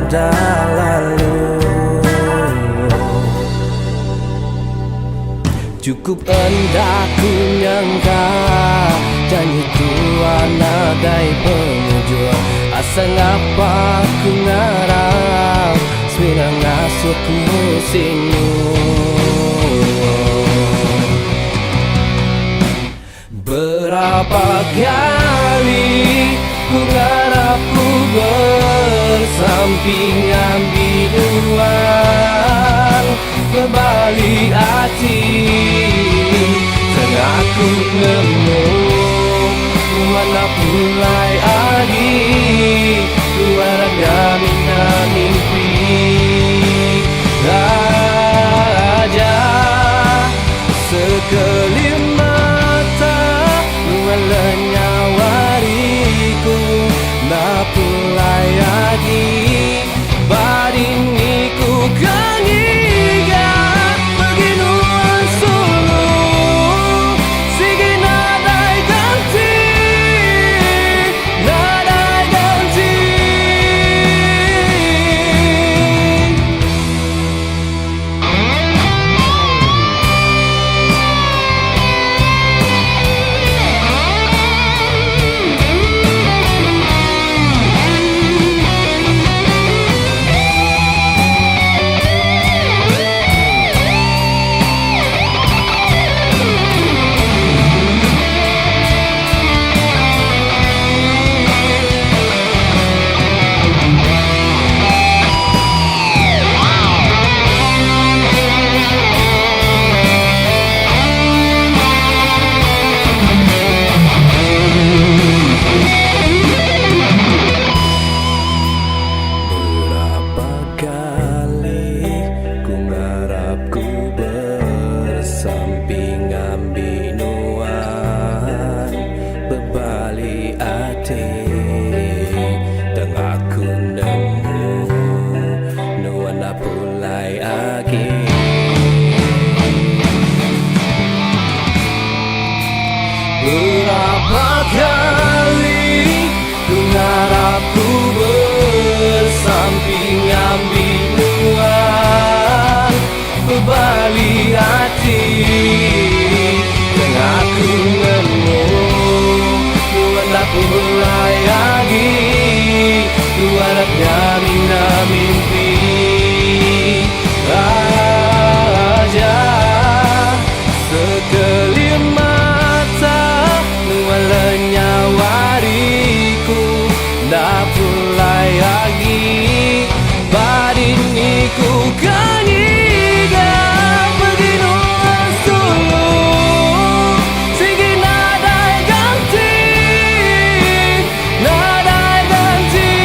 pada lalu. Cukup hendak ku nyangka janji Tuhan nagai pengujuan. Asa ngapa ku ngarang Swira ngasuh musimmu. Berapa kali ku ngarap ku bersampingan biduan, berbalik hati tengah ku nemu mana mulai adi luar gamina mimpi raja sekelip mata luarnya wariku nak mulai adi badiniku kangiga beginuan sulu sige nadai ganti nadai ganti. Berapa kali ku ngarap ku bersampingan binuan, berbalik hati tengah ku nemu nuan aku mulai lagi luar gamina mimpi raja sekelip mata nualnya wariku dah mulai lagi badiniku kangiga beginuan sulu sige nadai ganti nadai ganti.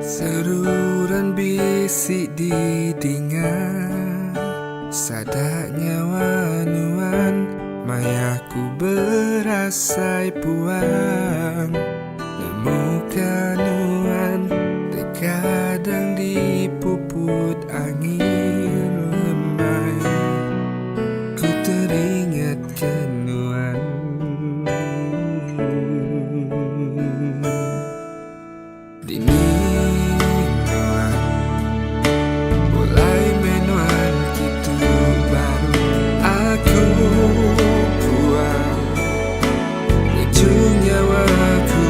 Seruran bisik didingan sadaknya wanuan mayaku berasai puan nemu kanuan terkadang dipuput angin lemai ku teringat kenuan dini aku buang ujung nyawaku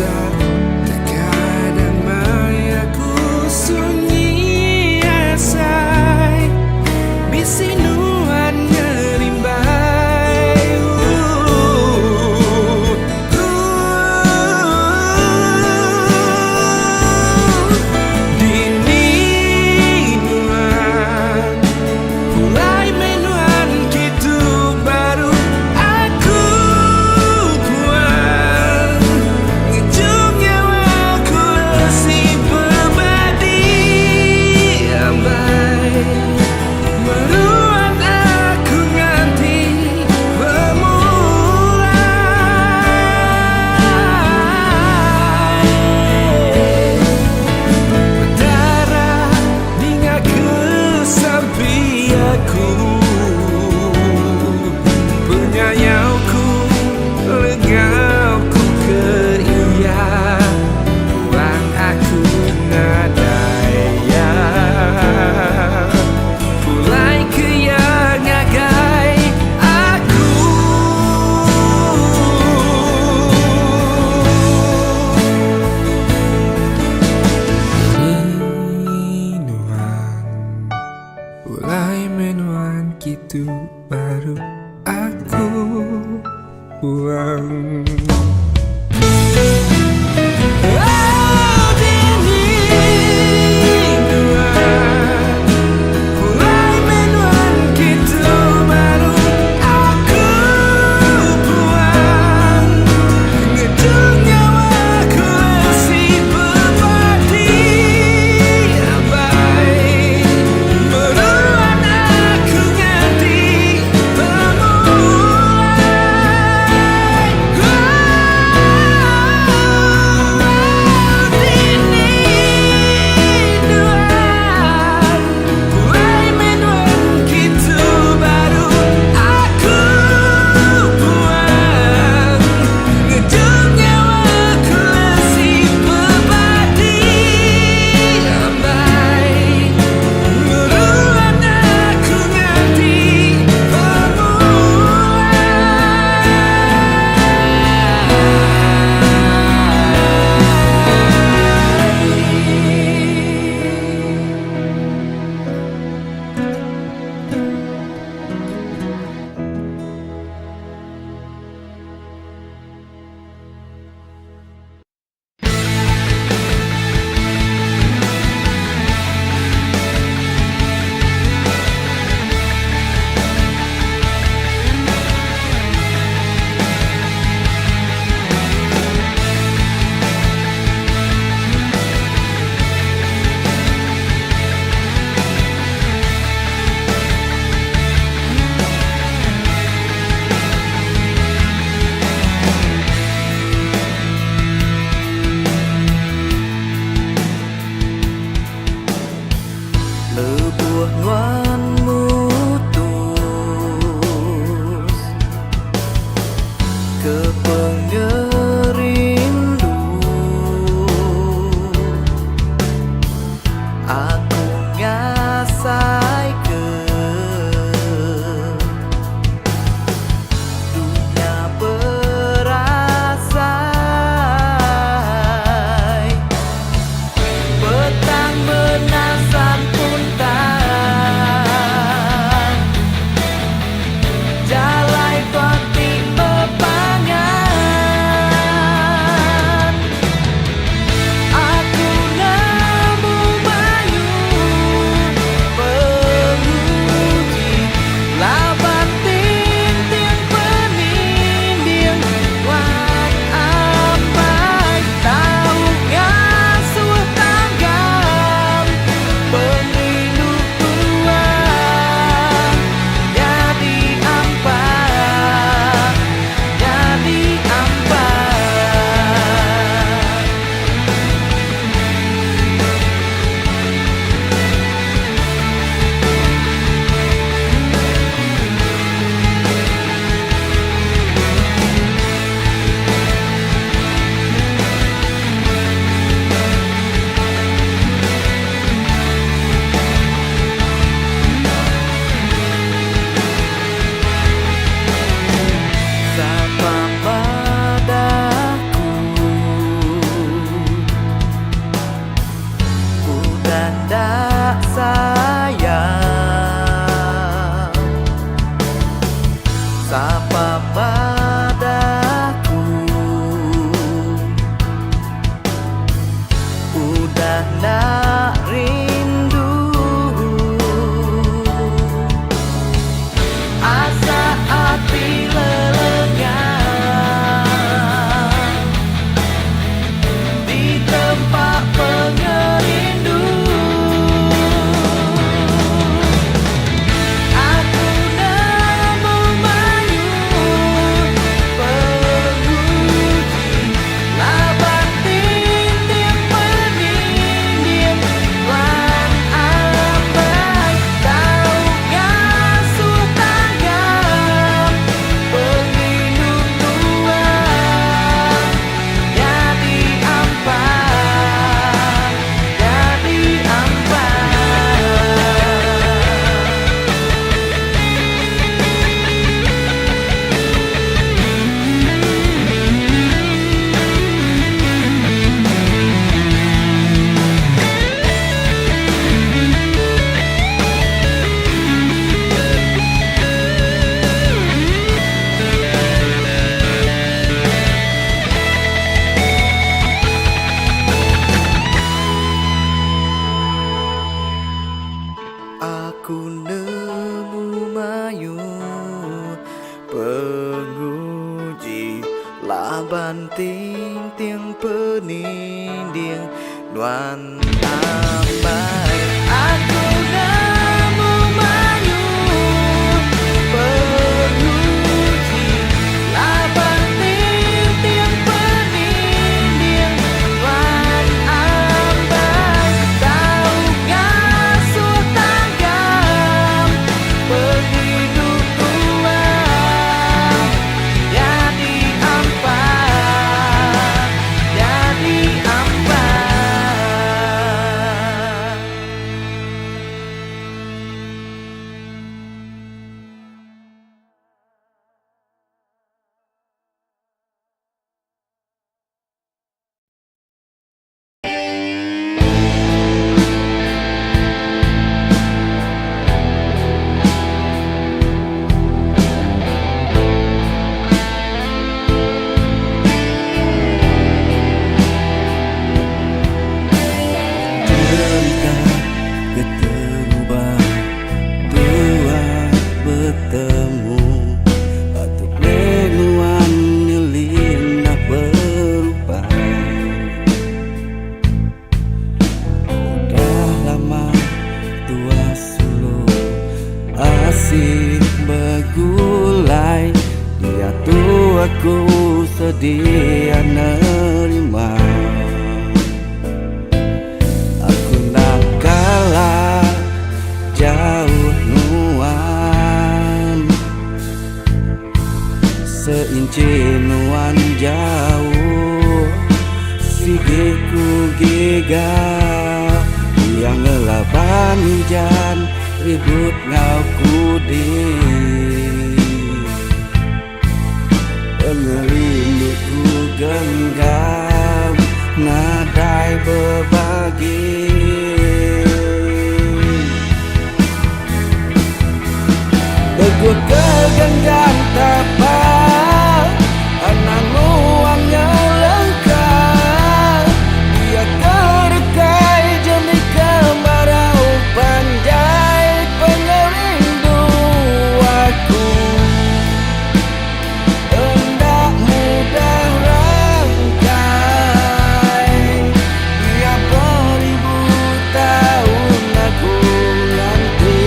biasa. Terkadang mayaku sunyi asai, bisinuan ngerimbai. Dininguan mulai menuan kitu baru aku kuat ngejungnya tiếng peninding Nuan ambai aku namu mayu Penguji laban tiếng peninding Nuan ambai Kau kasuh tanggam Penghidup Tuhan Jadi ampai Jadi ampai Cerita keterubah dua bertemu Batuk lenuan nyelindah berubah Udah lama tua sulu asih bergulai Dia tuh aku sedia nerima Aku nak kalah jauh nuan Seinci nuan jauh Sigiku gigah Yang ngelaban hujan Ribut ngau kudi Pengelindukku genggam Nadai berbagi Teguh kegenggam tapak Anak nuangnya lengkap Dia kerekai jemi kemarau Panjai pengerindu aku Hendak mudah rangkai Dia beribu tahun aku nanti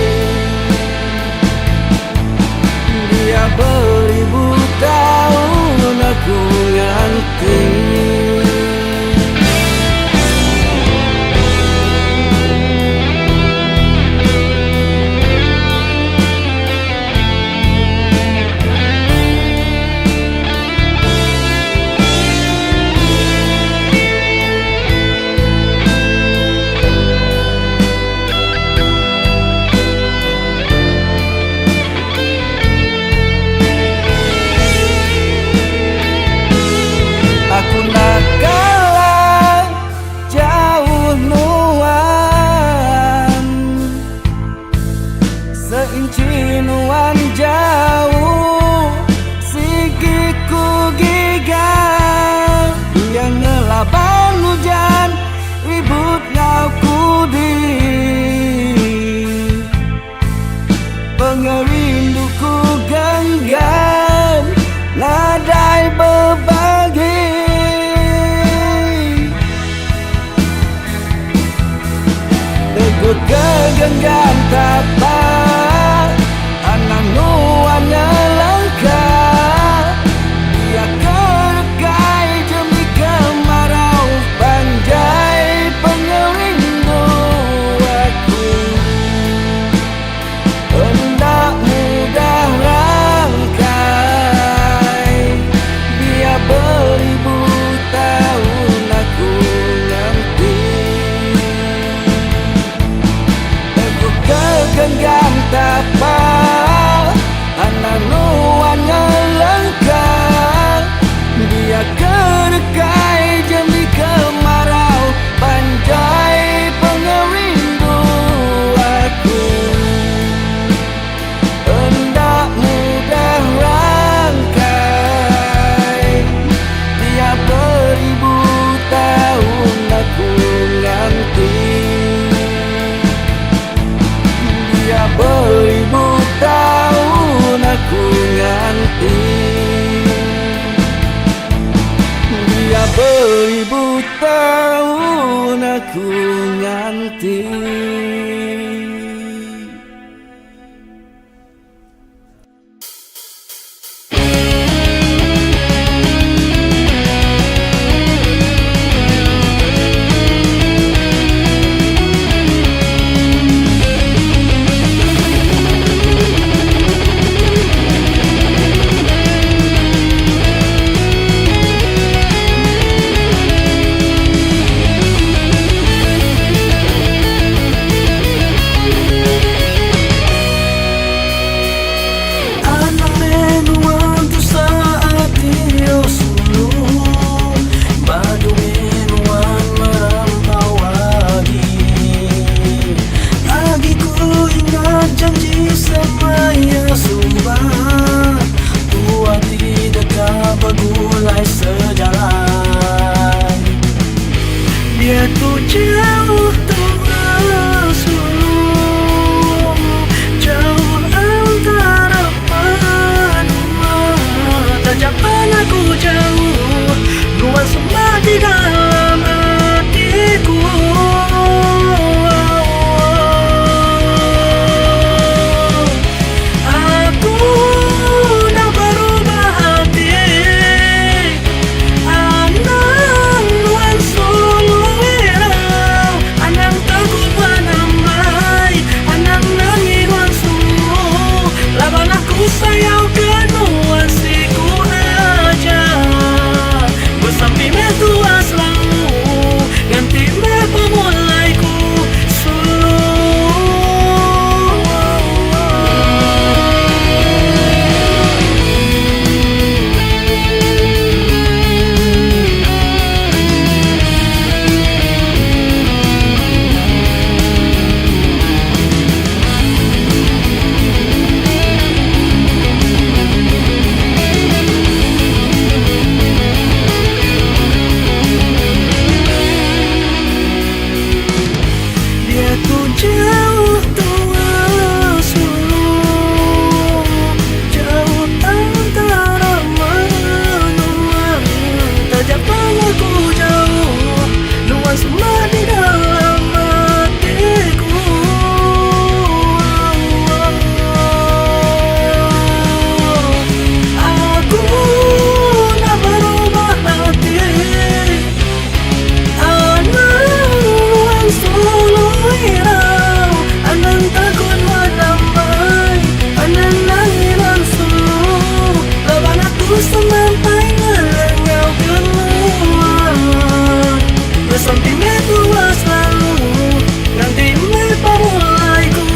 Dia beribu tahun aku nanti Aku nak kalah jauh nuan Seinci nuan jauh Sigiku gigah Yang ngelaban hujan Ribut ngau kudi Pengerinduku genggam Nadai berbagi Teguh kegenggam tapak Anak nuannya lengkap Dia kerekai jemi kemarau Panjai pengerindu aku Hendak mudah rangkai Dia beribu tahun aku nanti Teguh beribu tahun aku nganti. Dia tuh jauh tersulut, jauh antara benua. Tajapan aku jauh, nuansa di dalam hatiku. Aku dah berubah hati, anang nuansa anang takut menamai, anang nangis nuansa. Laban aku sayang ke nuansiku aja, bersampai me tua selalu, ganti me pemulaiku sulu. Dia tuh jauh tersulut, jauh antara menua. Tajapan aku jauh, nuansa di dalam hatiku. Aku dah berubah hati, anang solo hirau, anang takut menamai, anang nangiran solo. Laban aku sampai ngelengau keluar, bersampai me tua selalu, ganti me pemulaiku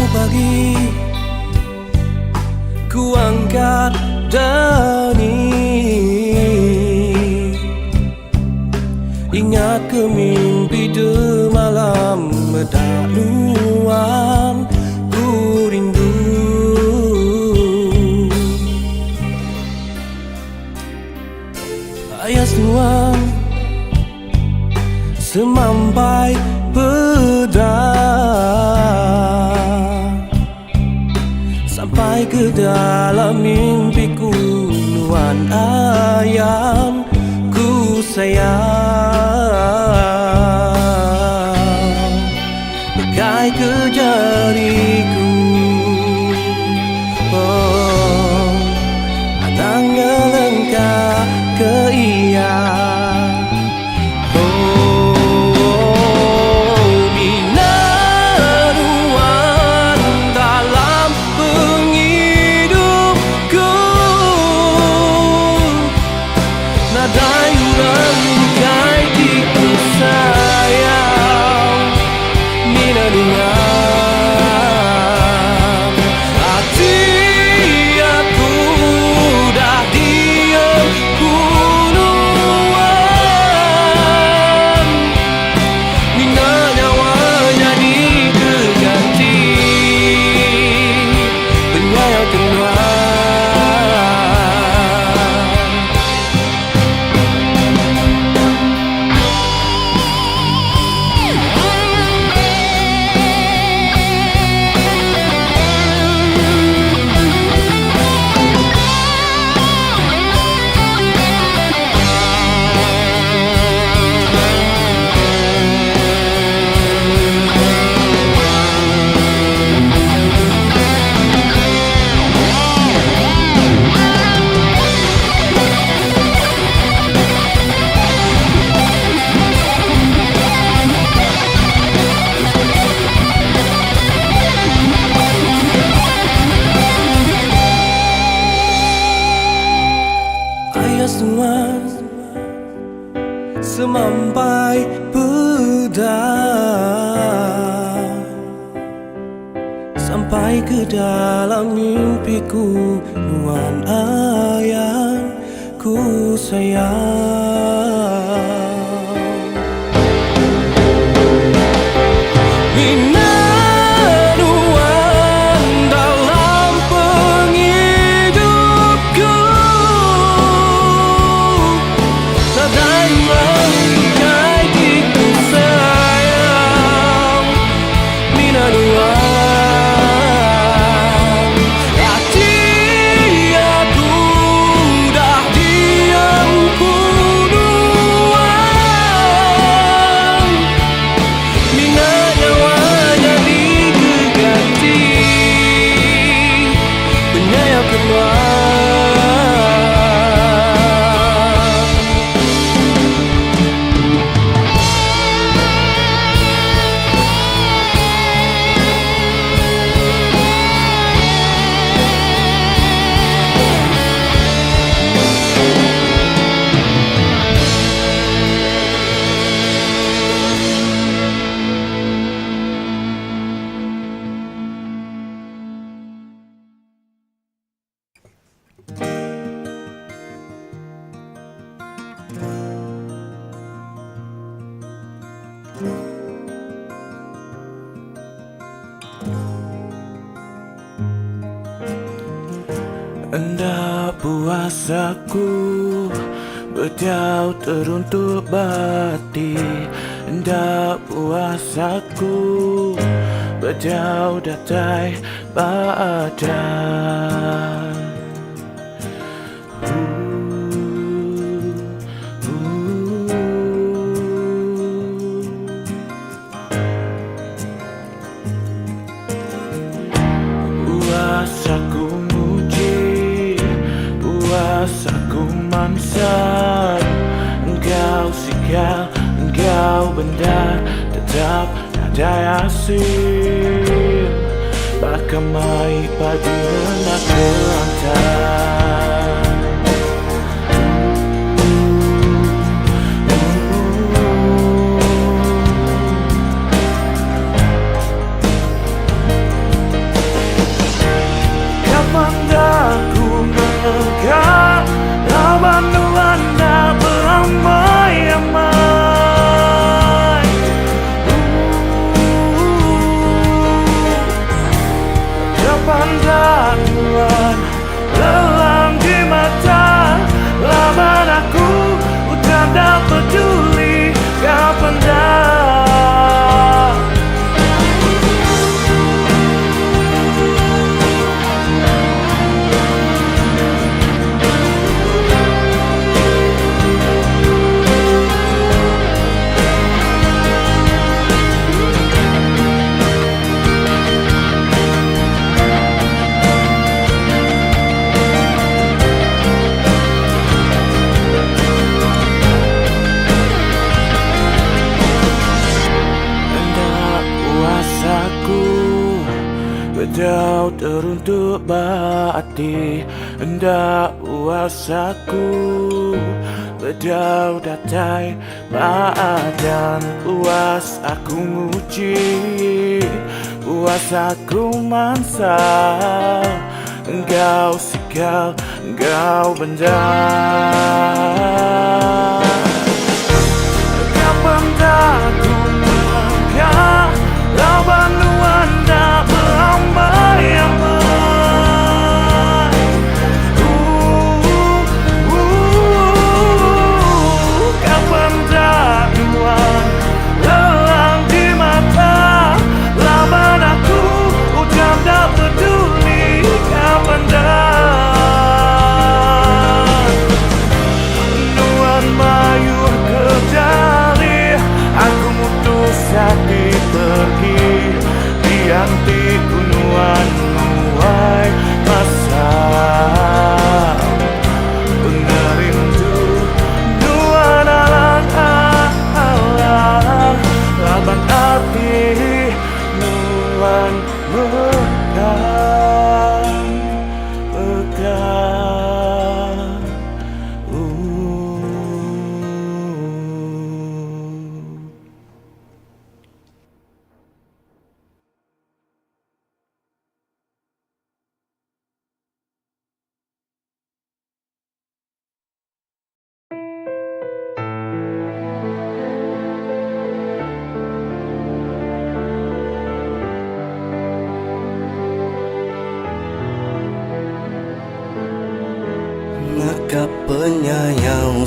pagi. Ku angkat dani, ingat ke mimpi de malam berdaluan. Ku rindu ayas nuan semampai pedang, sampai ke dalam mimpiku nuan ayam ku sayang, pegai ke jariku. Oh, anang ngelengkah ke iya. Oh, bagai ke dalam mimpiku, nuan ayah ku sayang. Minanuan dalam penghidupku, nadaian gajiku sayang. Minanuan hati aku dah diam punuan. Mina nyawanya diganti penyayang keluar. Hendak puas aku berjauh teruntuk bati. Hendak puas aku berjauh datai badan. Puas aku aku mansar, engkau sikal, engkau benda tetap ada asin. Bahkan mai pagi nak kelantar. Kapan dah ku menegak lawan nuanda beramai-ramai. Kapan dah nuan lelang di mata lawan aku, udah tak peduli. Kapan dah berjauh teruntuk bati. Hendak puas aku berjauh datai badan. Puas aku nguci, puas aku mansal, engkau sikal, engkau benda. Kapan dah ku melangkah lawan nuanda beramai-ramai. Kapan dah nuan lelang di mata lawan aku, udah tak peduli. Kapan dah nuan mayur kejari, aku mutus hati pergi. Dianti kunuan nuai masa pengerindu nuan alang-alang laban hati nuan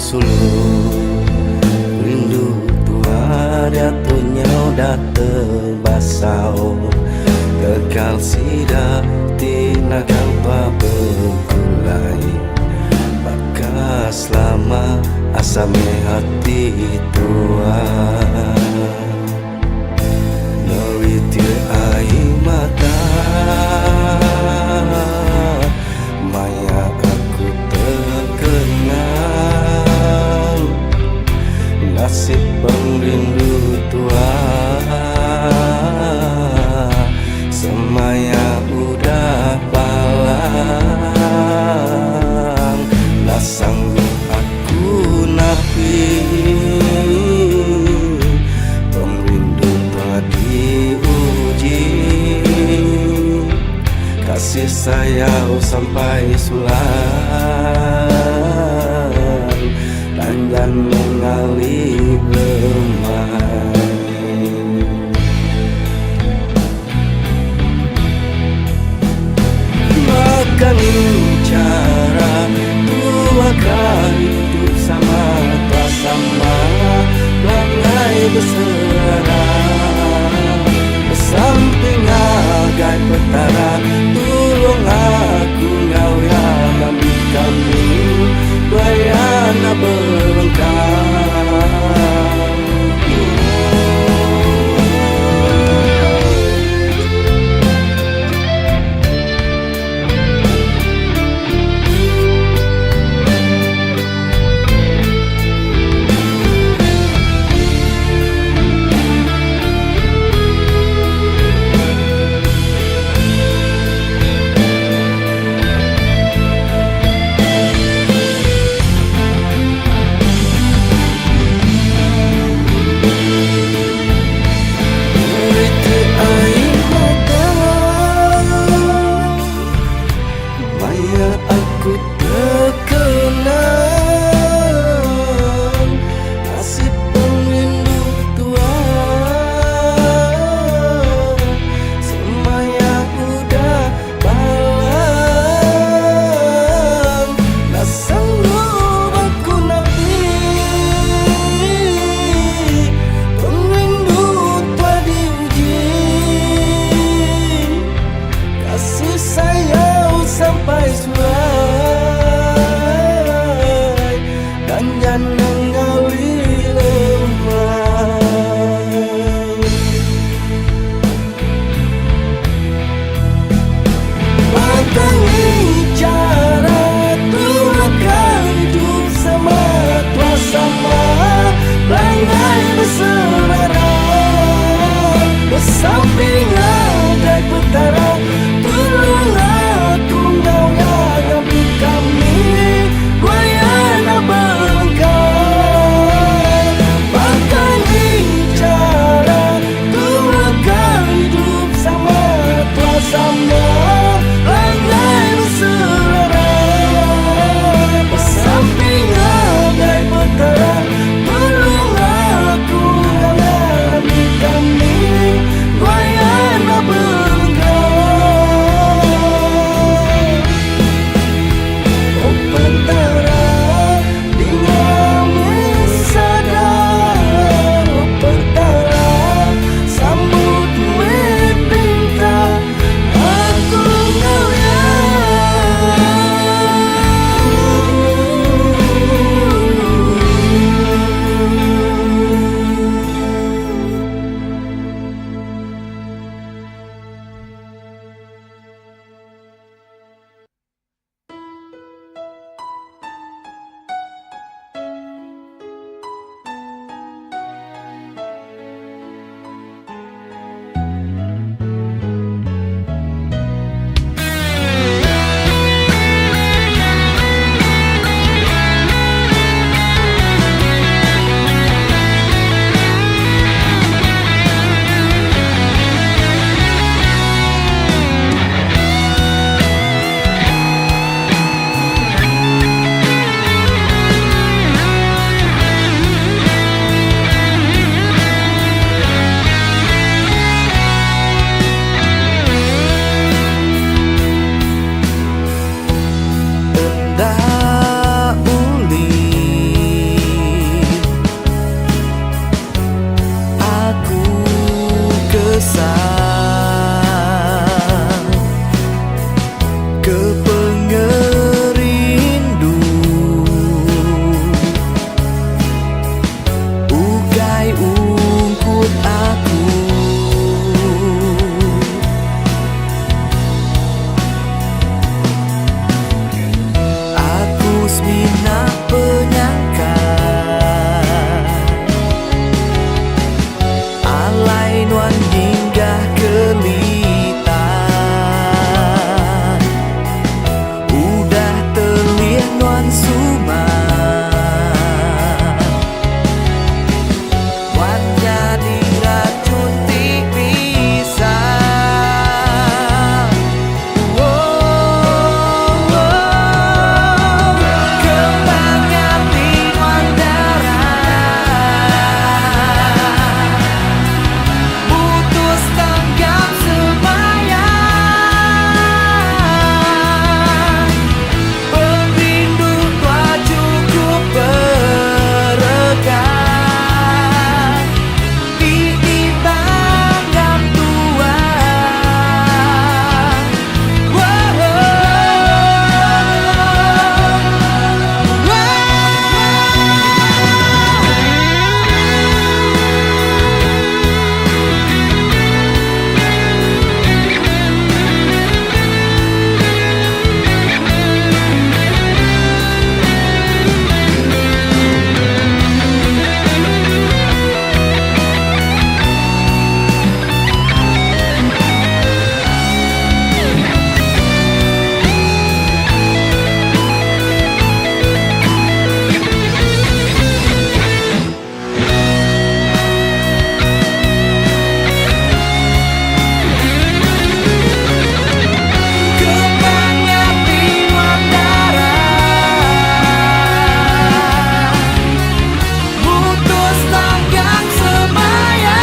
suluh rindu tua datunya udah terbasau kekal sida tina tanpa bergulai bakas lama asame hati tua neritir air mata maya aku terkenang nasib pengrindu tua semaya udah palang tak sanggup aku napi pengrindu tua diuji kasih sayang sampai sulang dan mengalir bermain makan cara tua kali hidup sama tak sama langai bersera besamping agai petara tulung aku ngau yang ambil kami bayana berengkang Nuan hingga Kelitan, udah telih Nuan Suman, Wan jadi racun tipisan. Kembangnya Nuan darah, putus tanggap sembahyang, perindu tua cukup beregang, di tanggap tua. Kembangnya Nuan darah, putus tanggap sembahyang,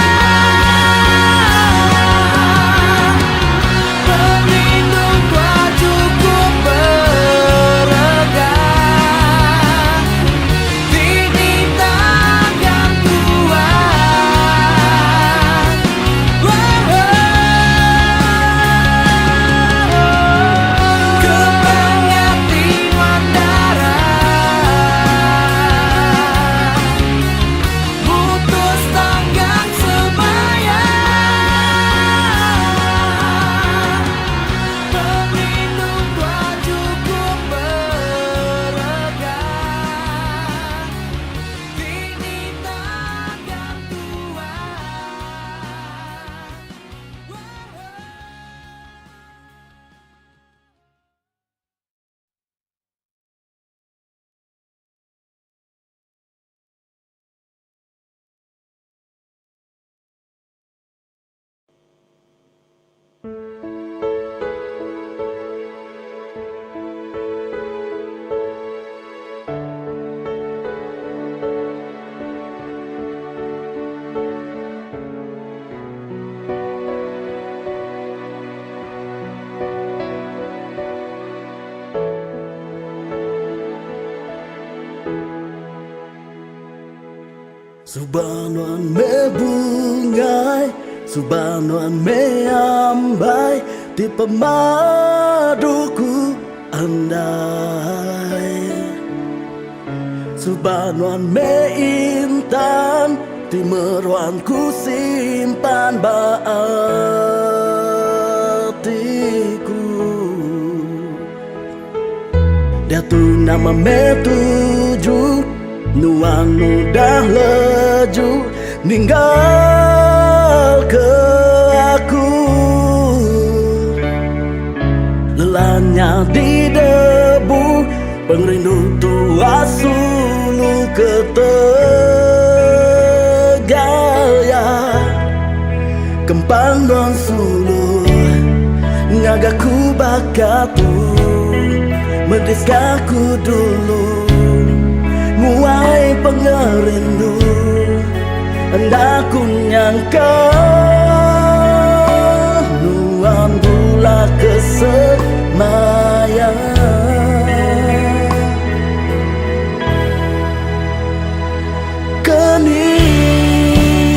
perindu tua cukup beregang, di tanggap tua. Kembangnya Nuan darah, putus tanggap sembahyang, perindu tua cukup beregang, di tanggap tua. Subanuan me bungai, subanuan me ambai, di pemaduku andai. Subanuan me intan, di meruanku simpan baatiku. Dia tu nama me tujuh, Nuan udah leju ninggal ke aku. Lelahnya di debu, pengrindu tua sulu ke Tegalya. Kempang Nuan sulu ngagaku bakatu, mendiskaku dulu muai pengerindu, hendak ku nyangka Nuan pula kesemayang. Kini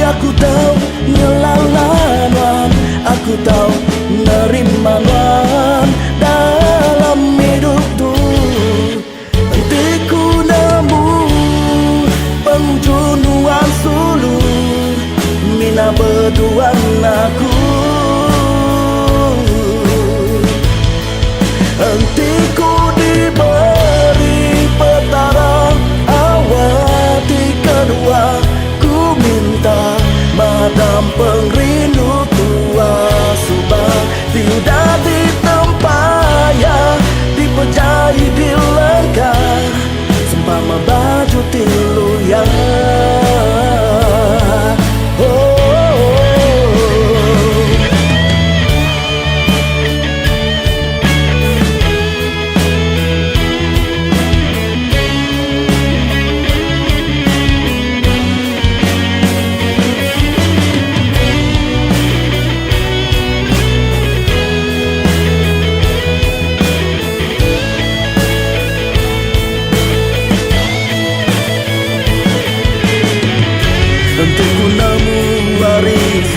aku tahu nyelalan, aku tahu nerima Nuan dalam hidup tuh. Hentiku nemu penghujung Nuan sulu, mina berdua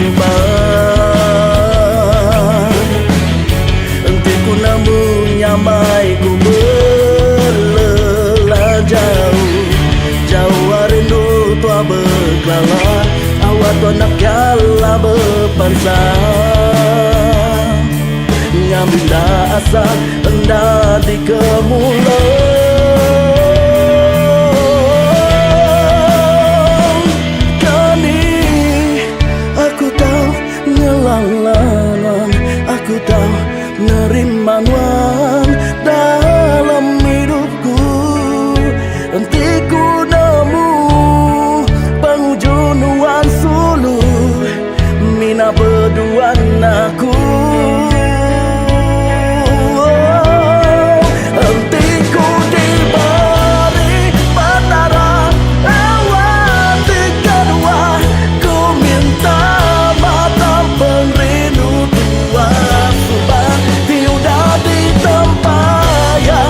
sumbang. Hentiku namun nyamai ku melelah jauh. Jauh rindu tua berkelala, awak tua nak kala berpansang. Ngamda asa hendak di kemulang. Kini aku tahu ngelalanan, aku tahu nerimanuan dalam hidupku. Hentiku nemu penghujung nuan sulu, mina berduaan aku. Hentiku diberi petara awan di kedua, ku minta mata perindu tua sumbang. Tiada ditempaya,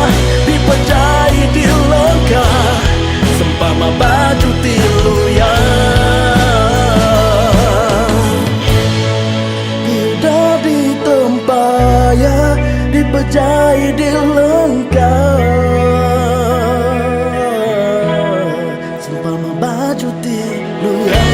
dipejai di lengkah, sempama baju tiluya. Tiada ditempaya, dipejai di lengkah, sempama baju tiluya.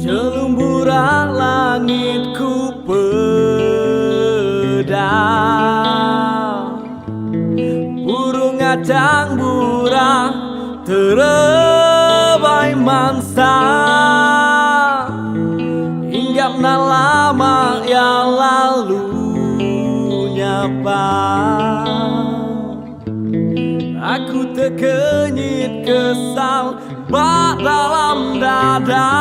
Jelumburan langitku pedang, burung ngacang burang terebai mansa. Hinggap na lama yang lalu nyapa, aku terkenyit kesal bak dalam dada.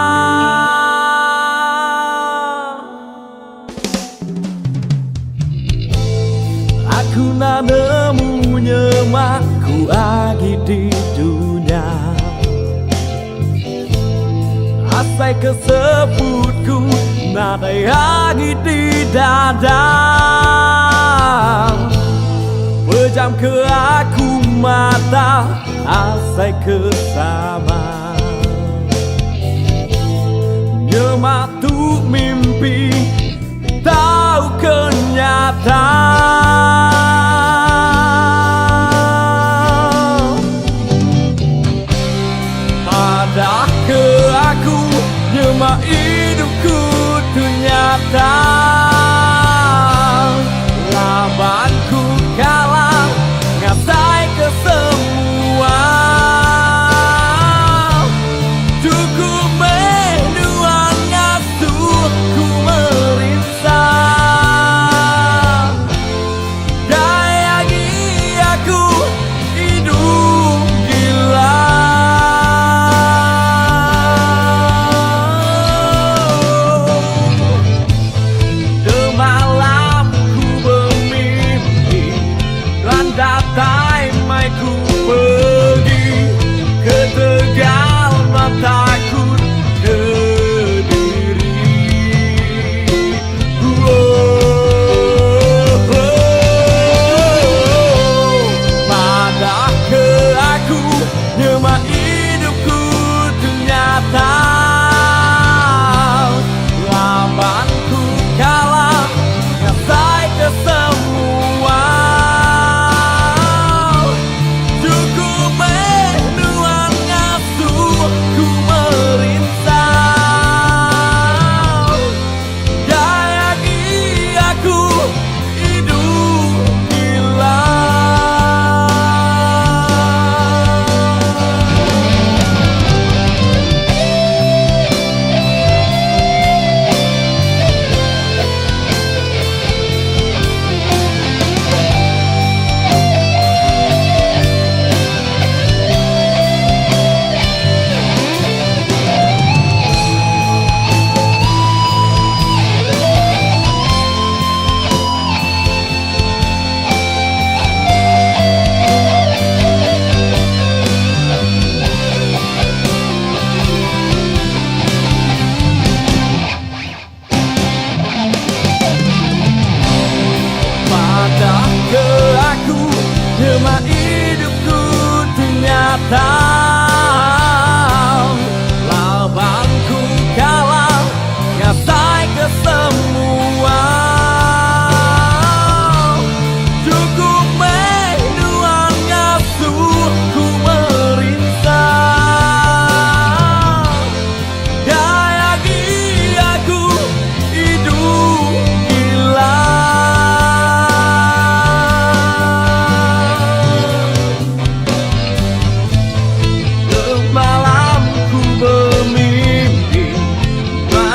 Aku nak nemu nyemakku lagi di dunia, asai kesebutku nada lagi di dada. Pejam ke aku mata, asai kesama, nyemak tu mimpi tahu kenyataan. Pada ke aku nyemak hidupku tu nyata, labanku kalah ngasai ke semua. Cukup menuang ngasuhku merisa, gaya gini aku hidup gila.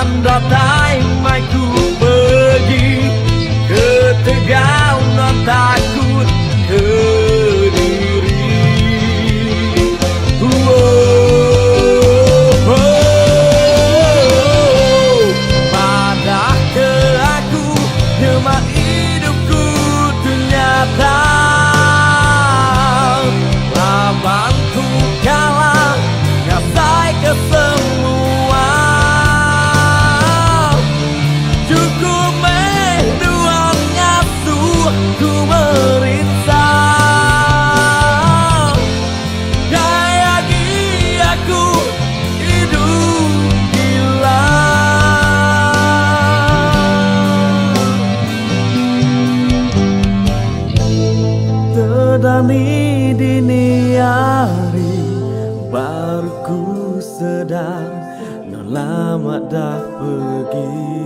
Andatai mai ku pergi ke Tegal, no takut ke diri. Padah ke aku nyemak hidupku ternyata labantu kalah ngasai ke semua. Cukup menduang ngasuh ku merintah kayak aku hidup gila. Tedani dini hari baru ku sedar non lama dah pergi.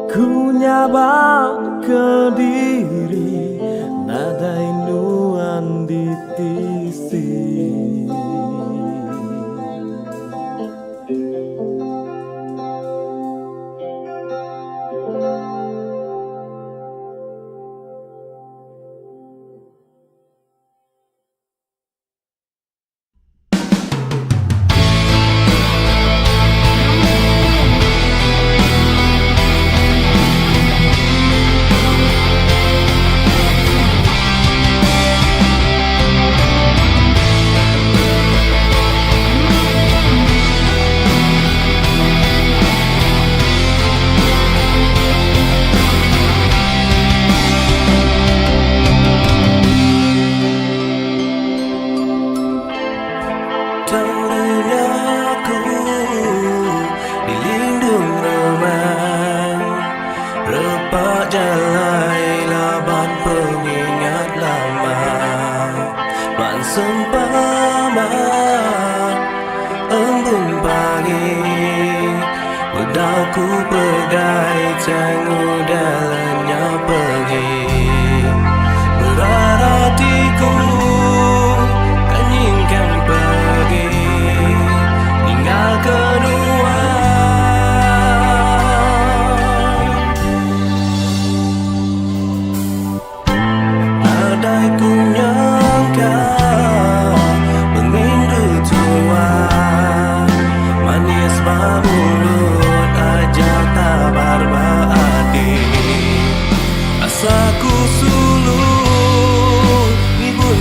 Ku nyabak ke diri nada inuan di tisi. Dulunya ku dilindung remang, repak jalai laban pengingat lama. Ban sempama embun pagi, bedaku pegai cangu dalamnya pergi. Berartiku kanyingkan pergi, tinggal kedua. Andai ku nyangka mengindu tua, manis mulut aja tabar baadi. Asaku suluh ibun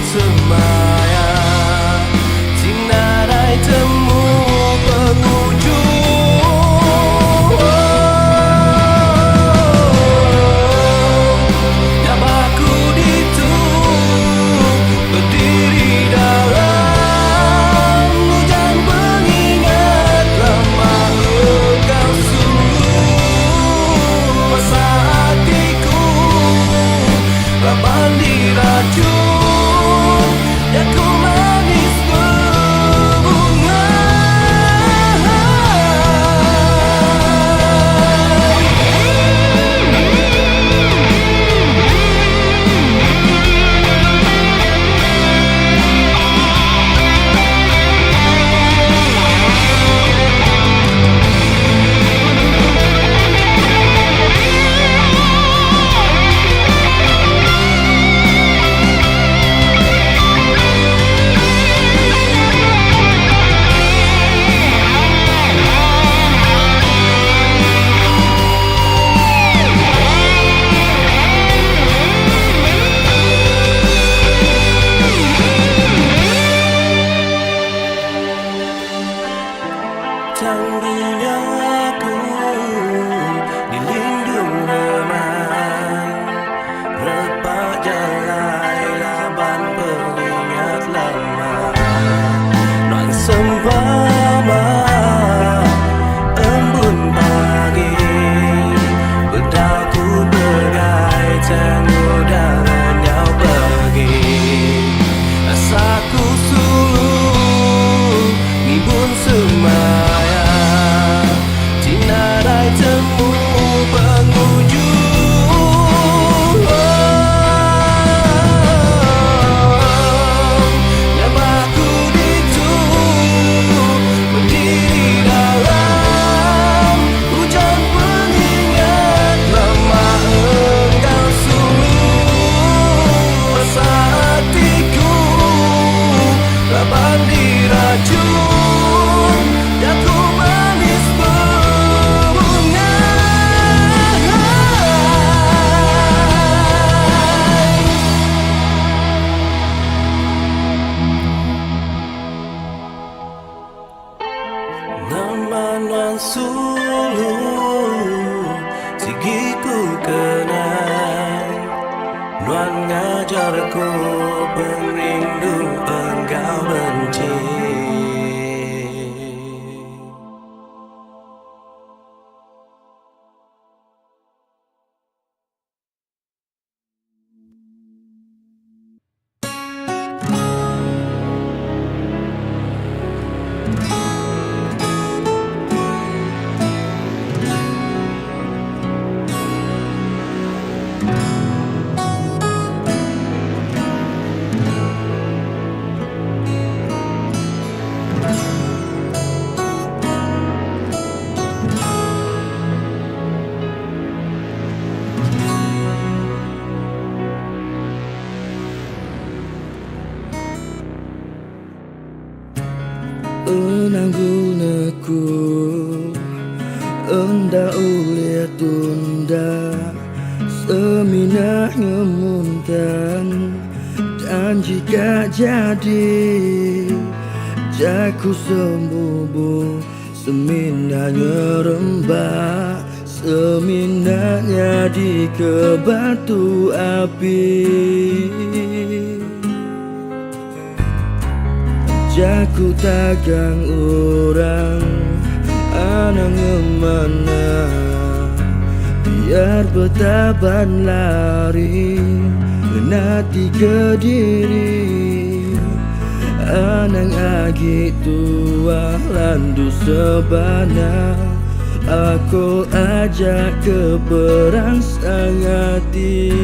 Manuan sulu sigiku kenang Nuan ngajarku perindu engkau benci Enanggunaku enda ulia tunda seminah ngemuntan dan jika jadi jaku sembubu seminah nyerembah seminahnya di ke batu api Jaku tagang orang anak ngemana biar betaban lari nanti ke diri anang agi tua landu sebana aku ajak ke perang sangati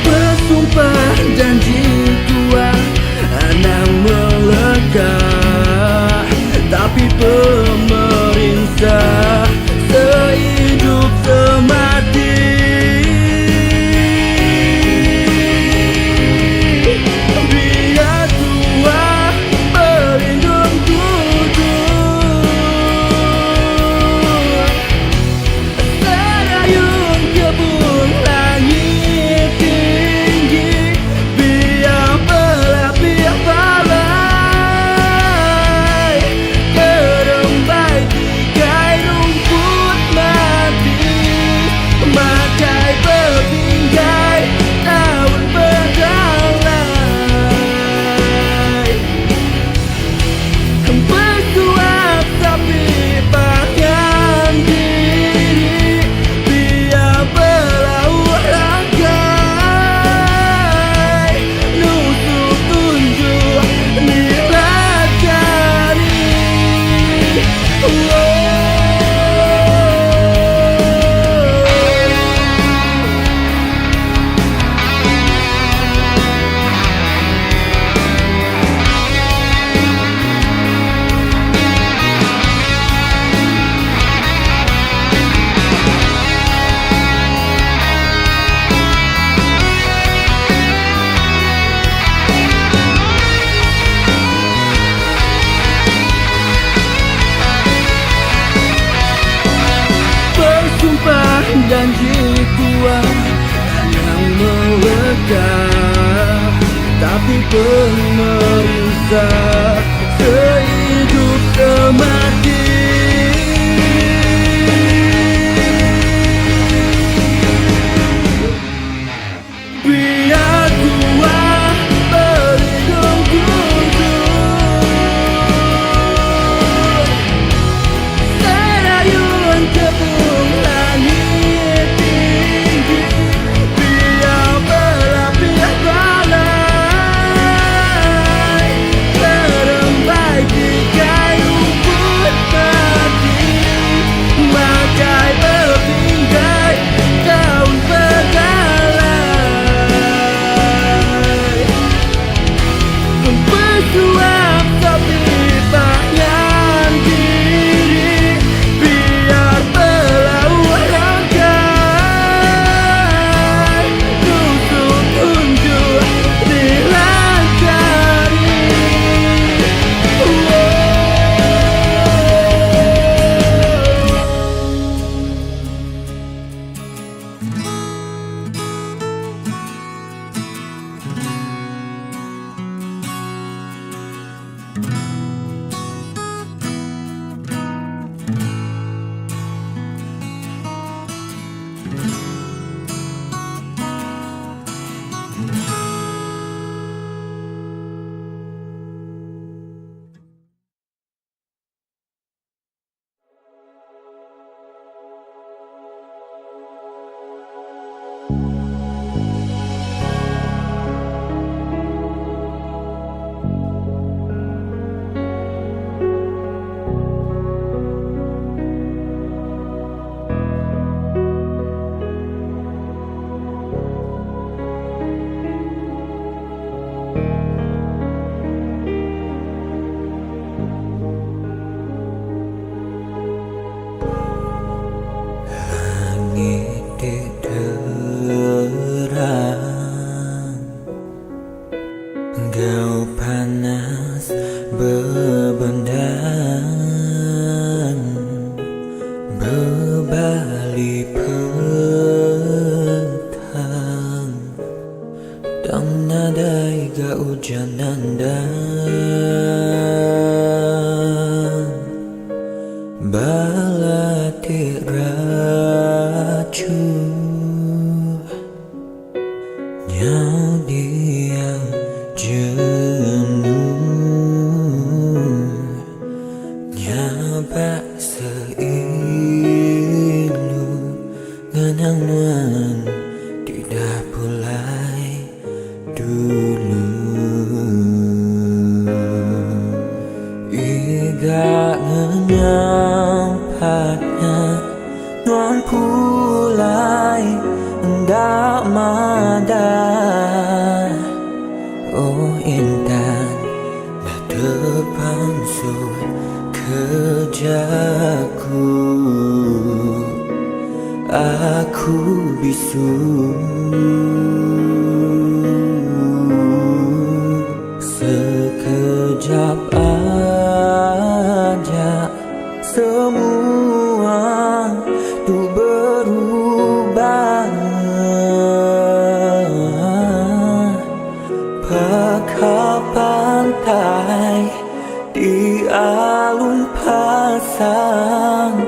bersumpah janji tua anak melekat tapi pemerintah sehidup semati biar tua berlindung tujuh serayun kebun langit tinggi biar belah biar balai kerembai tigai rumput mati makai bertinggai daun berdalai bersuap tapi bahkan diri biar berlaut ragai nusuk tunjuk nilajari bersumpah janji tua yang melekat tapi pemerintah sehidup semati biar tua berlindung tujuh serayun kebun langit tinggi biar belah biar balai kerembai tigai rumput Engkau panas bebendan, berbalik petang, dan nadai ga hujanan dan balatik racun yang diam jenuh, nyabak seilu ngenang nuan tidak pulai dulu. Iga ngenyampatnya nuan pulai ndak madah. Oh intan, dah depan sud kerjaku, aku bisu sekejap aja semua tuh berubah. Pakai pantai di alun pasang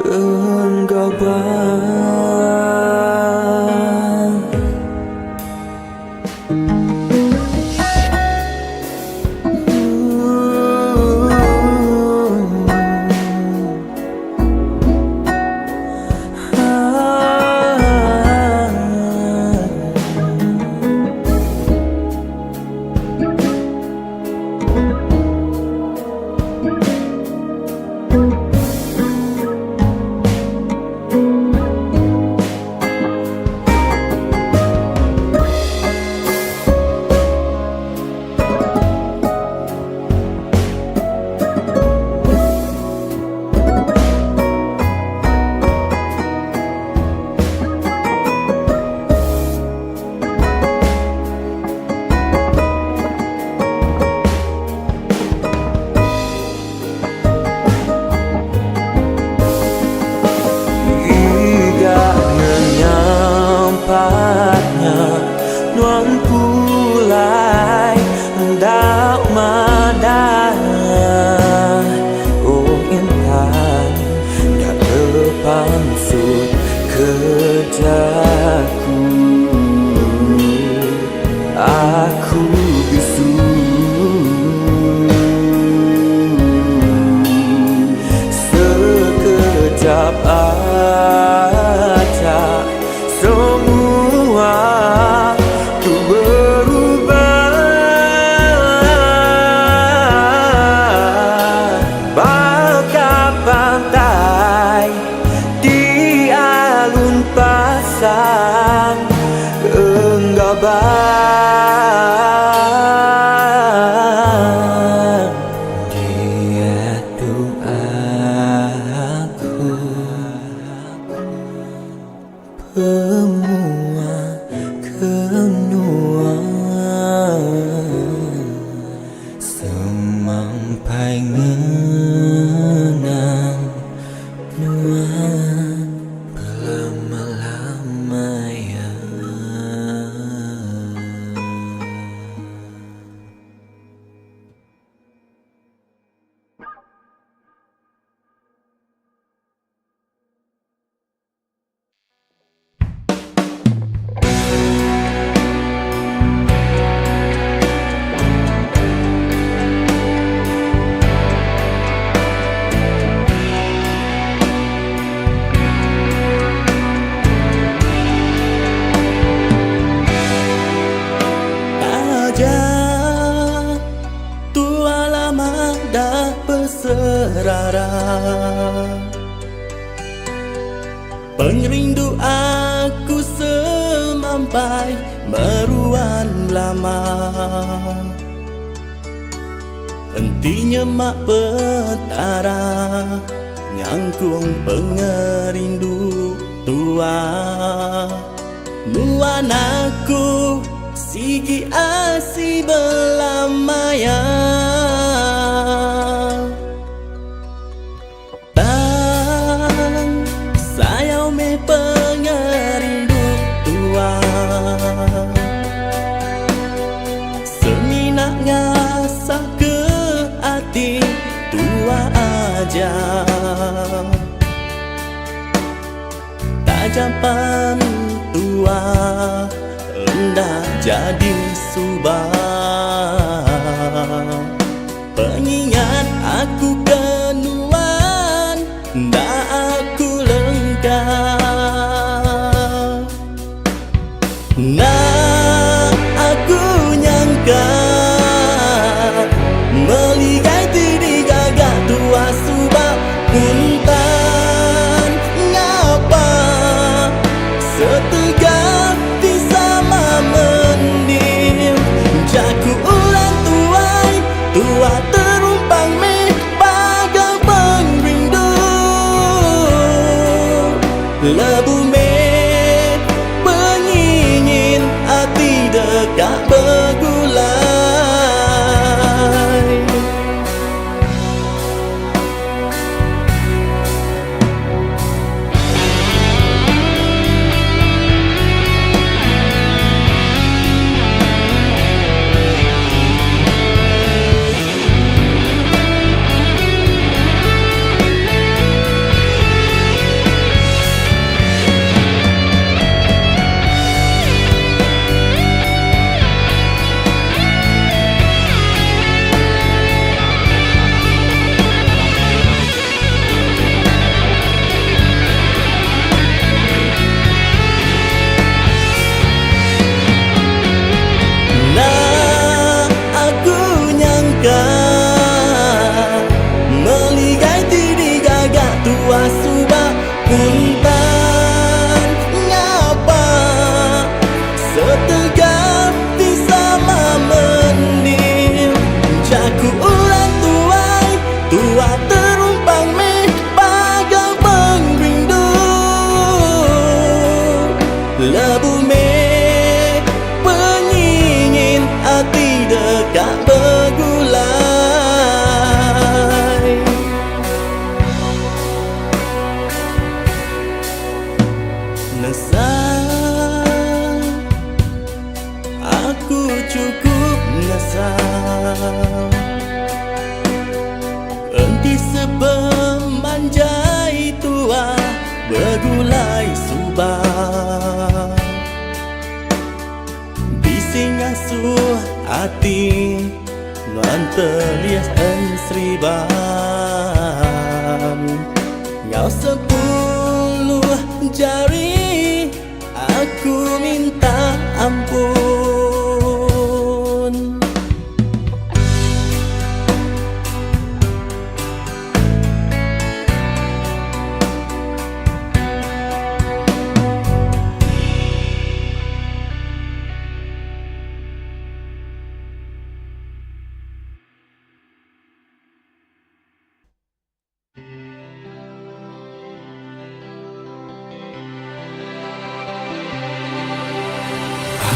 enggabang. Nuan pulai hendak madah. Oh intan, dah depan sud kerjaku, aku bisu sekejap aja semua tuh berubah. Bakal pantai di alun pasang enggabang. Dia tuh aku semua kenua semampai ngenang nuan berlama-lama ya. Tua lama dah berserara, pengerindu aku semampai meruan lama. Hentinya mak petara nyangkung pengerindu tua. Nuan aku sigi asi belah saja. Tajapan tua rendah jadi subah. Pengingat aku kenuan, dah aku lengkap. Nah, aku nyangka meligai tidi gagak tua subah puntan ngapa setegak di sama mendim. Jaku ulang tuai tua terumpang me bagai pengrindu lebu me pengingin hati dekat bergulai. Meligai tidi gagak tua subah puntan ngapa setegak di sama mendim. Jaku ulang tuai tua terumpang me bagai pengrindu lebu me pengingin hati dekat bergulai. Nesal, aku cukup nesal. Enti sepemanjai tua bergulai subah. Bising asuh hati nuan terlias ensriban. Ngau 10 jari aku minta ampun.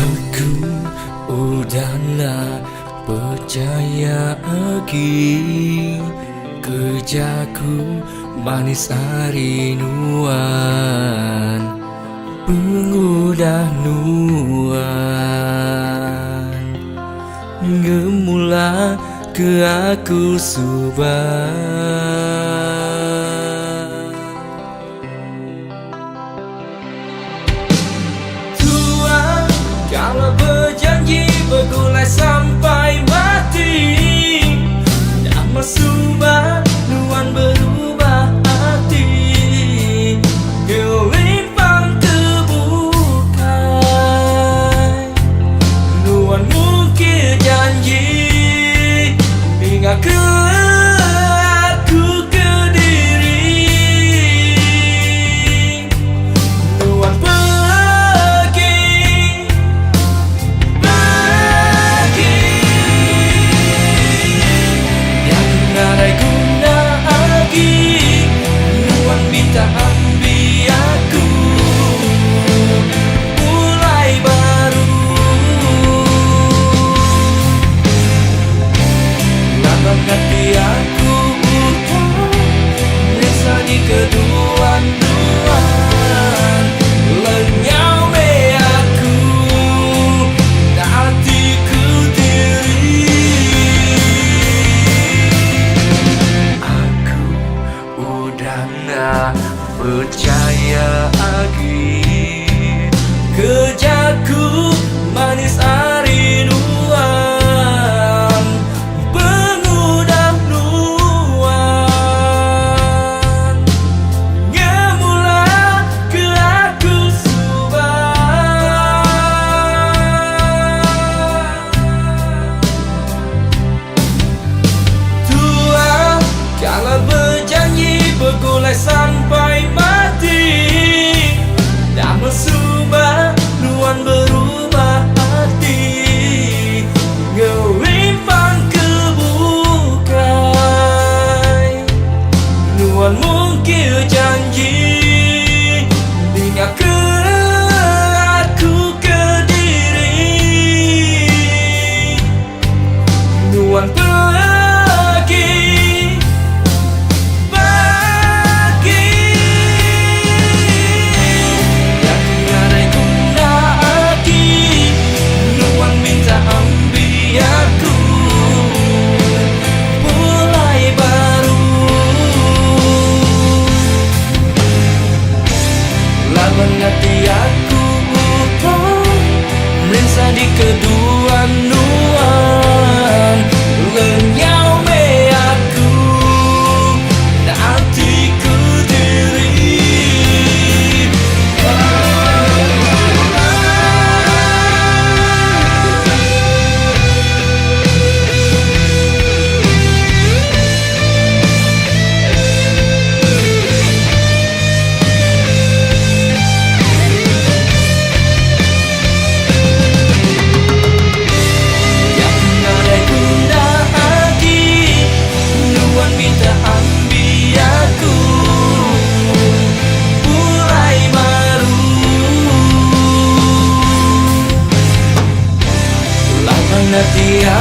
Aku udahlah percaya lagi, kerjaku manis harinuan pengudah nuan gemula ke aku subah. Kalau berjanji bergulai sampai mati, nama subah nuan berubah hati. Kelimpang terbukai, nuan mungkir janji hingga ke aku Kediri. Nuan pergi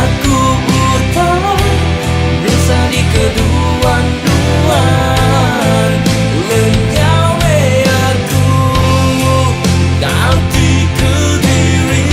aku buta Desa di kedua-duaan Lengawe aku ganti ke diri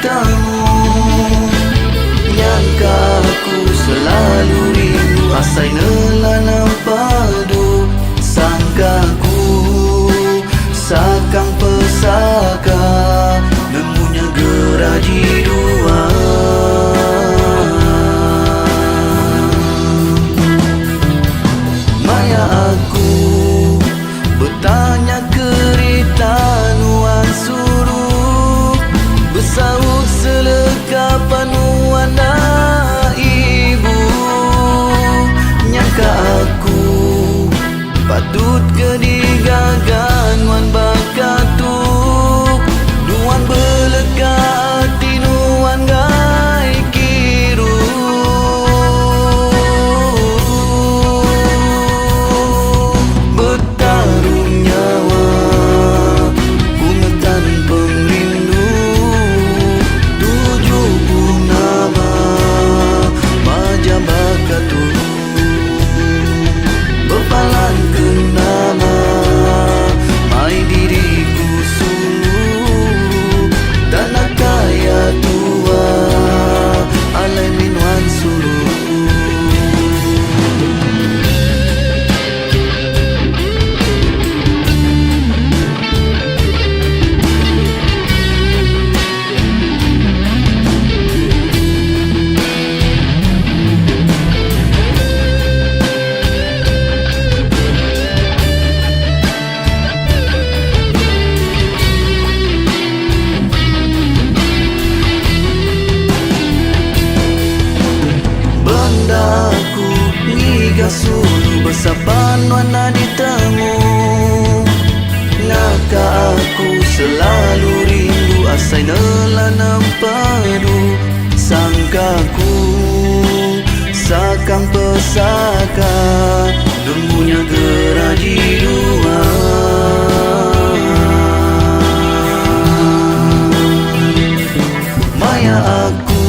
ditamu. Nyangka aku selalu rindu asai nelanam padu. Sangkaku sakang pesaka nemunya geraji dua. Maya aku bertanya kerita nuan suruh, bersaut selekapan nuan ibu. Nyangka aku patut kedigagan nuan bakatuk, nuan belega hati nuan gai kiru. Bertarung nyawa pungetan pengrindu, 7 nama maja bakatuk. Berpalan ke nama mai diriku suluh, tanah kaya tua alai minuan suluh. Bendaku ngiga sulu bersapan wana ditemu. Ngaka aku selalu rindu asai nelanam padu. Sangkaku sakang pesaka nemunya geraji dua. Maya aku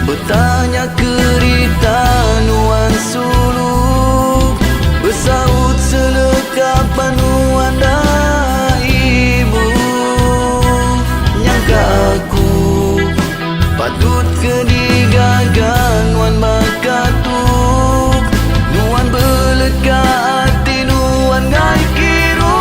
bertanya kerita nuan suluk, bersaut selekapan nuan ibu. Nyangka aku patut kedigagan nuan bakatuk, nuan belega hati nuan gai kiru.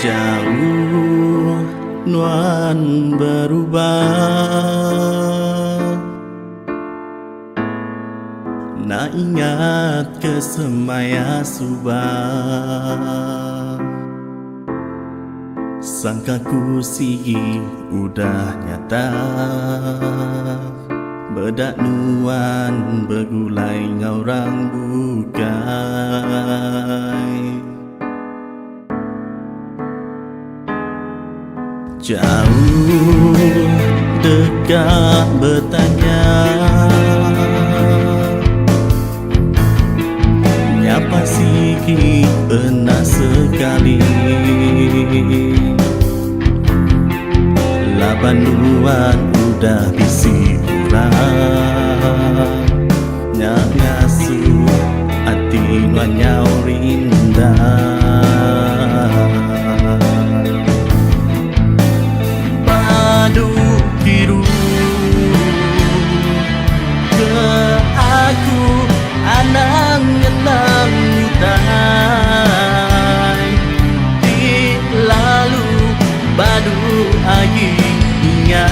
Jauh nuan berubah, nak ingat ke semaya subah. Sangkaku si udah nyata, bedak nuan bergulai ngaurang bukai. Jauh dekat bertanya, nyapa siki pernah sekali. Laban nuan udah bisi urang, nyak ngasuh hati nuan nyau rindah. lagi ingat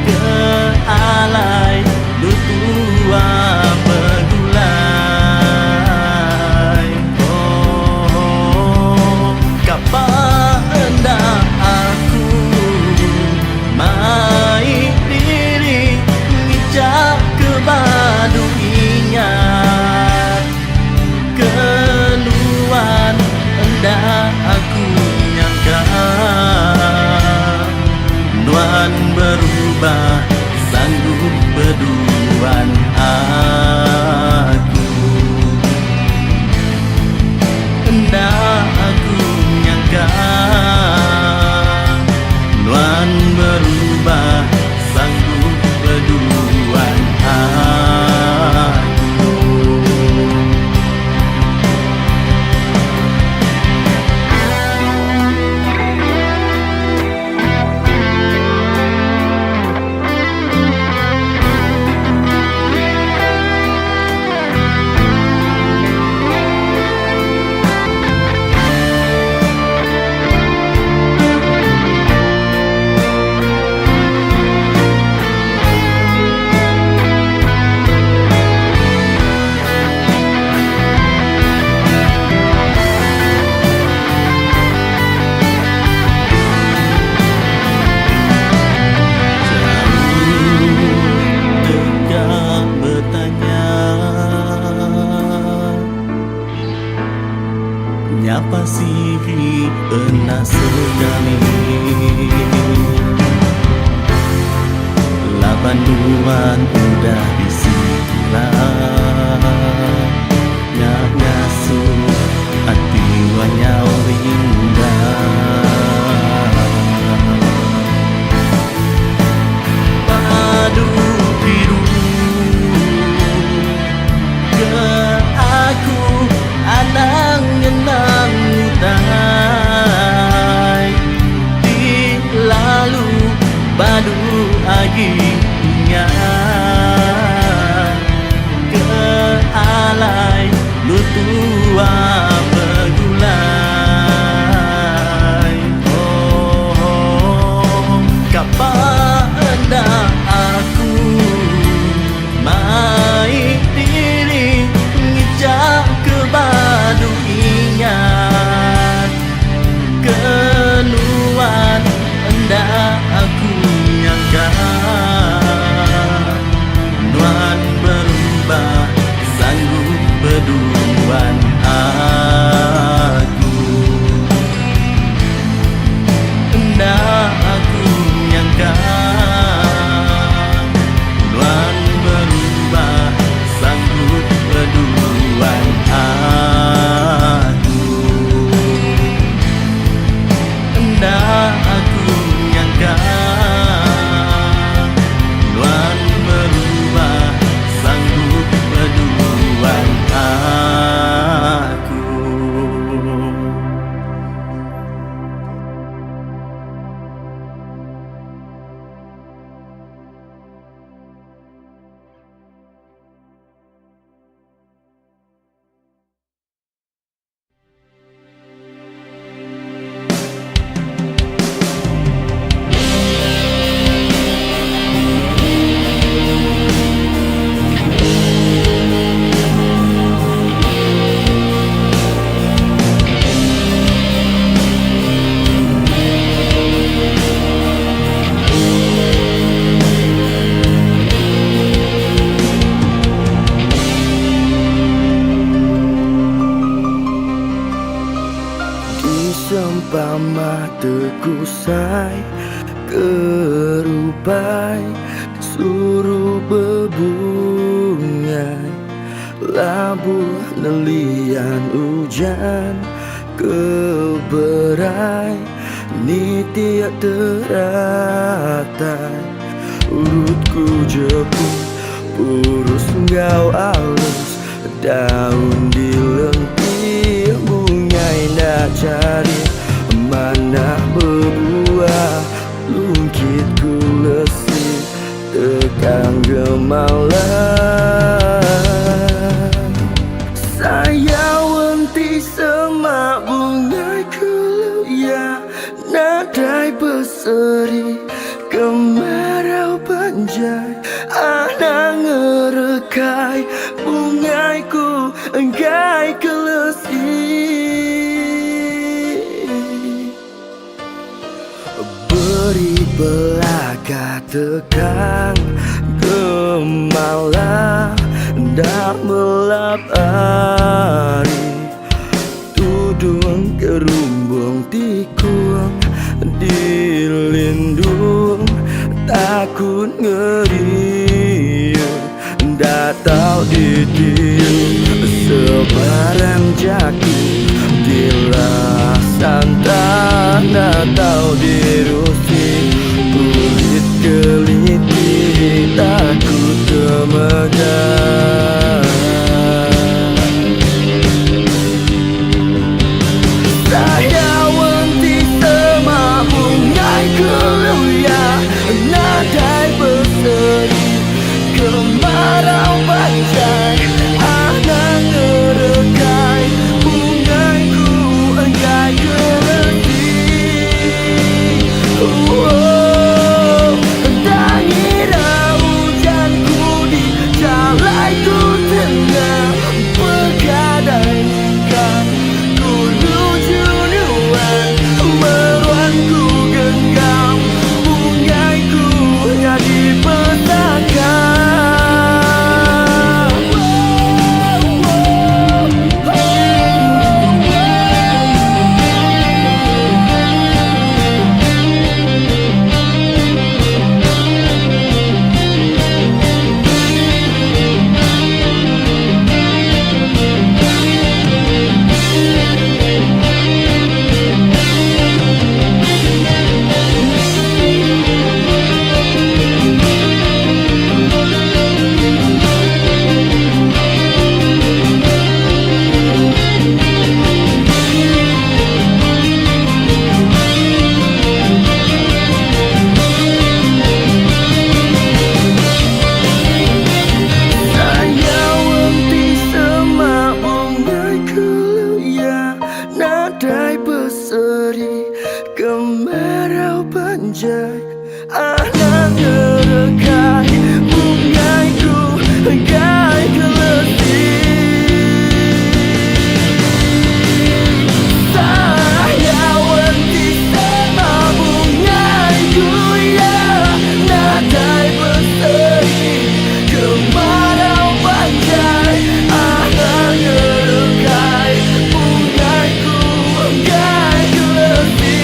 ke alai lutua begulai. Oh, kapan hendak aku mai diri ngicap ke badu ingat keluar hendak aku nyangka nuan berubah sanggup berduaan aku hendak aku nyangka nuan berubah sanggup berduaan aku. Nyapa sih pernah sekali lapan duan udah disilang nyak ngasuh hati wanyau rindah padu biru ke aku anang ngenang utai di lalu badu agi ingat ke alai lutua begulai. Oh, kapan hendak aku mai diri ngicap ke badu ingat keluar hendak aku nyangka nuan berubah sanggup berduaan aku hendak aku nyangka nuan berubah sanggup berduaan aku hendak aku nyangka nuan berubah sanggup berduaan aku. Sempama tekusai kerupai suruh bebungai labuh nelian hujan keberai ni tiap teratai urutku jeput purus ngau alus daun di lentir bungai nak cari mana berbuah lungkitku lesih tekan gemalan saya wenti semak bungai keluya berseri, kemarau panjai, anak ngerekai, bungaiku enggai kelesi. Beri belaka tekan gemalah, dah melap hari, tudung kerumbung tikung, dilindung takut ngeri, dah tahu ditiup sebaran jaku, dilah santan dah tahu dirusi, kulit keliti takut temegang. Saya wanti sama bungai keluya, nadai berseri, kemarau panjai, anak ngerekai, bungaiku enggai kelesi. Tangira hujanku di jalaiku tengah bergadaikan, ku nuju nuan, meruanku genggam, bungaiku jadi petaka. Nadai berseri, kemarau panjai, anak ngerekai, bungaiku enggai kelesi. Saya wanti sama bungaiku ya, nadai berseri, kemarau panjai, anak ngerekai, bungaiku enggai kelesi.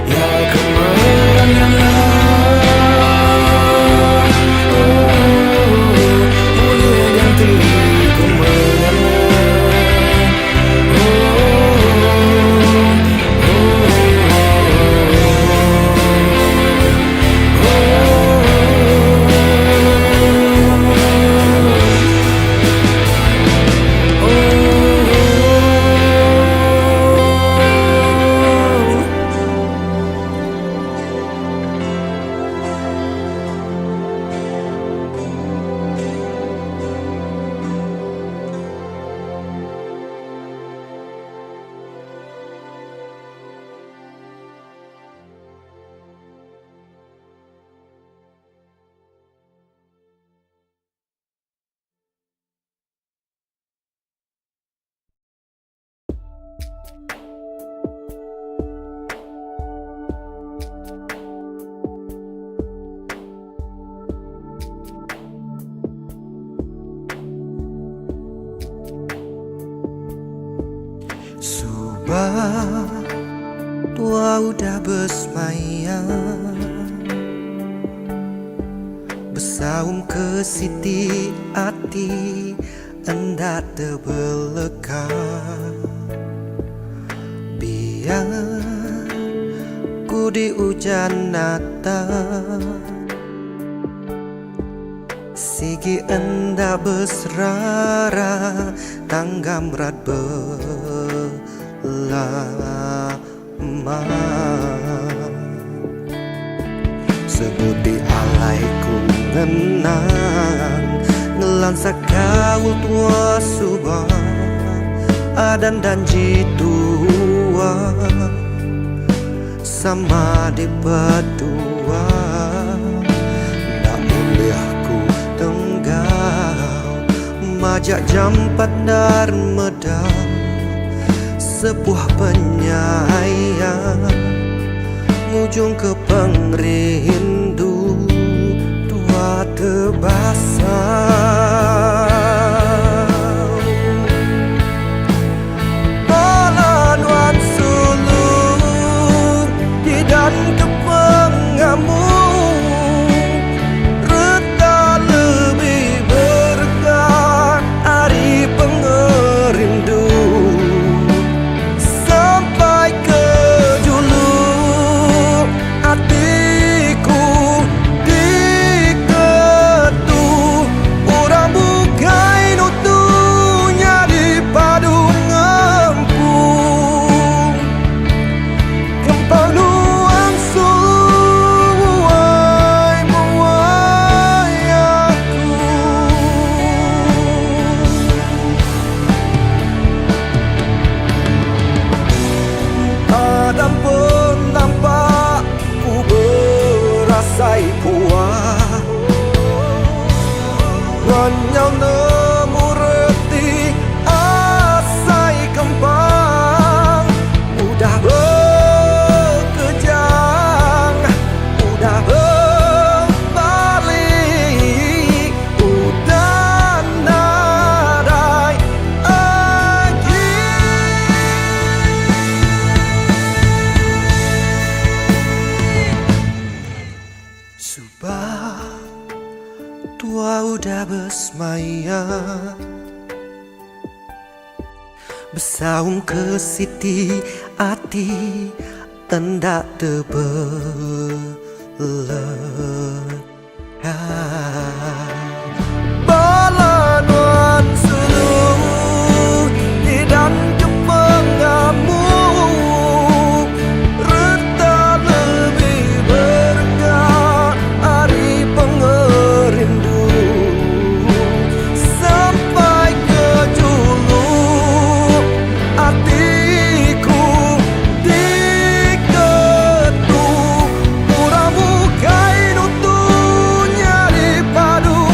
ya kemenangan. Boleh ganti kemenangan. Subah tua udah bersemayam, bersaum ke siti hati hendak terbeleka. Biar ku di hujan Natal, sigi hendak berserara tanggam rat lama. Sebuti alaiku ngenang ngelansa kau tua subah adan dan jitua sama di berdua. Ndak boleh aku tenggau majak jampat dar medal sebuah penyayang ujung ke pengrindu tua terbasau. Pelanuan sulung di dan ke pengamuk, reta lebih berkah hari pengerindu. Nyau nemu reti asai kembang, udah berkejang, udah berbalik, udah nadai lagi. Subah tua udah bersemayam, bersaung ke siti hati hendak terbeleka. Pelanuan sulung di dan ke pengamuk, reta lebih berkah hari pengerindu. Sampai ke juluk hatiku diketuk, pura bukai nutunya di padu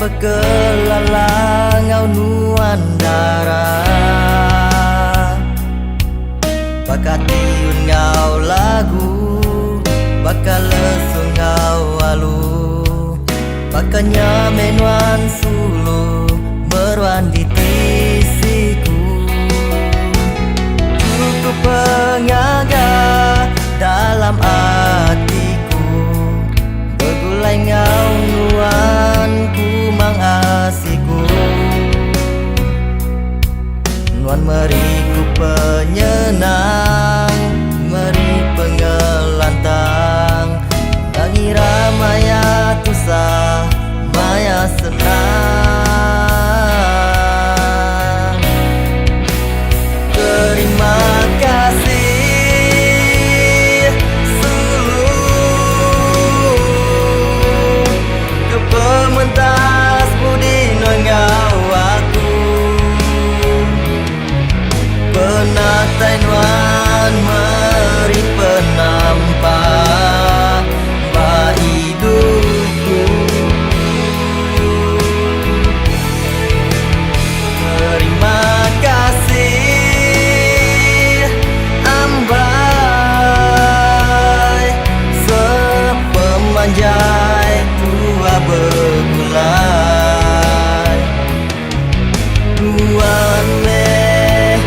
bekelalang ngau nuan darah Baka tiun ngau lagu Baka lesung ngau alu Baka nyamenuan sulu Meruan di tisiku Cukup pengaga dalam hatiku Begulai ngau nuan ku mangasiku Nuan meriku penyenang Meri pengelantang Dangira maya tusah Maya senang Terima kasih Suluh Kepementas budi nengau aku Penatai nuan meri penampak Ba hidupku Terima kasih Ambai Sepemanjai tua begulai Tuan meh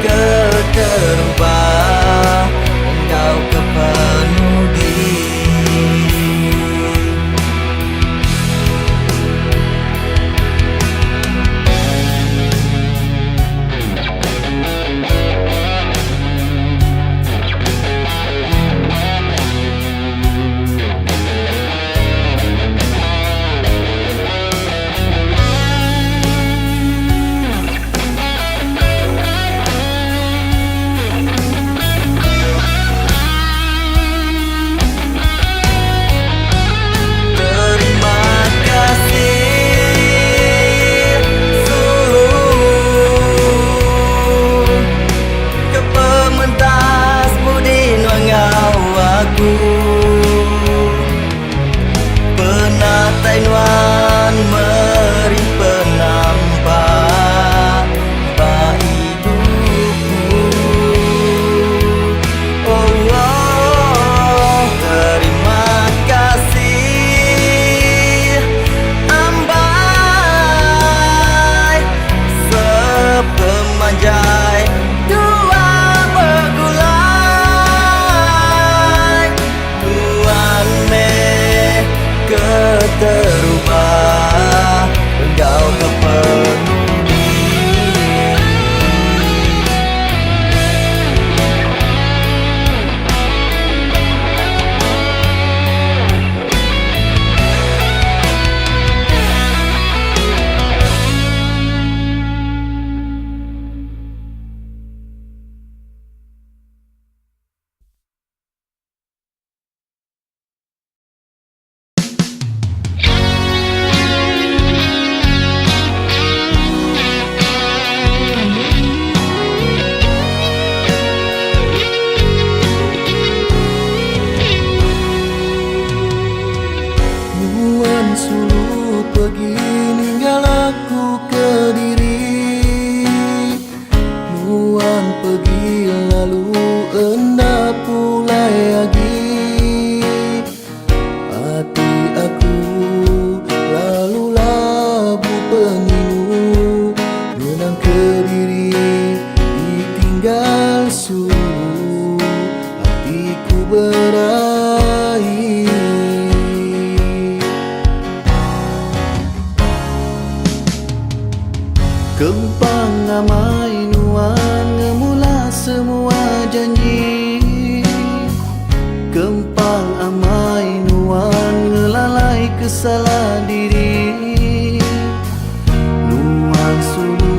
keterubah Engkau kepenudi Penatai nuan meri penampak Ba hidupku Oh, oh terima kasih Ambai Sepemanjai dua begulai Tuan meh keterubah Engkau kepenudi Nuan sulu pergi ninggal aku ke diri Nuan pergi lalu hendak pulai lagi Hati aku lalu labu peninu Menang ke diri ditinggal sulu Hatiku berair Kempang amai nuan ngemula semua janji Kempang amai nuan ngelalai kesalahan diri Nuan sulu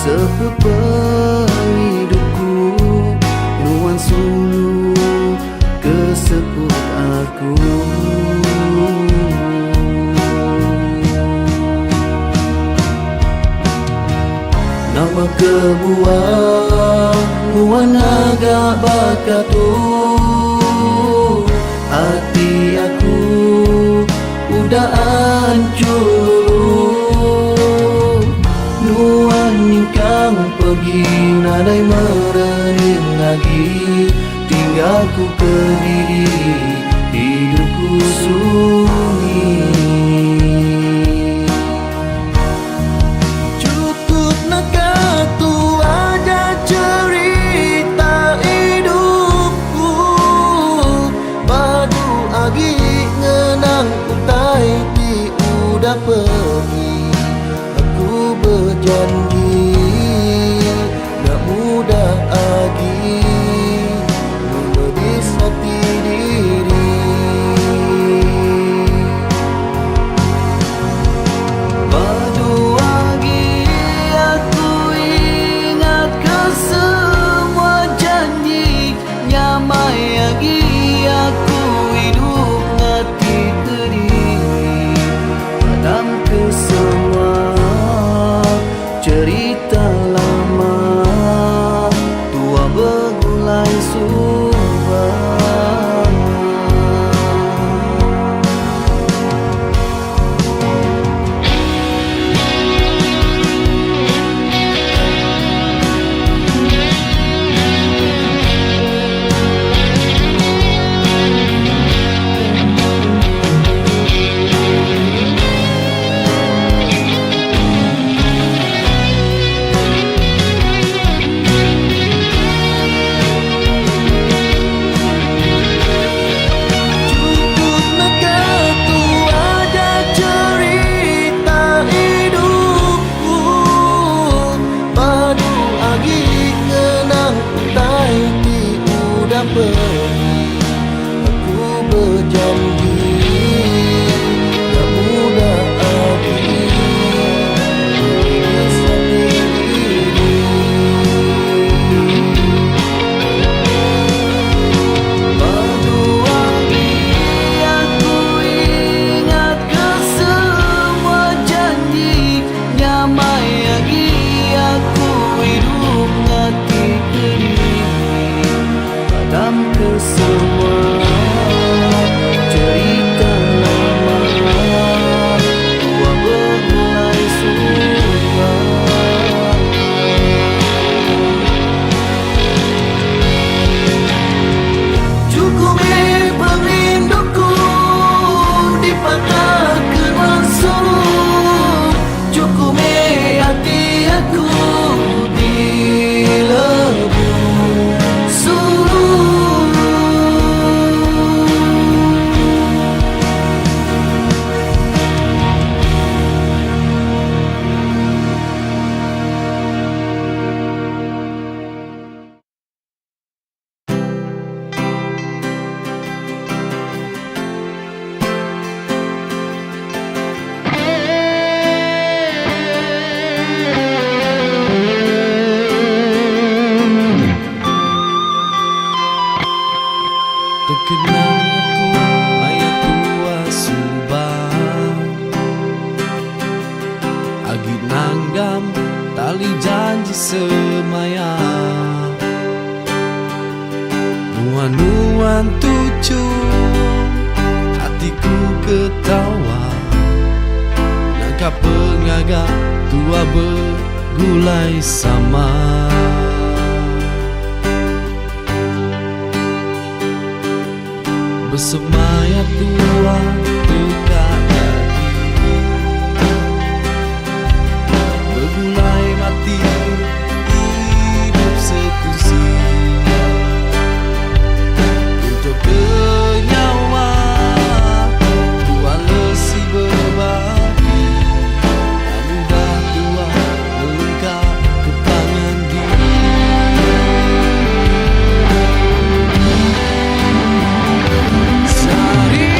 sepepeng hidupku Nuan sulu keseput aku Nama kebuah Nuan agak bakatu Hati aku udah hancur badai merening lagi, tinggalku kediri, hidupku sunyi. Cukup nak tu ada cerita hidupku, badu agi ngenang utai di udah pergi. Aku berjanji gak mudah lagi menebis hati diri. Badu lagi aku ingat ke semua janji, nyamai lagi aku hidup ngati kediri. Padam ke semua cerita lama, tua bergulai subah. Cukup nak tu ada cerita hidupku, badu agi ngenang utai di udah pergi. Aku berjanji gak mudah lagi menebis hati diri. Badu lagi aku ingat ke semua janji, nyamai lagi aku hidup ngati kediri. Padam ke semua cerita lama, tua bergulai subah. Cukup perinduku dipatahkan langsung, cukup hati aku dilebur suruh. Terkenang aku ayat tua subah, agi nanggam tali janji semaya. Nuan-nuan tucu hatiku ketawa, nangka pengaga tua bergulai sama. Bersemaya tua dekat lagi, bergulai mati hidup sekursi. Untuk bernyawa tua lesi berbagi, tak mudah tua melangkah ke tangan diri. Sari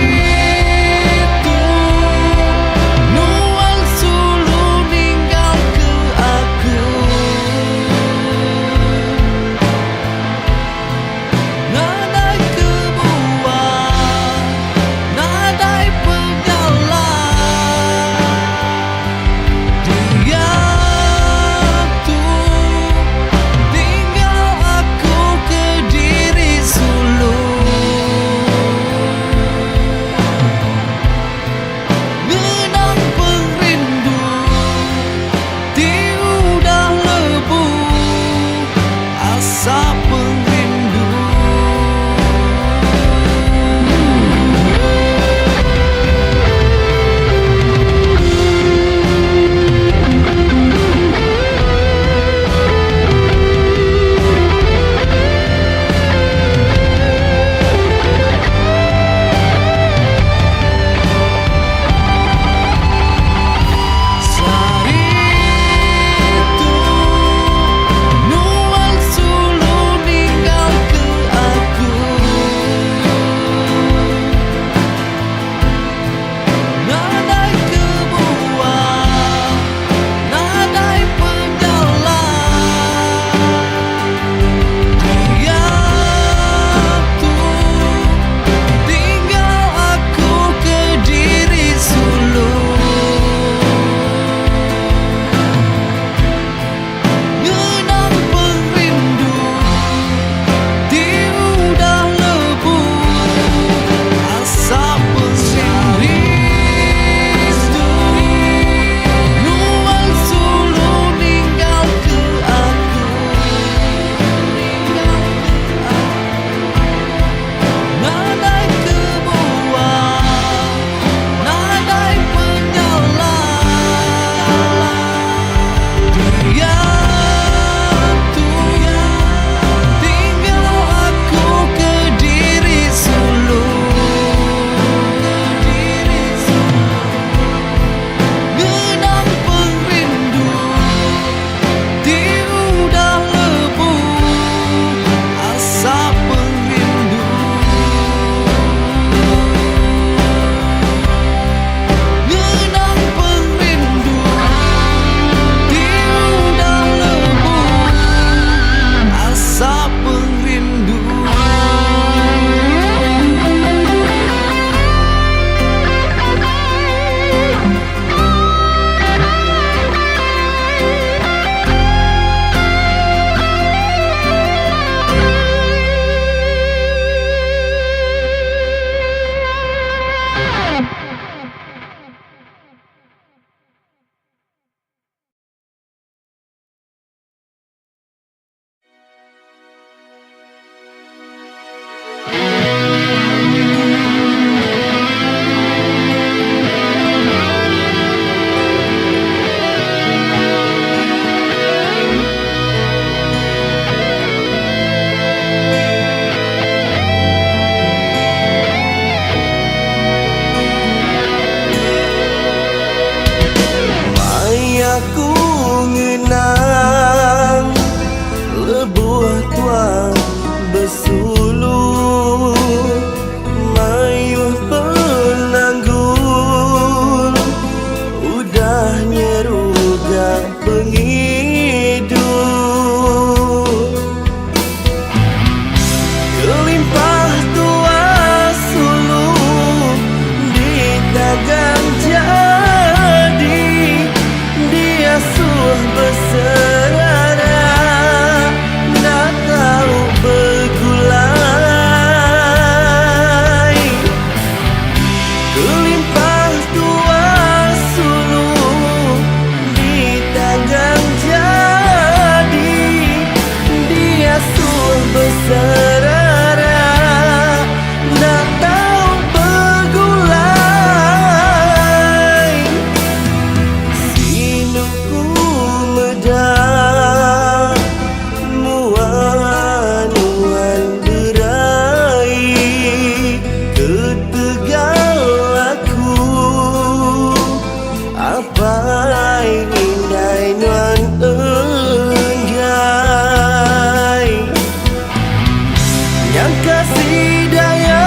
yang kasih daya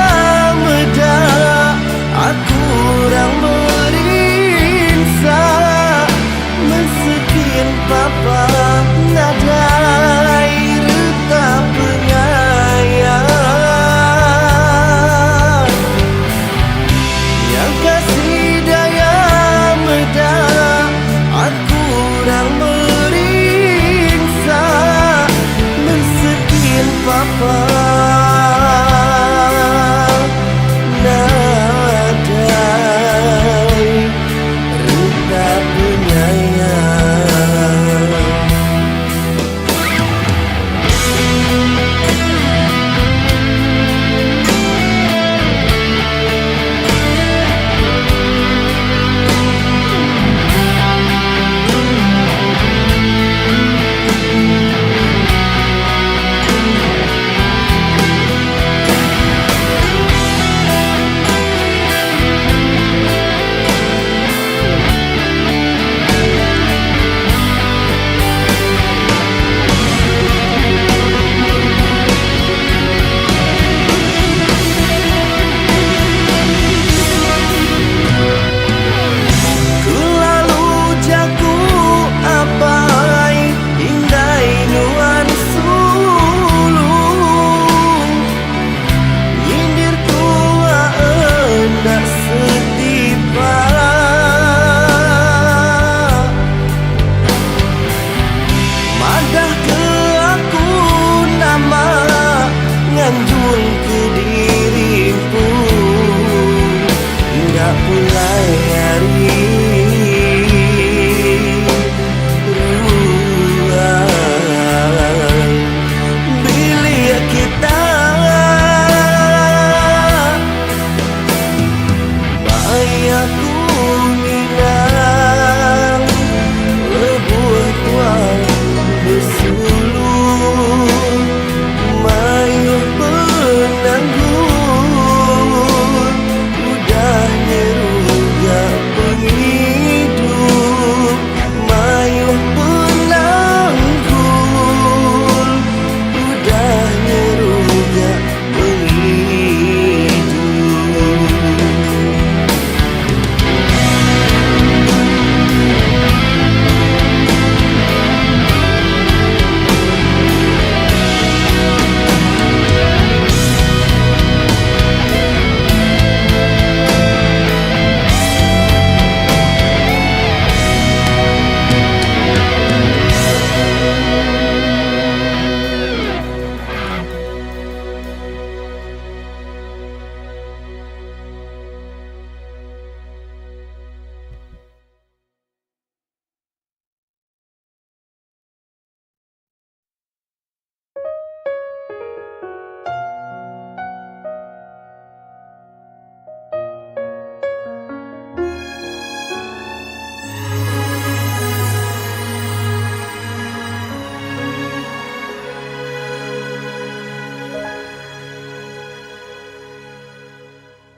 medak, aku orang merinsa mensekian papa nadai retap penyayang, yang kasih daya medak, aku orang merinsa mensekian papa nadai retap penyayang.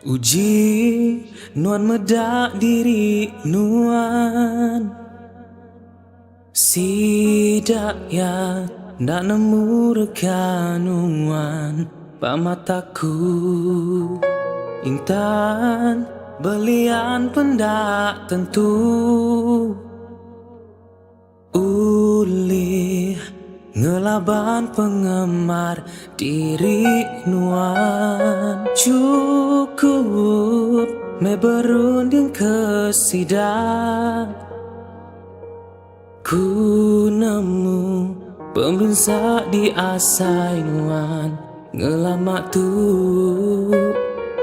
Uji nuan medak diri nuan, sidak ya ndak nemu rekanuan pamataku intan belian pendak tentu ulih ngelaban penggemar diri nuan cukup me berunding kesidang ku nemu pembinsa di asai nuan ngelamak tu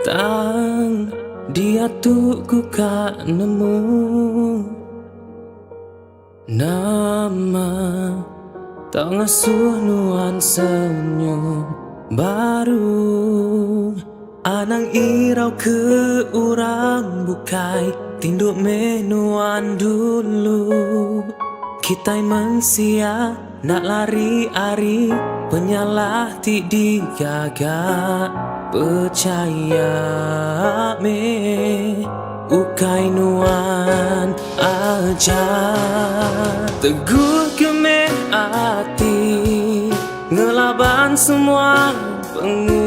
tang dia tu ku kak nemu nama tak ngasuh nuan senyum baru anang irau ke orang bukai tinduk menuan dulu kita mensia nak lari ari penyalah ti digaga percaya me ukai nuan aja teguh ke me ati ngelaban semua pengu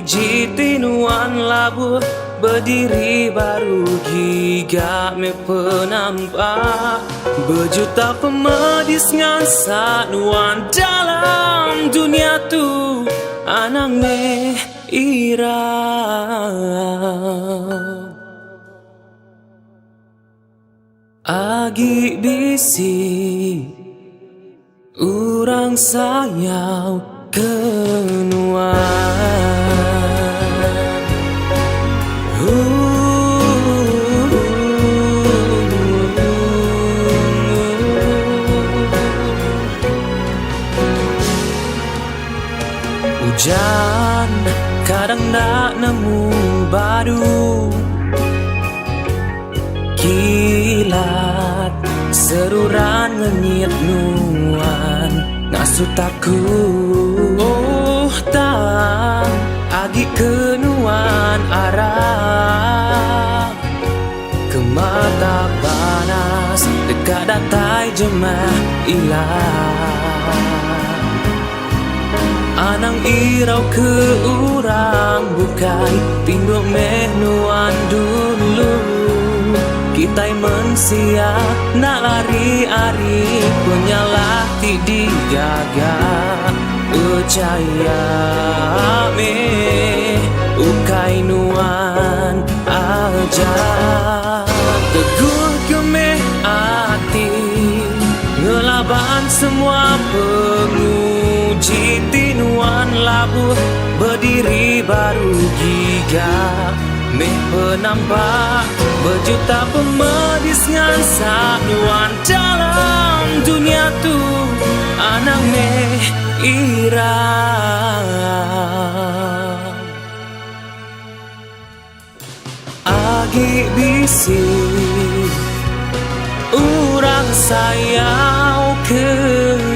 penguji tinuan labuh berdiri baru gigak me penampak berjuta pemedis ngan sanuan dalam dunia tu anang me irang agi bisi urang sayau kenuan hujan kadang nak nemu badu kilat seruran ngenyit nuan ngasuh takut oh tak agi kenuan arah ke mata panas dekat datai jemah ilah anang irau ke urang bukai tinduk menuan dulu kita mensia nak lari-ari penyalah ti dijaga percaya me ukai nuan aja teguh kemeh hati ngelaban semua penguji tinuan labuh berdiri baru gigak meh penampak berjuta pemedis ngan sanuan dalam dunia tu anang meh irang agi bisi urang sayau kenuan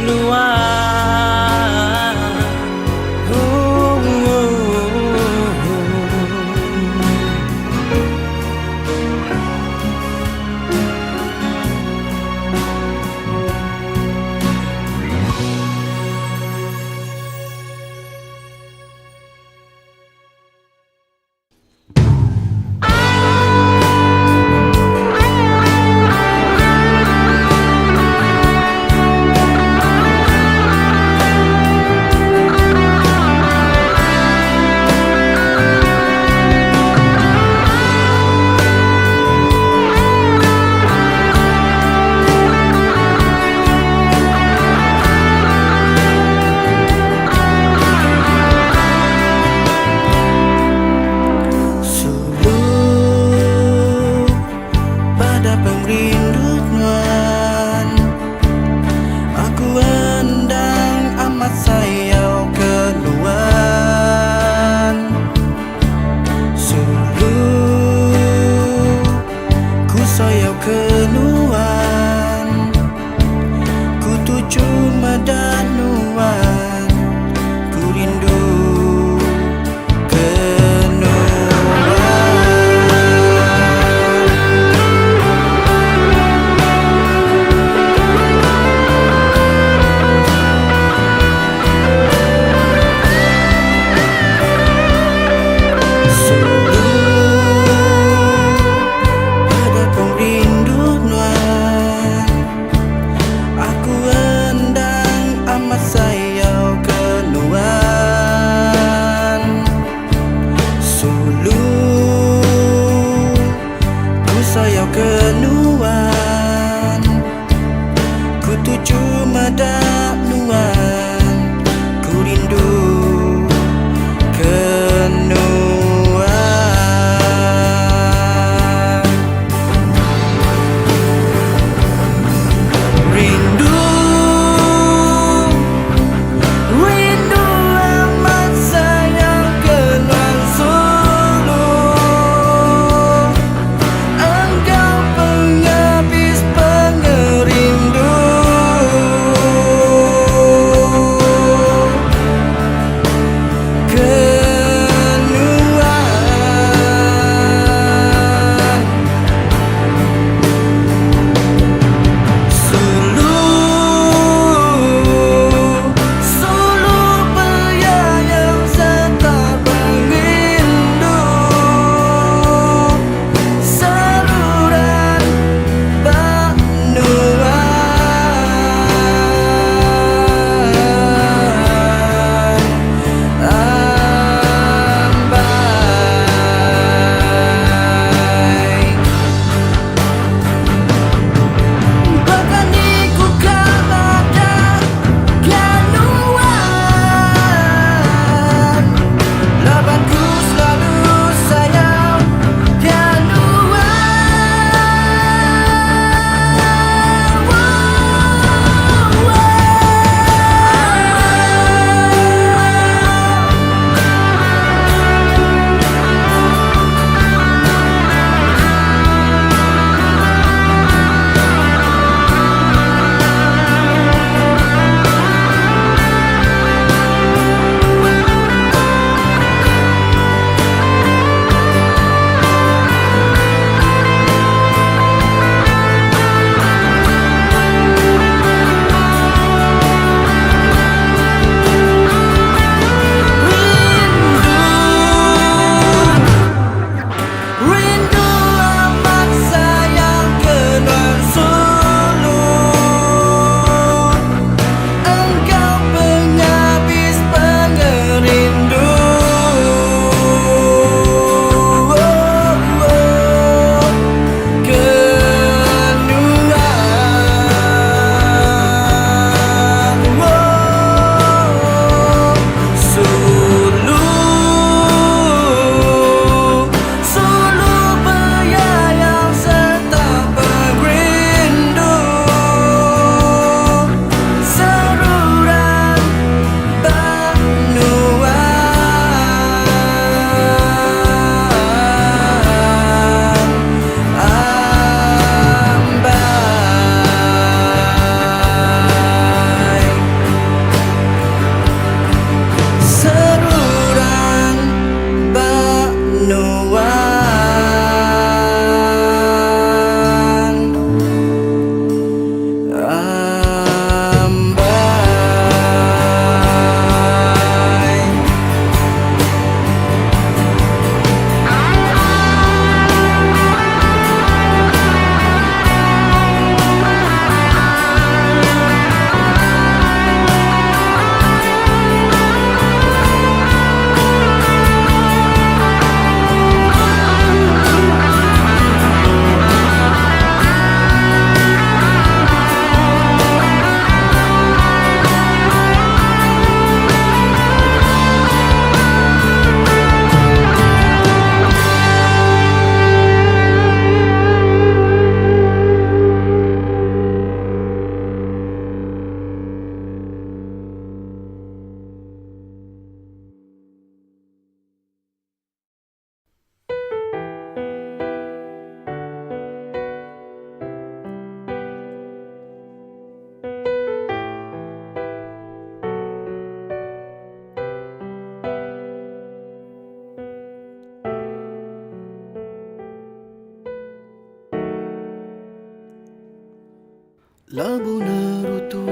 Labu nerutu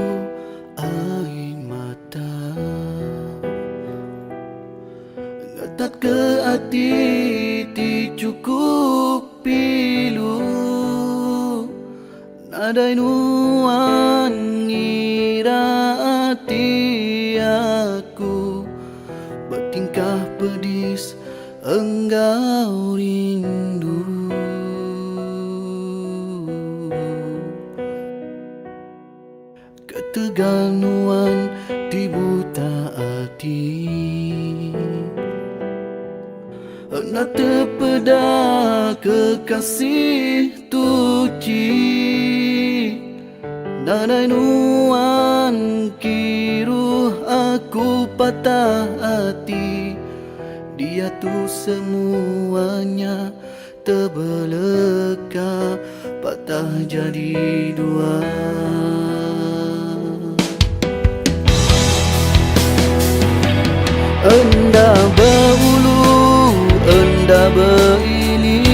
air mata Ngetat ke hati ti cukup pilu Nadai nuan ngira hati aku Bertingkah pedis enggau rindu Keteganuan di buta hati Nak terpeda kekasih tuci Nadai nuan kiruh aku patah hati Dia tu semuanya terbeleka Patah jadi dua Enda berbulu, enda beriling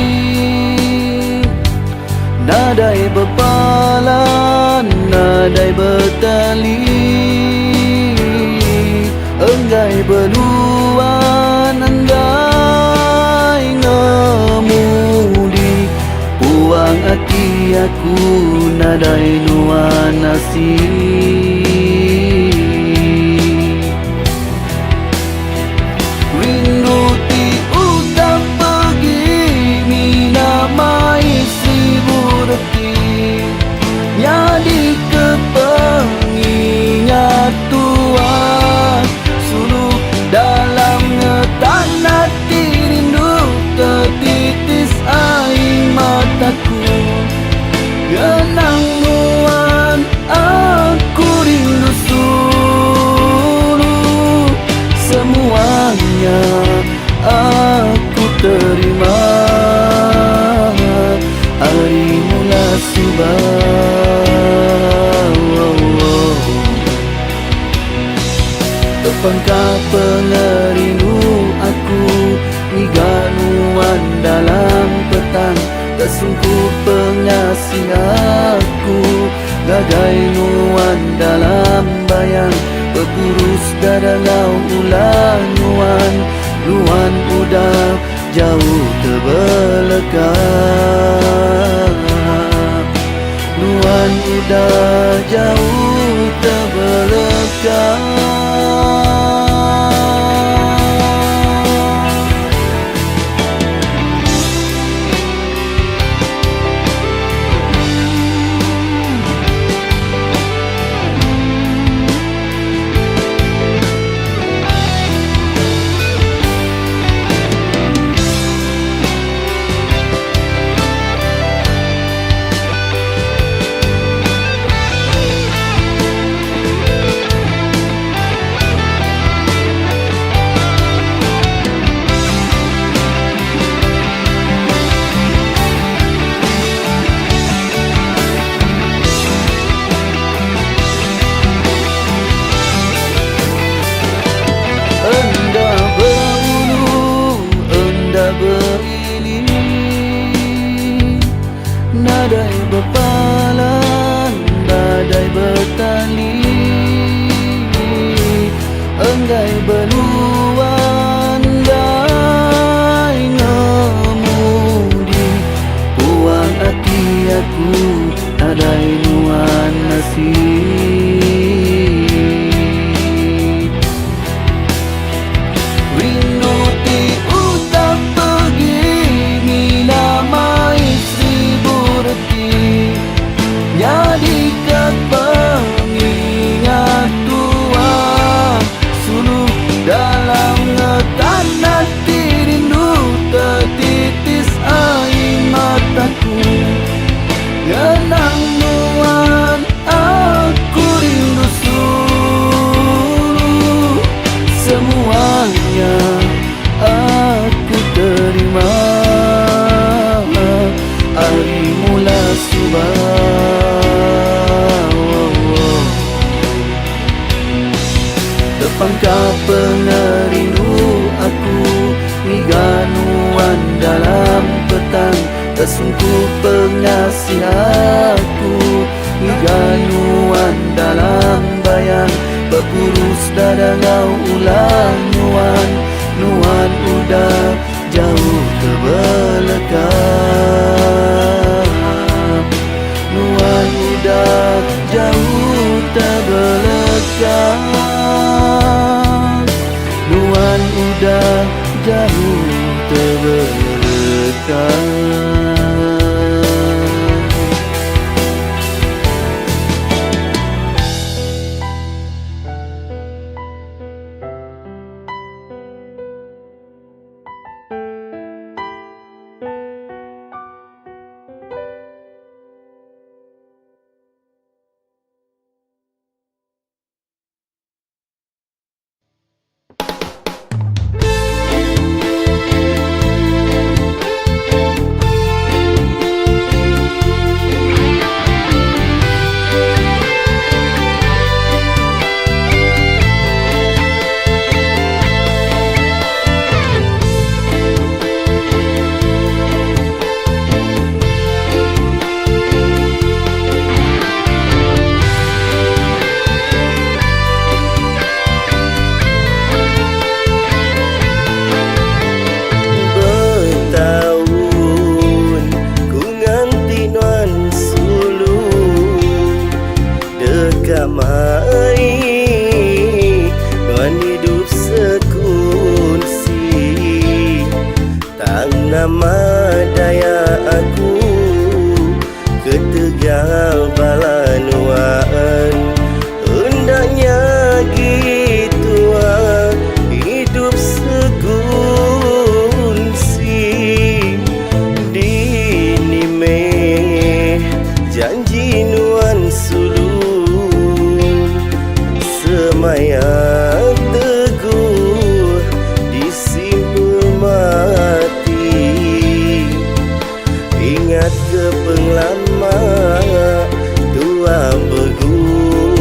Nadai berpalan, nadai bertali Enggai beluan, enggai ngemudi Puang hati aku, nadai nuan nasib Jadi kepengingat Tuhan Suluk dalam ngetan hati rindu Tertitis air mataku Genang nuan aku rindu suluh Semuanya aku terima Hari mula subah Tepangkah pengerindu aku Niganuan dalam petang Tersungkuh pengasih aku Gagai nuan dalam bayang Berkurus dadangau ulang nuan Nuan udah jauh terbeleka Nuan udah jauh terbeleka pengasih aku, ganuan dalam bayang berpurus dada ngau ulang nuan, nuan udah jauh terbelakang, nuan udah jauh terbelakang, nuan udah jauh terbelakang. Nama daya aku ketegal balanuan, hendaknya gitu hidup segunsi. Dini meh janji nuan sulung, semaya teguh disimpul mati. Ingat ke penglama tua bergulai,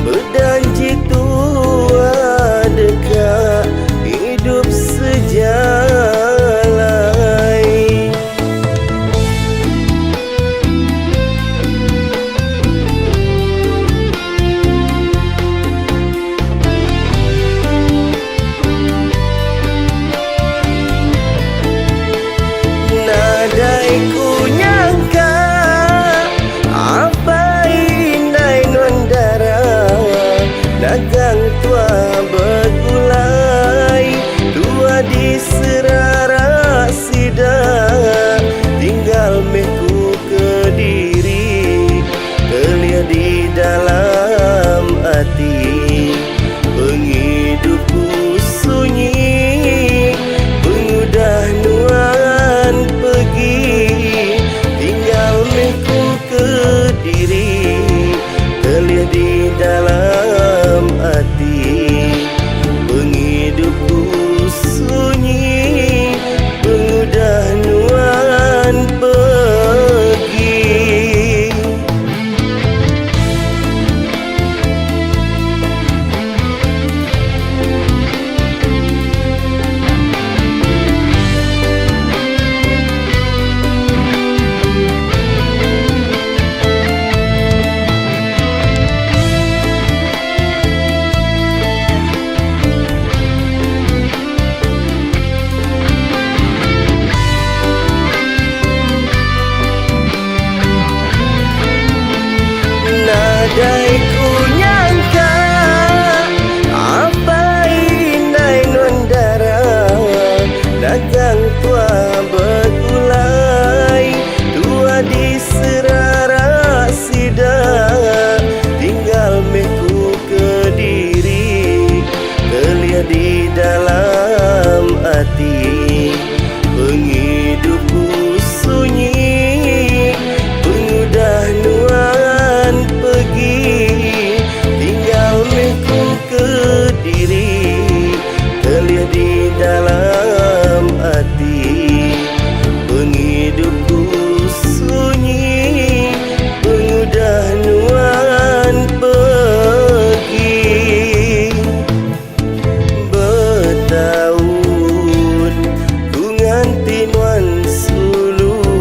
berjanji tua dekat hidup sejalai. Nadai ku nyangka apa indai nondara, dagang tua bergulai, tua di serara sida, tinggal mehku Kediri, kelia di dalam hati. Penghidupku sunyi, pengudah nuan pergi, tinggal mehku Kediri, kelia di dalam hati. Penghidupku sunyi, pengudah nuan pergi. Nadai ku nyangka apa indai nondara, dagang tua bergulai, tua di serara sida, tinggal mehku Kediri, kelia di dalam hati. Penghidupku sunyi, pengudah nuan pergi, tinggal mehku Kediri, kelia di dalam hati. Penghidupku sunyi, pengudah nuan pergi. Bertahun ku nganti nuan sulung,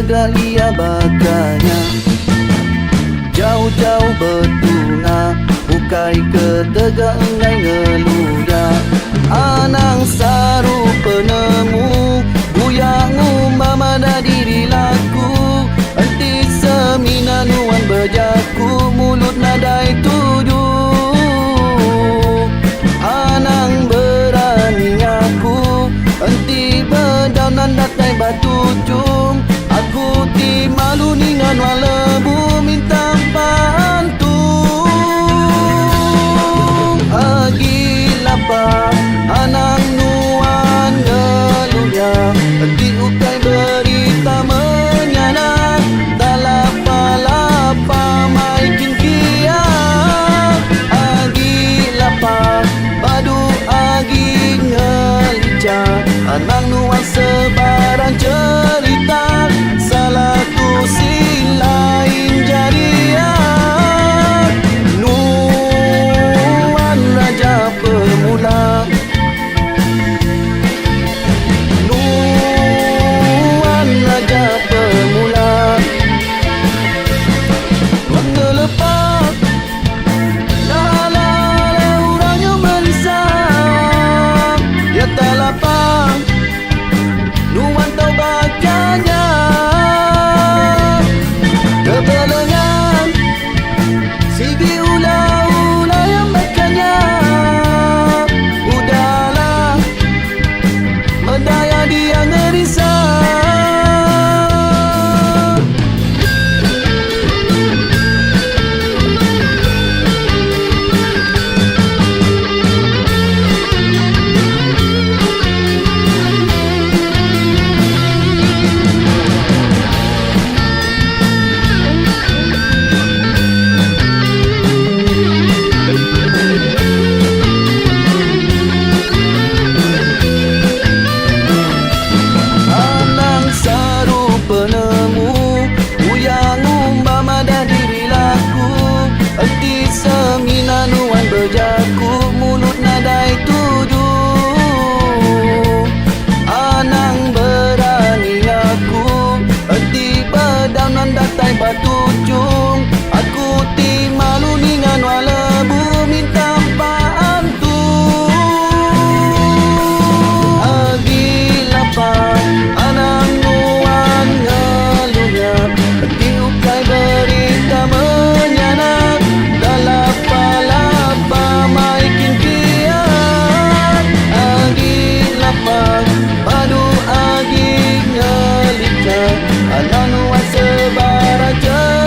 lega ia bakanya. Jauh-jauh bertunga, bukai ketega engai ngeluda. Anang saru penemu, buyangu mamada diri laku. Enti semina nuan berjaku, mulut nadai tujuh. Anang berani aku, enti bedaunan datai batu cum. Aku ti malu ningan walebu, minta bantu. Agi lapar, anang nuan ngeluya. Enti ukai berita menyanak, tak lapa-lapa maikin kiak. Agi lapar, padu agi ngelicak. Anang nuan sebarang cerita, salah tu silain jadian. Nuan raja pemula, Nuan raja pemula. Waktu lepas dah lala orangnya merisau. Ya tak lapang Nuan tahu bacanya. Kebelengan sigi ula-ula yang bacanya. Udahlah mendaya dia ngerisau. Anang saru penemu, uyang umba madah diri laku. Enti semina nuan berjaku, mulut nadai tujuh. Anang berani aku, enti bedaunan datai batu cung. Aku ti malu ningan walebu, minta bantu. Agi lapar, anang nuan ngelunyap. Enti ukai berita menyanak, dah lapa-lapa maikin kiat. Agi lapar, padu agi ngelicak. Anang nuan sebarang cerita,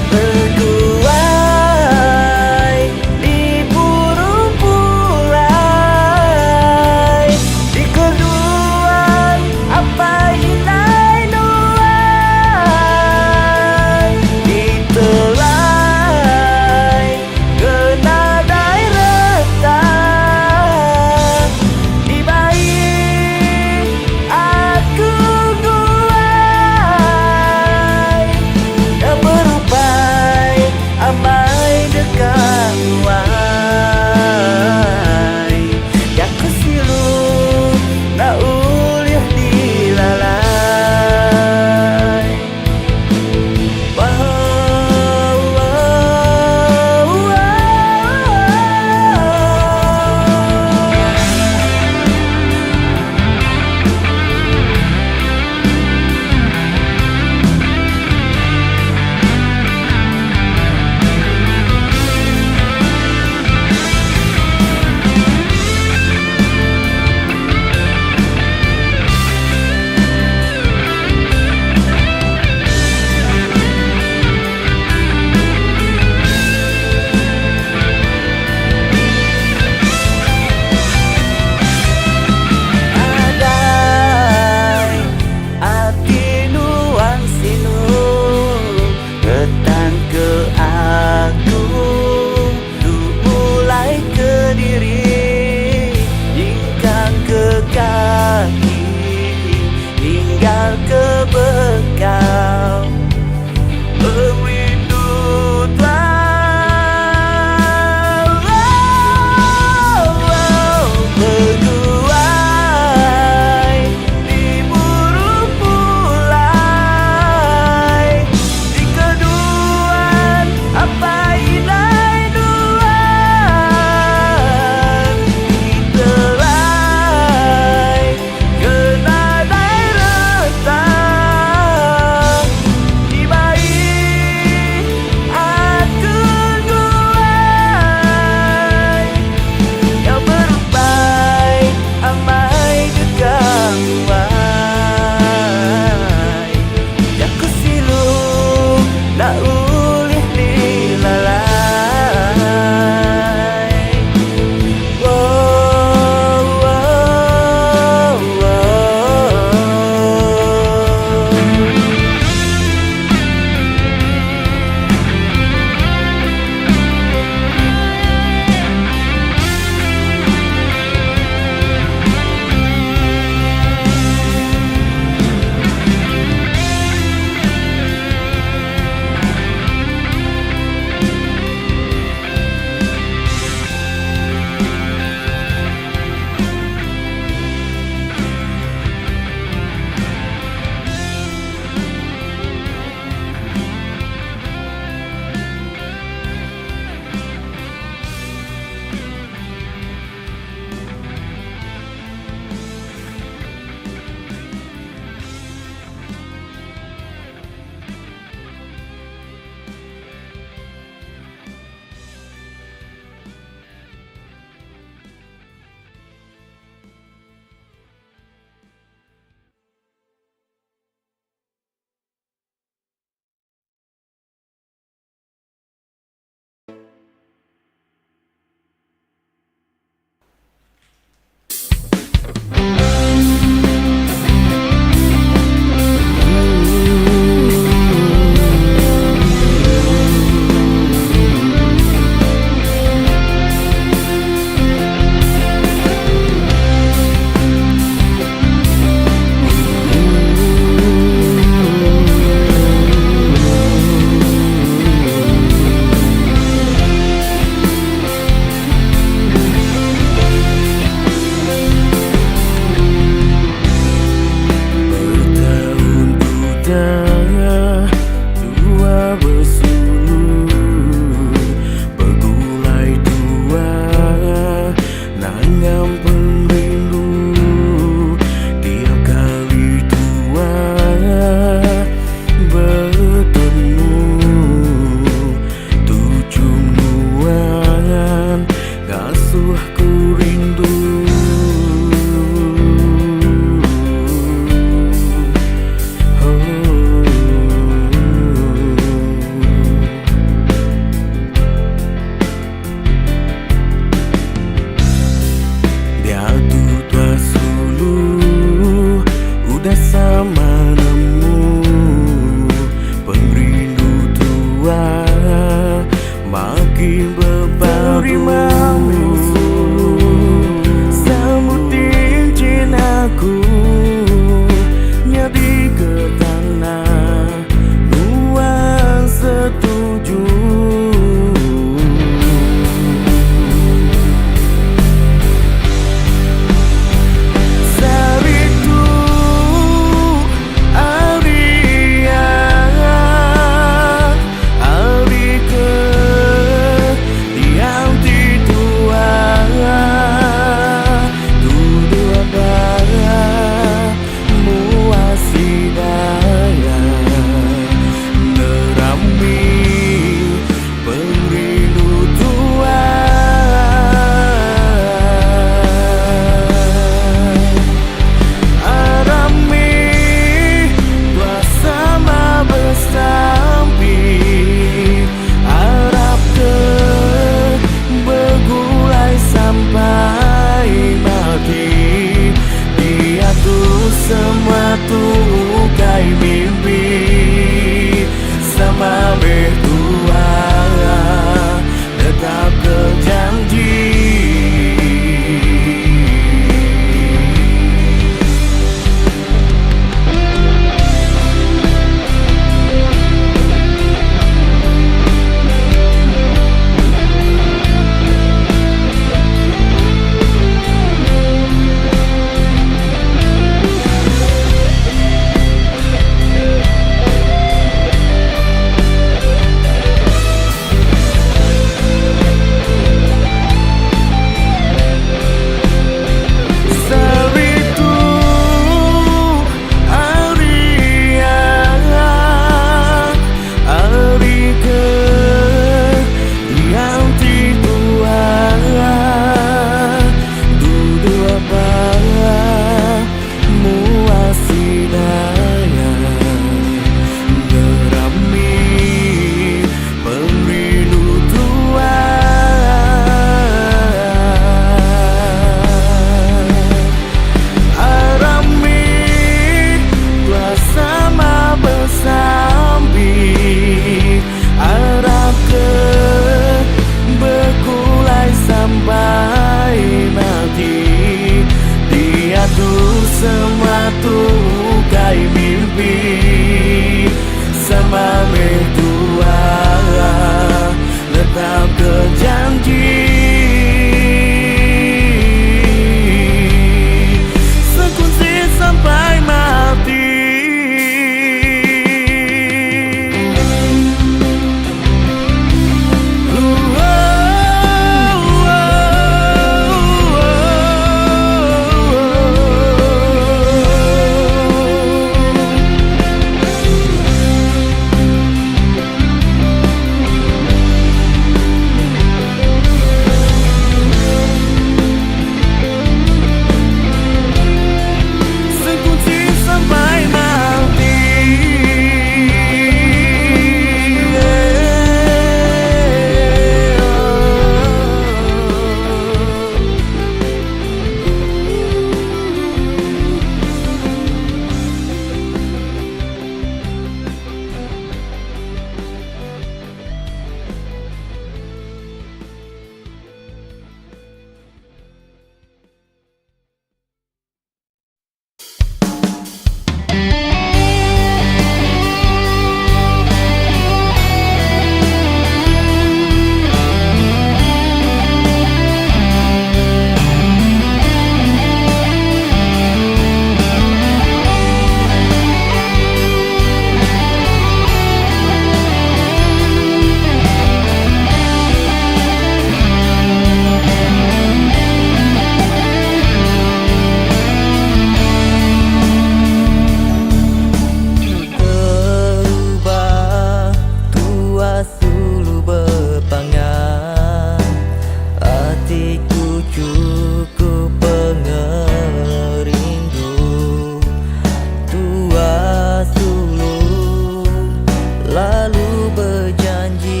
lalu berjanji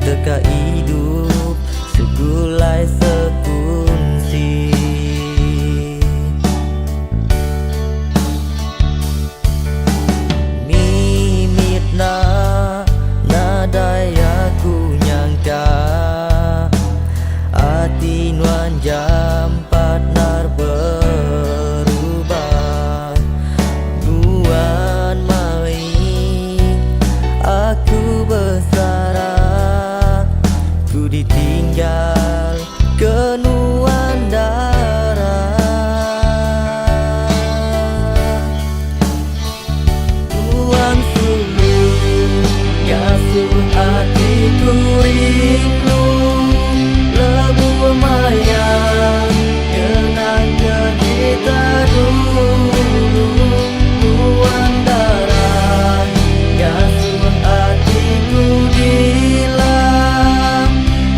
teka hidup segulai sekunci. Mimitna nadaya ku nyangka hati nuan jam partner berubah. Nuan mai aku bersara, ku ditinggal ke nuan darah. Nuan suluh kasuh hatiku rindu, lebu mayang kenang kita dulu. Nuan darah kasuh hatiku hilang,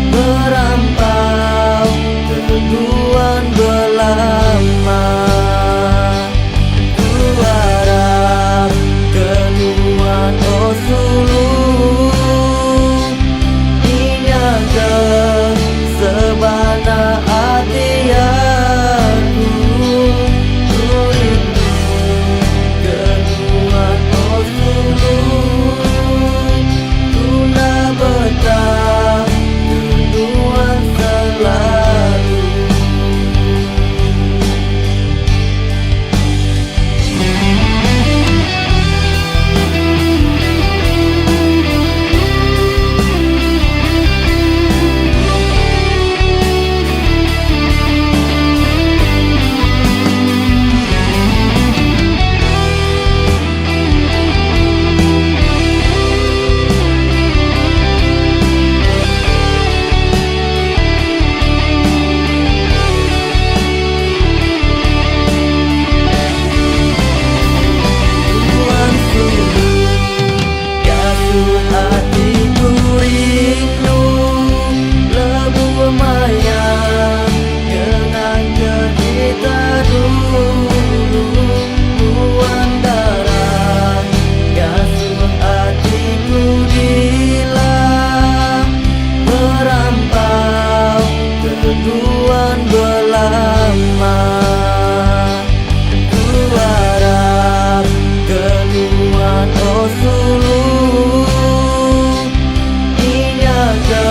merampau keduan belama. Ku harap keduan oh suluh inyaga sebana hati aku. Ku rindu keduan oh suluh, ku nak betah keduan selalu. Tuan suluh kasuh hatiku rindu, lebu mayang kenang kita dulu. Tuan darah kasuh hatiku hilang, merampau keduan belama. Ku harap keduan oh suluh inyaga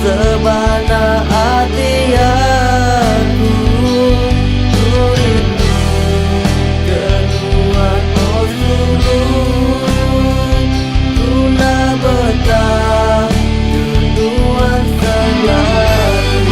sebana hati aku. Ku rindu keduan oh suluh, ku nak betah keduan selalu.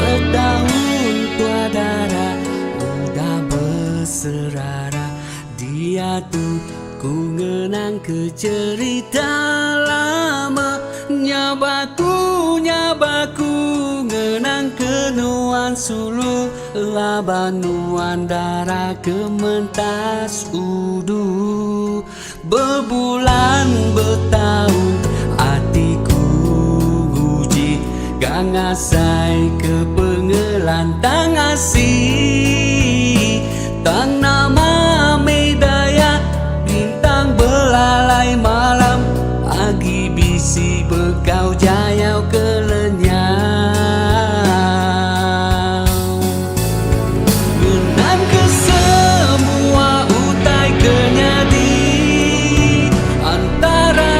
Bertahun tua darah udah berserara, dia tuh ku ngenang ke cerita lama. Nyabaku ngenang ke nuan suluh, labanuan darah ke mentas udu. Berbulan bertahun hatiku uji, gang asai ke pengelantang asih. Tang nama medaya bintang belalai malam, agi bisi bekau jayau kelenyau. Ngenang ke semua utai kenyadi antara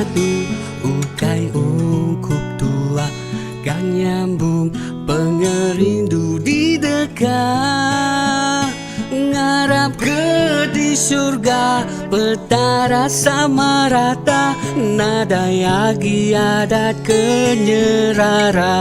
batu ukai ungkup tua kan nyambung pengerindu di dekat ngarap ke di surga petara sama rata nada yagi adat kenyerara.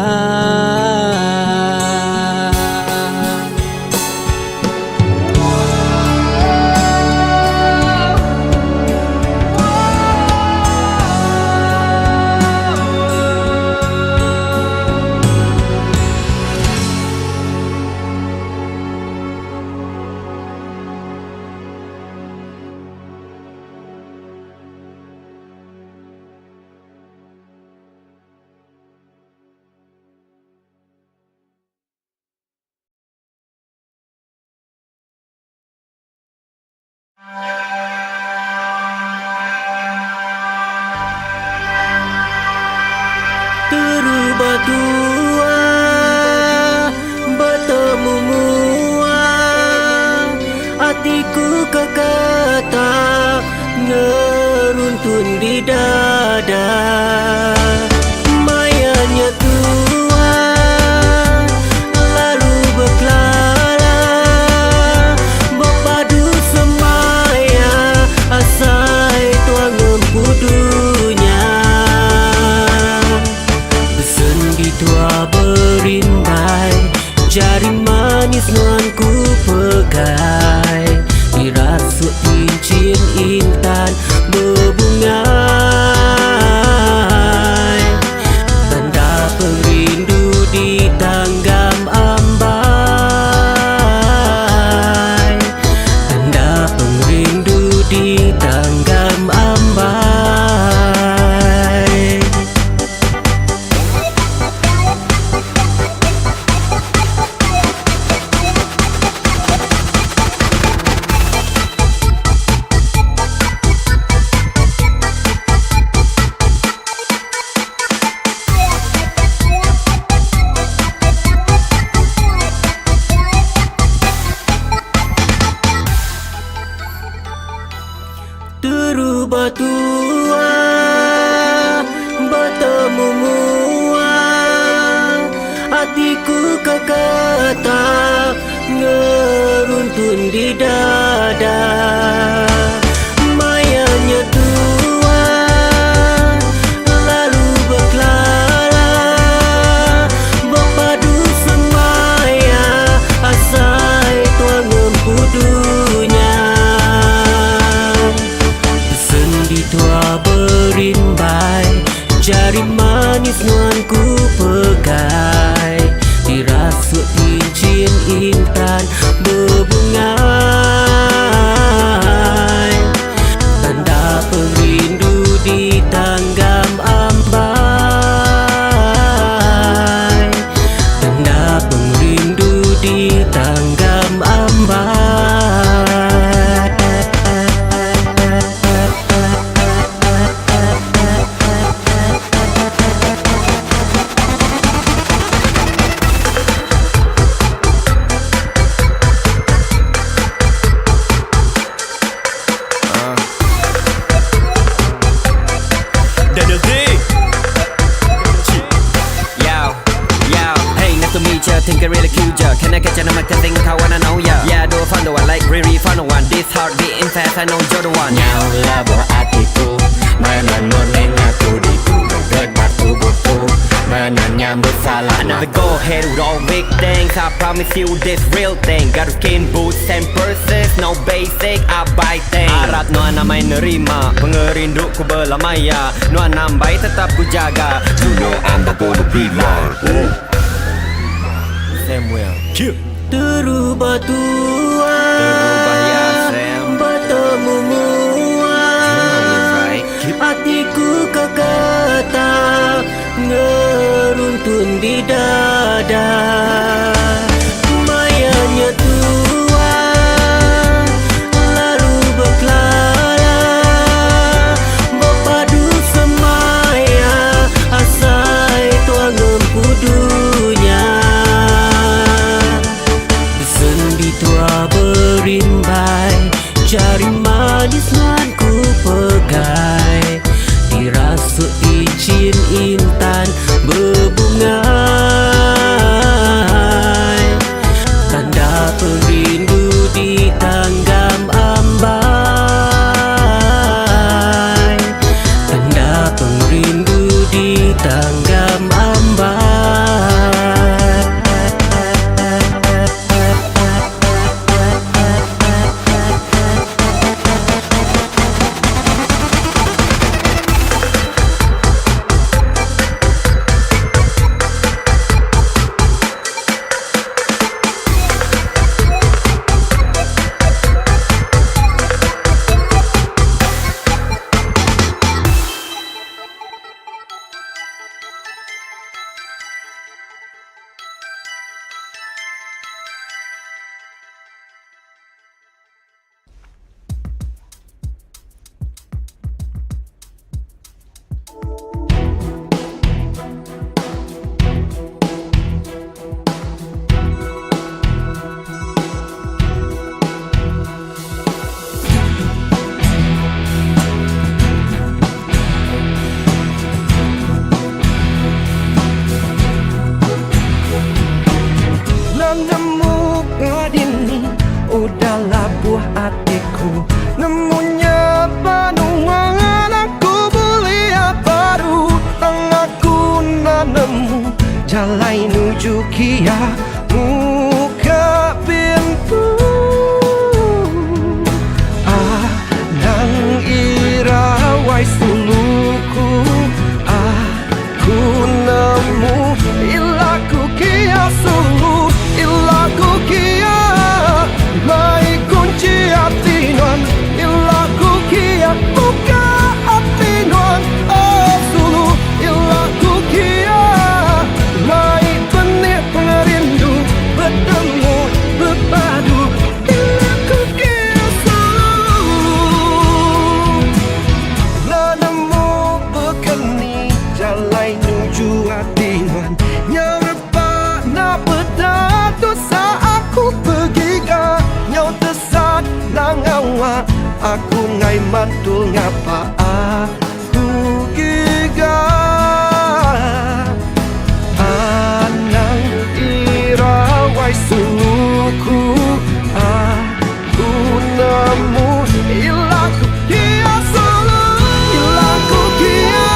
Terubah tua bertemu mua hatiku kekata ngeruntun di dada mayanya tua lalu berkelala berpadu semaya asai tuang empudunya sendi tua berindai jari manis nuanku pegai dirasuk cincin intan berbungai tanda perindu di tanggam ambai tanda perindu di tanggam ambai. Terubah tua bertemu mua hatiku kekata ngeruntun di dada mayanya tua lalu berkelala berpadu semaya asai tuang empudunya sendi tua berimbai jari manis nuanku pegai dirasuk cincin intan berbungai tanda perindu di tanggam ambai tanda perindu di tanggam ambai. Daniel D. Yo, hey, nice to meet ya. Think I really cute ya. Can I catch you? I'm like, think I wanna know ya. Yeah, do I find the one like really fun one. This heart beating fast, I know you're the one. Nyaulah buah hatiku menenurnya tudiku bergetar tubuhku menyambut salam. Another go ahead with all big things. I promise you this real thing. Got skin boots and purses, no basic, I buy things. Harap Nuan namai nerima pengerinduku berlamaya. Nuan nambai tetap ku jaga. You know I'm not gonna be lying. Samuel. Terubah tua Terubah ya Sam. bertemu mua hatiku kekata ngeruntun di dada mayanya tua lalu berkelala berpadu semaya asai tuang empudunya sendi tua berimbai jari manis nuanku pegai diras seizin intan berbungai, tanda perindu di tanggam ambai, tanda perindu di tanggam ambai. Nemu ngadini udahlah buah hatiku, nemunya panuangan aku belia baru, tanganku nanemu jalan menuju kia muka pintu. Dan irawai suluku aku nemu ilaku kia sulu ilaku kia mai kunci hati non ilaku kia buka hati non oh sulu ilaku kia mai benih perindu bertemu berpadu ilaku kia sulu nanamu berkeni jalan menuju hati non nyerpa na pedatu saat aku pergi ke nyau tesat nangawa aku ngai mantul ngapa aku giga anang irawai suluku aku nemu ilaku kia sulu ilaku kia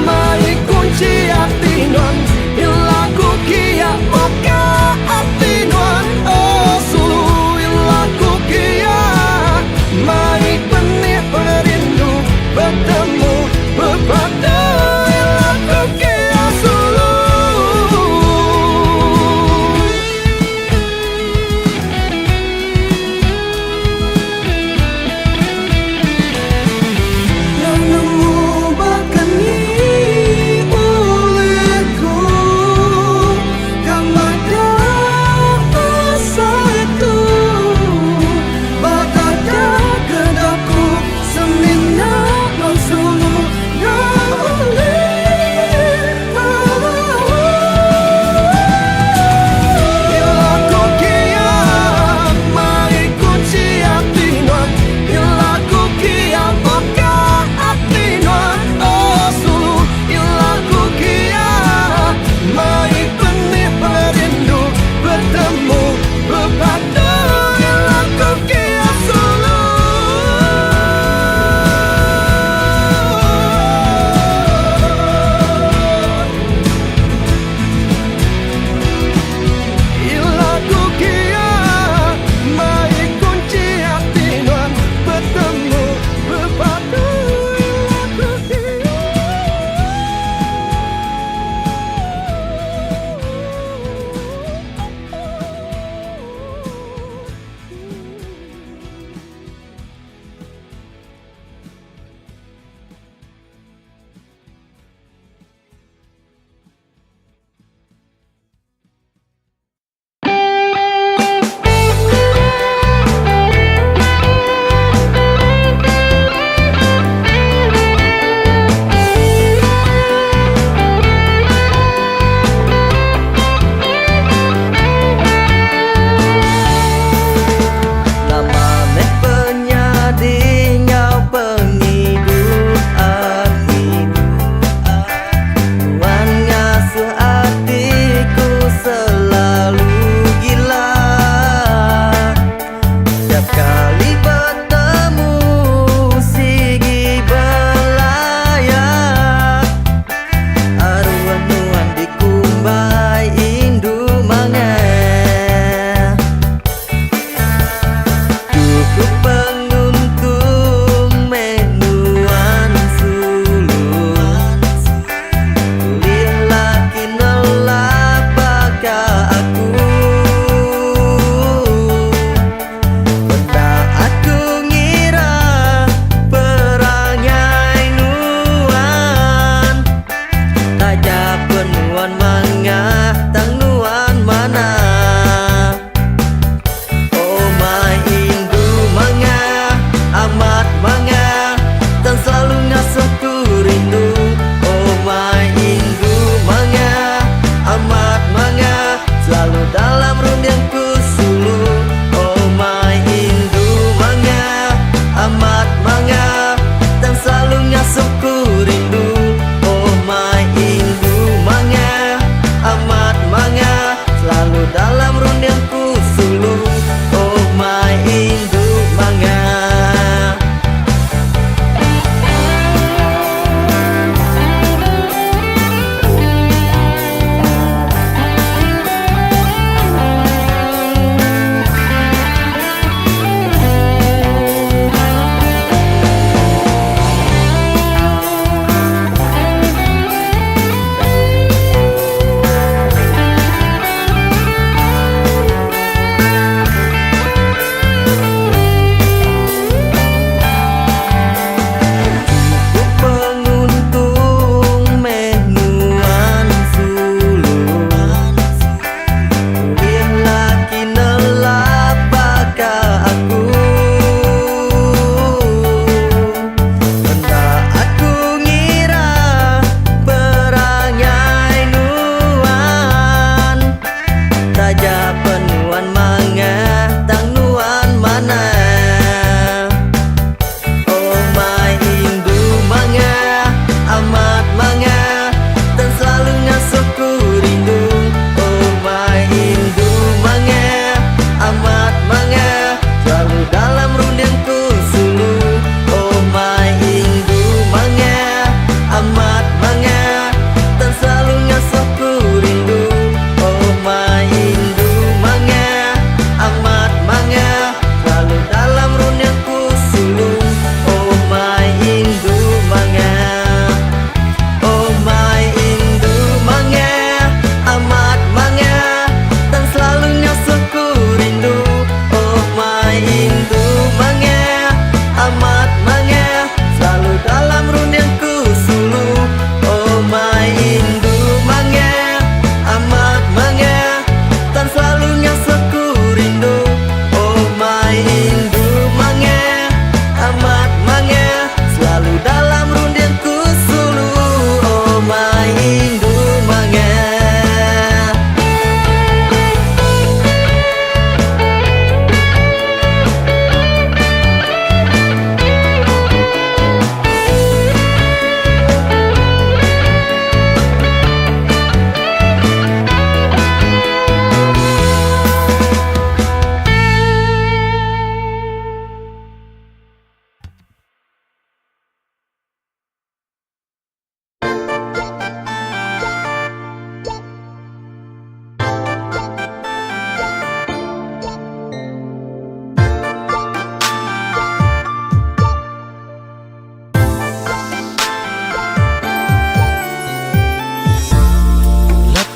mai kunci hati non ilaku kia buka hati non oh sulu ilaku kia mai benih perindu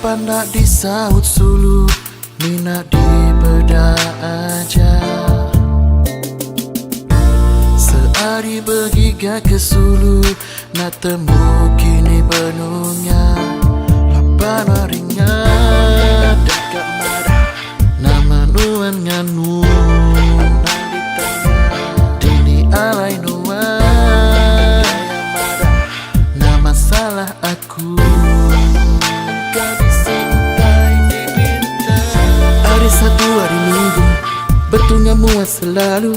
Pandak disaut sulu, minat di beda aja. Sehari bergiga ke Sulu, nak temu kini benungnya. Lapan harinya dekat marah, nama nuan nganu. Nang ditanya, dini alai nuan. Nah masalah aku, hari Sabtu hari Minggu, betulnya muat selalu.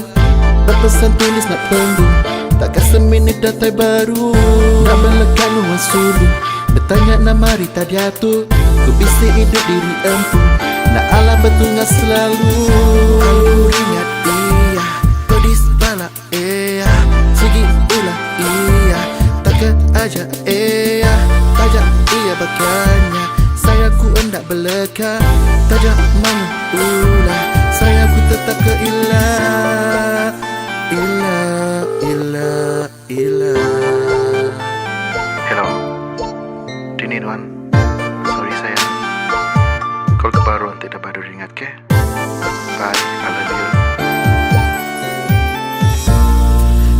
Berpesan tulis nak tunggu, takkan seminit datai baru. Nak melekat nuan sulu, bertanya nama Rita diatur. Ku bisik hidup diri empu, nak ala betulnya selalu. Aku ingat iya, pedis bala iya, segi ulah iya, takkan aja iya, tajak iya bakanya. Saya ku hendak beleka, tajak mana ulah, saya ku tetap ke ilah. Ilah, ilah, ilah. Hello, Dini Nuan. Sorry sayang, kau kebaruan tidak baru ingat ke? Bye, I love you.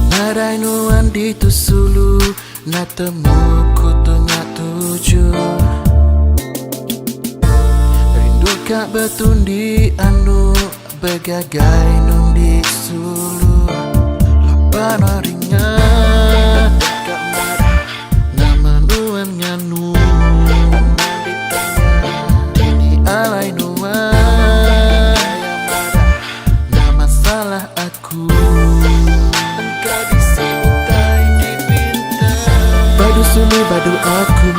Narai nuan di tu Sulu, nak temu ku tengah tujuh. Rindu kak betundi anu, bergagai nun di Sulu. Lapan harinya dekat marah, nama nuan nganu. Nang ditanya, dini alai nuan. Nah masalah aku, engkau disintai dipinta. Badu Sulu badu aku,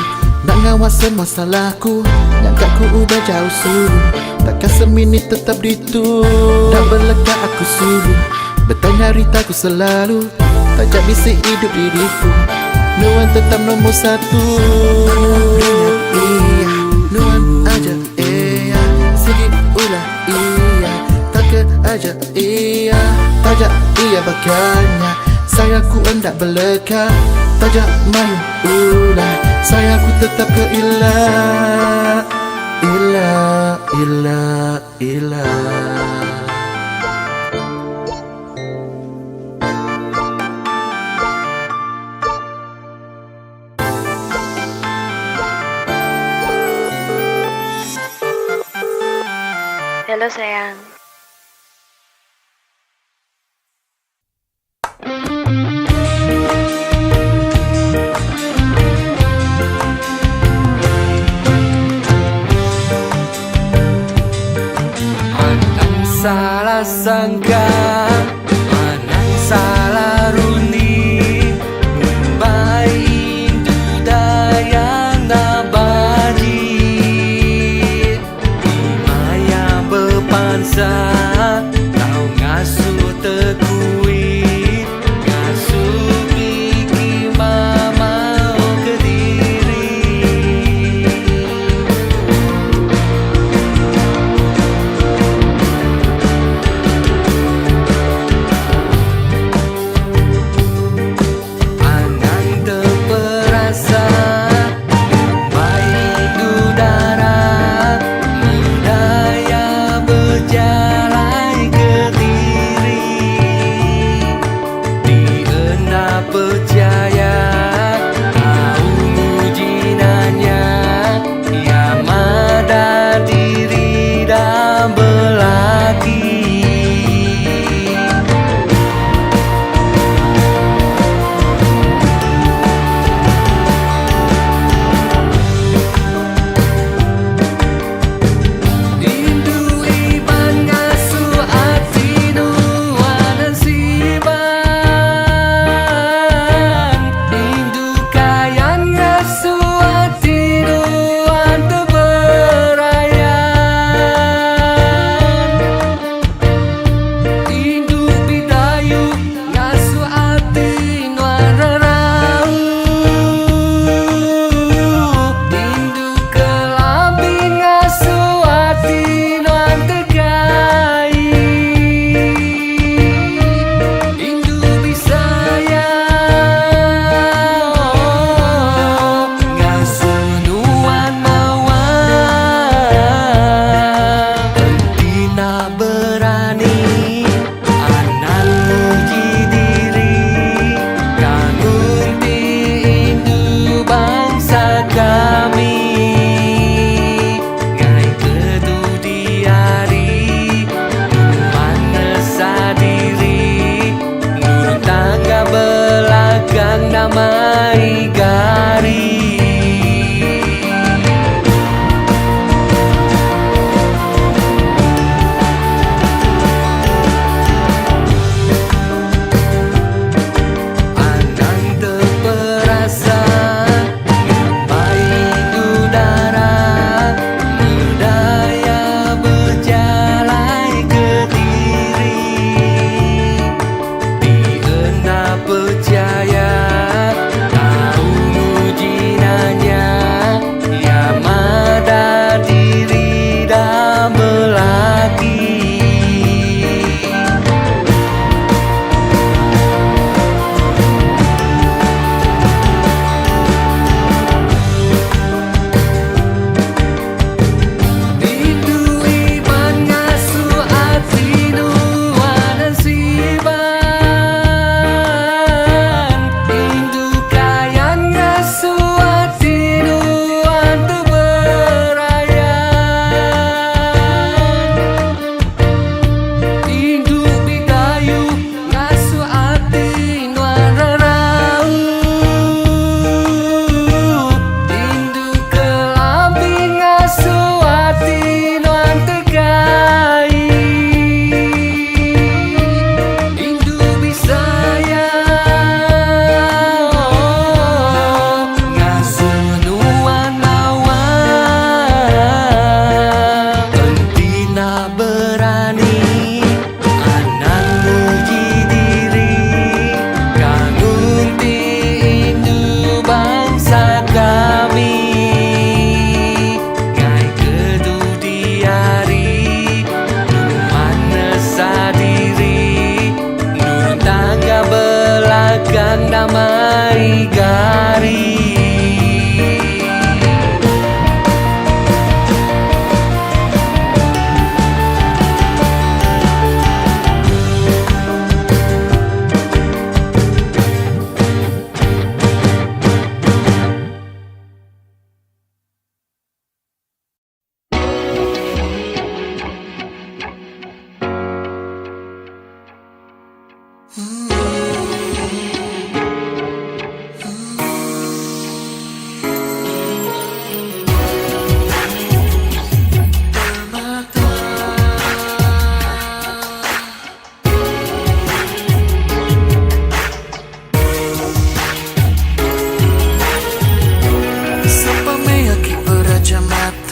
nak ngawasan masalahku. Nyangka ku udah jauh Sulu, takkan seminit tetap ditu. Tak berlega aku Sulu, bertanya Rita ku selalu. Tajak bisik hidup diriku, nuan tetap nombor satu. Iya, nuan aja iya, segi ulah iya, takkan aja iya, tajak iya bakanya. Saya ku hendak beleka, tajak main ulah, saya ku tetap ke ilah. Ilah, ilah, ilah. Halo sayang. Salah sangka, manang salah runi. Baik dayang nabadi, maya berpansa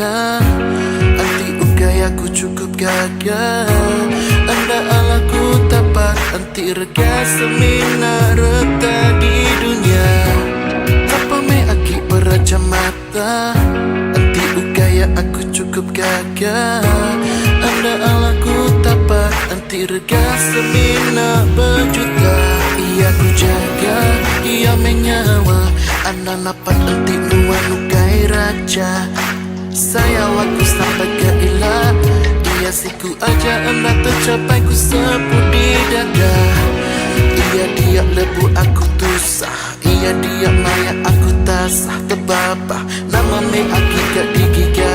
permata. Anti ukai aku cukup gagal. Anda alaku tapak anti rega semina reta di dunia. Apa me aki peraja mata. Anti ukai aku cukup gagal. Anda alaku tapak anti rega semina berjuta. Ia ku jaga, ia menyawa. Anda napat anti nuan ukai raja. Saya waktu sampai ke ilah. Ia siku aja anda tercapai ku sepu di dada. Ia dia lebu aku tusah. Ia dia maya aku tasah terbabah. Nama me aki gak digiga.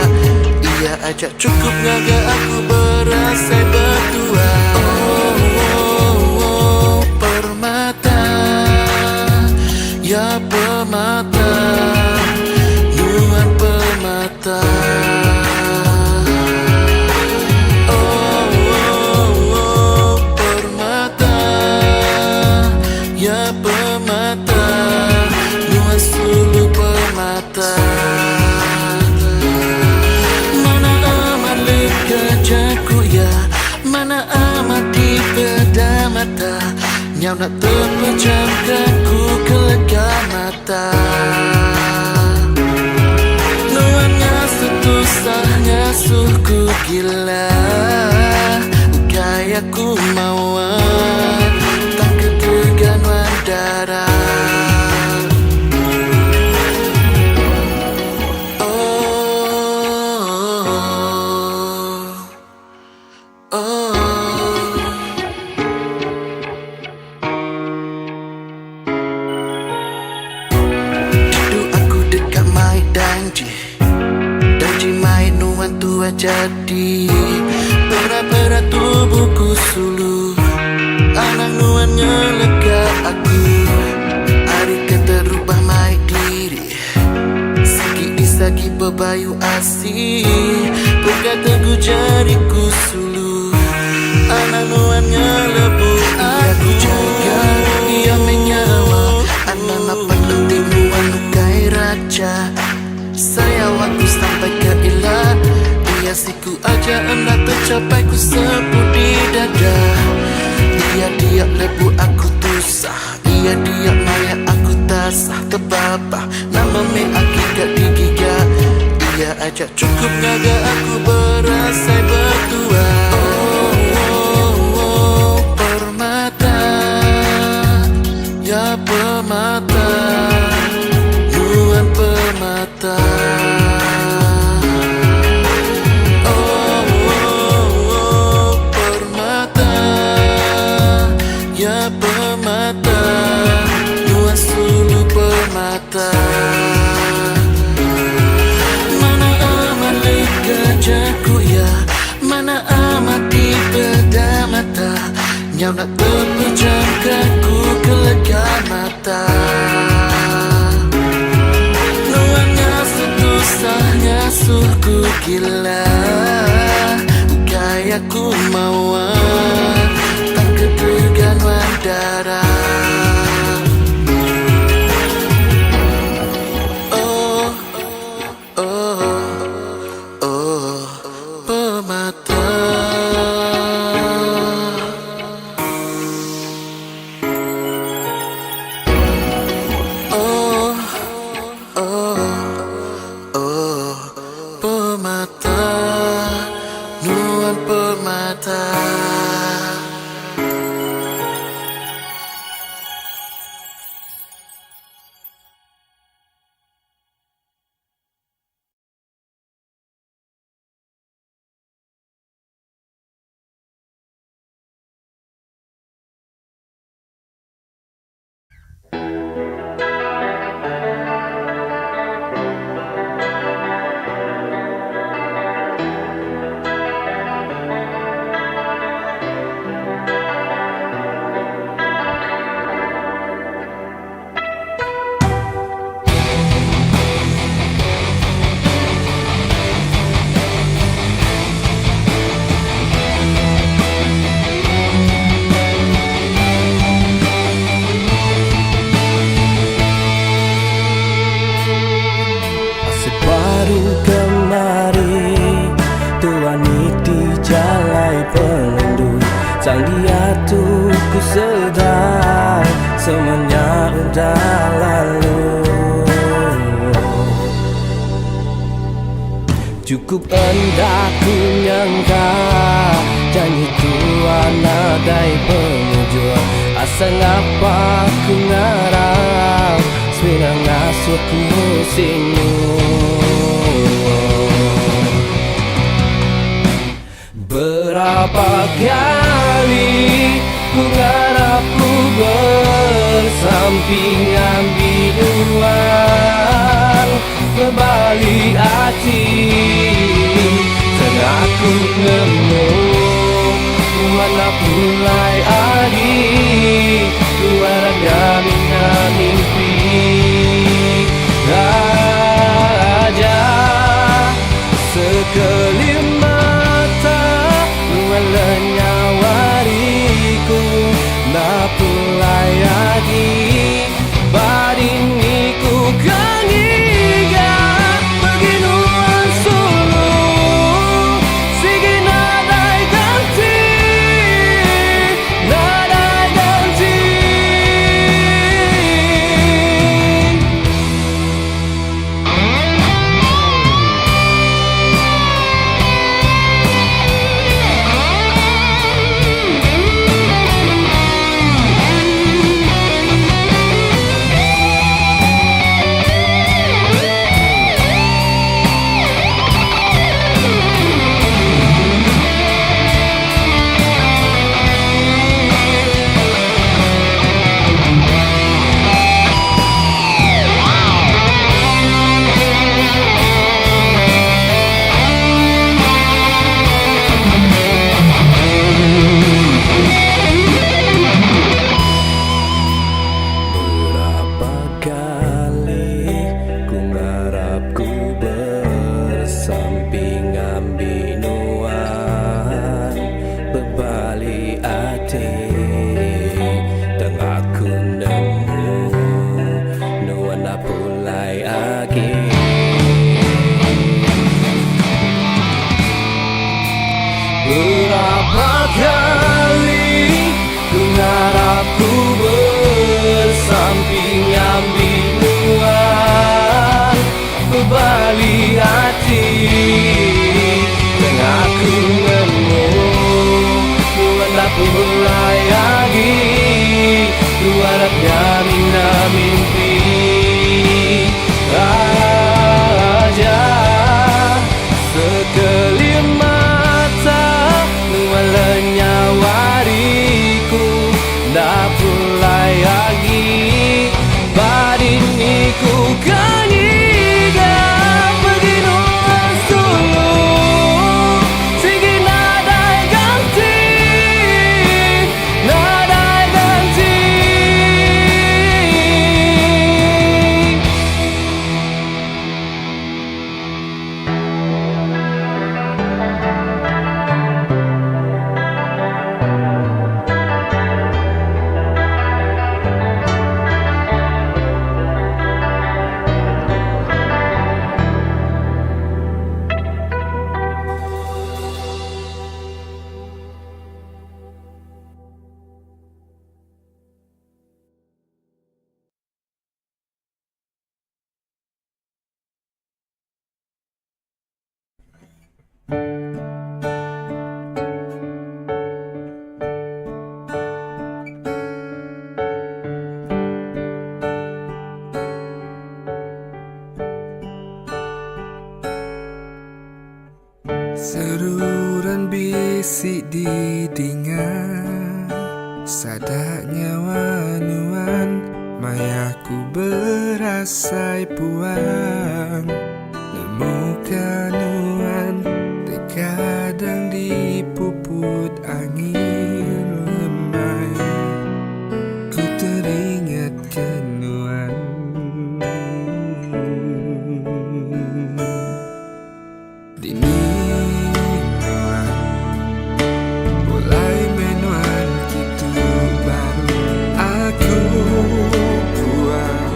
Ia ajak cukup ngaga aku berasai berdua. Oh, permata. Ya permata. Nuan permata. Mana amat legajaku ya, mana amat di beda mata. Nyau nak terpejamkan ku kelega mata. Nuannya setusahnya suku gila. Gaya ku mauan tak ketegan darah. Danji mai nuan tua jadi. Pera-pera tubuhku sulu. Anak nuannya lega aku. Hari kata rubah mai diri. Sagi isagi bebayu asih. Berkata ku jariku sulu. Anak nuannya lebu aku jaga. Ia menyawa. Anak napat penting nuan ukai raja. Saya waktu sampai ke ilah. Ia siku aja anda tercapai ku sepu di dada. Ia dia lebu aku tusah. Ia dia maya aku tasah terbabah. Nama me aki gak digiga. Ia ajak cukup ngaga aku berasai berdua. Oh, permata. Ya permata. Nuan permata. Permata. Ya permata. Nuan sulu permata. Mana amat legajaku ya, mana amat di beda mata. Nyau nak terpejamkan ku kelega mata. Setusahnya suku gila. Gaya ku mauan tak ketegan darah. Oh, oh, oh, permata. Oh, oh, permata. Nuan permata. baru kemarin Cukup hendak ku nyangka janji Tuhan nadai penujur. Asa ngapa ku ngarang Swinang ngasuh ku sinu. Berapa kali ku ngarap ku bersampingan biduan berbalik hati. Tengah ku nemu mana pulai adi luarnya mina mimpi raja sekelip mata luarnya wariku na pulai adi badiniku kangiga beginuan sulu sige nadai ganti nadai ganti. Berapa kali ku ngarap ku bersampingan binuan berbalik hati. Tengah ku nemu nuan pulai lagi. Berapa kali ku ngarap ku bersampingan binuan berbalik hati. Tengah ku nemu nuan pulai lagi luarnya mina mimpi raja sekelip mata nualnya wariku na pulai lagi badiniku kangiga beginuan sulu sige nadai ganti nadai ganti. Seruran bisik didingan sadaknya wanuan mayaku berasai puan nemukan nuan terkadang dipuput angin lemai. Ku teringat kenuan dini nuan mulai menuan gitu baru aku buang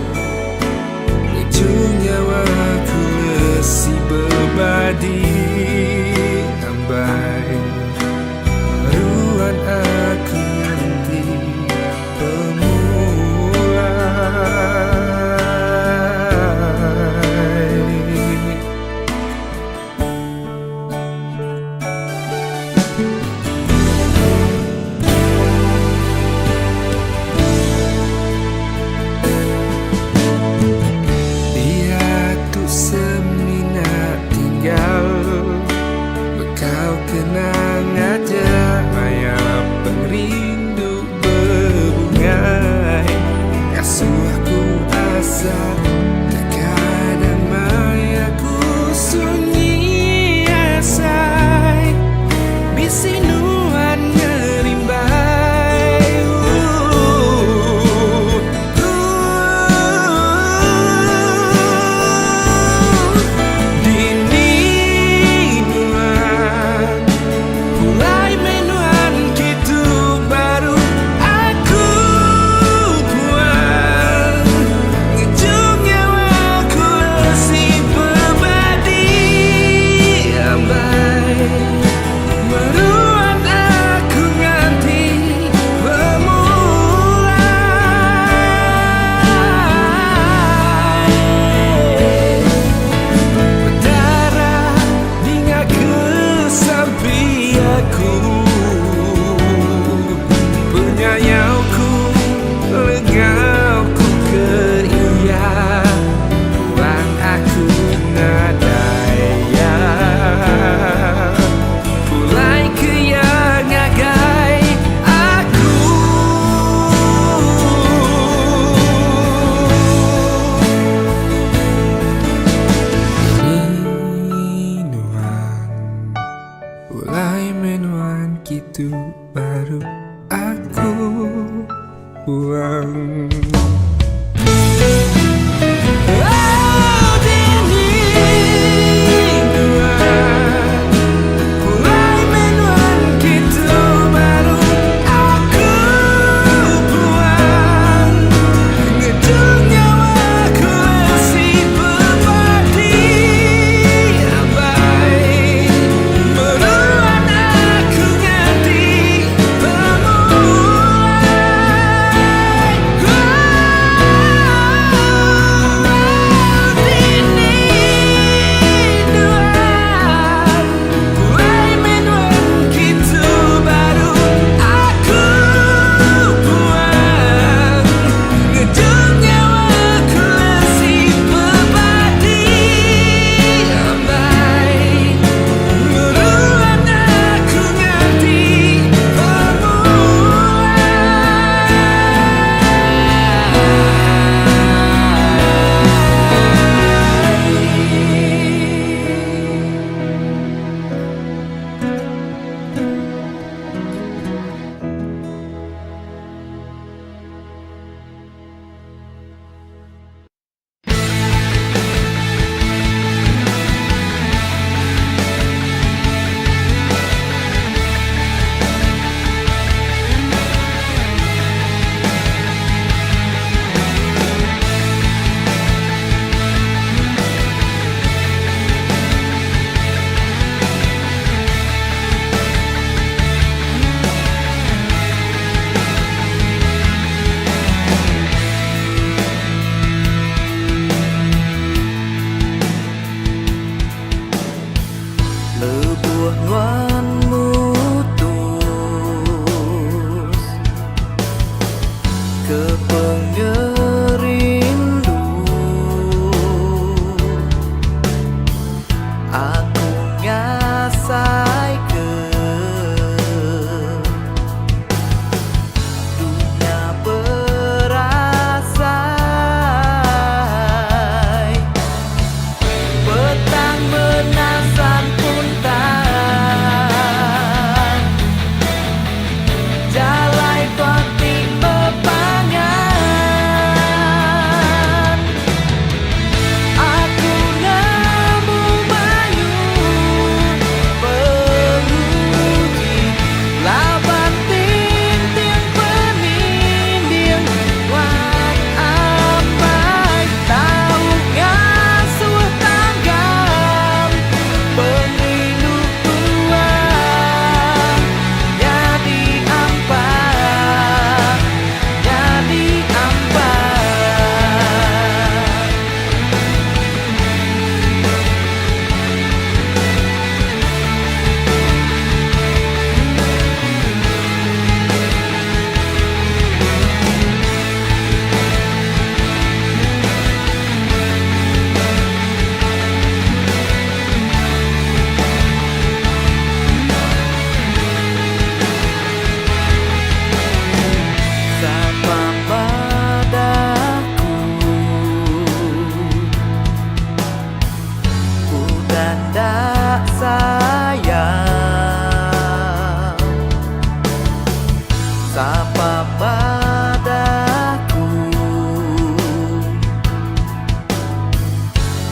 ujungnya aku lesi berbadi nambai meruan aku nanti pemulai.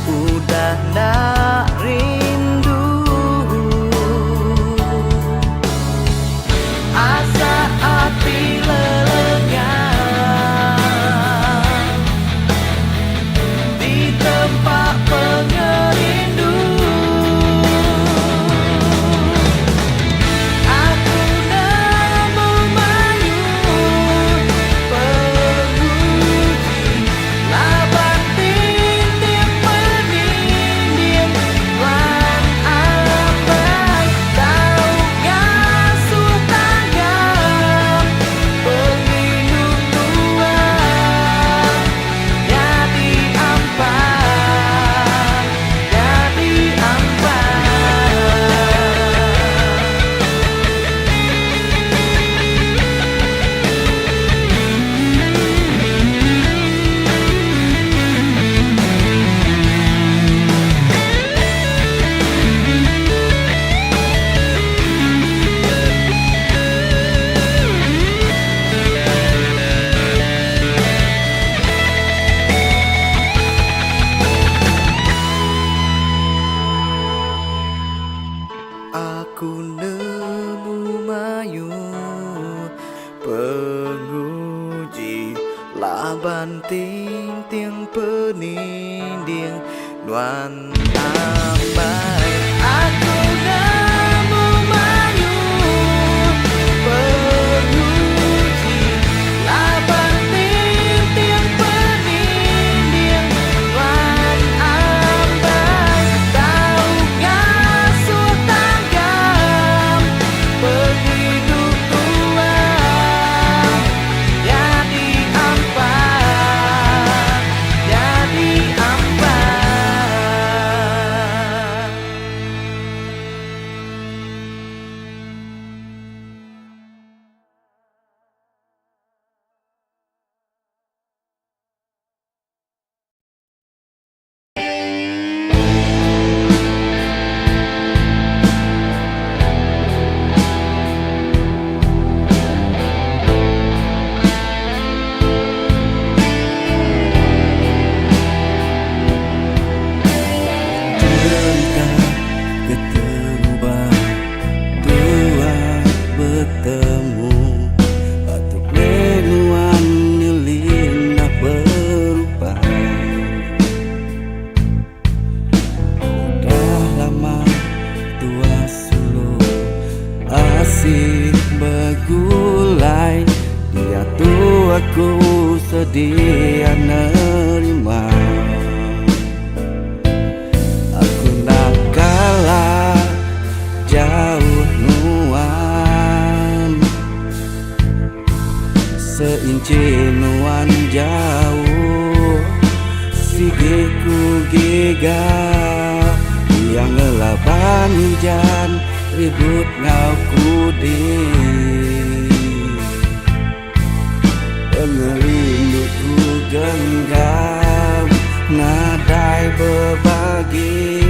udah nak rindu. Asa hati lelegan di tempat pengerindu. Aku nemu mayu penguji laban tindik peninding wan abai. Kau ngasuh tanggap pengindu tua jadi ampan, jadi ampan. Aku nemu mayu penguji laban ting peninding nuan ambai. Aku nemu mayu penguji laban tinting peninding wan ambai. Kau ngasuh tanggap penghidup tua jadi ampan, jadi ampan. Cerita keterubah dua bertemu batuk menuan nyelin nak berubah. Udah lama tua suluh asik bergulai. Dia tuh aku sedia nerima. Aku nak kalah jauh nuan, seinci nuan jauh. Sigiku gigau yang ngelaban hujan ribut ngau kudi. Pengerinduku genggam nadai berbagi.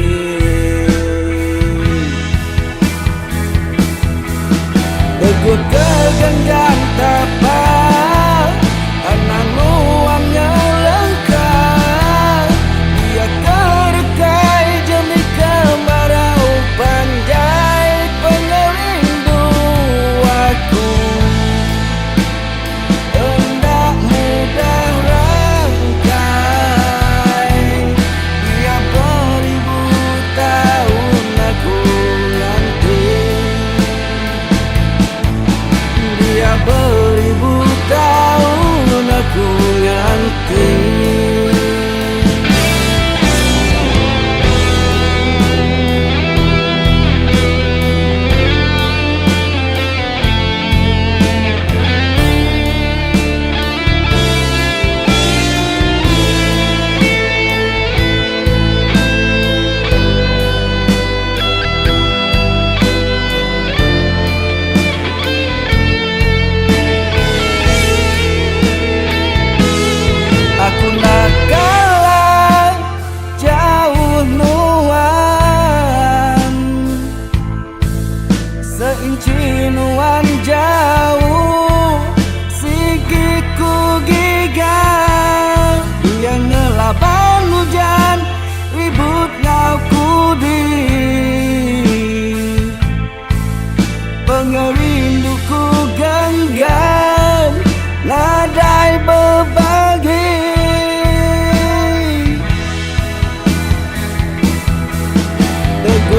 Begut kegenggam tapak anang nuangnya lengkap. Dia kerekai jemi kemarau panjai pengerindu aku. Hendak mudah rangkai dia beribu tahun aku nanti. Dia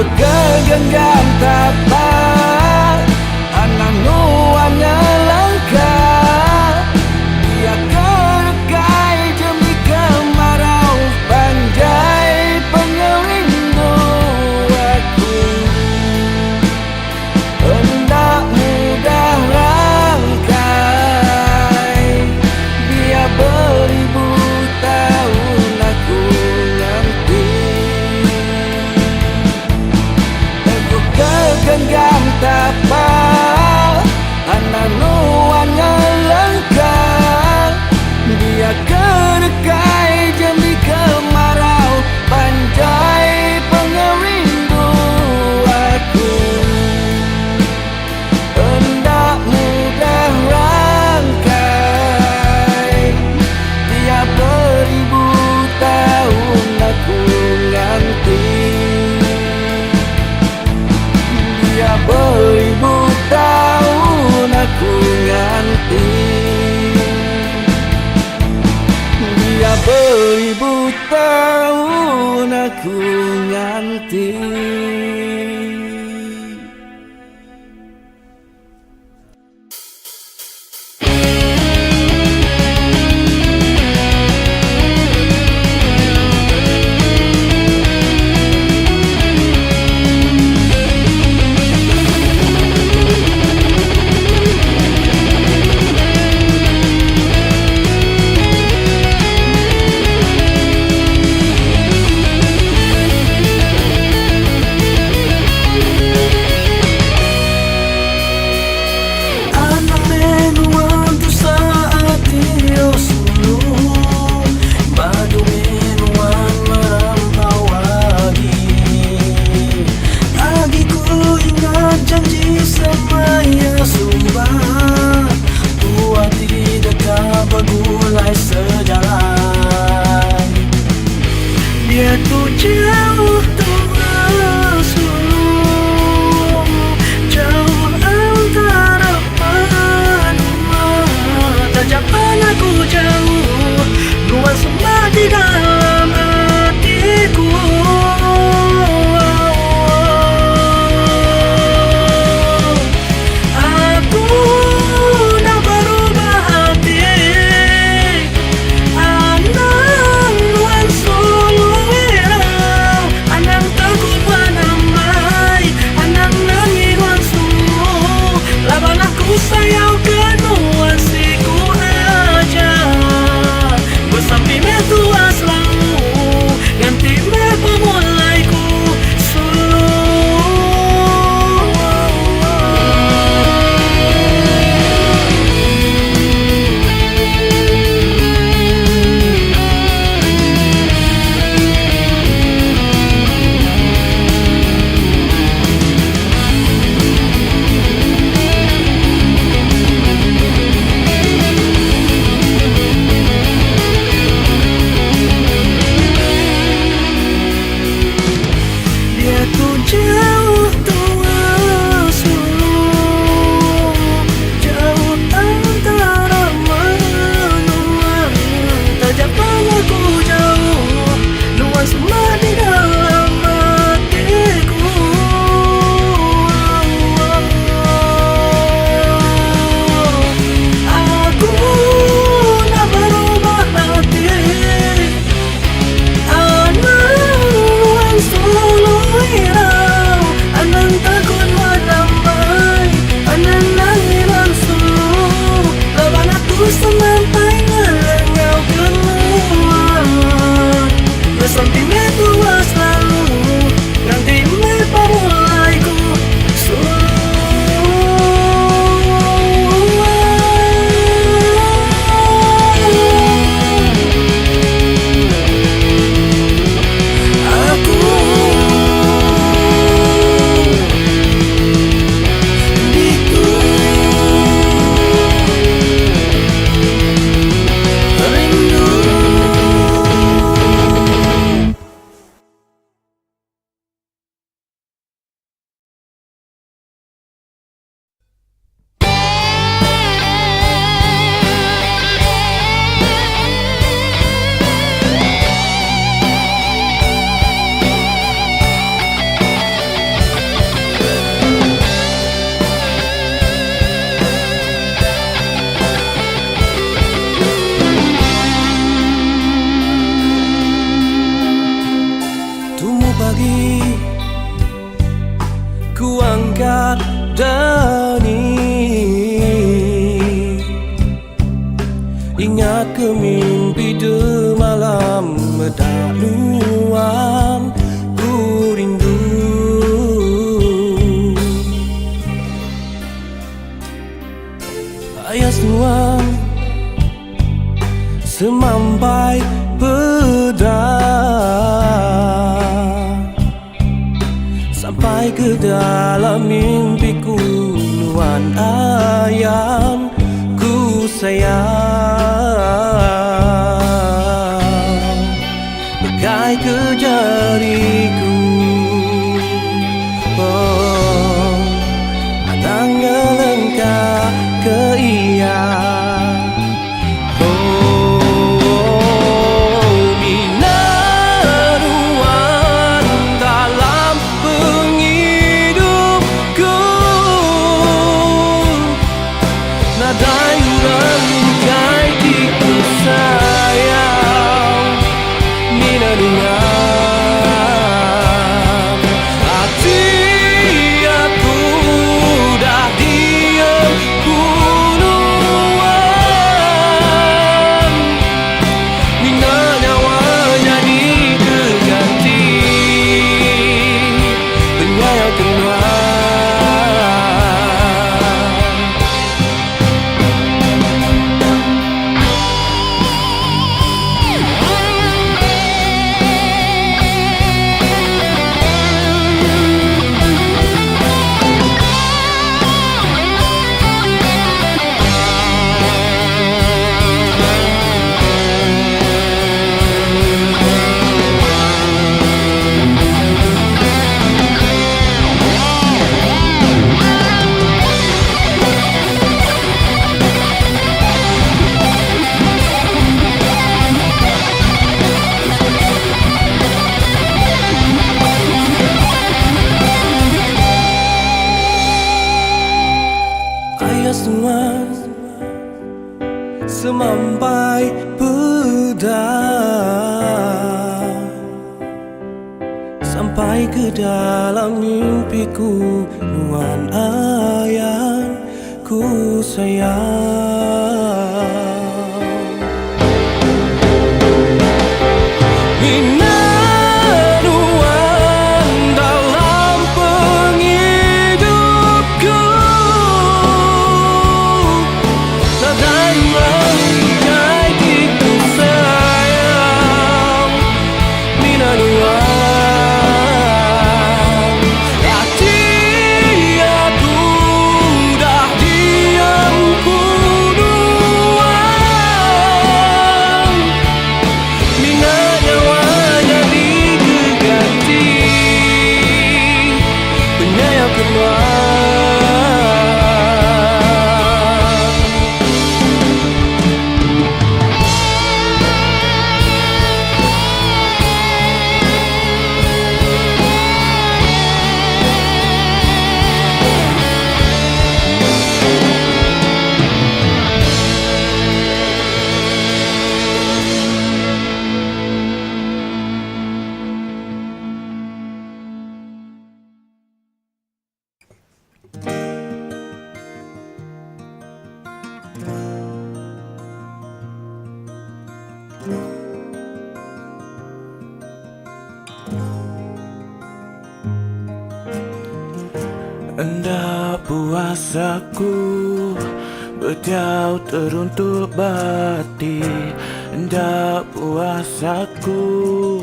Teguh kegenggam tapak anak nuannya langkah dia kerekai demi kemarau panjai pengerindu aku hendak mudah rangkai biar beribu tahun aku nanti teguh kegenggam tapak anak nuannya langkah dia kerekai demi kemarau panjai pengerindu aku hendak mudah rangkai dia beribu tahun aku ganti dia beribu tahun aku ganti dia beribu tahun aku ganti. pagi ku angkat dani, ingat ke mimpi de malam medakluan ku rindu. Ayas nuan semampai pedang sampai ke dalam mimpiku, nuan ayam ku sayang, bagai ke jariku. Oh, anang ngelengkah ke iya. Semampai pedang sampai ke dalam mimpiku, nuan ayam ku sayang. Hendak puasaku berjauh teruntuk bati, hendak puasaku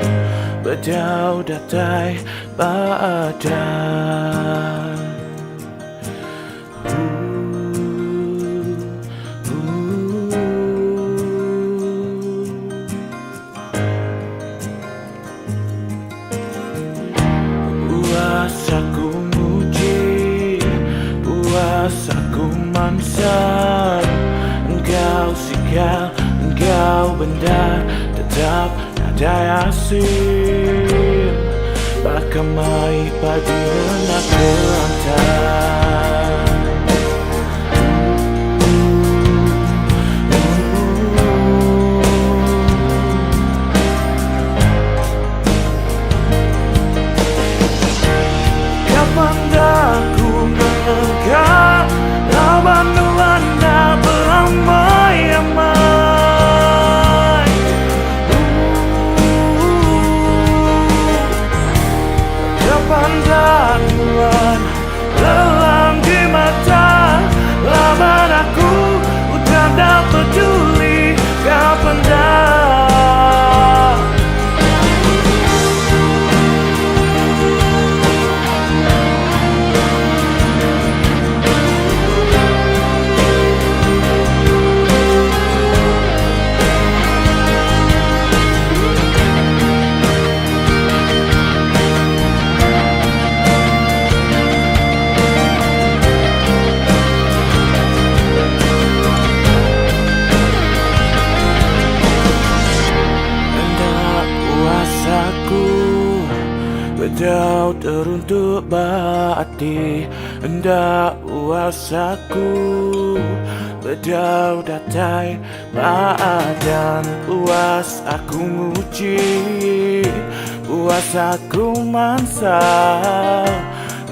berjauh datai badan. Puasaku muji, puasaku mansar, engkau sikal, engkau benda tetap ada asing, bahkan mai padi nak kelantar. Bedau teruntuk bati hendak uasaku. Bedau datai badan puas aku nguji. Puas aku mansa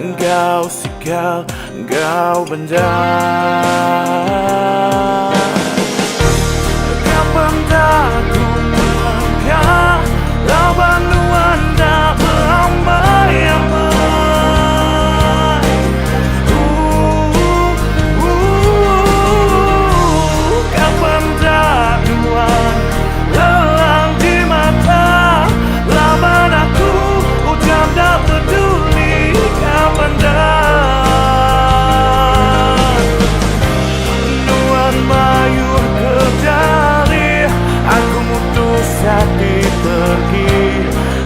engkau sikal engkau benda. Kapan tak ku melangkah lawan nuanda beramai-ramai. Kapan tak nuan lelang di mata lawan aku ucap tak peduli. Kapan tak nuan mayur kedari aku mutus hati pergi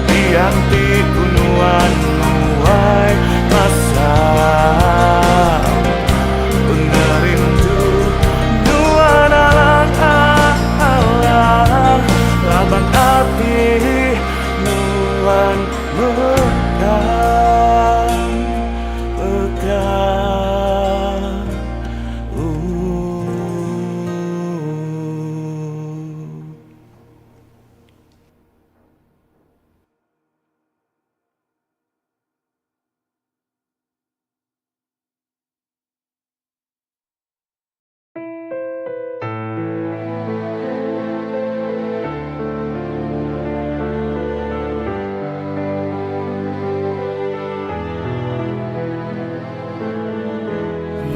dianti kunuan nuai masa pengerindu nuan alang-alang laban hati nuan mekam mekam.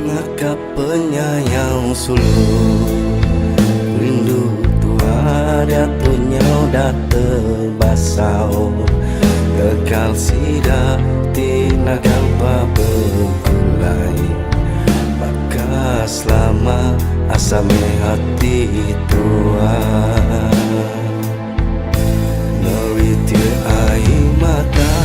Maka penyayang suluh rindu tua datunya udah terbasau. Kekal sida tinakan pabegulai. Maka selama asame hati tua newitir air mata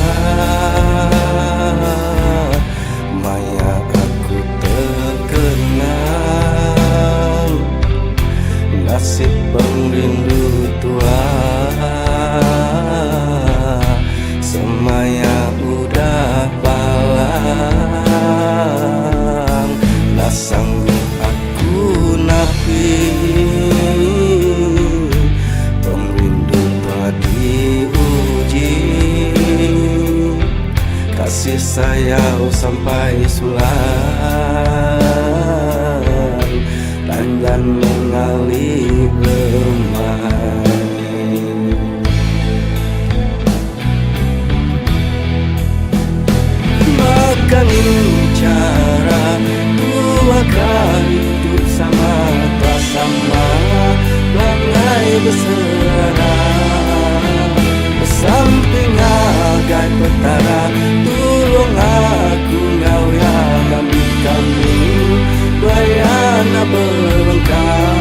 maya aku terkenal nasib pengrindu tua. Semaya udah balang tak sanggup aku napi pengrindu tua diuji. Kasih sayang sampai sulang dan mengalir bermain. Makan cara dua kali hidup sama tak sama langai bersera bersamping agai petara. Tolong aku ngau yang ambil kami bayana berlengkap.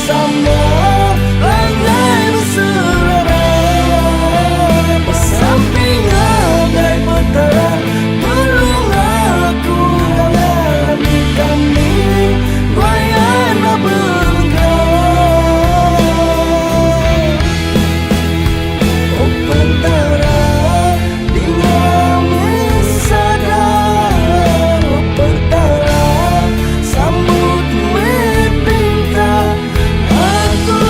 bersama bagai berselera bersamping andai petara tolong aku alami kami bayana bergerak oh pentara dengan sadar oh pentara sambut mepinta aku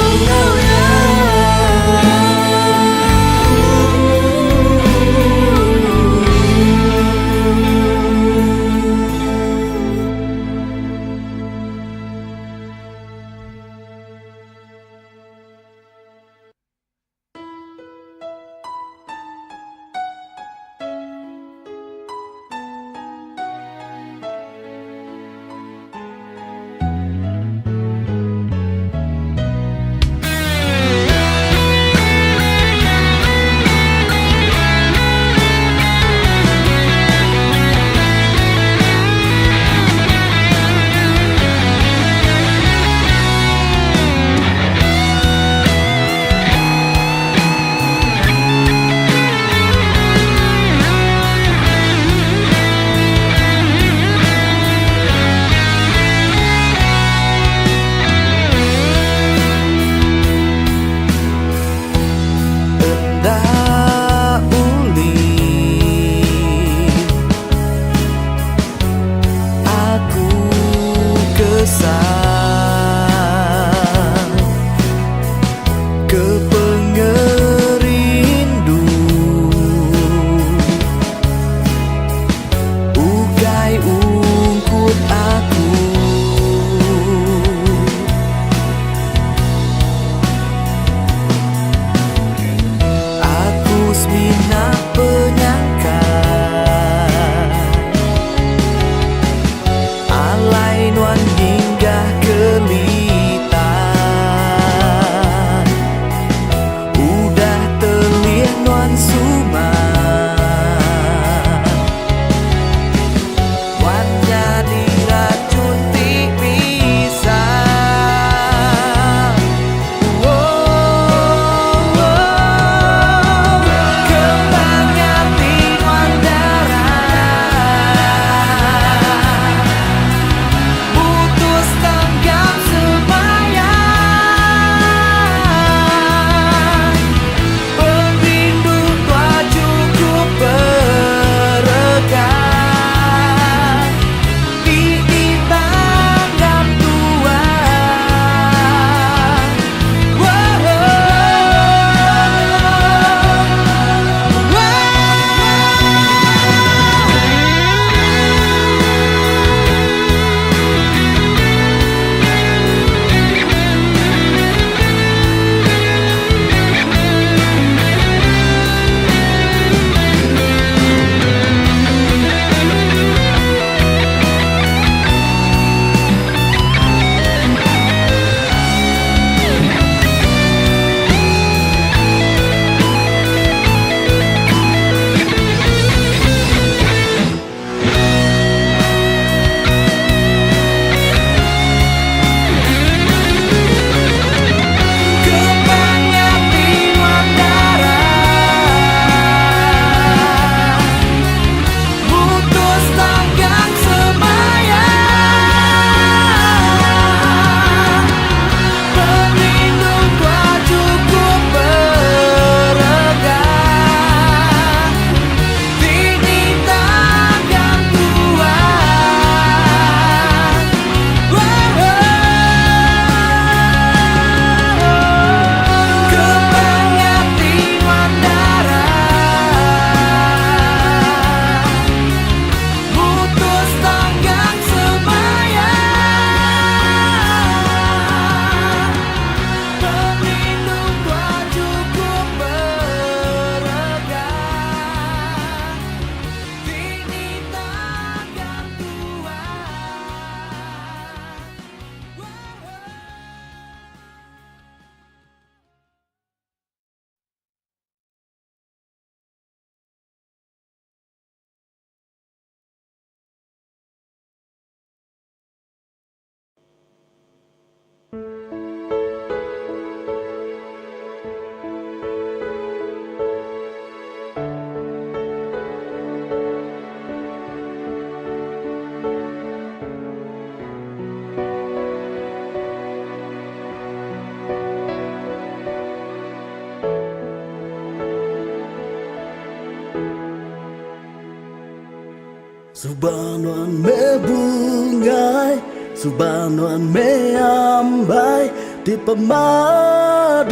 Subanuan me bungai, subanuan me ambai, di pemaduku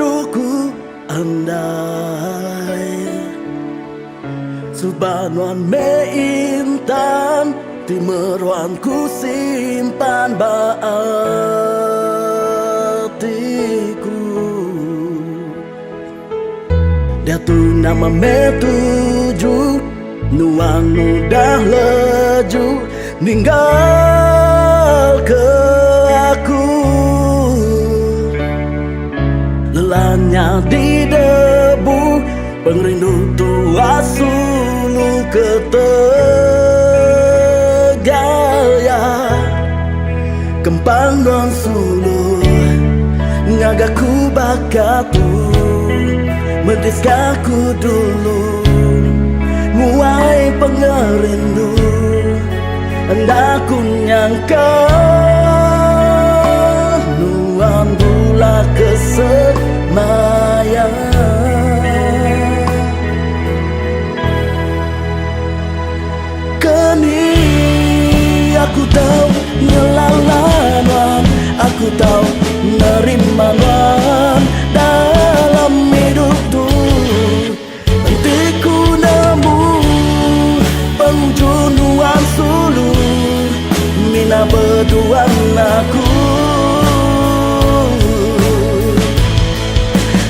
andai. Subanuan me intan, di meruanku simpan baatiku. Dia tu nama me tujuh, nuan udah leju ninggal ke aku. Lelahnya di debu, pengrindu tua sulu ke Tegal ya. Kempang non sulu ngagaku bakatu, mendiskaku dulu muai pengerindu. Hendak ku nyangka nuan bula kesemaya. Kini aku tahu nyelalanan, aku tahu nerima nuan dalam hidupku. Hentiku nemu penghujung nuan sulu, mina berdua aku.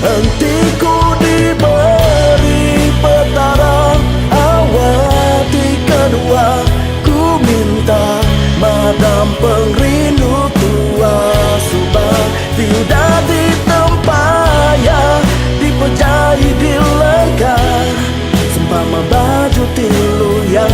Hentiku diberi petara awati kedua, ku minta madam pengrindu tua subang tidak ditempaya, dipejai di lengkar sempama baju tilu ya.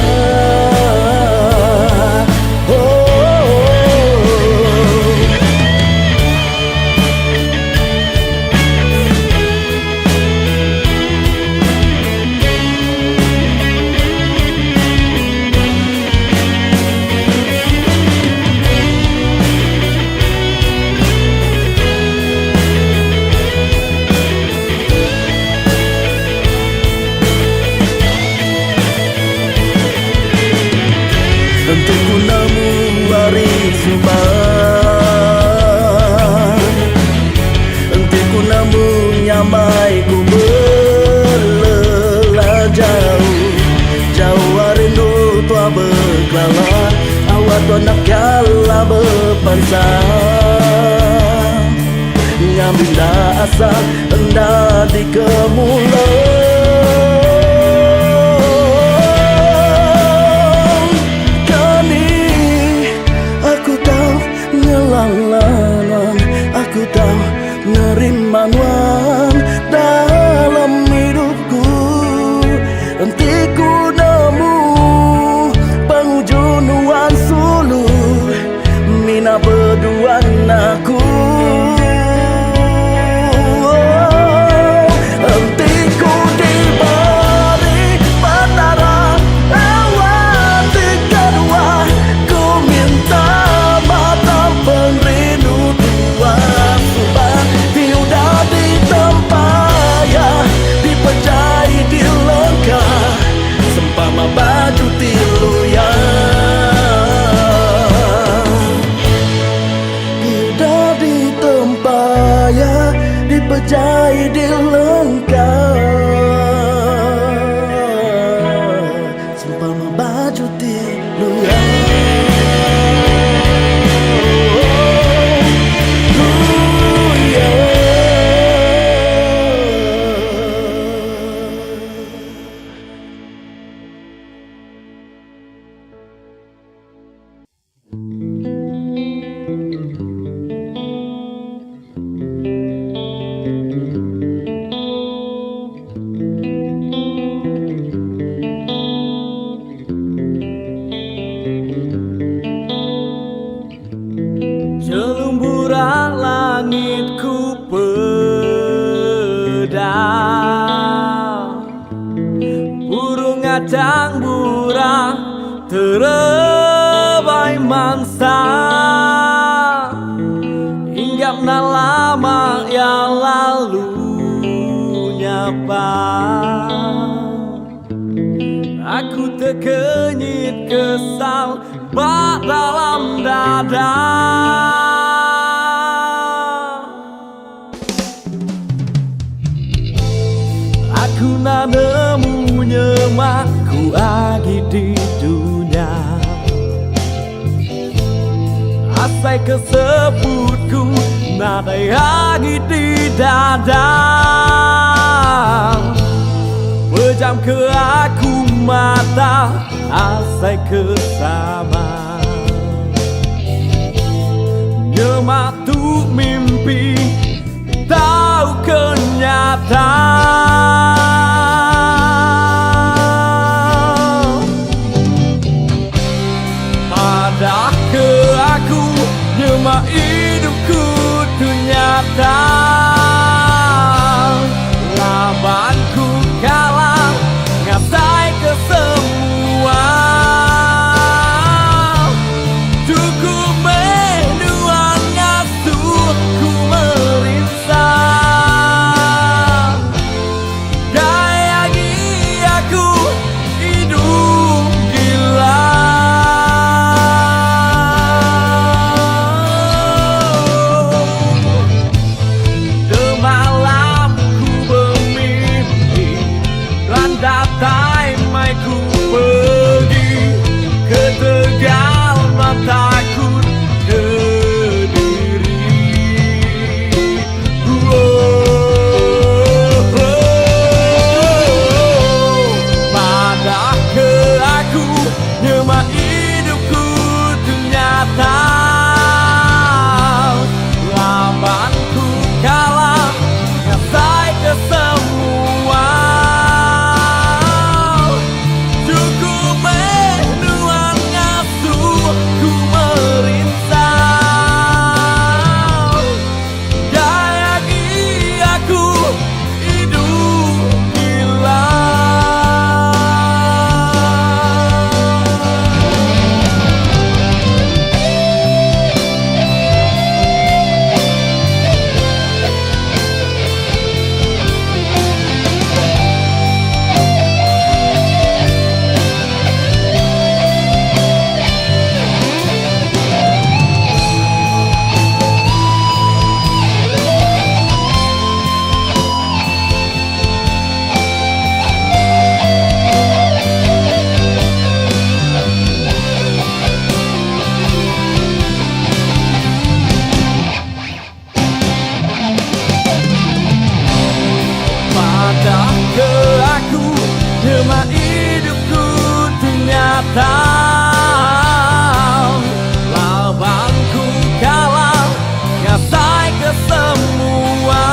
Hentiku nemu hari subang, hentiku nemu nyamai ku belelah jauh. Jauh rindu tua berkelala, awat tua nak kala berpansang. Ngambil asa hendak dikemulai. Aku tahu nerima nuan dalam hidupku. Hentiku nemu penghujung nuan sulu, mina berdua aku. Hentiku diberi petara awati kedua, ku minta matang pengrindu tua subang tidak ditempaya, dipejai di lengkar sempama baju tilu ya. Tidak ditempaya, dipejai di lengkar sempama baju tilu ya. Selumburan langitku pedang, burung ngacang burang terebai mangsa. Hinggap na lama yang lalu nyapa, Aku terkenyit kesal bak dalam dada. Aku nak nemu nyemakku lagi di dunia. Asai kesebutku nada lagi di dada. Pejam ke aku mata, asai ke sama. Nyemak tu mimpi, tahu kenyataan. Padah ke aku, nyemak hidupku tu nyata. Labanku kalah, ngasai ke semua. Cukup menuang ngasuh ku merisa. Gaya aku hidup gila. Demalam ku bermimpi, landatai mai ku pergi ke Tegal, tak takut ke diri. Padah ke aku, nyemak hidupku tu nyata. Labanku kalah, ngasai ke semua. Cukup menuang ngasuh ku merisa. Gaya aku hidup gila. Padah ke aku, nyemak hidupku tu nyata. Labanku kalah, ngasai ke semua.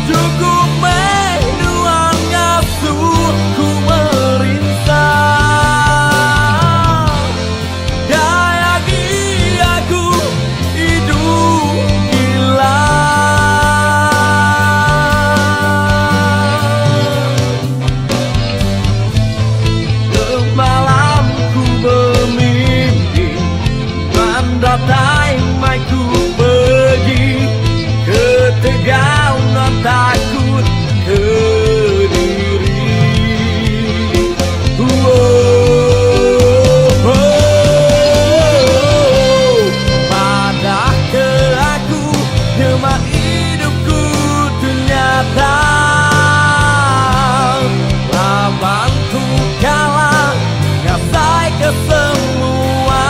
Cukup menuang ngasuh ku merisa. Gaya aku hidup gila. Malam ku bermimpi, mendatai mai ku pergi ke Tegal, tak takut ke diri. Padah ke aku, nyemak hidupku tu nyata. Labanku kalah, ngasai ke semua.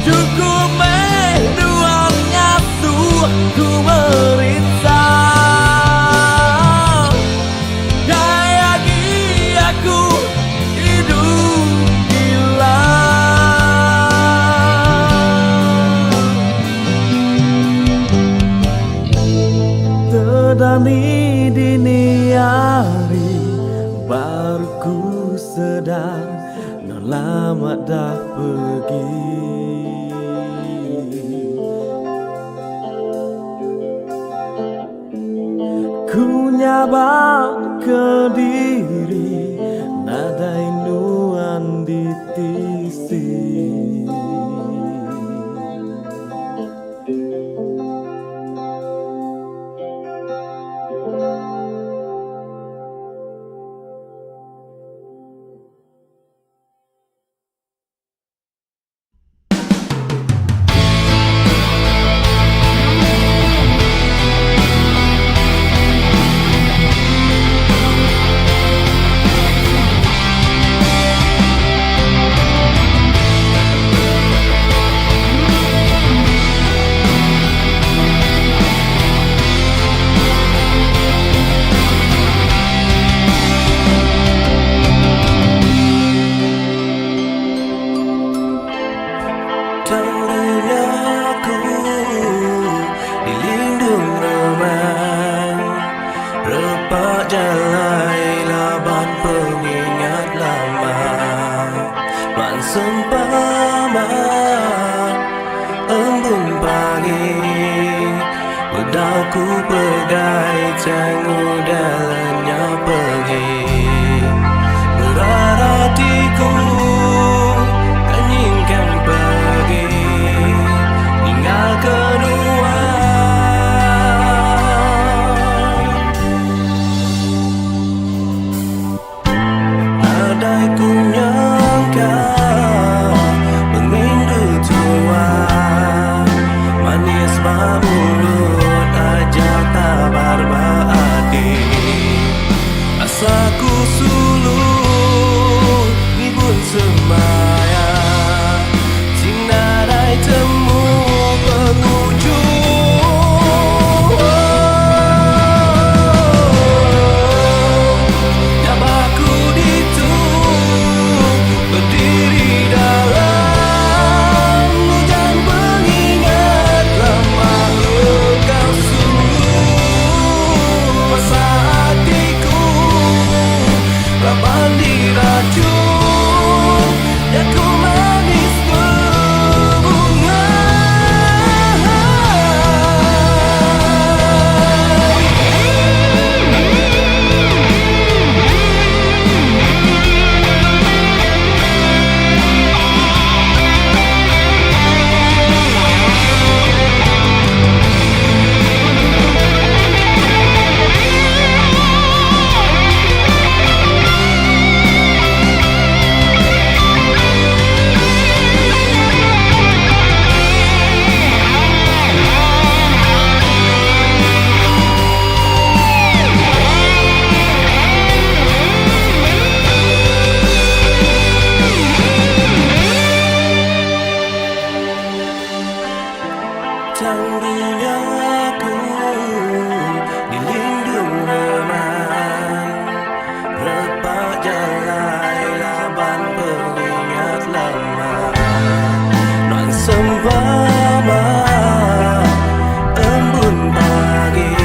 Cukup menuang ngasuh ku merisa. Gaya aku hidup gila. Terdani dini hari, baru ku sedar non lama dah pergi. Ku nyabak ke diri, nada inuan di tisi. Repak jalai laban pengingat lama, man sempama embun pagi, bedauku pegai tengok dalamnya pergi. Berat hatiku kan ingin pergi, tinggal kedua. Andai ku nyangka pengindu tua, manis mulut aja tabar baadi. Asaku sulung ibun semaya, sinadai temu penghujung. Nyabaku ditu berdiri dalam hujan pengingat lama engkau sungguh. Masa hatiku laban diracun, ya ku manis berbunga. Tangguhnya aku dilindung reman, repak jalai laban pengingat lama, non sempama embun pagi,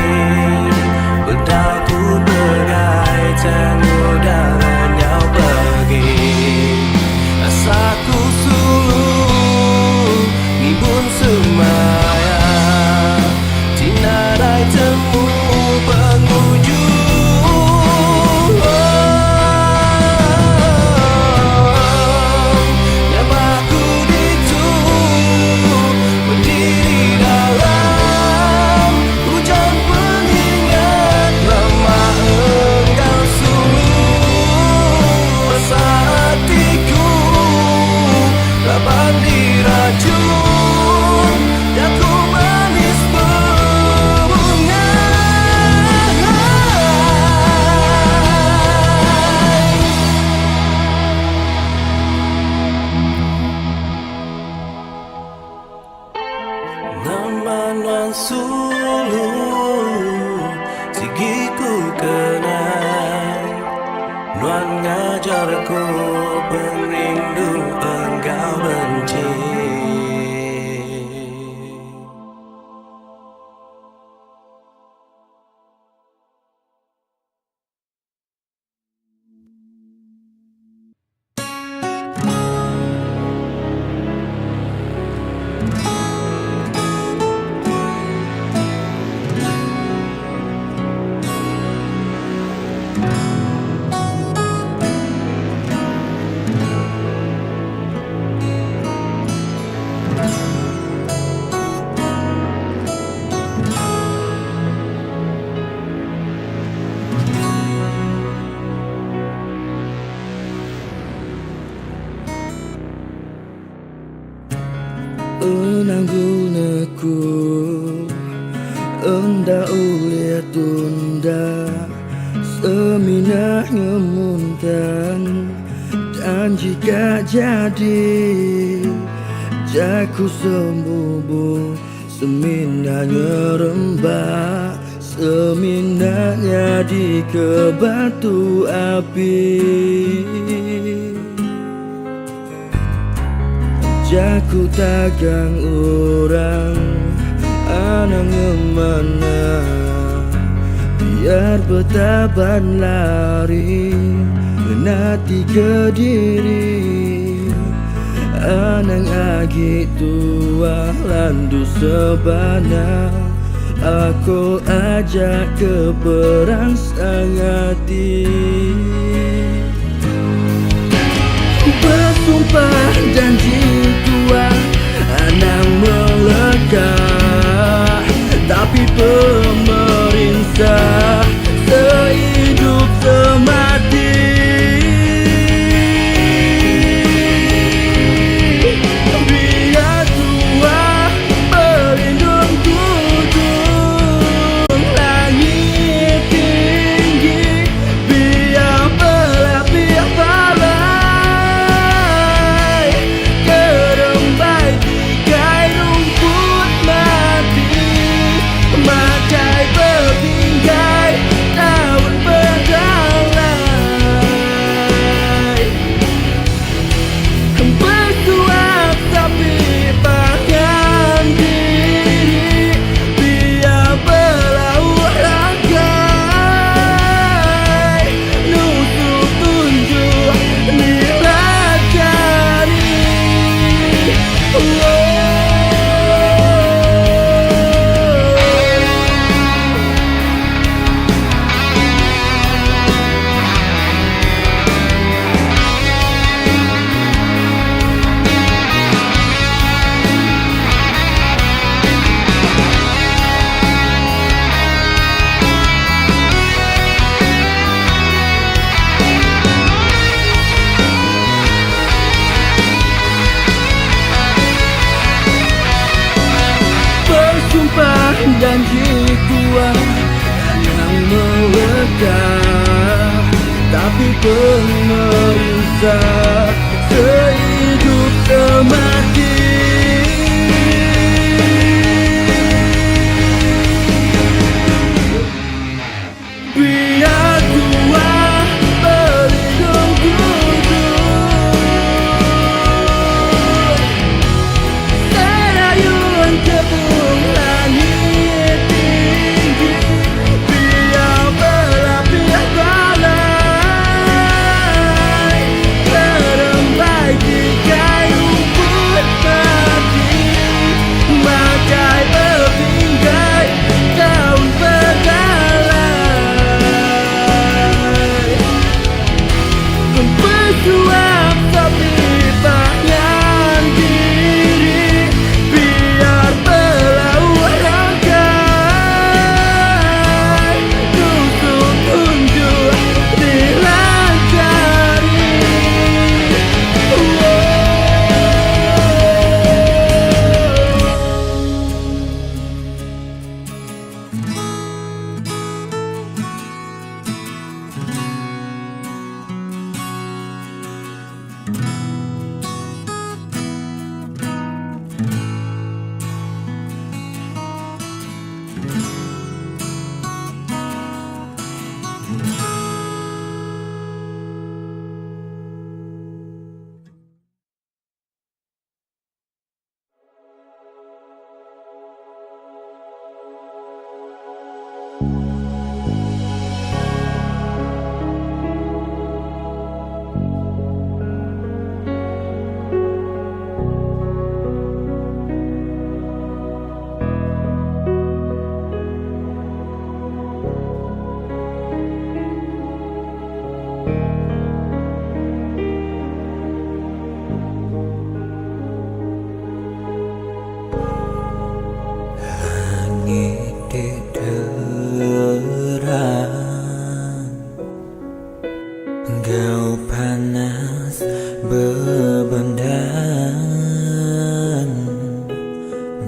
bedauku pegai tengok dalamnya pergi. Asaku sulung ngibun semaya, tinadai temu penghujung. Nyabaku ditu berdiri dalam hujan pengingat lama engkau sungguh. Masa hatiku laban diracun, ya ku manis berbunga. Namanan sulung sigiku kenal, nuan ngajarku perindu engkau benci. Enanggunaku enda ulia tunda, seminahnya muntan, dan jika jadi jaku sembubu, seminahnya rembah, seminahnya di ke batu api. Jaku tagang orang anang ngemana, biar betaban lari nanti ke diri anang agi tua landu sebana aku ajak ke perang sangati bersumpah janji tua anang melekat tapi pemerintah sehidup semati biar tua pelindung tudung langit tinggi biar pelapis balai kerembai tigai rumput mati makai berpinggai daun berdalai bersuap tapi pangan diri biar berlaut ragai nusuk tunjuk nilajari bersumpah janji kuat yang melekat tapi pemerintah sehidup semati biar tua pelindung tudung serayun kebun langit tinggi biar berlapis balai kerembai tigai rumput mati makai berpinggai daun berdalai bersuap tapi pangan diri biar berlaut ragai tusuk tunjuk dilacari Engkau panas bebendan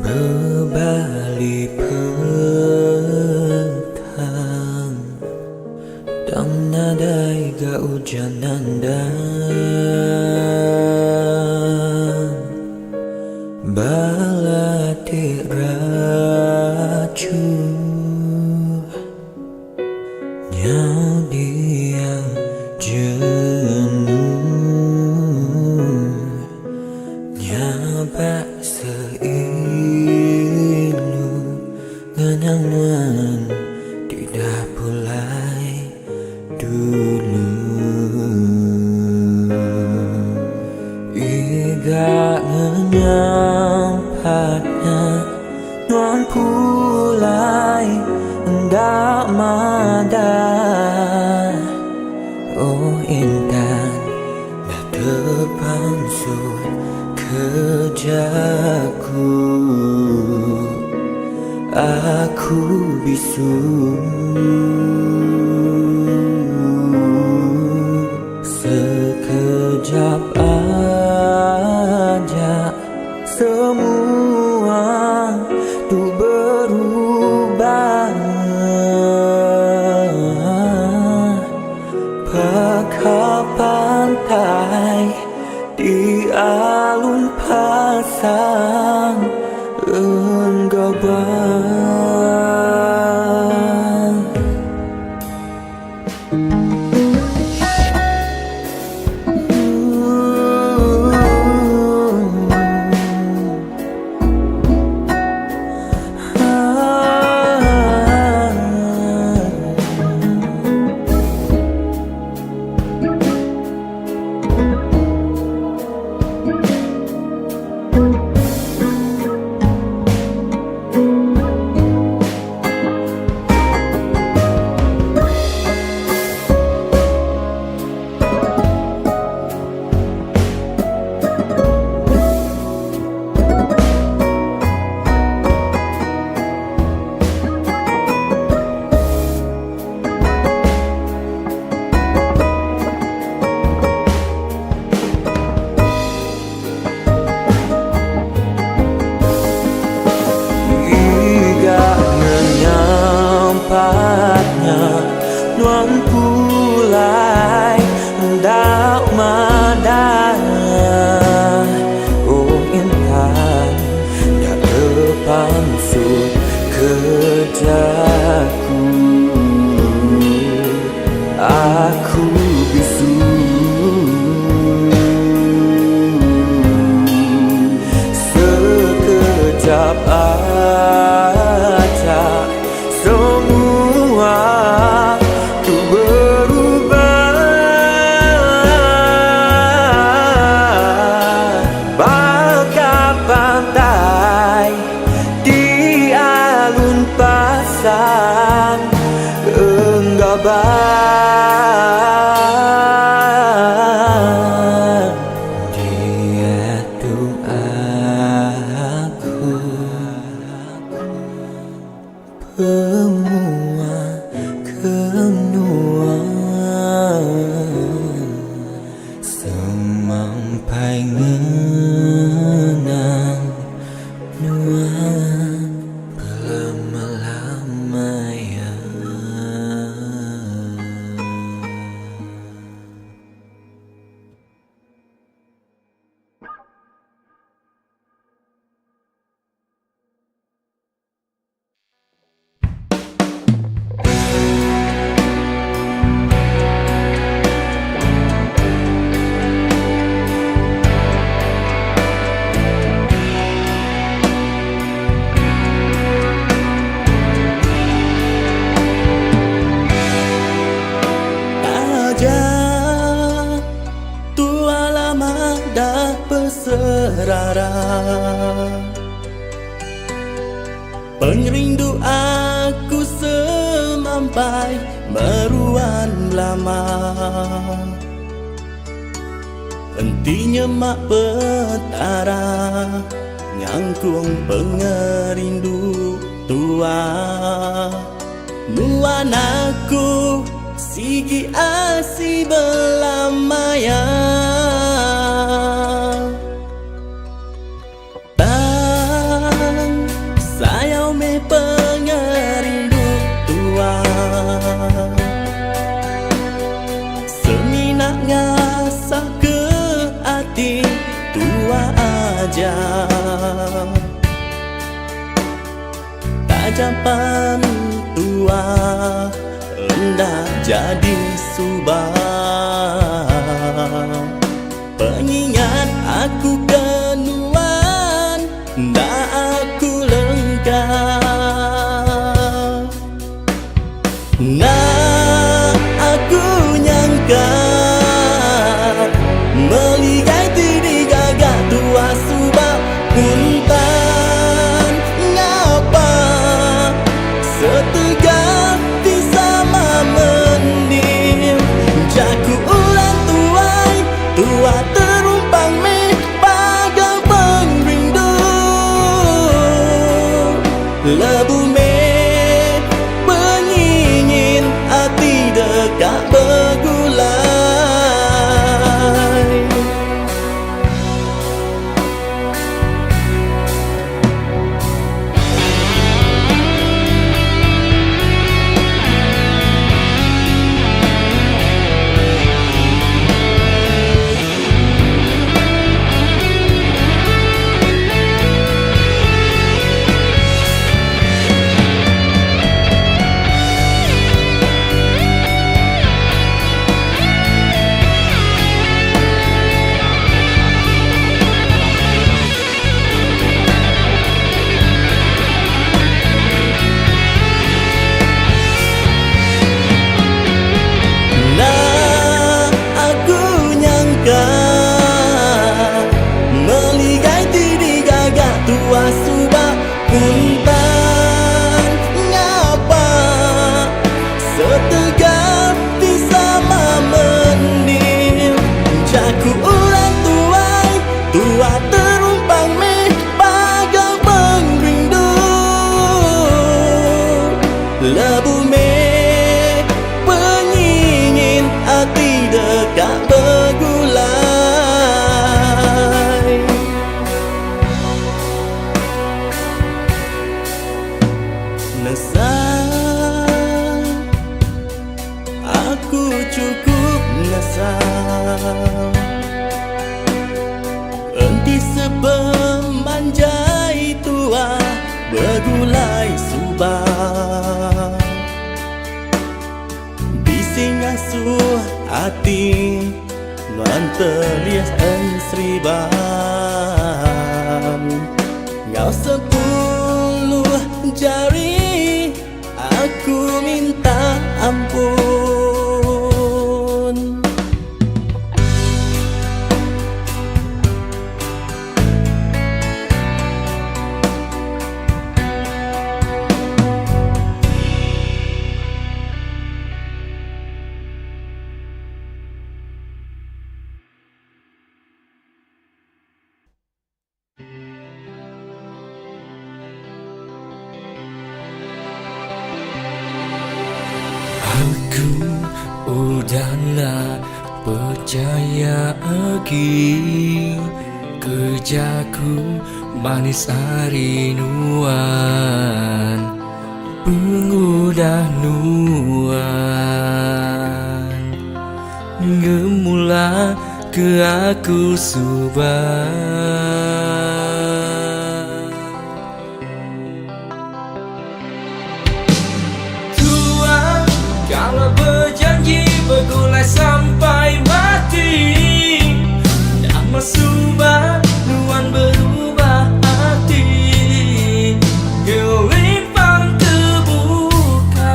berbalik petang dan nadai hujanan dan balatik racun yang jenuh nyapa seilu ngenangan tidak pula nuan pulai ndak madan. Oh intan dah terpansur kerjaku, aku bisu. Sekejap aja semua tu berubah. Pakai pantai di alun pasang enggabang. Nuan pulai ndak madan. Oh intan dah terpansur kerjaku, aku bisu. Sekejap aja semua tu berubah. Bagai pantai di alun pasang enggabang. Dia tu aku semua kenua sampai ngenang nuan berlama-lama ya. Tua lama dah berserara, pengerindu aku semampai meruan lama. Hentinya mak petara nyangkung pengerindu tua. Nuan aku sigi asi belamaya, bang sayau me pengerindu tua. Seminak ngasah ke hati tua aja, tajapan tua hendak jadi subah. Pengingat aku kenuan, ndak aku lengkap. Nah aku nyangka meligai tidak gagak tua subah puntan ngap Lebu me pengingin hati dekat bergulai. Subah puntan ngapa setegap di sama mendil jaku ulang tuai tua terumpang me bagai pengrindu. Lebu me pengingin hati dekat bergulai. Nesal, aku cukup nesal. Henti sepemanjai tua bergulai subah. Bising asuh hati nuan terlias ensriban. Ngau 10 jari aku minta ampun. Aku udahlah percaya lagi kerjaku manis harinuan pengudah nuan gemula ke aku subah. Kalau berjanji bergulai sampai mati, dah masubah nuan berubah hati. Gelimpang terbukai,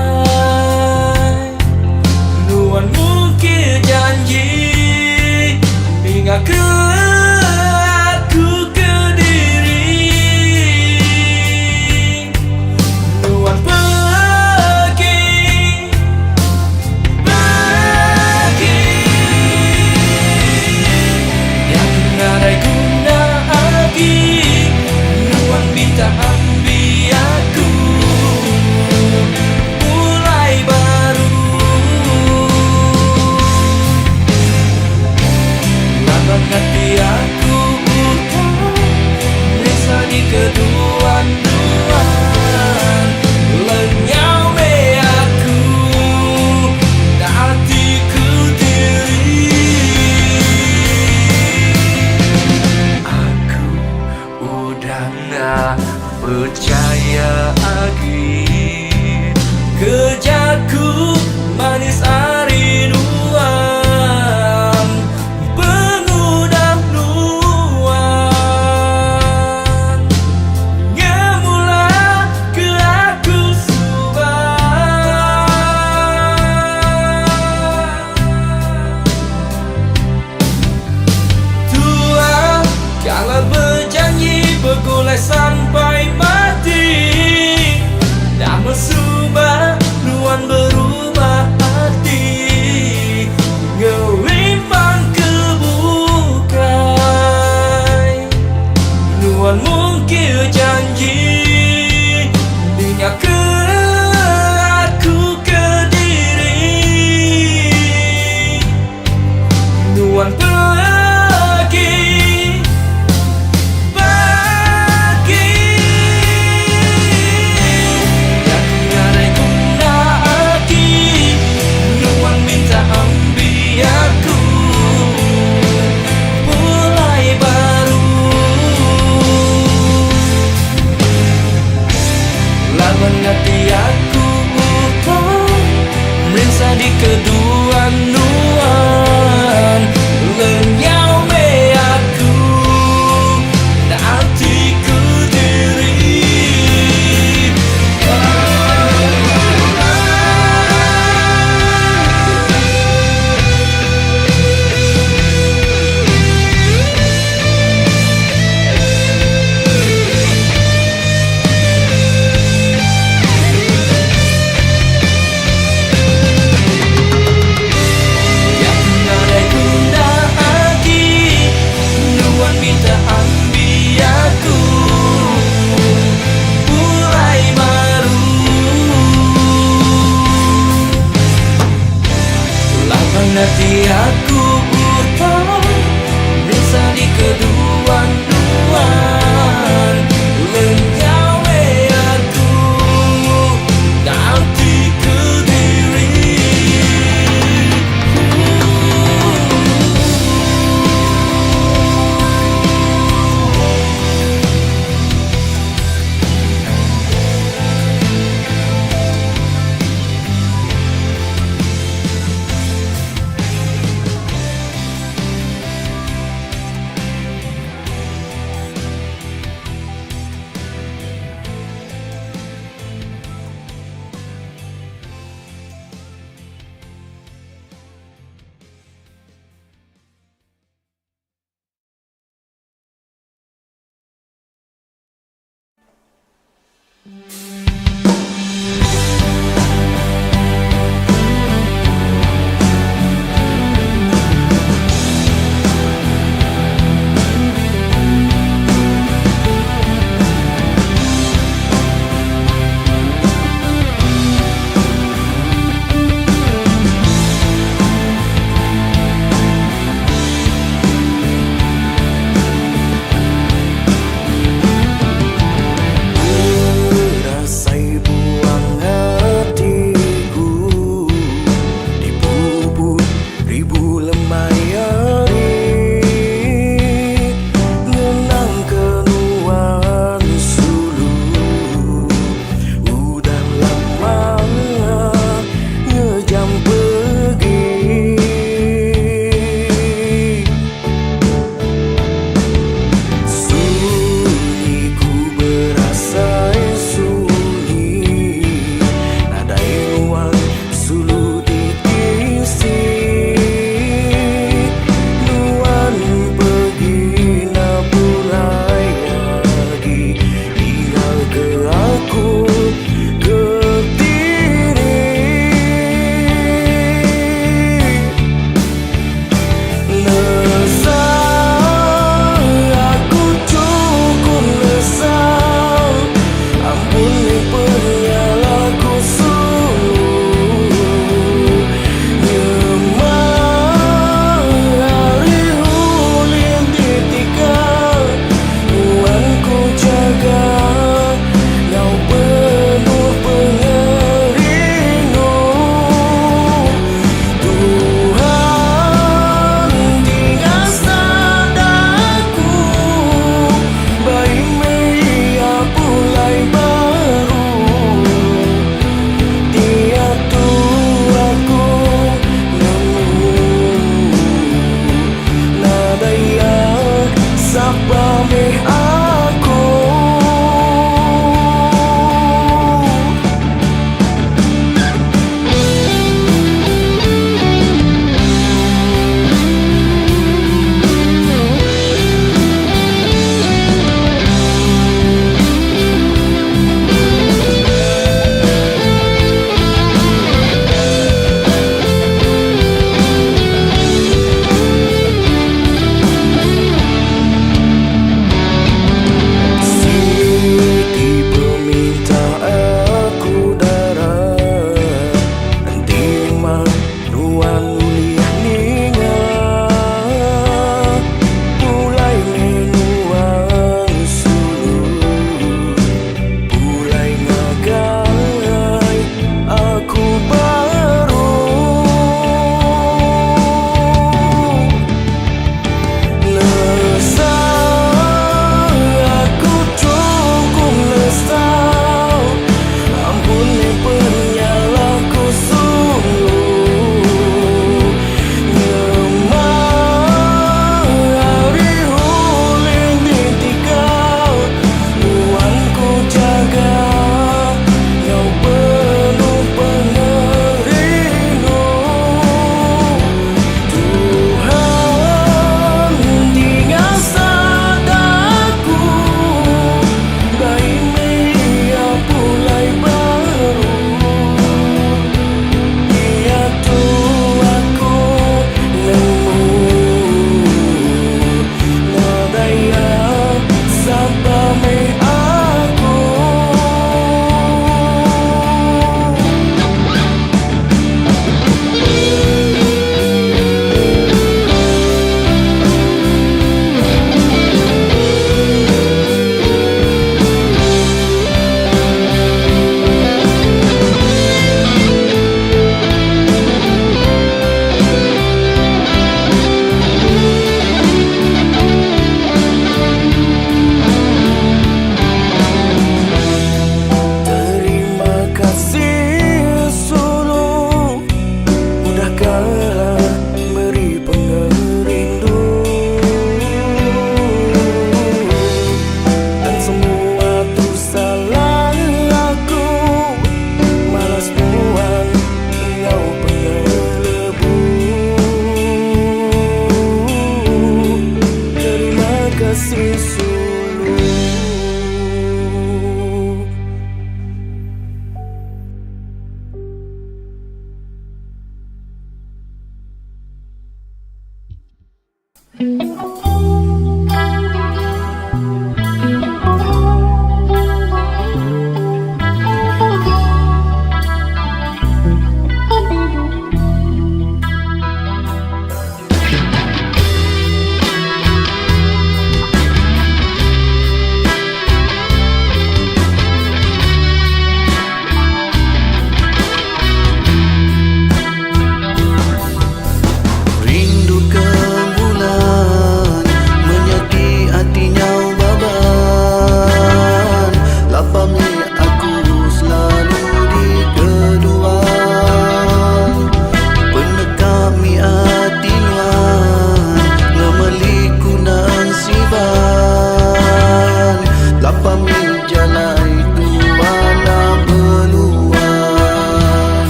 nuan mungkir janji hingga ke aku ke diri. Nuan ada guna lagi laban hati aku merasa di kedua nuan lenyau me aku dan hatiku diri.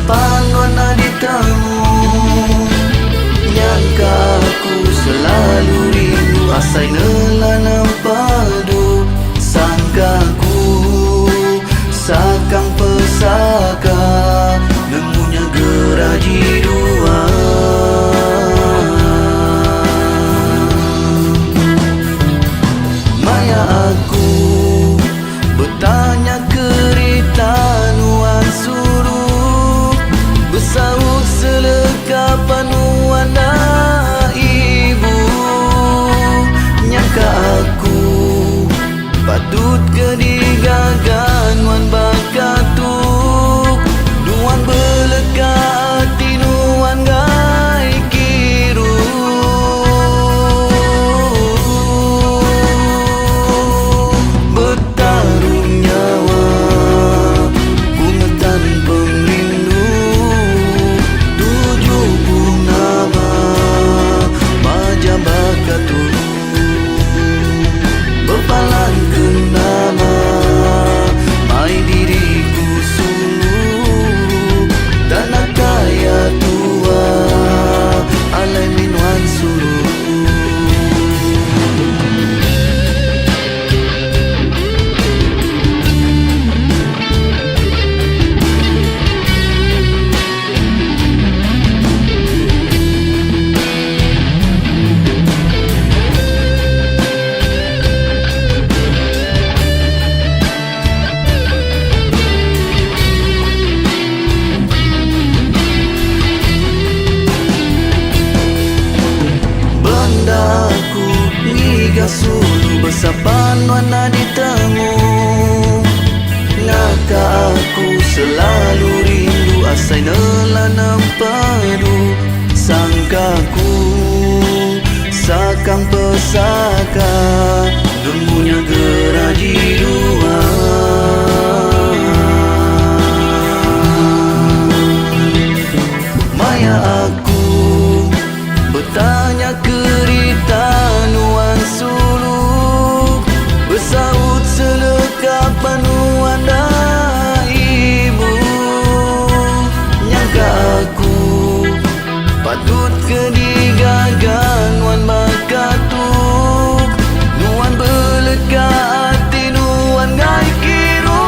panuan aditamu. Nyangka aku selalu rindu asai nelanam padu. Sangkaku sakang pesaka nemunya geraji dua. Maya aku bertanya kerita nuan suruh bersaut selekapan nuan ibu. Nyangka aku patut kedigagan nuan bakatuk nuan beleka hati nuan gai kiru. Bertarung nyawa kungetan pengrindu 70 nama majam bakatuk berpalang ke nama mai diriku suluh tanah kaya tua alai minuan suluh. Bendaku ngiga sulu bersapan wana ditemu. Ngaka aku selalu rindu asai nelanam padu. Sangkaku sakang pesaka nemunya geraji dua. Maya aku bertanya kerita nuan suluk bersaut selekapan nuan ibu. Nyangka aku patut kedigagan nuan bakatuk nuan beleka hati nuan gai kiru.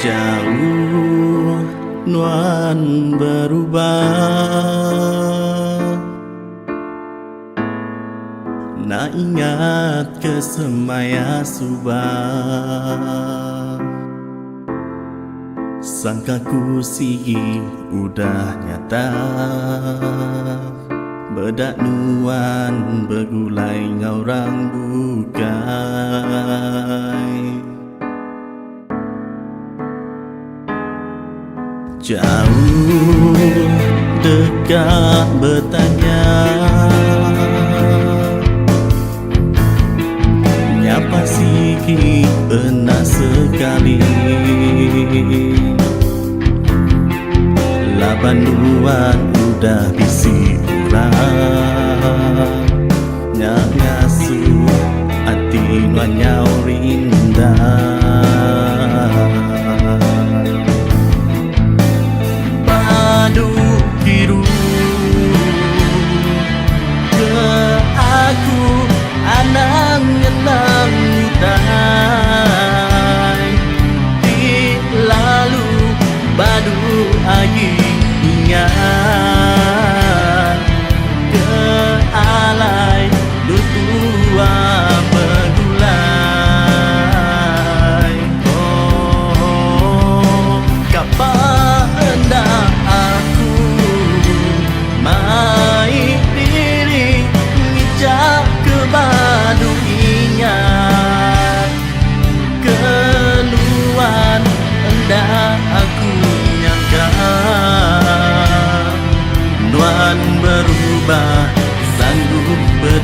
Jauh nuan berubah, nak ingat ke semaya subah. Sangkaku sigi udah nyata, bedak nuan bergulai ngaurang bukai. Jauh dekat bertanya, nyapa siki pernah sekali. Laban nuan udah bisi urang, nyak ngasuh hati nuan nyau rindah.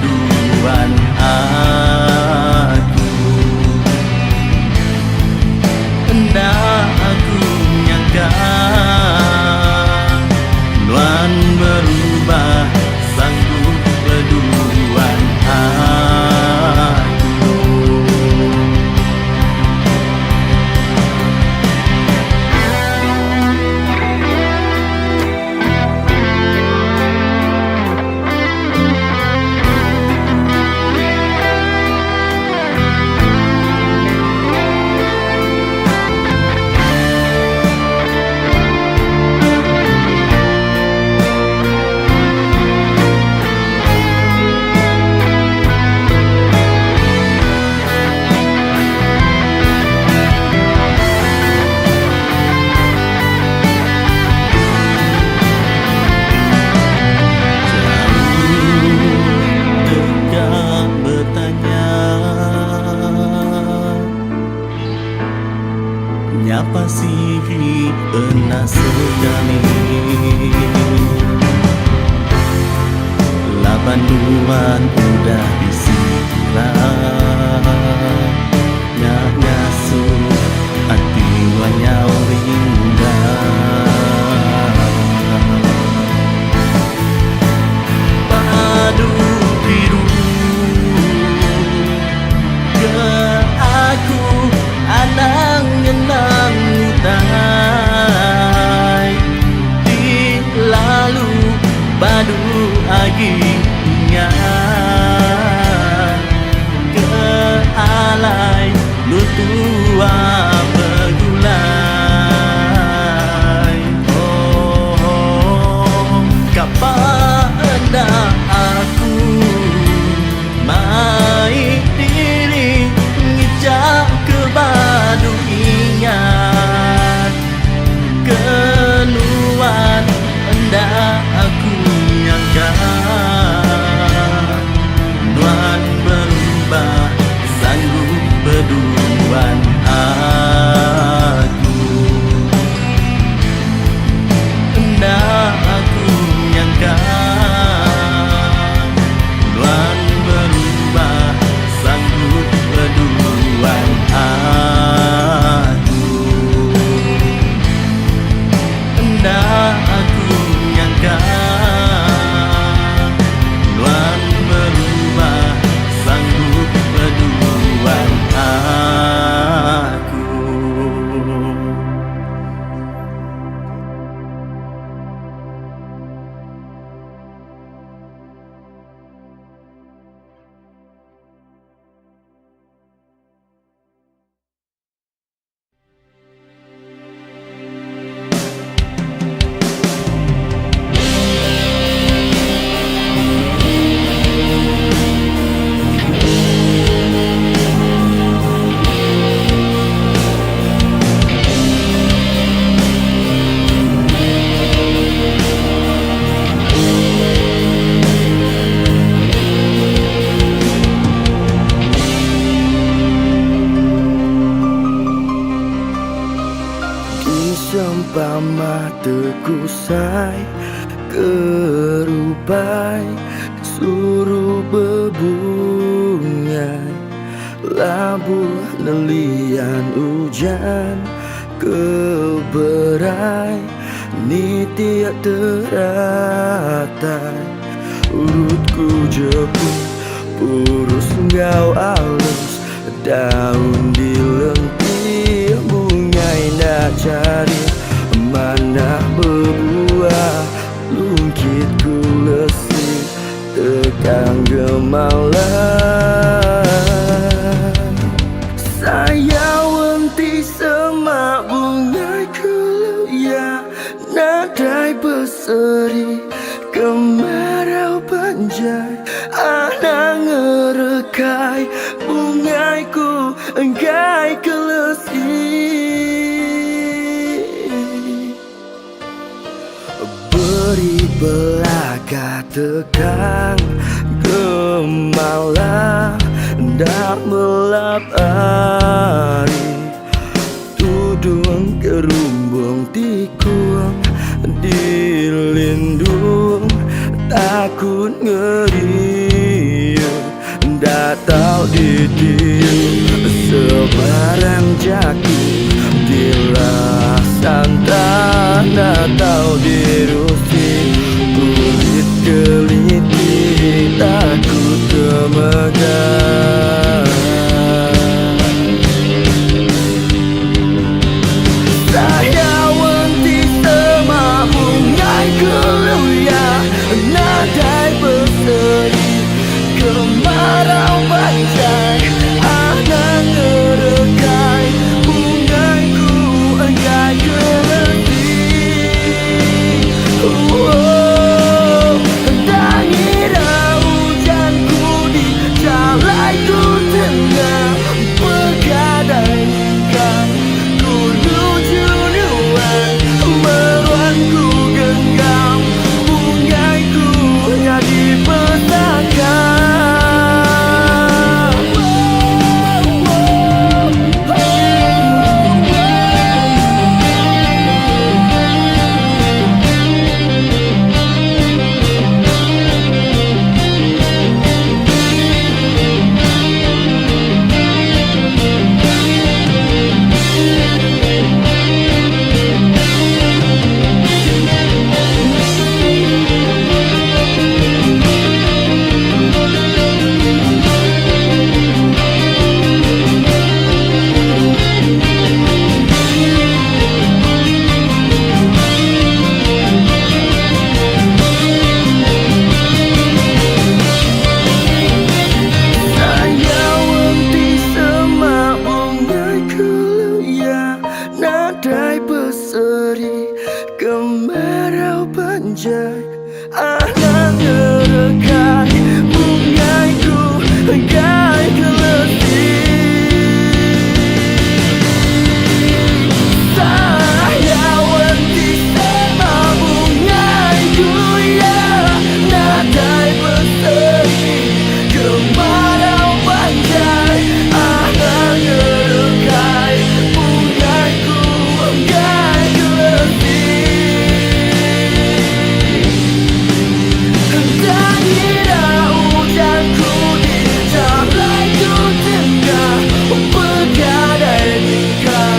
berduaan aku. Hendak aku nyangka Nuan berubah sanggup berduaan aku. Nyapa sih pernah sekali lapan duan udah disilang nyak ngasuh hati wanyau rindah padu biru ke aku anang nyenang utai di lalu badu agi ingat ke alai lutua begulai oh kapa hendak aku mai diri ngijak ke badu ingat kenuan hendak aku nyangka Nuan berubah sanggup berduaan aku. Hendak aku nyangka Nuan berubah sanggup berduaan aku. Hendak aku nyangka Nuan berubah sanggup berduaan aku. Seumpama tekusai kerupai suruh bebungai labuh nelian hujan keberai ni tiak teratai urutku jepun purus ngau alus daun di lentir bungai nak cari mana berbuah lungkitku lesih tegang gemalan saya wenti semak bungai keluya nadai berseri kemarau panjai anak ngerekai bungaiku enggai kelesih beri belaka tekan gemalah ndak melap hari tudung kerumbung tikung dilindung takut ngeri tak tahu ditiup sebarang jaku, dilasan tak tahu dirusi, kulit keliti takut temegang. Saya wanti sama bungai keluya, nadai berseri kemarau bajai, anak ngerekai bungaiku enggai keleti. Dangira hujanku di jalaiku tengah begadai nikah, ku nuju nuan meruanku genggam, bungaiku jadi petaka. Nadai berseri kemarau panjai, anak ngerekai bungaiku enggai keleti. Saya wanti sama bungaiku ya, nadai berseri kemarau panjai, anak ngerekai bungaiku enggai keleti. Dangira hujanku di jalaiku tengah begadai nikah,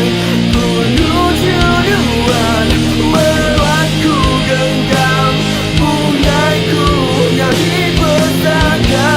ku nuju nuan meruanku genggam, bungaiku jadi petaka.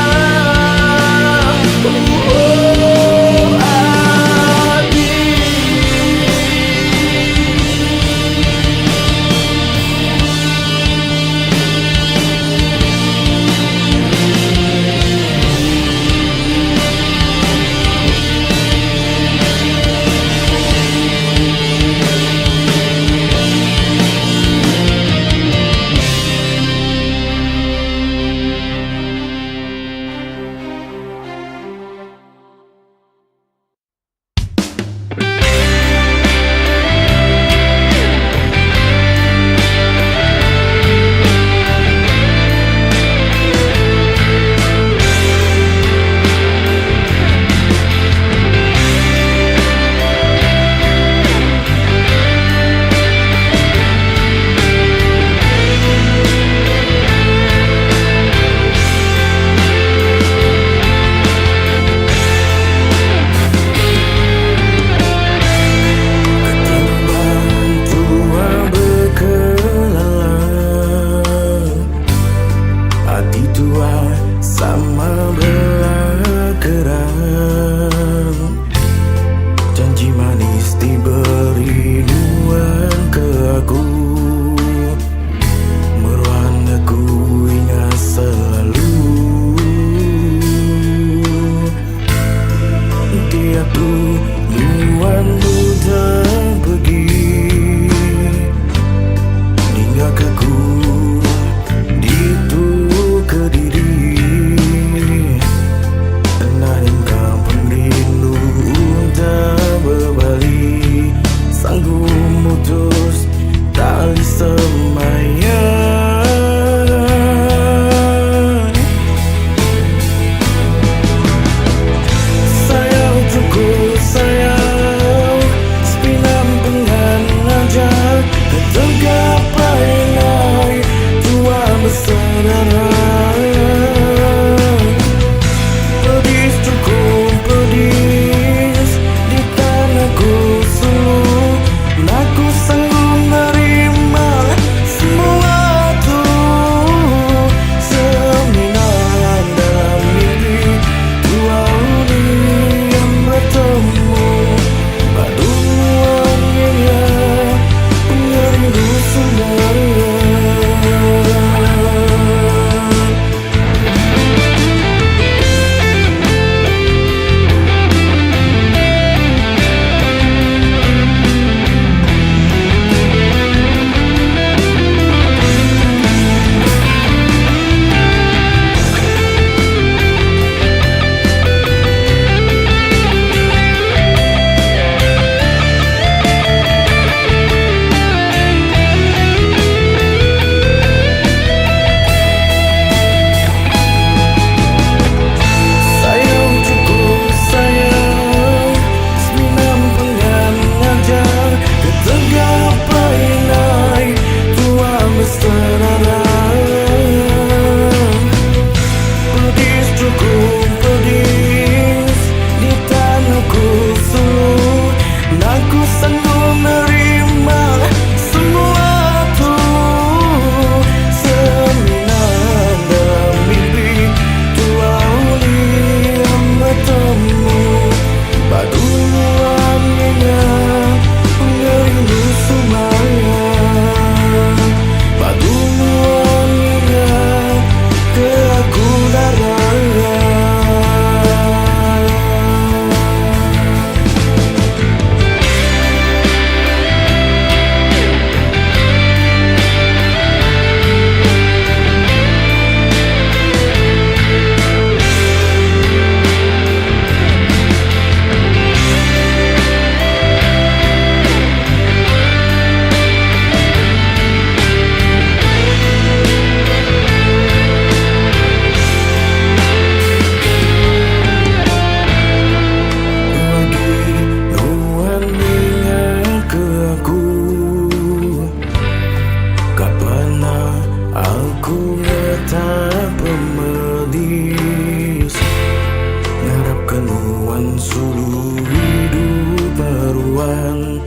suluh hidup beruang,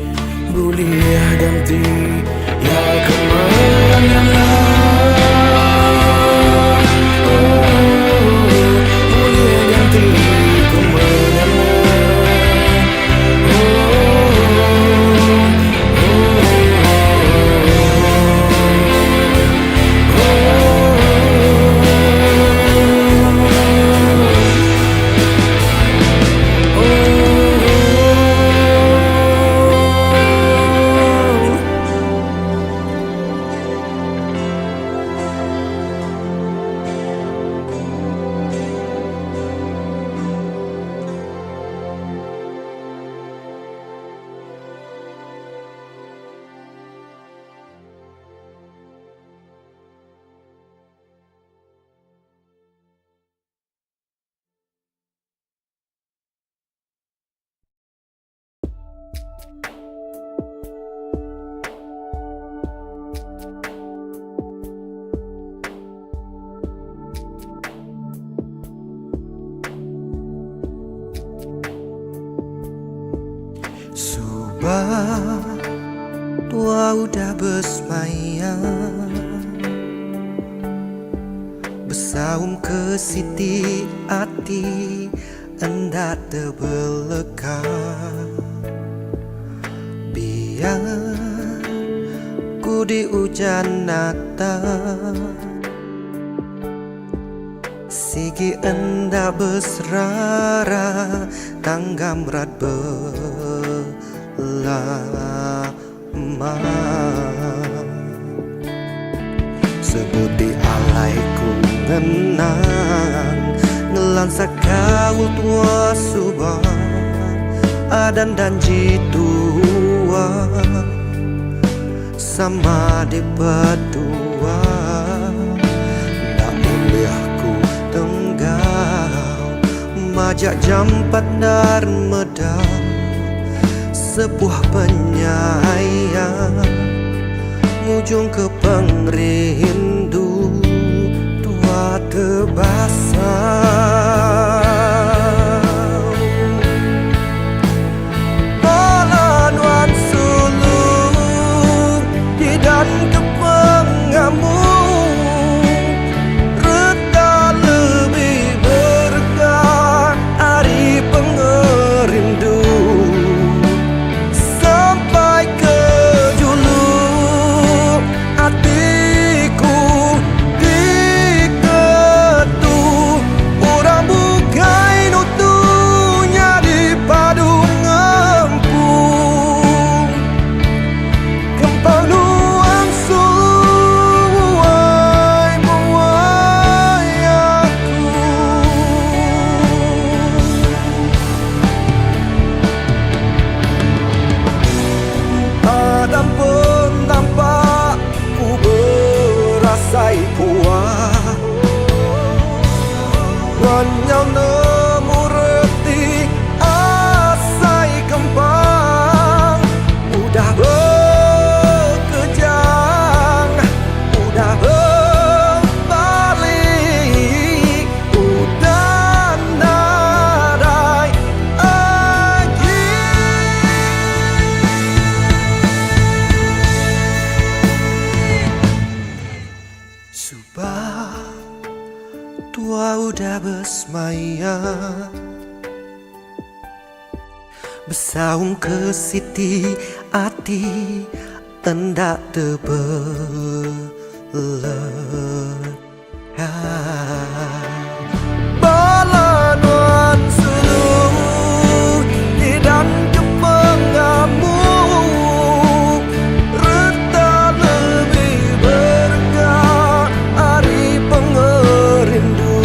boleh ganti ya kemarin yang boleh ganti kemarin. Subah tua udah bersemayam, bersaum ke siti hati hendak terbelekang. Biar ku di hujan Natal, sigi hendak berserara tanggam rat lama. Sebuti alaiku ngenang ngelansa kau tua subah adan dan jitua sama di berdua. Nak boleh aku tenggau majak jampat dan medang sebuah penyayang ngujung ke pengrindu tua terbasam. Palanuan sulung di dan ke pengamuk, reta lebih berkah hari pengerindu. Nyau nemu reti asai kembang, udah berkejang, udah berbalik, udah nadai lagi. Subah tua udah bersemayam, bersaung ke siti hati hendak terbelekang. Balanuan suluh di dan ke pengamuk, reta lebih berkah hari pengerindu.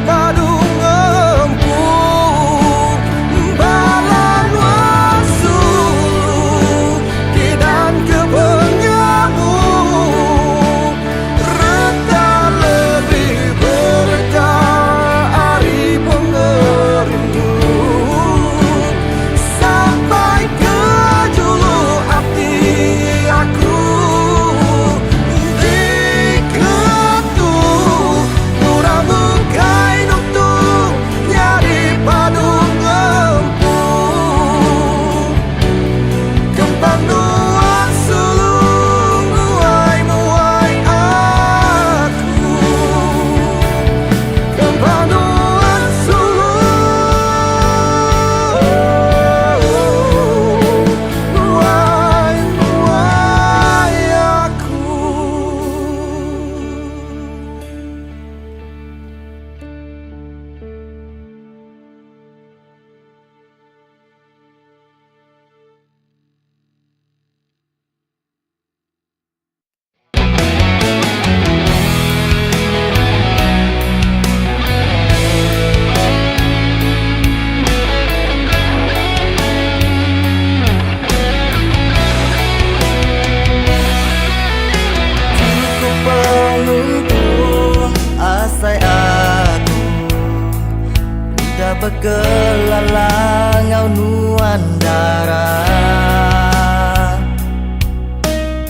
Padu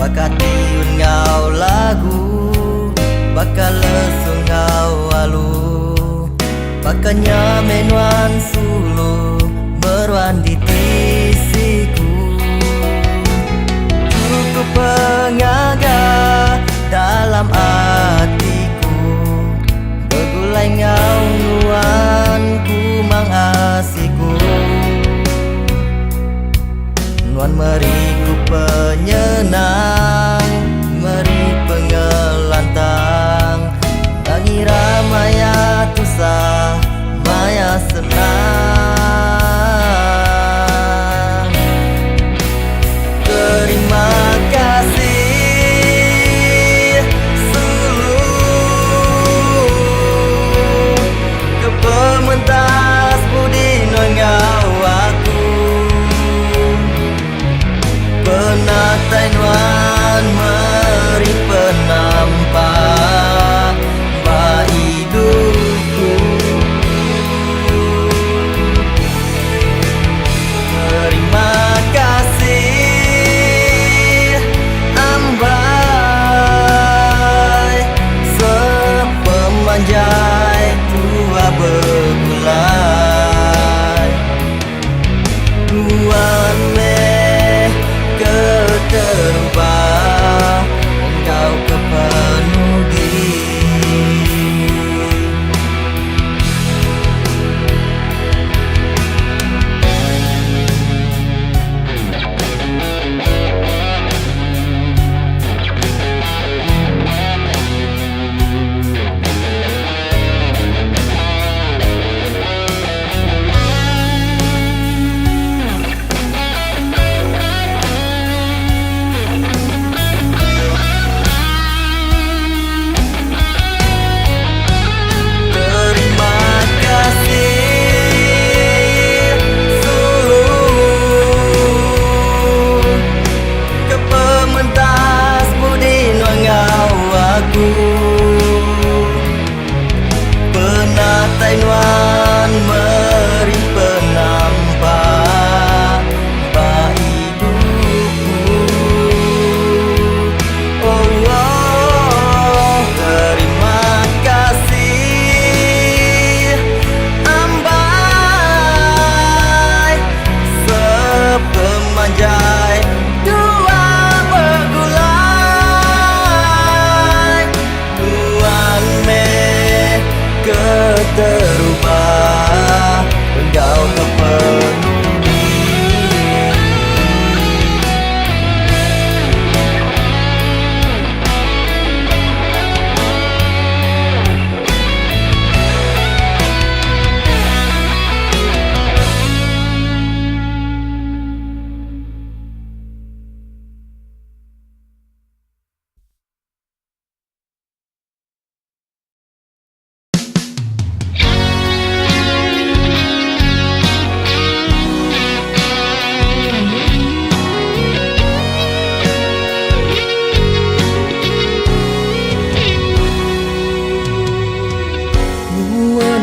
bakatiun ngau lagu bakal lesung ngau alu bakanya menuan sulu berwan di tisiku cukup pengaga dalam hatiku begulai ngau nuanku mengasiku nuan meriku penyenang meri pengelantang bangira maya tusah maya senang terima kasih seluruh kepementas budi nongau aku penatai nuan meri penampak hidupku terima kasih ambai sepemanjai tua begulai nuan meh keterubah engkau kepenuhi penatai nuan meri penampak hidupku oh, oh terima kasih ambai sepemanjai dua begulai nuan meh keterubah engkau kepenuhi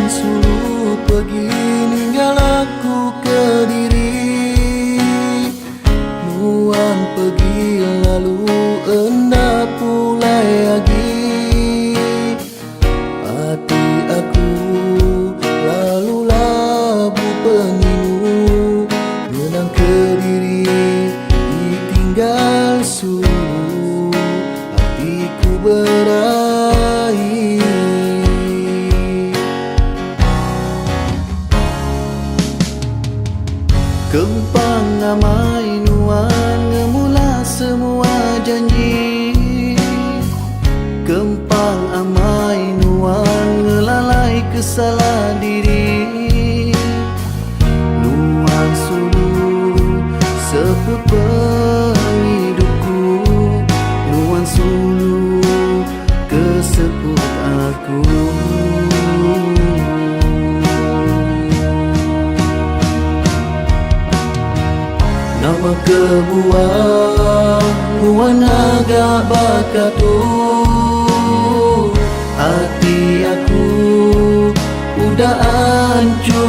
Sulu pergi ninggal aku ke diri nuan pergi lalu enda pulai lagi hati aku lalu labu peninu menang ke diri ditinggal sulu hatiku berahi Kempang amai nuan ngemula semua janji Kempang amai nuan ngelalai kesalah diri Nuan sulu sepepeng hidupku Nuan sulu keseput aku Nama kebuah nuan agak bakatu hati aku udah hancur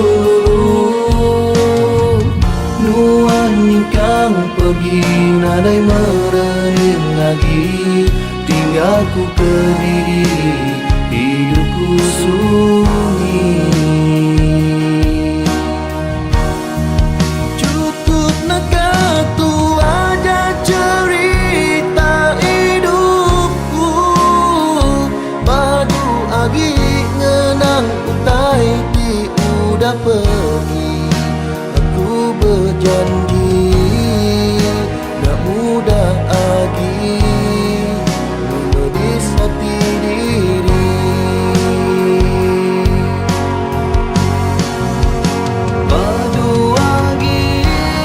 nuan nikang pergi, nadai merenging lagi. Tinggal ku berdiri, hidupku sunyi. Cukup nak tu aja cerita hidupku. Badu agi ngenang utai di udah pergi. Aku berjanji gak mudah lagi melodis hati diri. Badu lagi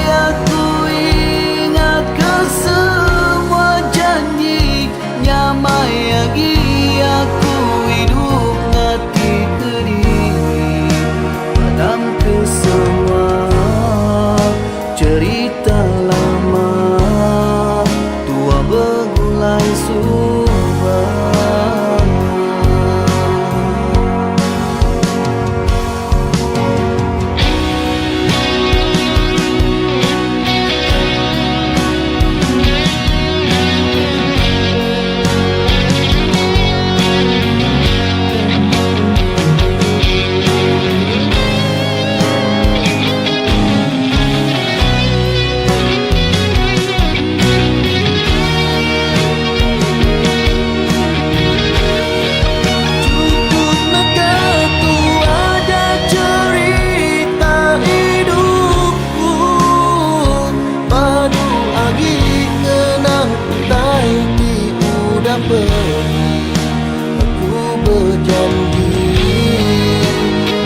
aku ingat ke semua janji. Nyamai lagi aku hidup ngati ke diri. Padam ke semua cerita lama. Tua bergulai subah. Aku berjanji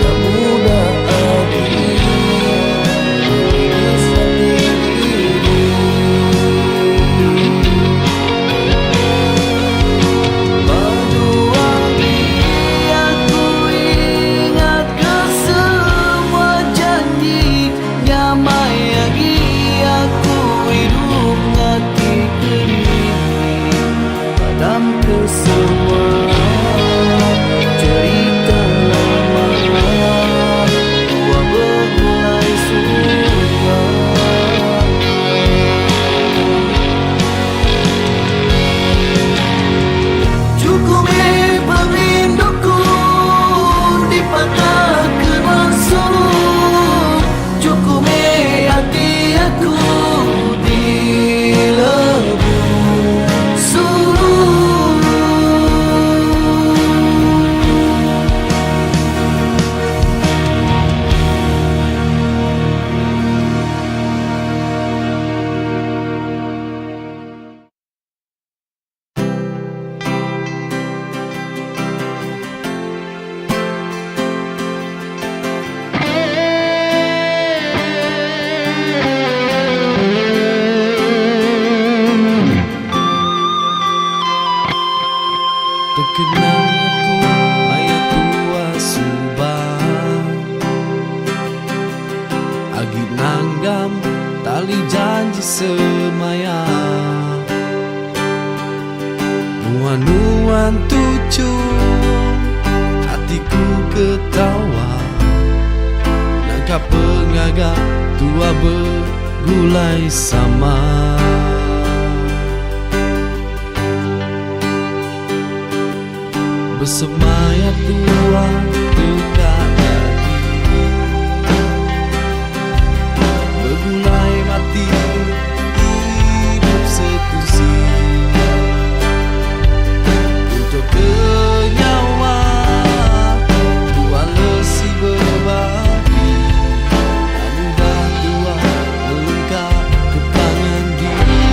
tak mudah lagi melodis hati diri. Badu lagi aku ingat ke semua janji. Nyamai lagi aku hidup ngati ke diri. Padam ke semua cerita lama. Tua bergulai subah. Cukup perinduku dipatahkan langsung. Cukup hati aku dilebur suruh. Terkenang aku ayat tua subah. Agi nanggam tali janji semaya. Nuan-nuan tucu hatiku ketawa. Nangka pengagak tua bergulai sama. Bersemaya tua dekat lagi. Bergulai mati hidup setusi. Untuk kenyawa tua lesi berbagi. Tak mudah tua melengkap kepangan diri.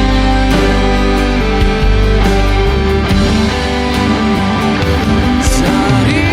Sari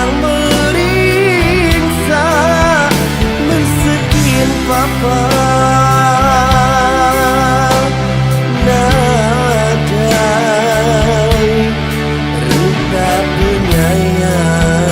yang meringsa mensekian papa nadai reda penyayang.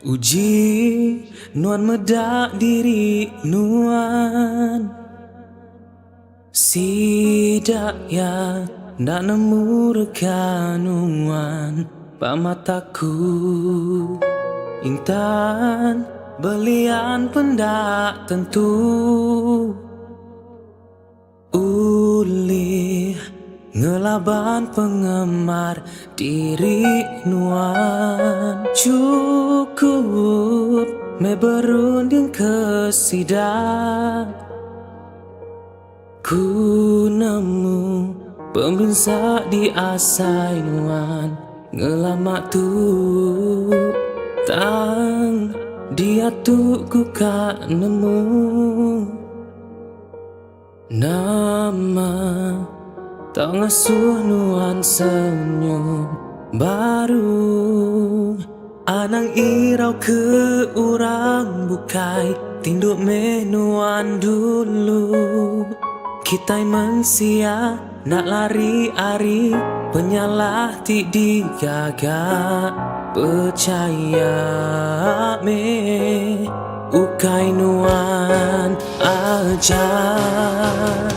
Uji nuan medak diri nuan sidak ya ndak nemu rekanuan pamataku intan belian pendak tentu ulih ngelaban pengemar diri nuan cukup me berunding kesidak ku nemu pembinsa di asai nuan ngelamak tu tang dia tu ku kak nemu nama tak ngasuh nuan senyum baru anang irau ke urang bukai tinduk menuan dulu kita mensia nak lari ari penyalah ti digagak percaya me ukai nuan aja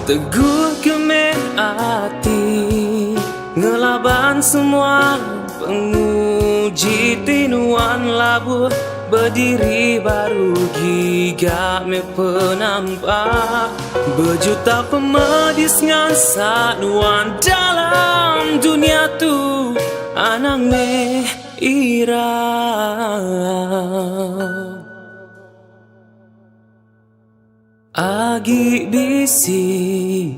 teguh keme hati ngelaban semua penguji tinuan labuh berdiri baru gigak me penampak berjuta pemedis ngansak nuan dalam dunia tu anang me ira Agi bisi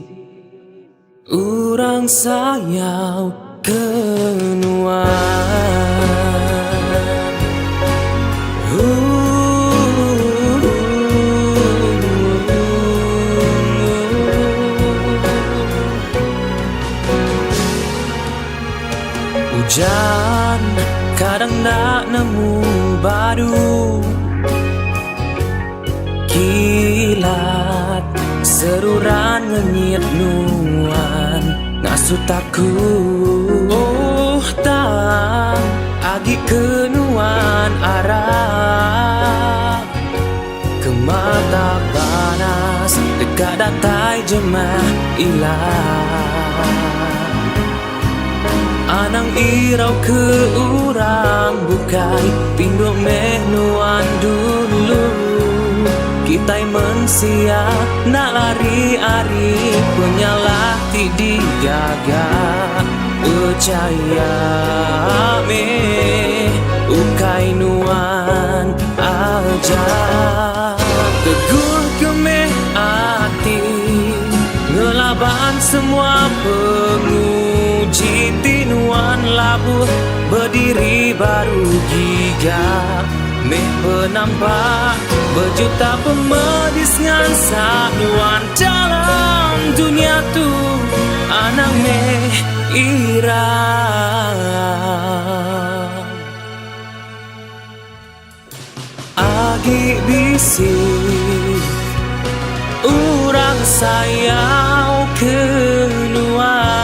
urang sayau kenuan Hujan kadang nak nemu badu, kilat seruran ngenyit nuan ngasut aku. Oh tang agi kenuan arah ke mata panas dekat datai jemah ilah. Anang irau ke urang bukai pinduk menuan dulu. Kita mensia nak lari-ari penyalah ti digaga. Percaya me ukai nuan aja. Tegur kemeh hati ngelaban semua penguji tinuan labuh berdiri baru gigak. Meh penampak berjuta pemedis ngan sanuan dalam dunia tu anak meh irang. Agi bisi urang sayau keluar.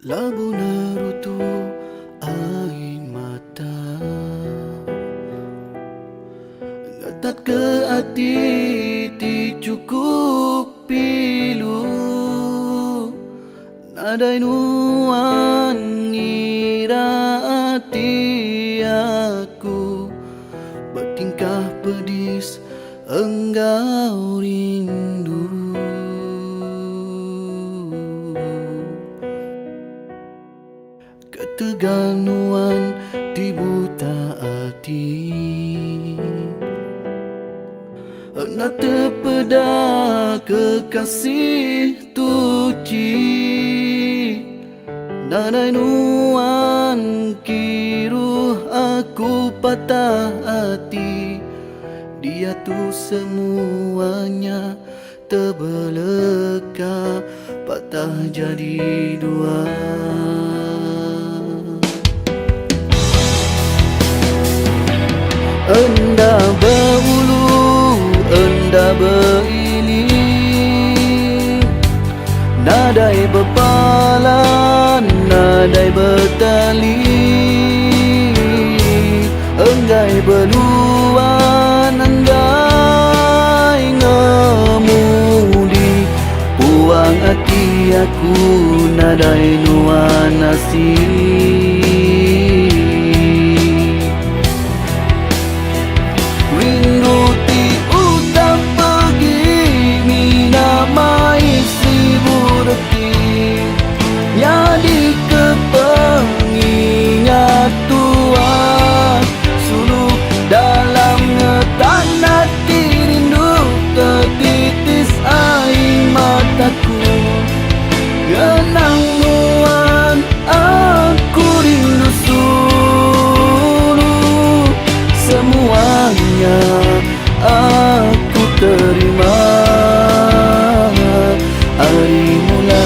labu nerutu air mata ngetat ke hati ti cukup pilu nadai nuan ngira hati aku bertingkah pedis engkau rindu keteganuan di buta hati nak terpeda kekasih tuci nadai nuan kiru aku patah hati dia tu semuanya terbeleka patah jadi dua enda berulu enda beriling nadai berpalan nadai bertali enggai beluan enggai ngemudi puang hati aku nadai nuan nasib rindu ti utak pergi mina mai seribu detik jadi kepengingat Tuhan suluk dalam ngetan hati rindu tertitis air mataku genang nuan aku rindu suluh semuanya aku terima hari mula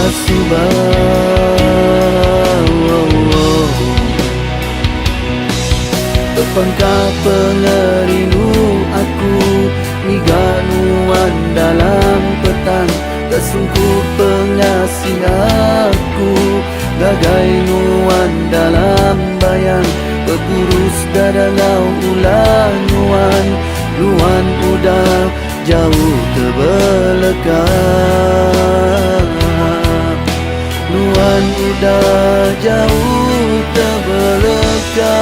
Tepangkah pengerindu aku miganuan dalam petang tersungkup pengasih aku gagai nuan dalam bayang berkurus dada ngau ulang nuan nuan udah jauh terbeleka nuan udah jauh terbeleka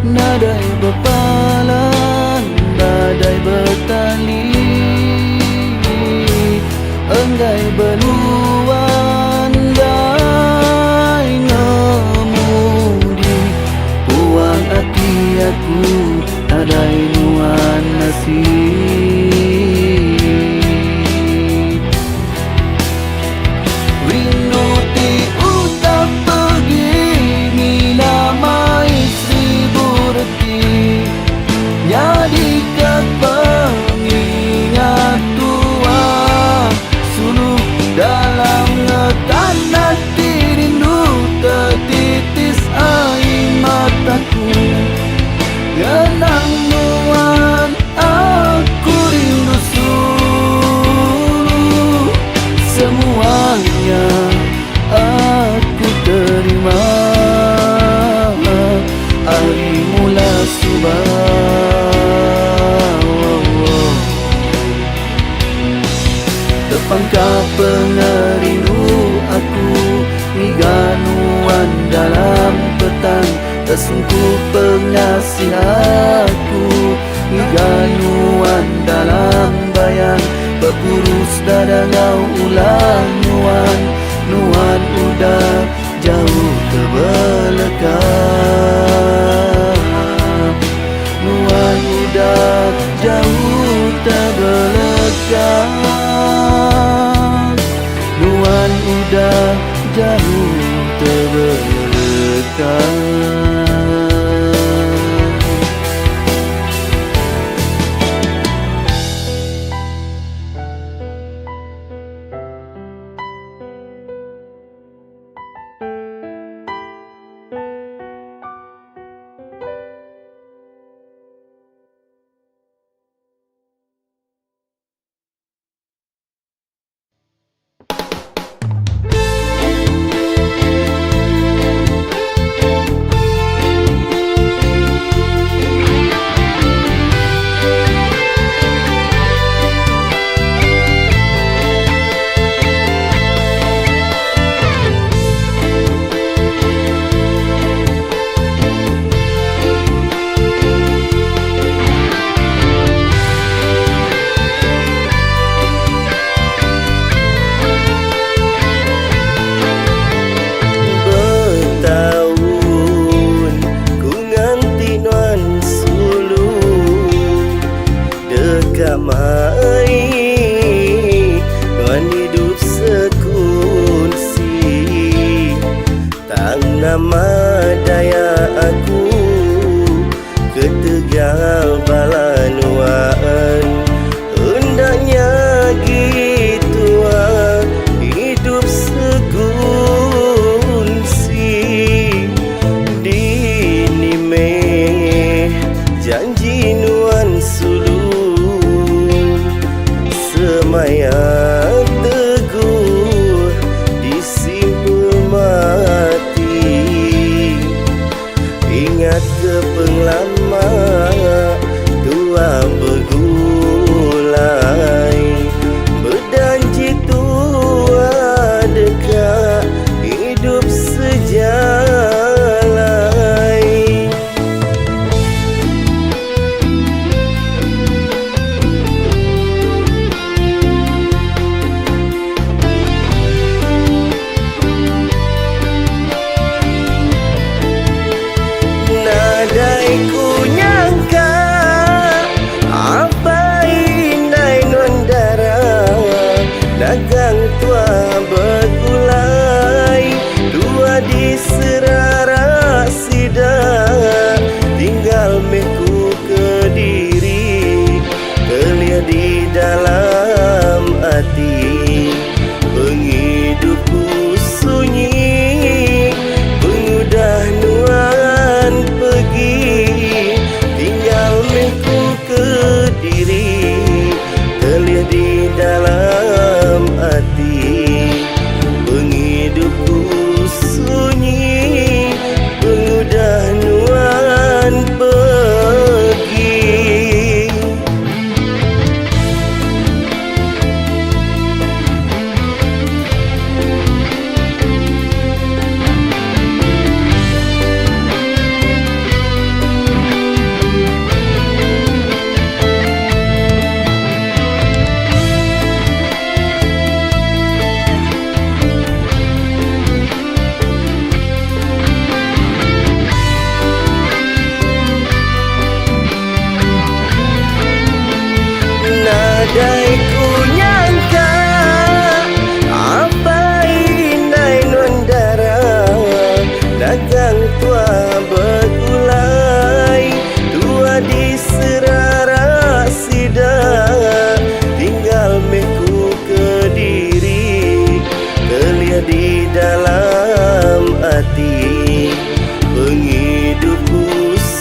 nadai berpalan, nadai bertali enggai beluan, enggai ngemudi puang hati aku, nadai nuan nasib rindu ti utak pergi mina mai seribu detik jadi kepengingat Tuhan suluk dalam ngetan hati rindu tertitis air mataku genang nuan aku rindu suluh semuanya aku terima hari mula Tepangkah pengerindu aku miganuan dalam petang tersungkup pengasih aku Iganuan dalam bayang berpurus dada ngau ulang nuan. Nuan udah jauh terbelakang. Nuan udah jauh terbelakang. Nuan udah jauh terbelakang.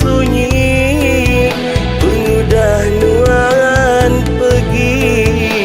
Sunyi, pengudah nuan pergi.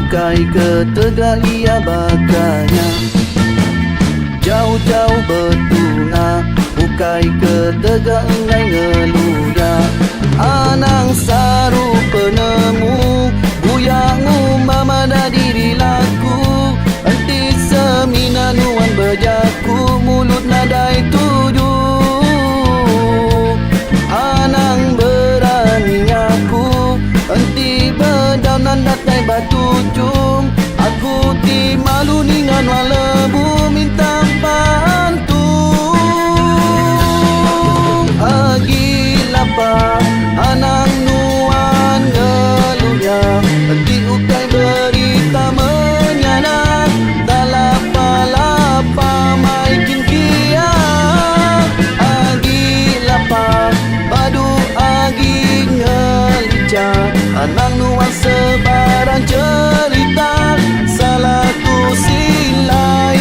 ukai ketegak ia bakanya. Jauh-jauh bertunga ukai ketegak ngai ngeluya. Anang saru penemu buyangu mama da diri laku. Enti semina nuan berjaku mulut nadai tuju. Anang berani aku enti bedaunan datai batu jum. Aku ti malu ningan walebu minta bantu. Agi lapar anang nuan geluya. Enti ukai berita menyanak. Talapa-lapa maikin kiak. Agi lapar padu agi ngelicah. Anang nuan sebarang cerita. Salahku silai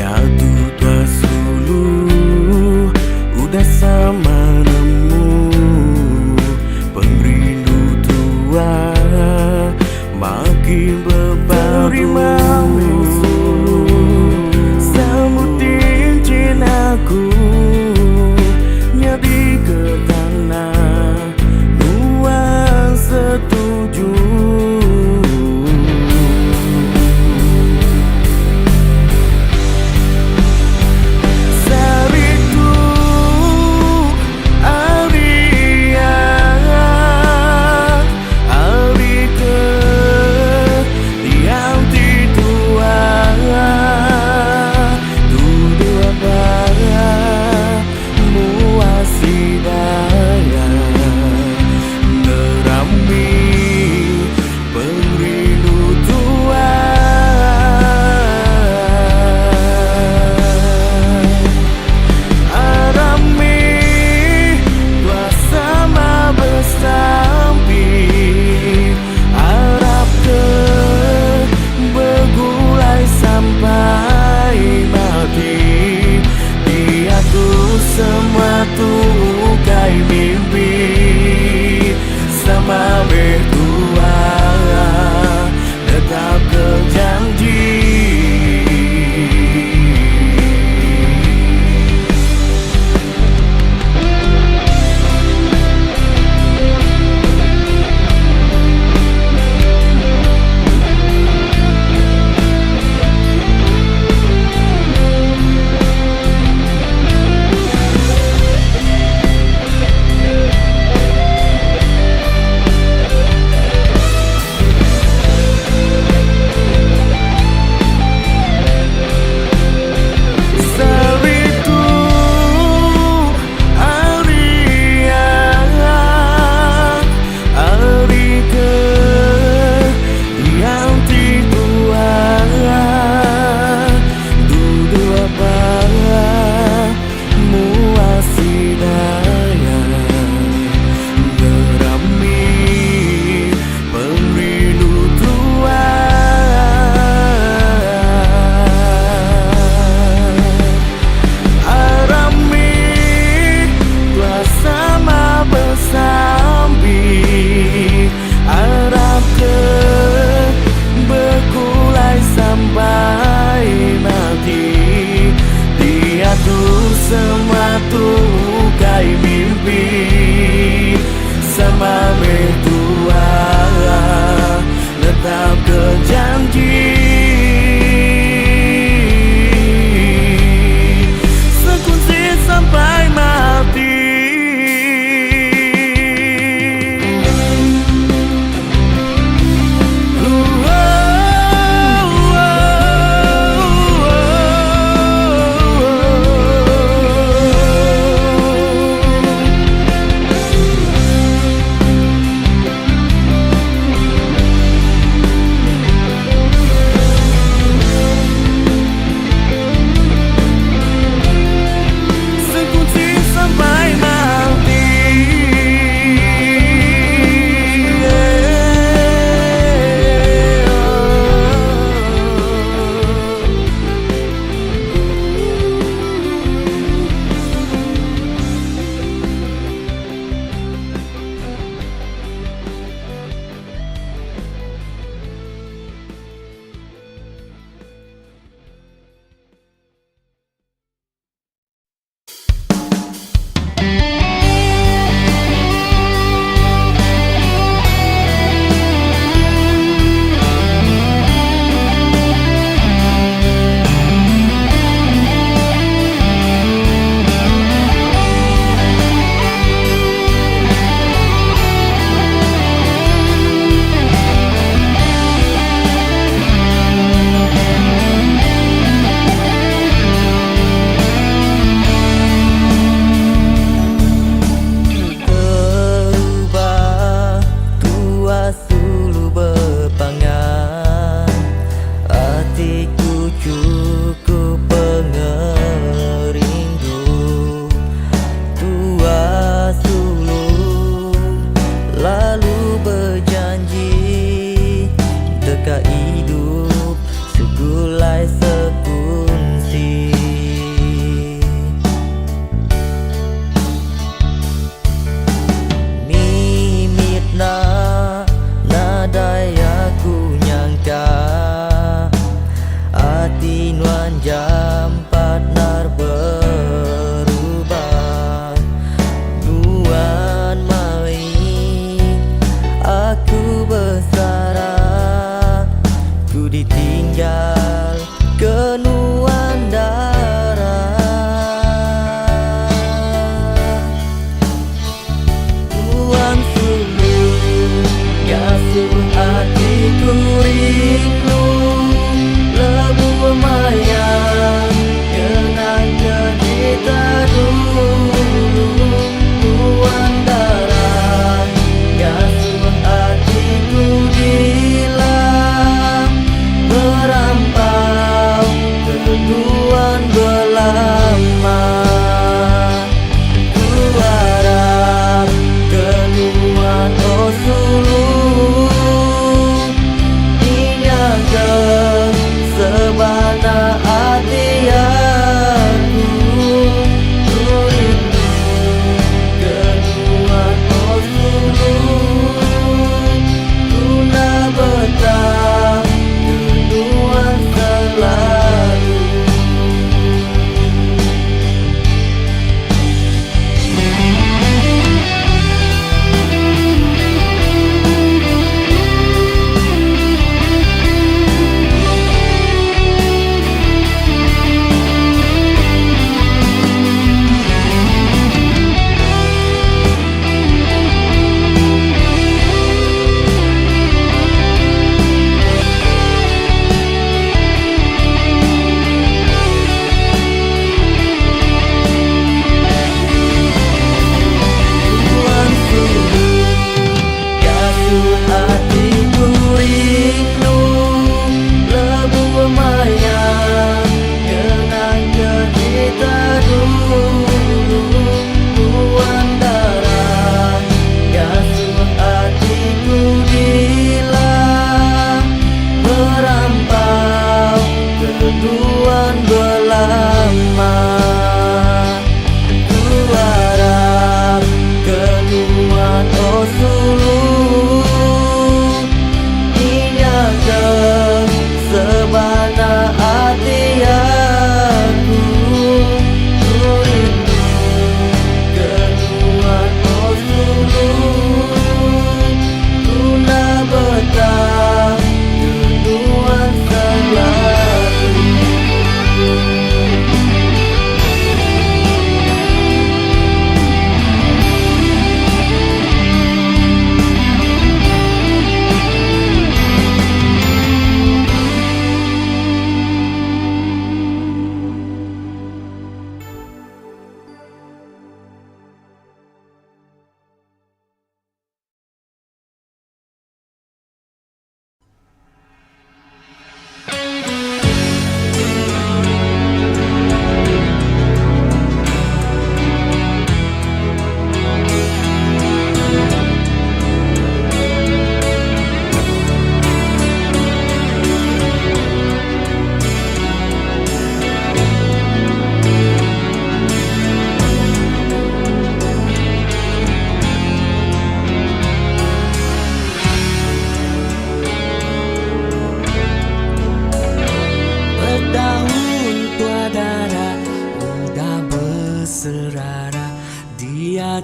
Ya tu tua sulu udah sama nemu perindu tua makin berbaru sambutin cintaku nyadi ke tanah nuang setuju.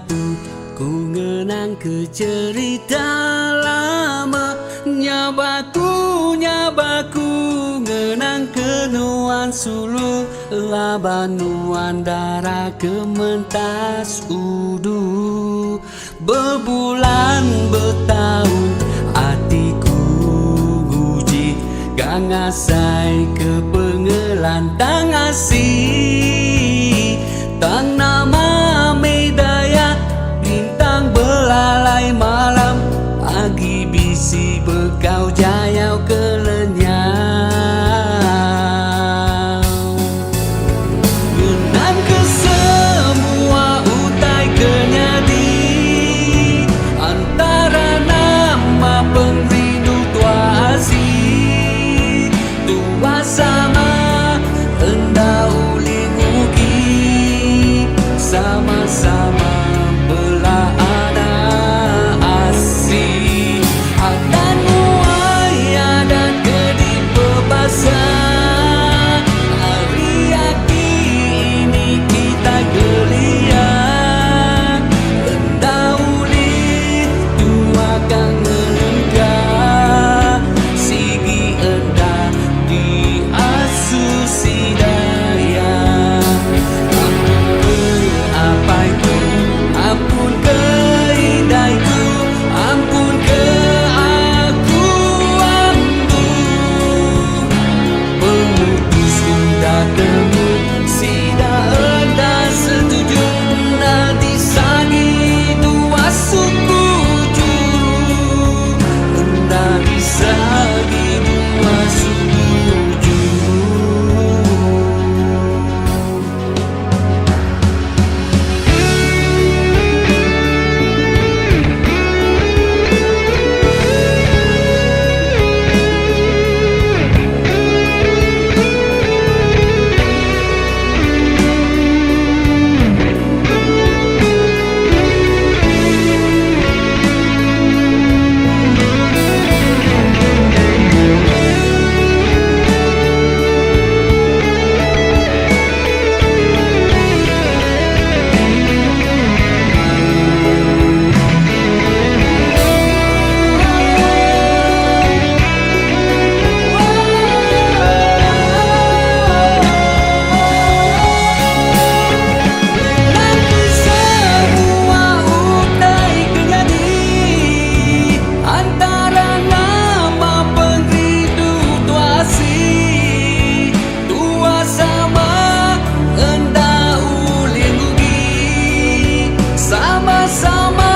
tu ku ngenang ke cerita lama. Nyabaku ngenang ke nuan sulu, labanuan darah kementas udu. Berbulan bertahun hatiku guji, gangasai ke pengelantang asih. Tang nama medaya bintang belalai malam, pagi bisi bekau jayau kelenyau. Ngenang ke semua utai kenyadi, antara nama pengrindu tua asih. Tua sama hendak uling ugi, sama-sama belah anak asih. Akan muai adat kedi pebasa, hari aki ini kita gelia. Endauli tua kang ngelengkah, sigi endah di asusi daya. Ampun ke apa itu, ampun ke indah itu, ampun ke aku ambu. Pemutus sudah temu, sida endah setuju, nanti sagi dua suku juru, nanti sagi dua suku juru. Semua utai kenyadi, antara nama pengrindu tua asih. Tua sama hendak uling ugi, sama-sama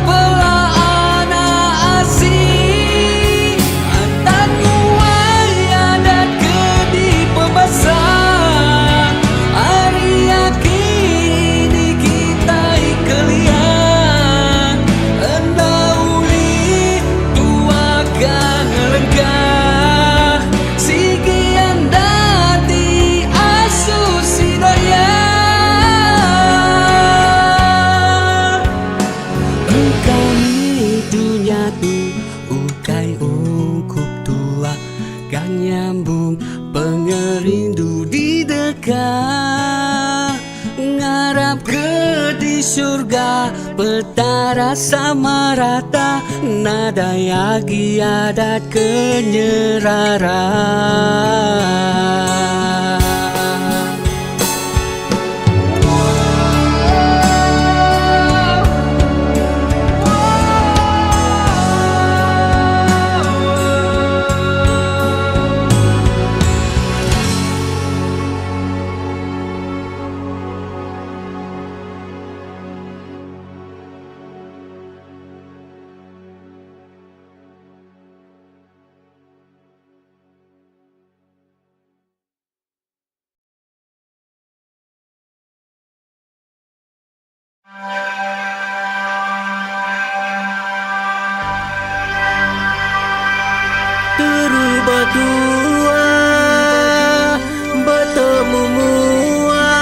belah anak asih. Antan muai adat kedi pebasa, hari ini kita ikelian. Endauli tua kang ngelengkah, sigi anda di asusi daya. Engkau ni dunia tu ukai ungkup tua, kan nyambung pengerindu di dekat. Ngarap ke di surga, petara sama rata, nada yagi adat kenyerara. Berdua bertemu mua,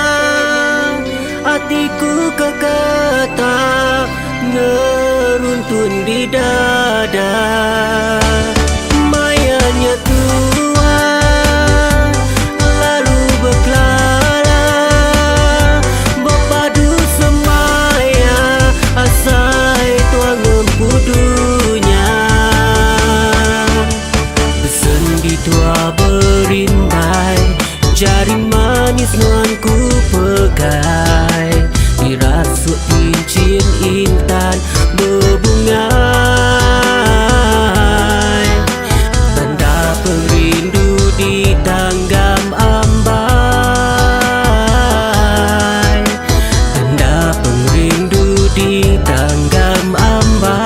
hatiku kekata ngeruntun di dada. Mayanya tua lalu berkelana, berpadu semaya pegai dirasuk cincin intan berbungai, tanda perindu di tanggam ambai, tanda perindu di tanggam ambai.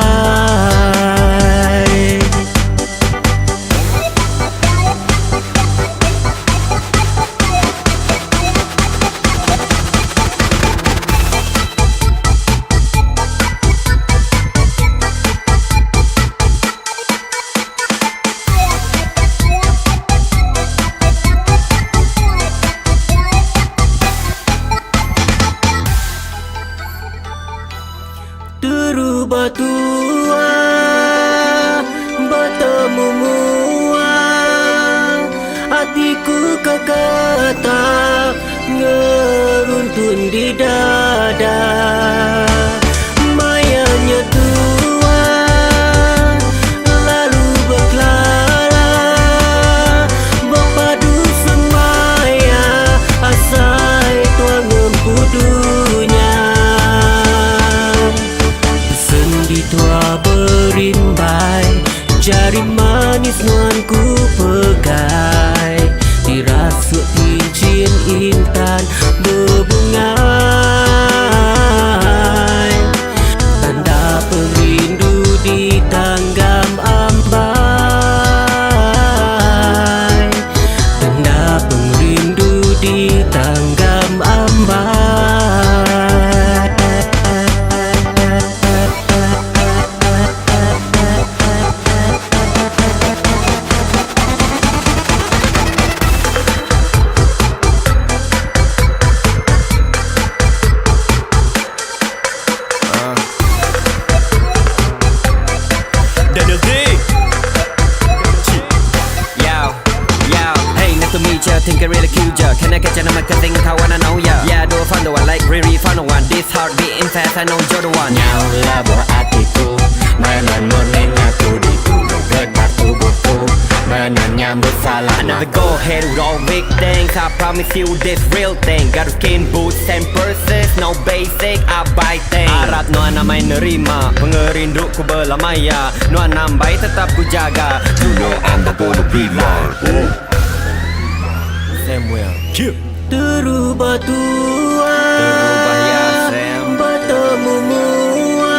Terubah tua bertemu mua, hatiku kekata ngeruntun di dada. Mayanya tua lalu berkelana, berpadu semaya asai tuang empudunya. Sendi tua berimbai, jari manis nuanku pegai dirasuk cincin intan berbungai, tanda perindu di tanggam ambai, tanda perindu di tanggam ambai. Daniel D. Yo, hey, nice to meet ya. Think I really cute ya. Can I get your number? Cause think I wanna know ya. Yeah, do I found the one like really found the one. This heart beating fast, I know you're the one. Nyaulah buah hatiku, mainan murninya ku digetar tubuhku, menyambut I salam. never go ahead with all big things. I promise you this real thing. Got skin boots and purses, no basic, I buy things. Harap Nuan namai nerima pengerinduku berlamaya. Nuan nambai tetap ku jaga. You know I'm not gonna be lying. Samuel. Terubah tua Terubah ya Sam. bertemu mua,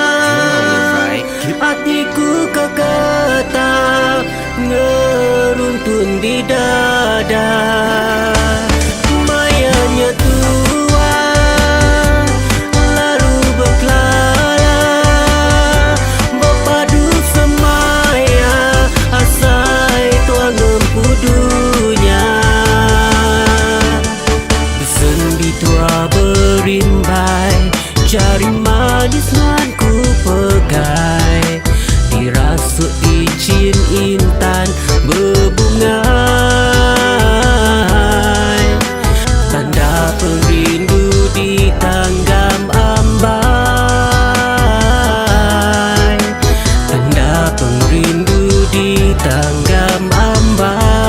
Right. hatiku kekata ngeruntun di dada. Mayanya tua lalu berkelana, berpadu semaya asai tuang empudunya. Sendi tua berimbai, jari manis nuanku pegai dirasuk cincin intan berbungai, tanda perindu di tanggam ambai, tanda perindu di tanggam ambai.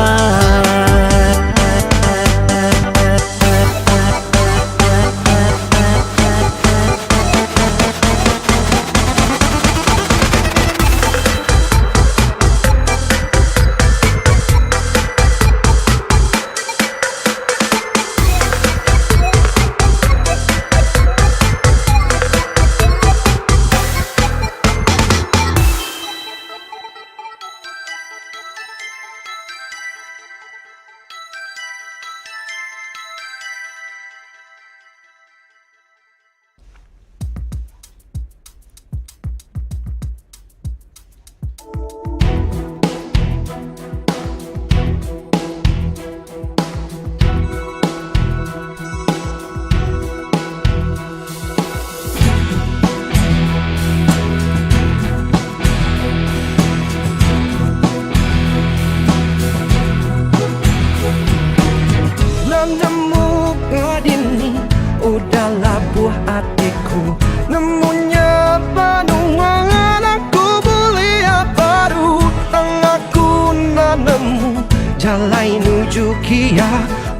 Jalai nuju kia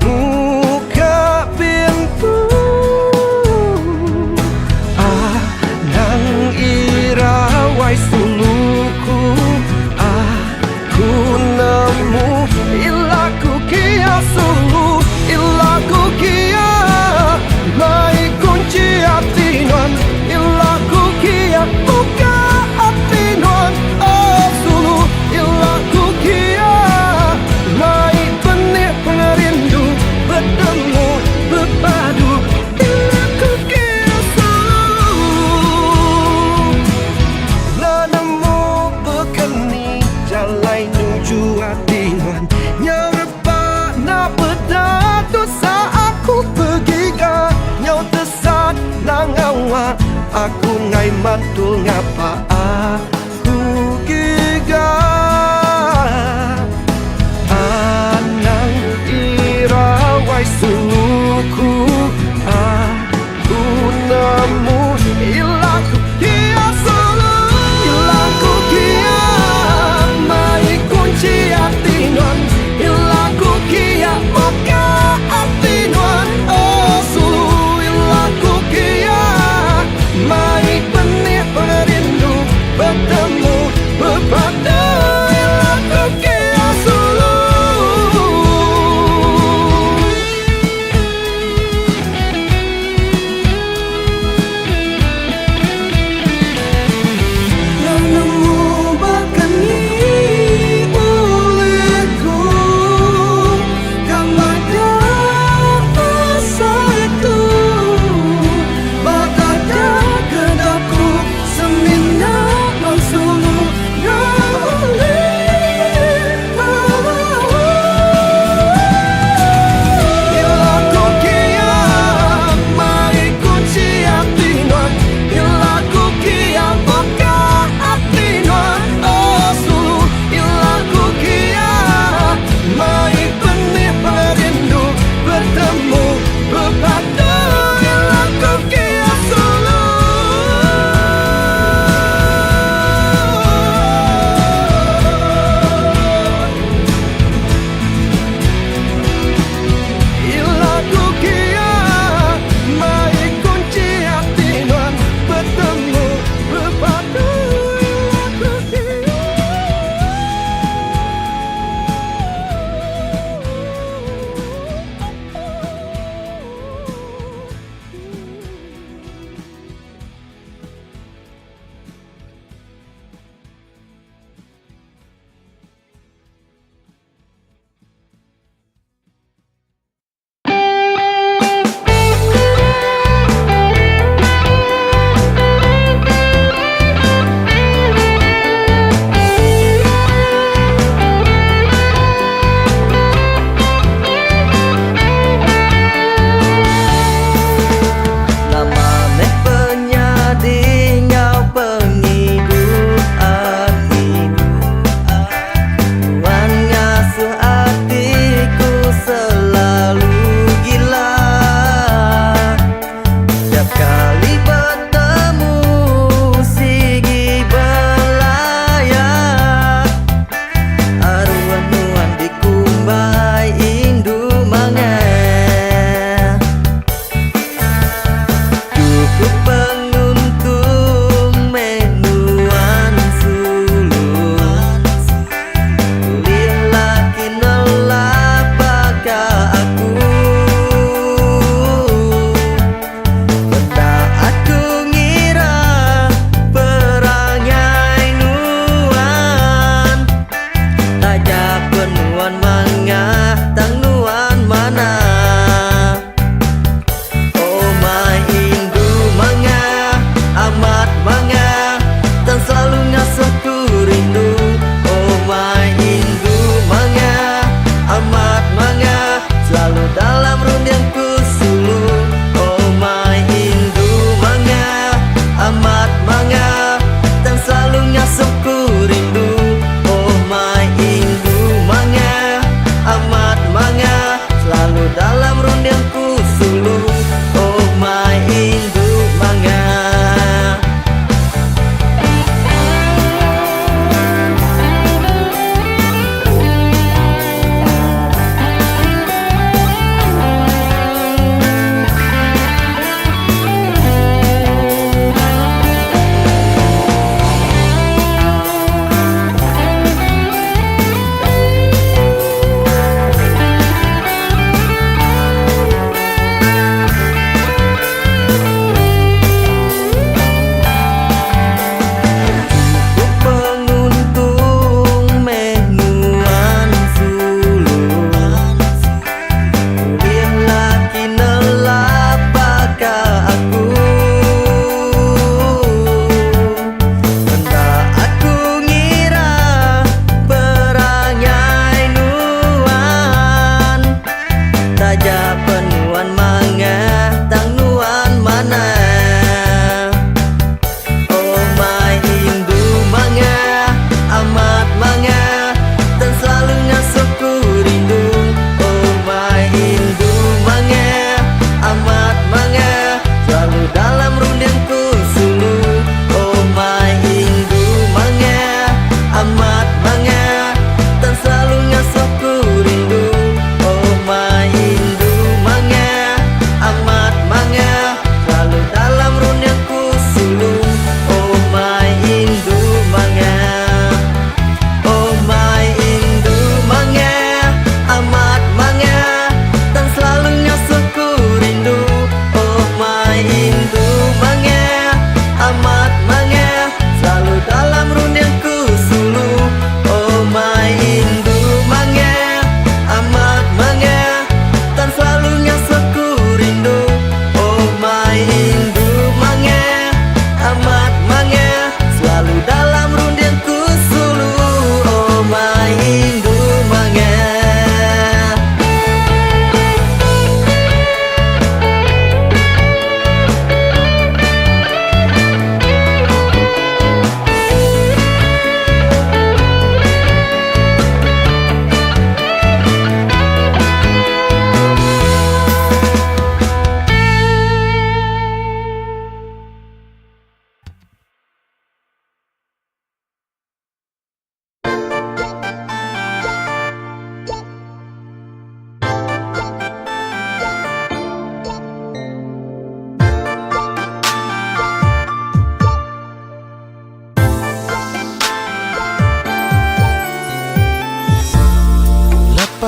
muka pintu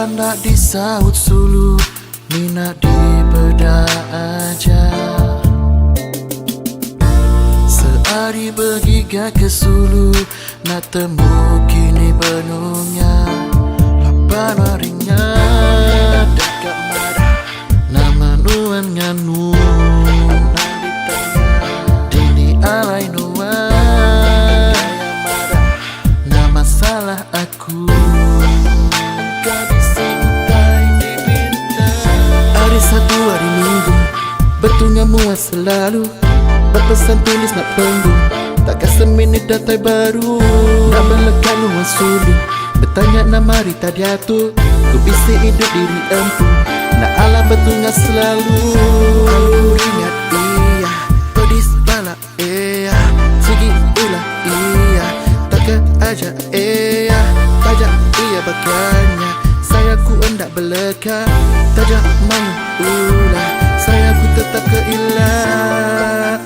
Pandak disaut sulu, minat di beda aja. Sehari bergiga ke Sulu, nak temu kini benungnya. Lapan harinya dekat marah, nama nuan nganu. Dini alai nuan, nama masalah aku. Hari Sabtu, hari Minggu, betulnya muas selalu berpesan tulis nak penggu. Takkan seminit datai baru, nak melekat nuan sulu. Bertanya nama Rita diatur, ku bisik hidup diri empu. Nak alam betulnya selalu. Aku ingat iya, pedis bala iya, segi ulah iya, takkan aja iya, tajak iya bakanya. Saya ku hendak beleka, tajak main ulah. Saya ku tetap ke ilah,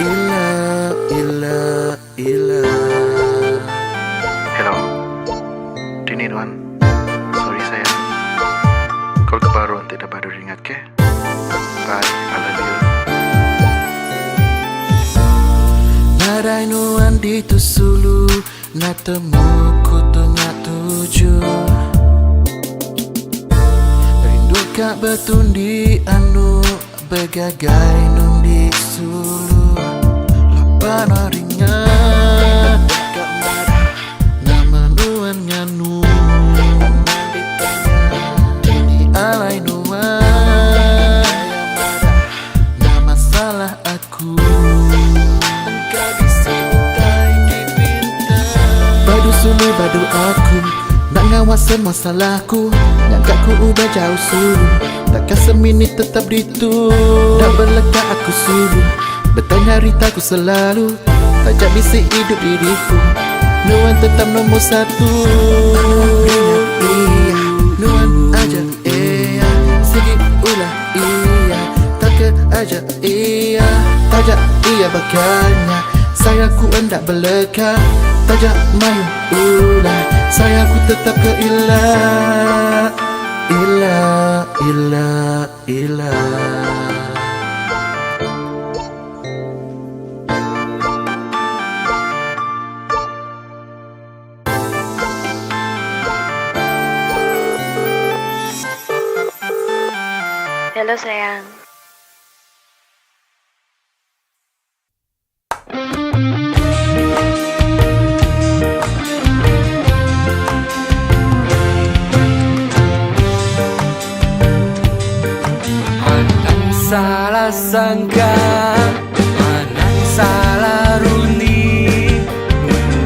ilah, ilah, ilah. Hello, Dini Nuan. Sorry sayang. Kau kebaruan tidak baru ingat ke? Bye, I love you. Narai nuan di tu Sulu, nak temu ku tengah tujuh. Rindu kak betundi anu, bergagai nun di Sulu. Lapan harinya dekat marah, nama nuan nganu. Dini alai nuan, nama masalah aku. Badu Sulu, badu aku, nak ngawasan masalahku. Nyangka ku ubah jauh Sulu, takkan seminit tetap ditu. Tak berlekat aku Sulu, bertanya Rita ku selalu. Tajak bisik hidup diriku, nuan tetap nombor satu. Iya, nuan aja iya, segi ulah iya, takkan aja iya, tajak iya bakanya. Saya ku hendak beleka, tajak main ulah. Saya ku tetap ke ilah, ilah, ilah, ilah. Halo sayang. Salah sangka, manang salah runi.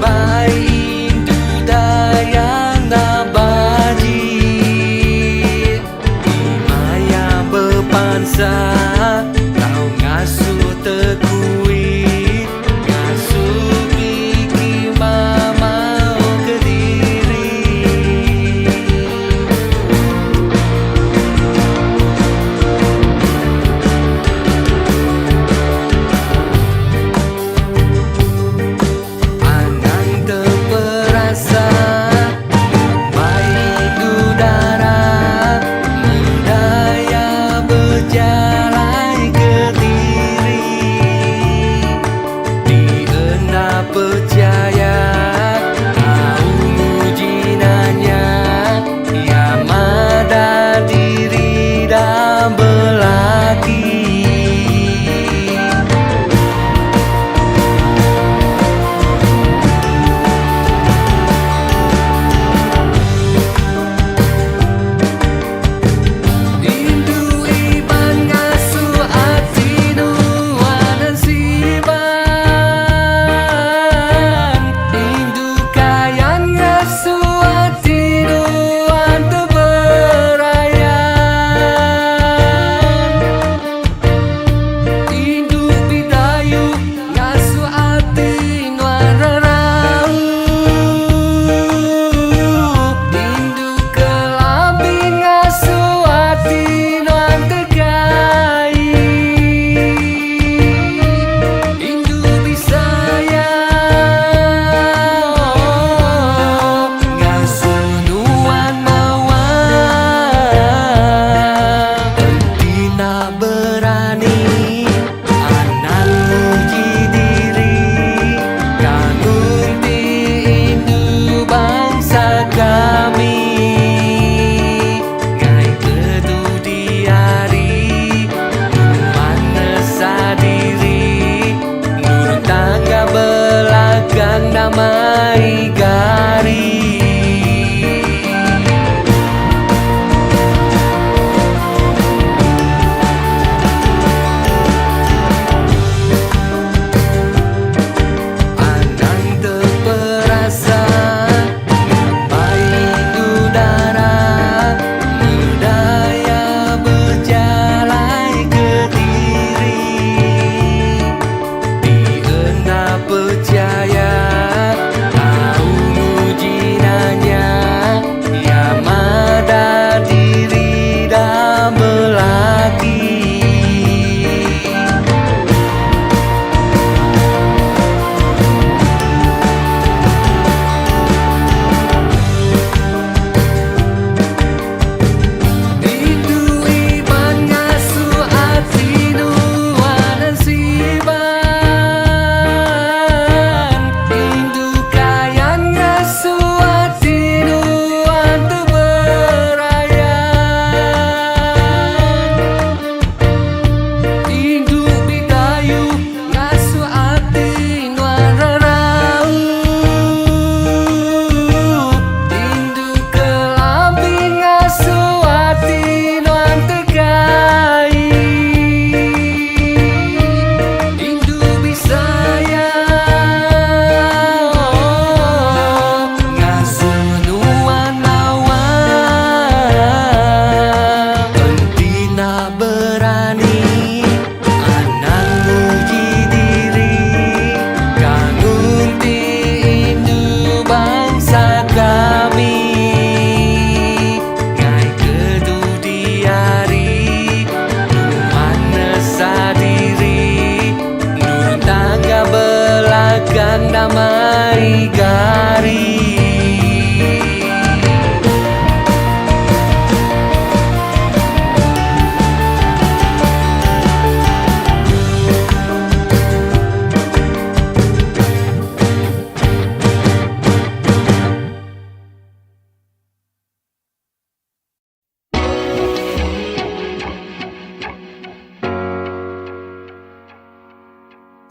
Baik dayang nabadi, maya berpansa. Kau ngasuh tekui, ngasuh biki mama ke diri. Udara, budaya berjalan.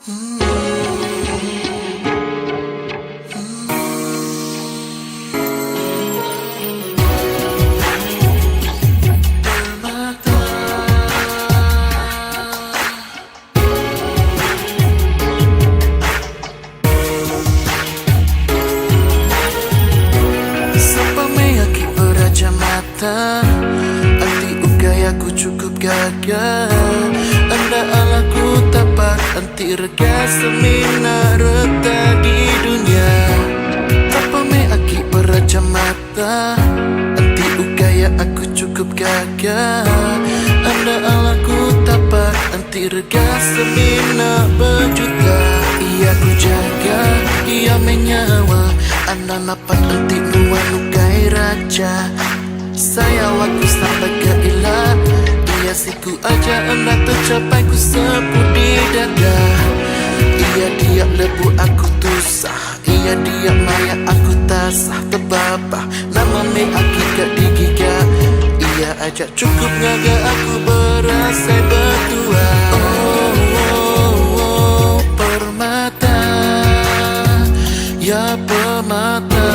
Anti ugaya ku cukup gagah. Anda alaku tapak anti rega semina reta di dunia. Tapa me aki beraja mata. Anti ugaya aku cukup gagah. Anda alaku tapak anti rega semina berjuta. Ia ku jaga, ia menyawa. Anda napat anti nuanukai raja. Saya waktu sampai ke ilah. Ia siku aja anda tercapai ku sebut di dada. Ia diak lebu aku tusah. Ia diak maya aku tasah terbabah. Nama me akikat digiga. Ia ajak cukup ngaga aku berasai berdua. Oh, permata. Ya permata.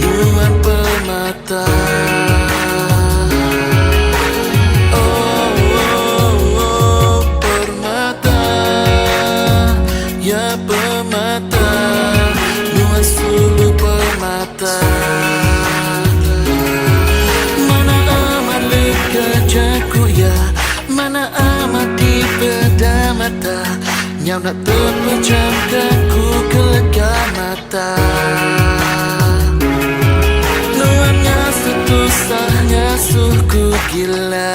Nuan permata. Mana amat legajaku ya, mana amat di beda mata. Nyau nak terpejamkan ku kelega mata. Nuannya setusahnya suku gila.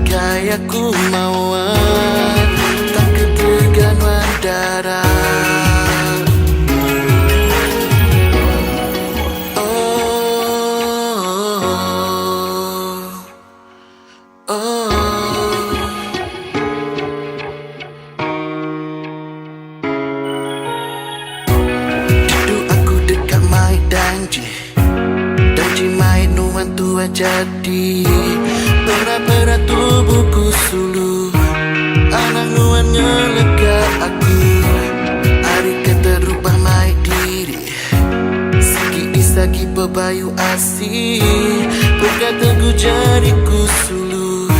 Gaya ku mauan tak ketegan wandara. Danji mai nuan tua jadi. Pera-pera tubuhku sulu. Anak nuannya lega aku. Hari kata rubah mai diri. Sagi disagi bebayu asih. Berkata ku jadiku sulu.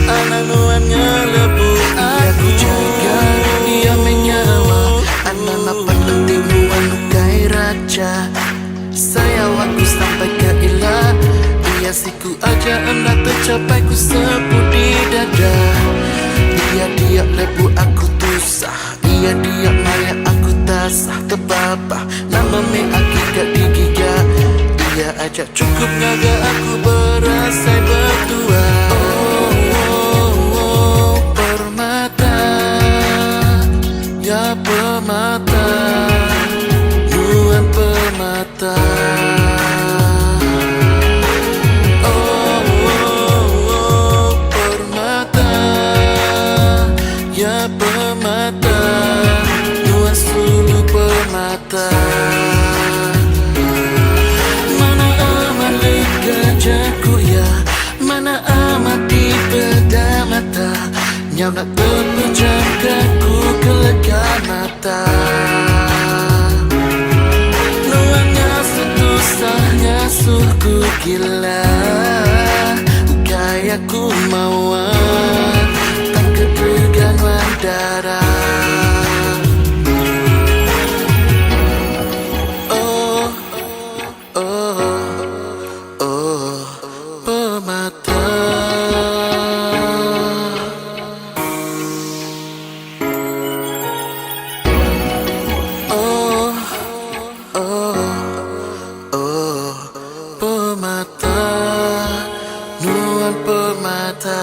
Anak nuannya lebu aku jaga. Ia menyawa. Anak napat penting nuan nukai raja. Saya waktu sampai ke ilah. Ia siku aja anda tercapai ku sebut di dada. Ia diak lebu aku tusah. Ia diak maya aku tasah terbabah. Nama me akikat digiga. Ia ajak cukup ngaga aku berasai berdua. Oh, permata. Ya permata. Nuan permata. Permata. Ya permata. Nuan sulu permata. Mana amat legajaku ya, mana amat di beda mata. Nyau nak terpejamkan ku kelega mata. Suku gila. Gaya ku mauan tak ketegan wandara. Oh, oh, oh, permata. Oh, oh, permata, nuan permata.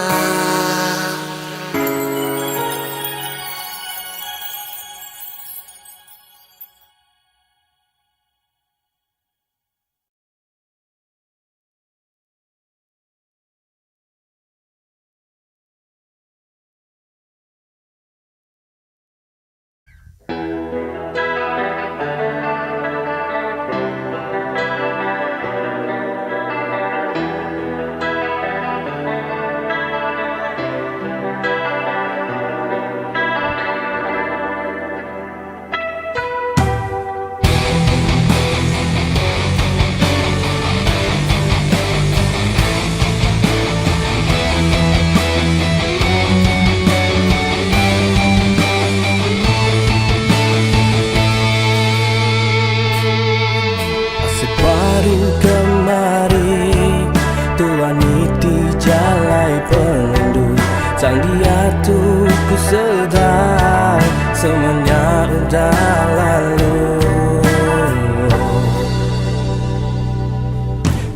dia tuh ku sedar semuanya udah lalu.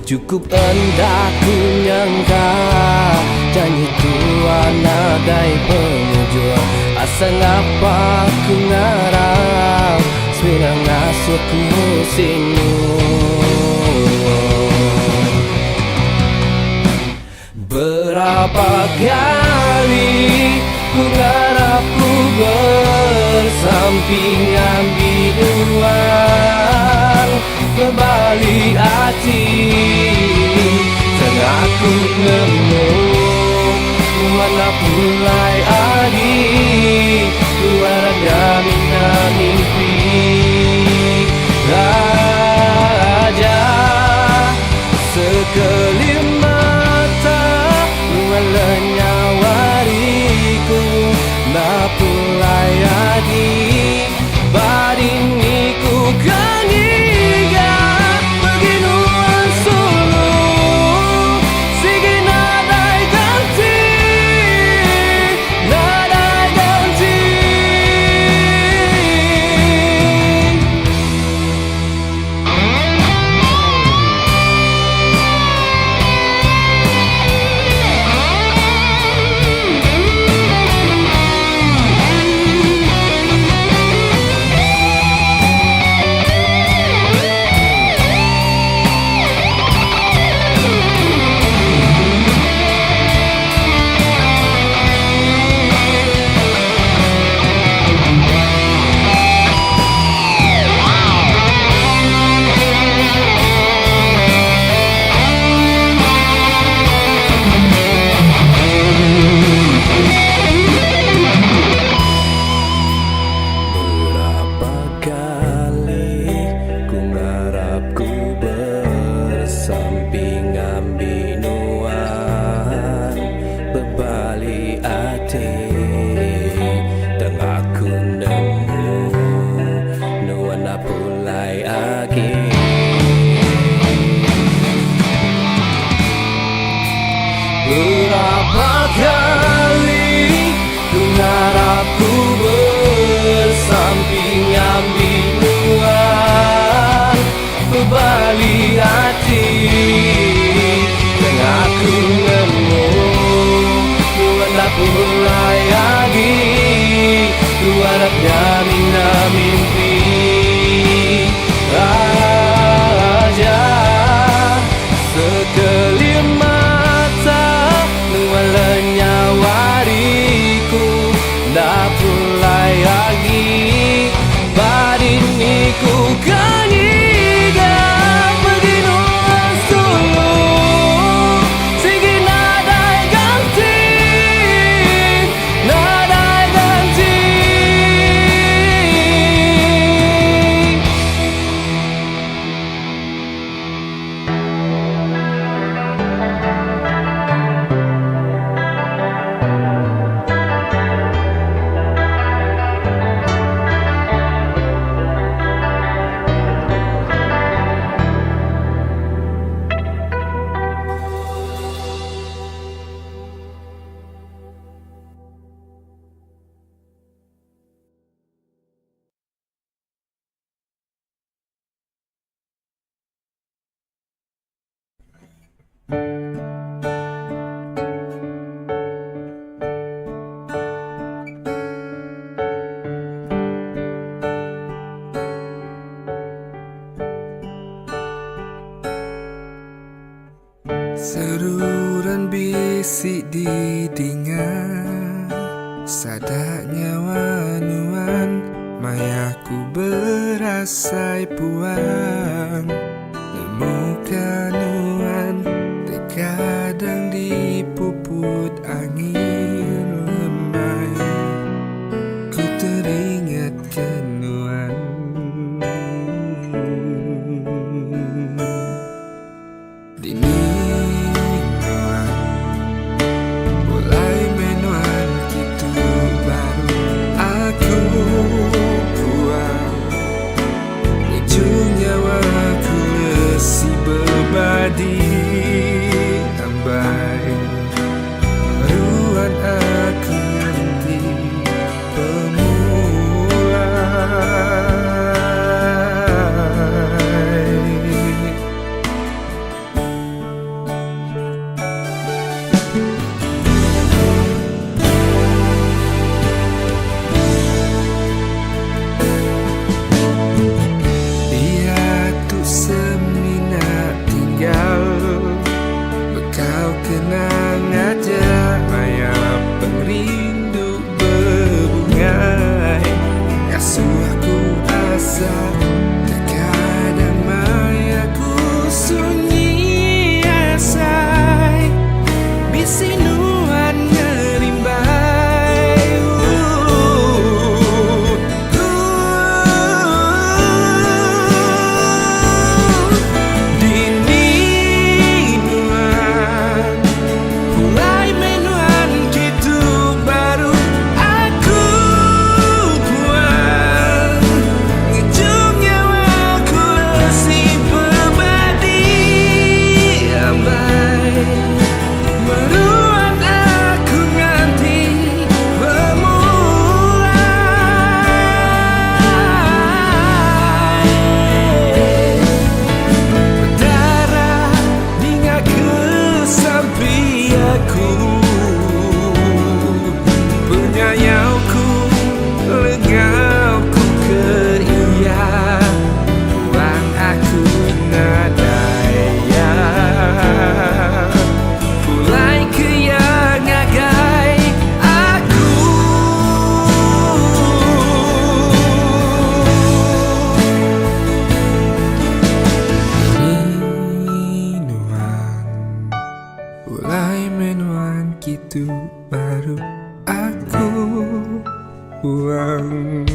Cukup hendak ku nyangka janji Tuhan nadai penujur. Asa ngapa ku ngarap sebenarnya ngasuh ku sinu. Berapa kali ku ngarap ku bersampingan biduan, berbalik hati tengah ku nemu mana pulai adi luarnya mina mimpi raja sekelip mata luarnya wariku na pulai adi badiniku kaniga beginuan sulu sige nadai ganti nadai ganti. Berapa kali ku ngarap ku bersampingan binuan, berbalik hati tengah ku nemu nuana pulai lagi. Berapa kali ku ngarap ku bersampingan binuan, berbalik hati tengah ku nemu nuana pulai lagi luarnya mina mimpi raja sekelip mata nualanya wariku dah pulai lagi badiniku kaniga beginuan sulu sige nadai ganti nadai ganti. Seruran bisik didengar, sadaknya wanuan mayaku berasai puan. Nemukan nuan terkadang dipuput angin lemai, ku teringat kenuan. Dini nuan mulai menuan gitu baru aku buang ujung nyawaku aku buang.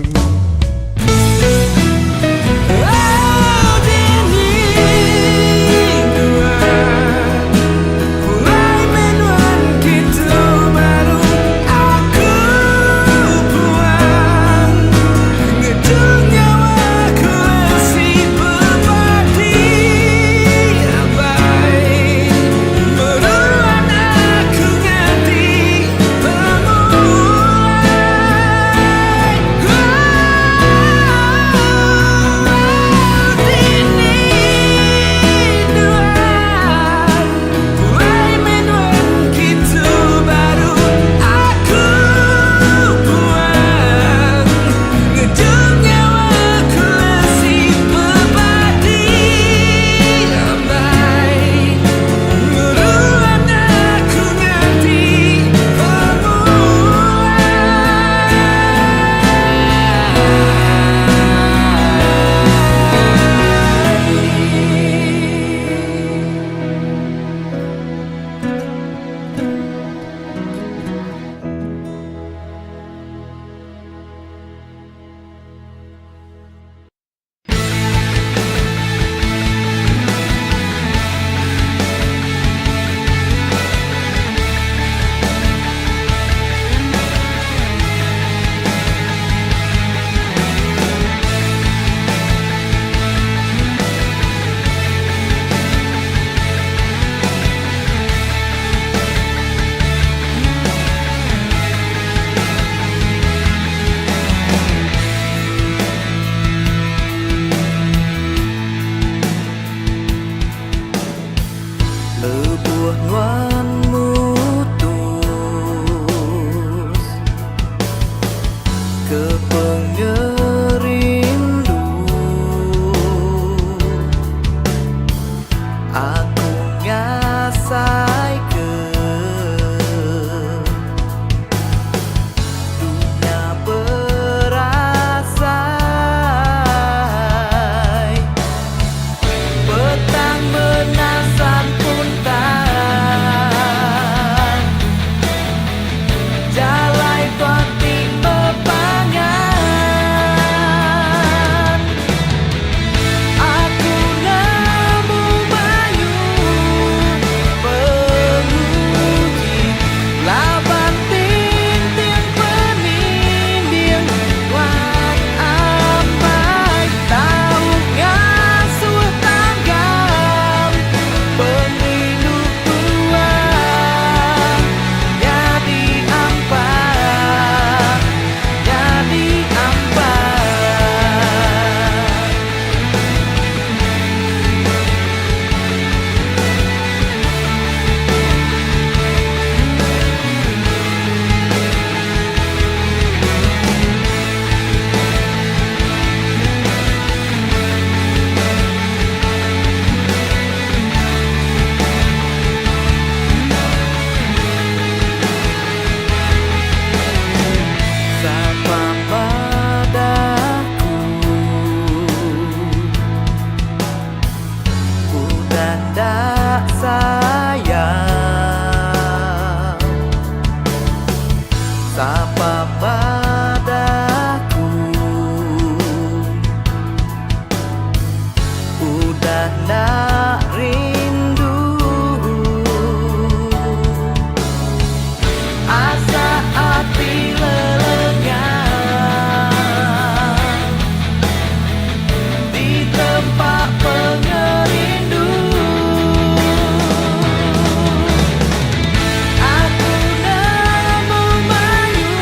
Lebuh nuanmu tus ke pengerindu, aku ngasai ke dunia berasai petang menasan pun jalai pati bebangan, aku nemu bayu penguji laban tintin peninding wan ambai tahu ngasuh tanggam pemilu kuat jadi ampai jadi ampai. Sapa padaku udah ndak sayang, sapa padaku udah ndak rindu, asa hati lelegan di tempat pengerindu. Aku nemu bayu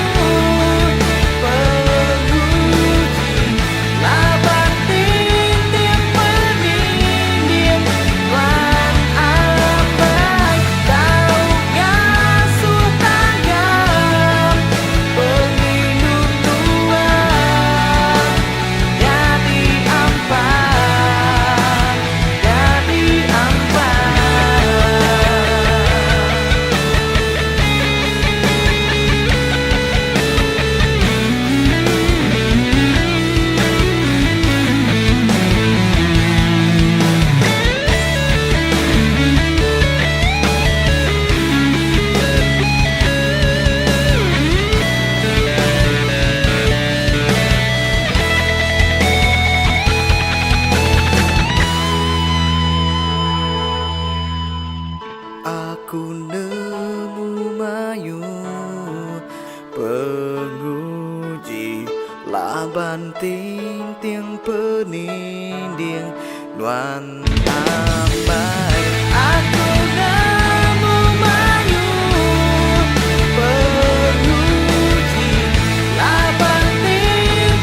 penguji laban ting tiang peninding nuan ambai Aku nemu mayu penguji laban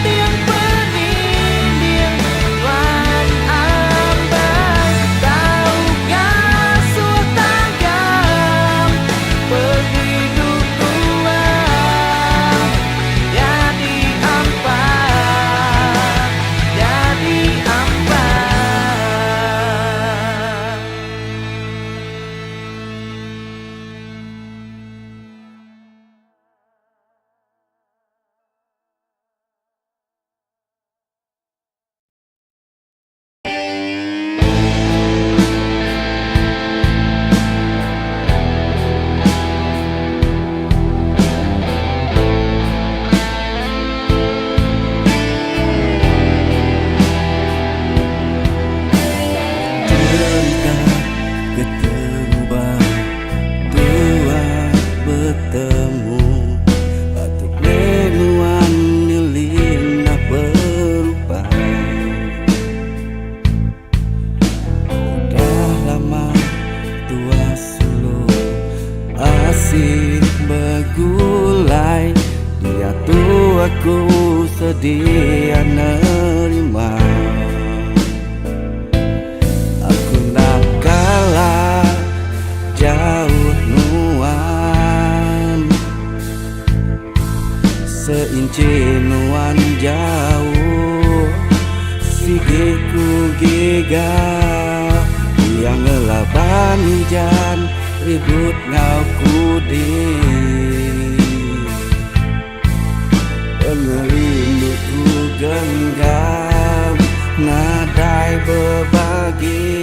tiang peninding wan ambai tahu gak sutagam penghidup tuang jadi ampai jadi ampai. Cerita keterubah dua bertemu batuk menuan nyelinap berupai udah lama tua suluh asih begulai dia tuh aku sedia nerima. Aku nak kalah jauh nuan seinci nuan jauh sigiku giga yang ngelaban hujan ribut ngau kudi pengerinduku genggam nadai berbagi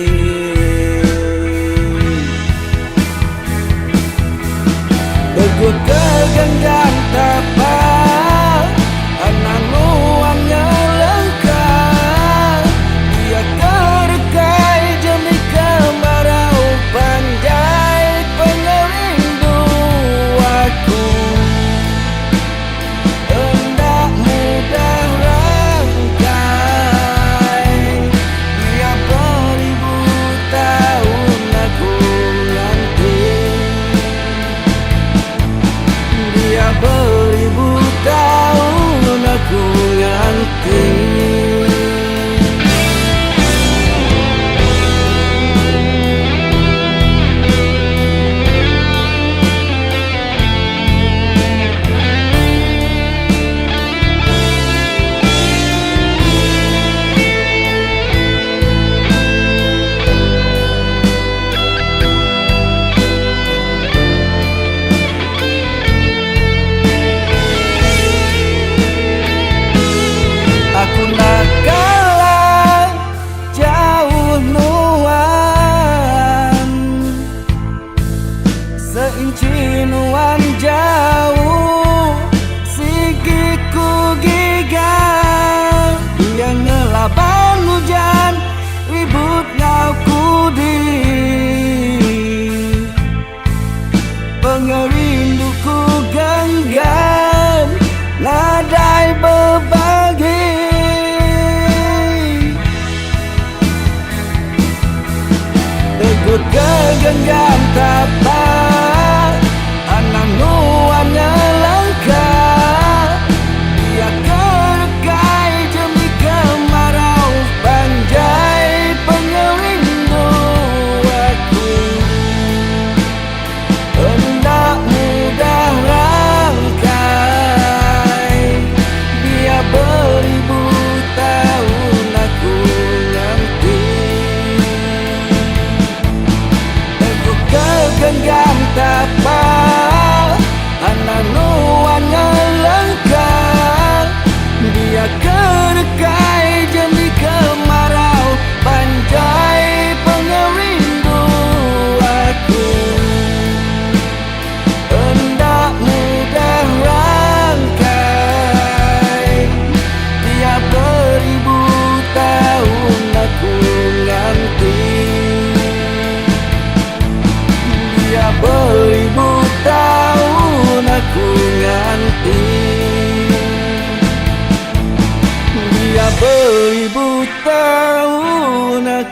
Begut kegenggam tapak anak nuannya lengkap dia terdekai demi kemarau panjai pengerindu aku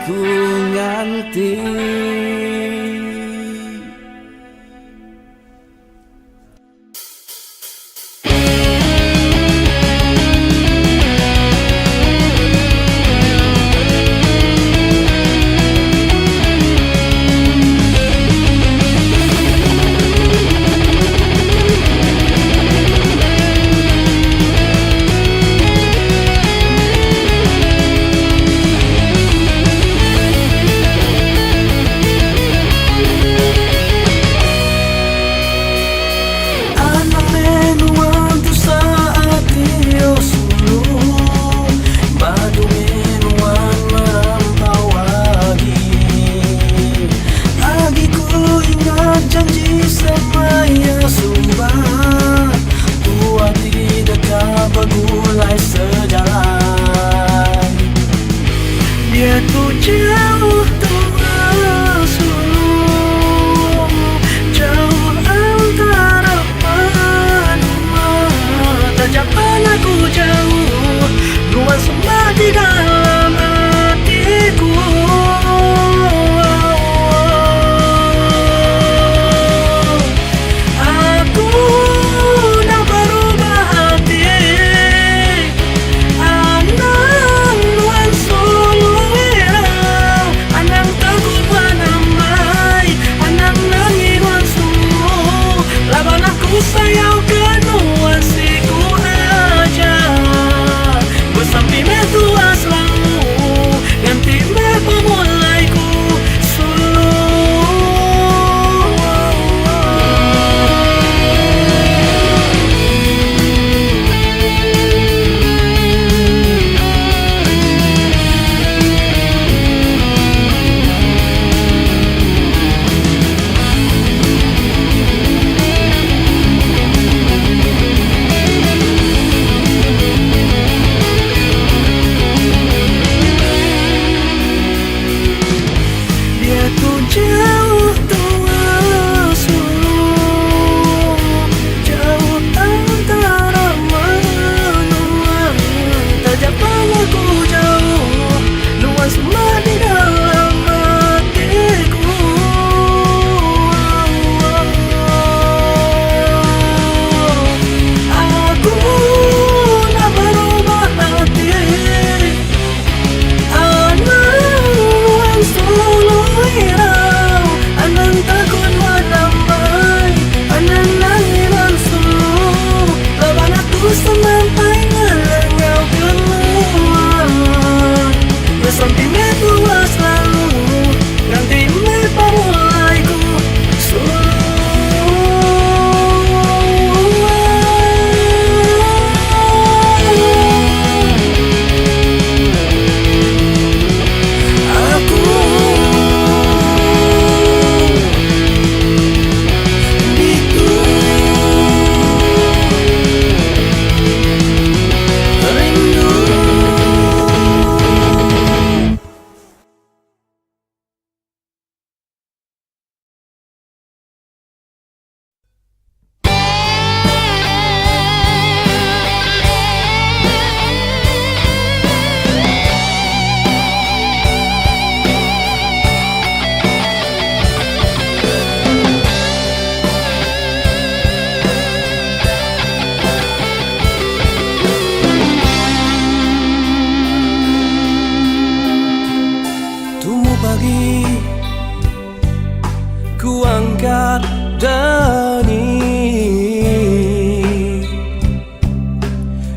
ku nganti.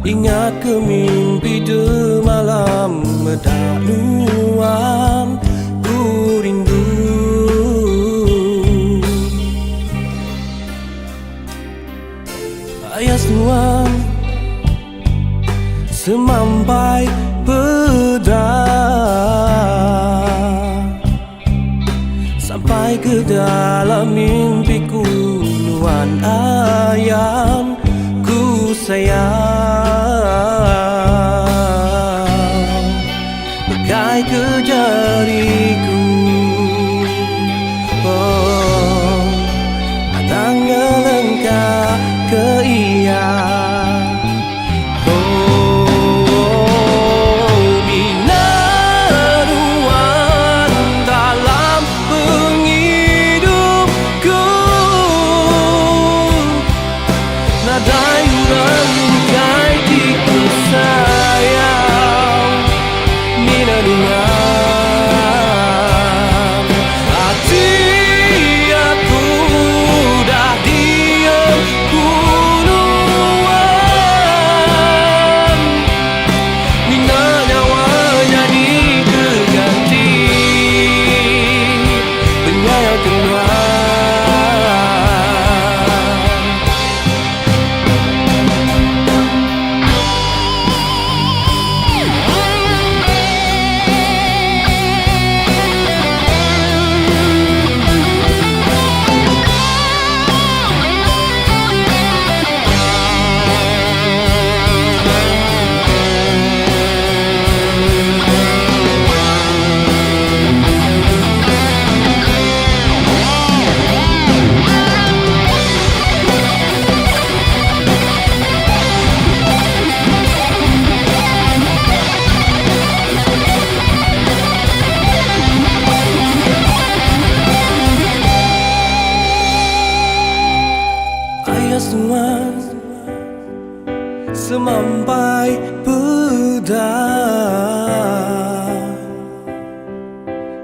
Ingat ke mimpi de malam medaluan ku rindu. Ayas nuan semampai pedang sampai ke dalam mimpiku nuan ayam ku sayang. Pegai ke jariku, oh, atang ngelengkah ke iya. Oh, bina ruang rangkai tipu sayang Mina dengan hati aku dah diam kunuan Mina nyawanya diganti penyayang keluar Tuan semampai pedang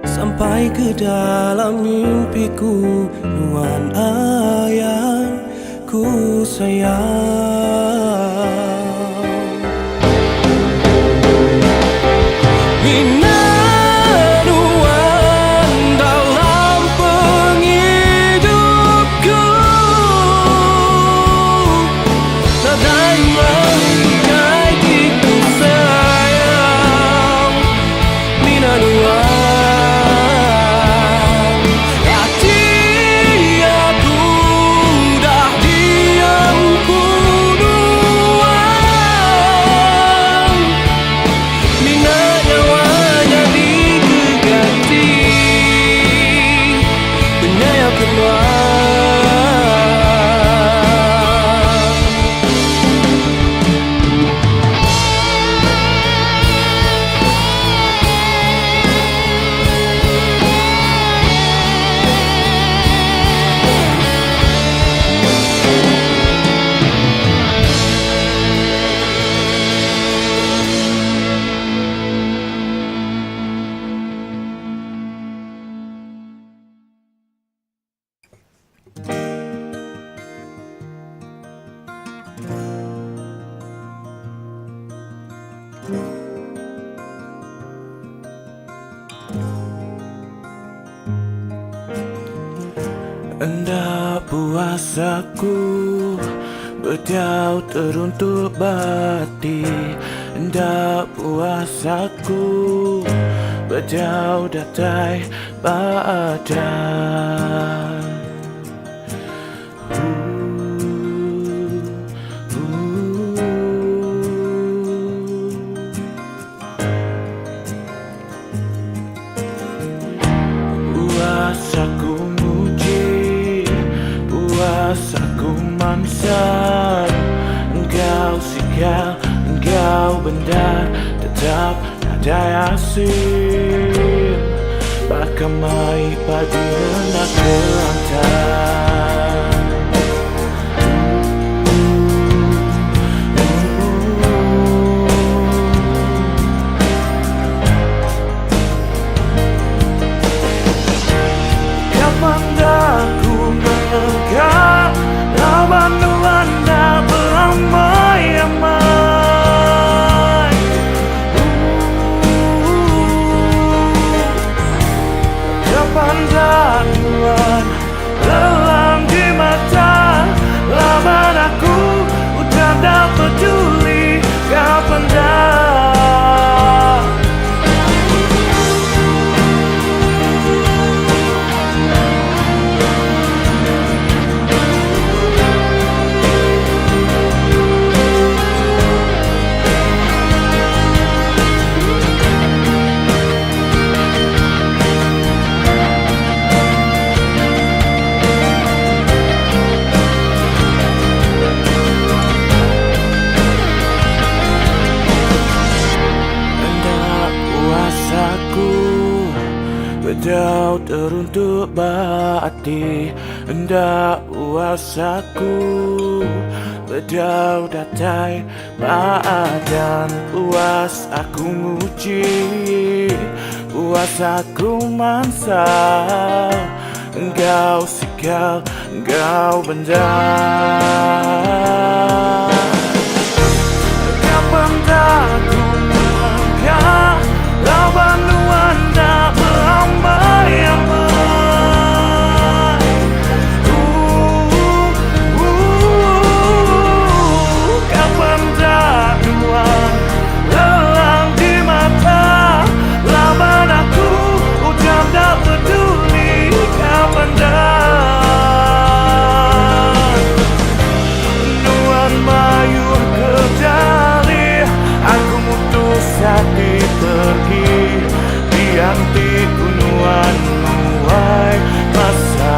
sampai ke dalam mimpiku Nuan ayang ku sayang Mina Nuan dalam pengidupku rangkai tipu sayang Mina Nuan hati aku dah diam kunuan Mina nyawanya diganti penyayang keluar Hendak puasaku berjauh teruntuk bati Hendak puasaku berjauh datai badan Puasaku Puasaku mansar Engkau sikal, engkau benar Tetap ada asin Bakamai padu nak kelantar Kapan dah ku menegak lawan Nuanda beramai-ramai Kapan dah Nuan lelang di mata lawan aku udah tak peduli kapan dah Berjauh teruntuk bati Hendak puasaku Berdaudatai badan puas aku nguji, puas aku mansal. Engkau sikal, engkau bendang. Kapan tak ku melangkah lawan nuansa beramai-ramai. Kapan tak nuan lelang di mata lawan aku ucap tak peduli. Kapan tak nuan mayur kejali, aku mutus hati pergi di hatiku nuan nuai masa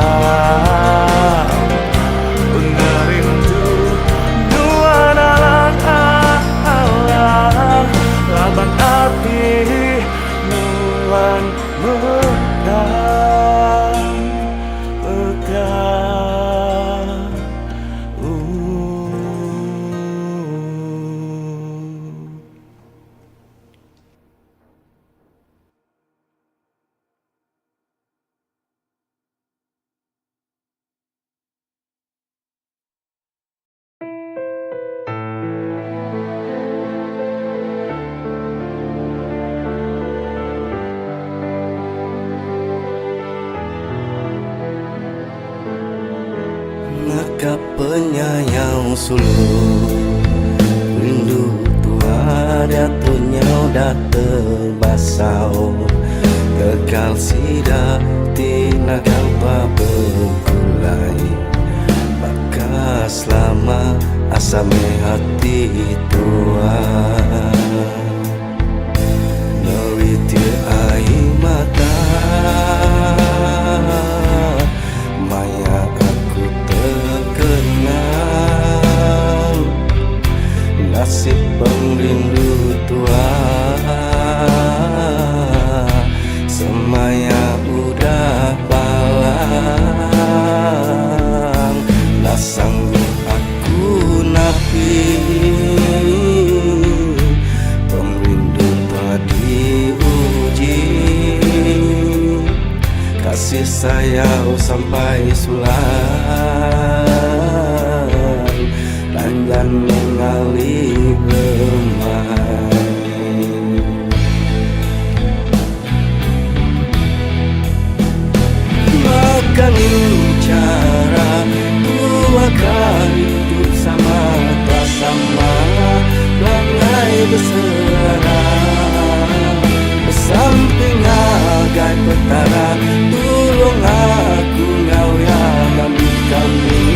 pengerindu nuan alang-alang laban hati nuan mekang mekang. Maka penyayang suluh rindu tua datunya udah terbasau kekal sida tinakan pabengkulai bakas lama asame hati tua newitir air mata maya aku terkenal nasib pengrindu tua semaya udah balang tak sanggup aku napi pengrindu tua diuji kasih sayang sampai sulang dan mengalir bermain. Makan cara dua kali hidup sama tak sama langai berselera besamping agai petara tolong aku ngau yang ambil kami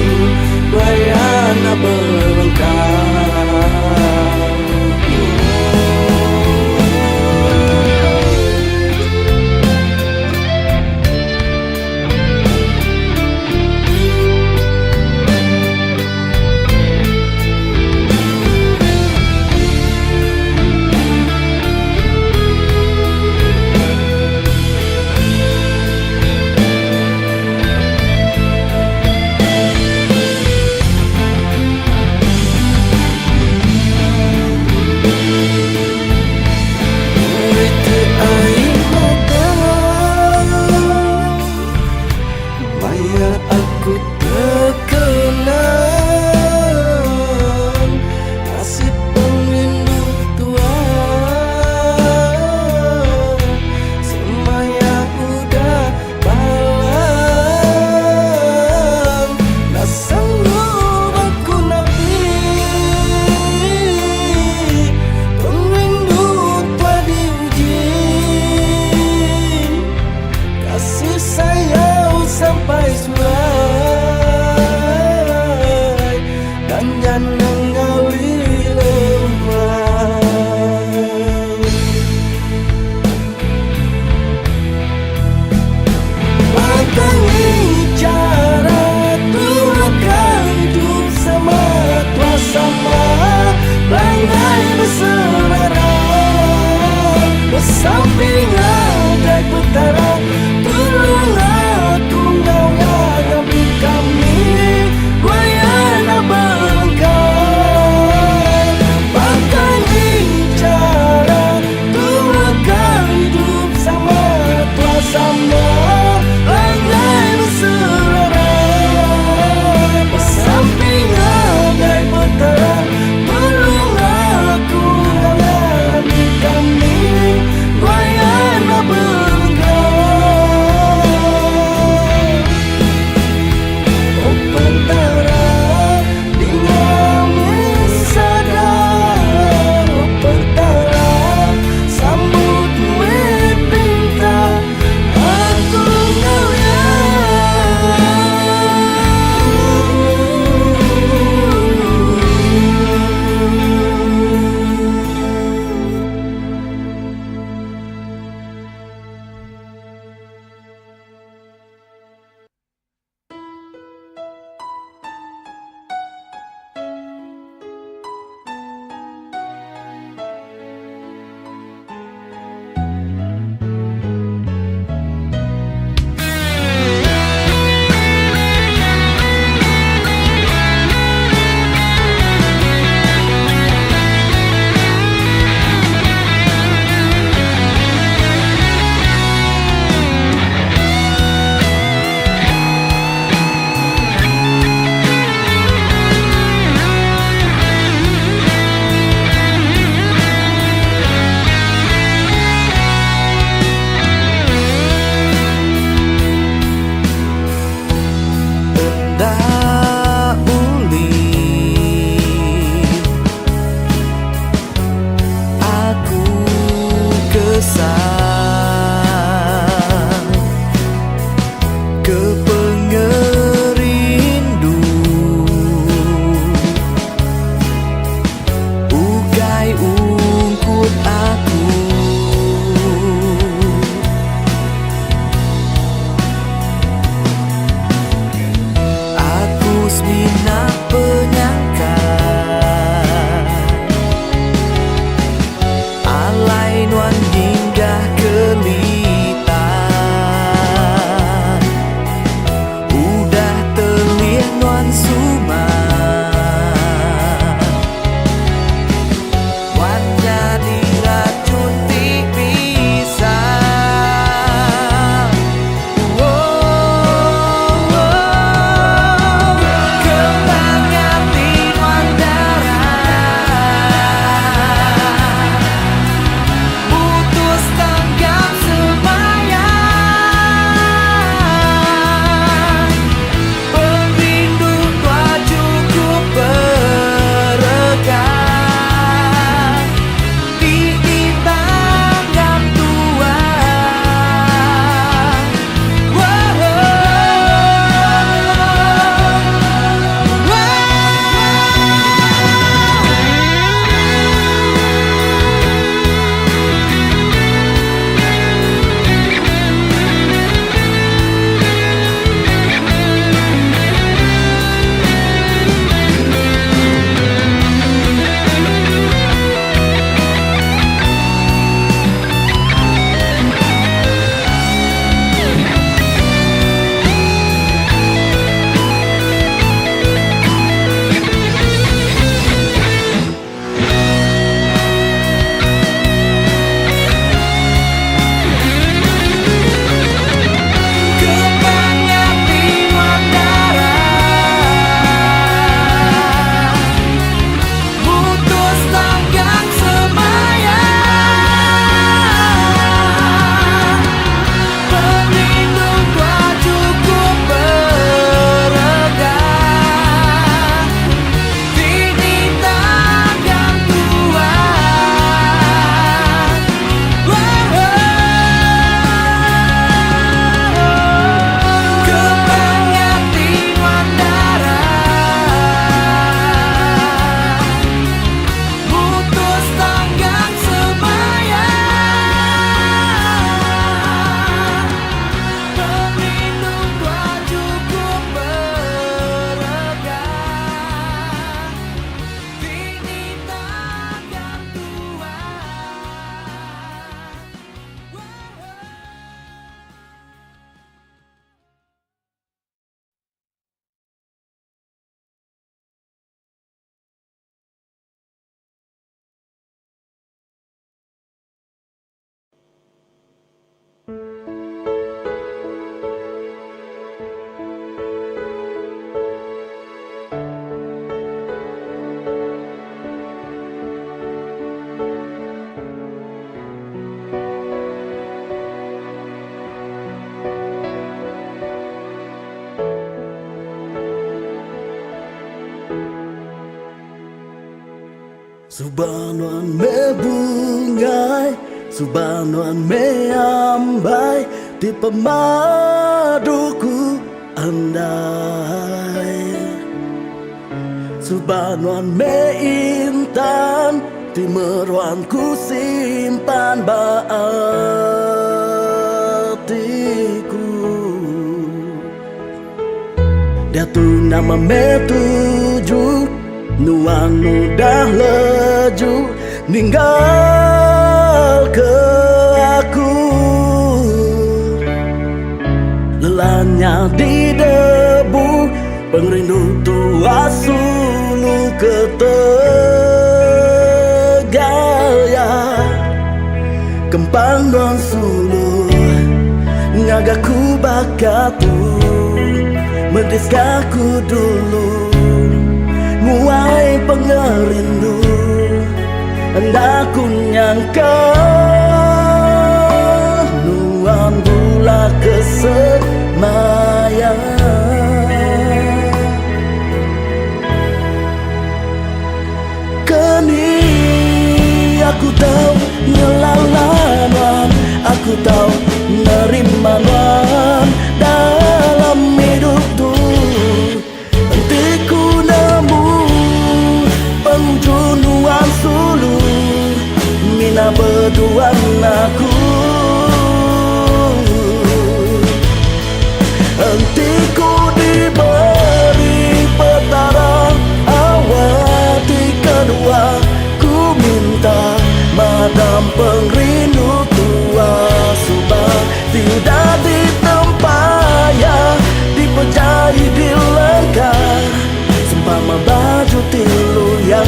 Subanuan me bungai, subanuan me ambai, di pemaduku andai. Subanuan me intan, di meruanku simpan baatiku. Dia tu nama me tujuh, nuan udah leju ninggal ke aku. Lelahnya di debu, pengrindu tua sulu ketegaya. Kempang don sulu ngagaku bakatu, mendiskaku dulu muai pengerindu. Hendaku nyangka nuan bula kesemaya. Kini aku tahu ngelawan, aku tahu nerima wan dalam hidup tu. Hentiku nemu penghujung nuan sulu, mina berdua aku. Hentiku diberi petara awati kedua, ku minta madam pengrindu tua subah tidak ditempaya, dipejai di lengkar sempama baju tilu yang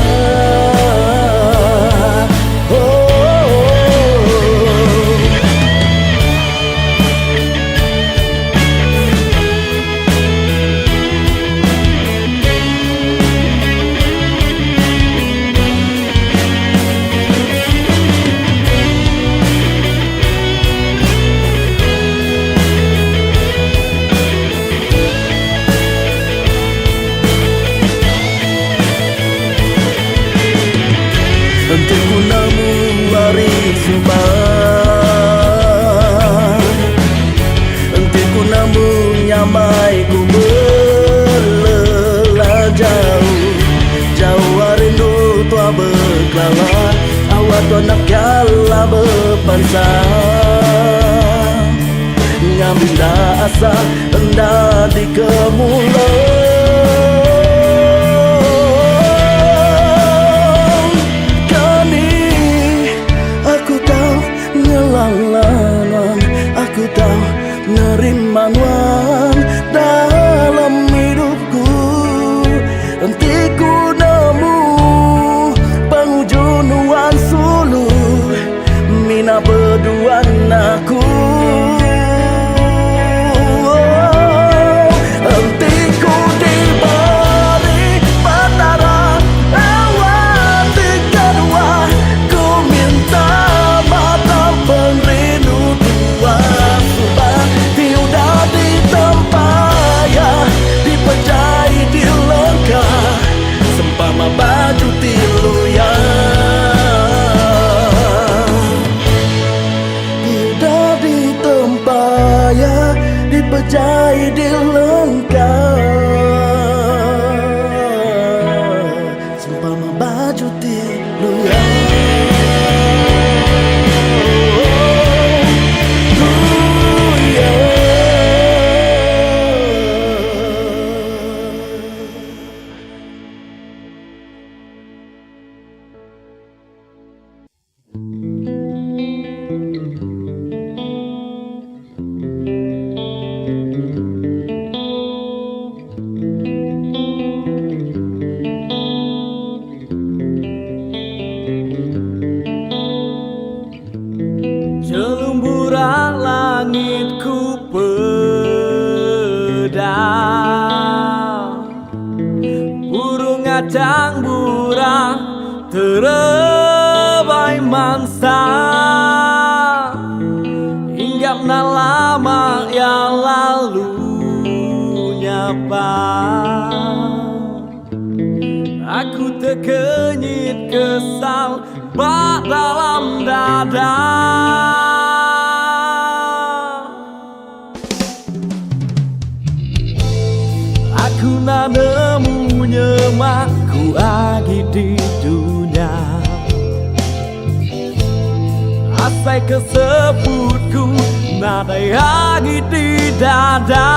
hentiku namu lari subah, hentiku namu nyamai ku belelah jauh. Jauh rindu tua berkelala, awak tua nak kalah berpansang. Ngambil asa hendak dikemulau. Aku tahu nerima wan dalam hidupku. Hentiku nemu penghujung wan sulu, mina berdua aku. Hentiku diberi petara awati kedua, ku minta matang pengrindu tua subah tidak ditempaya, dipejai di lengkar sempama baju tilu yang tidak ditempaya, dipejai di lengkar sempama baju tilu yang Jelumburan langitku pedang, burung ngacang burang terebai mangsa. Hinggap na lama yang lalu nyapa, aku terkenyit kesal bak dalam dada. Aku nak nemu nyemakku lagi di dunia. Asai kesebutku nada lagi di dada.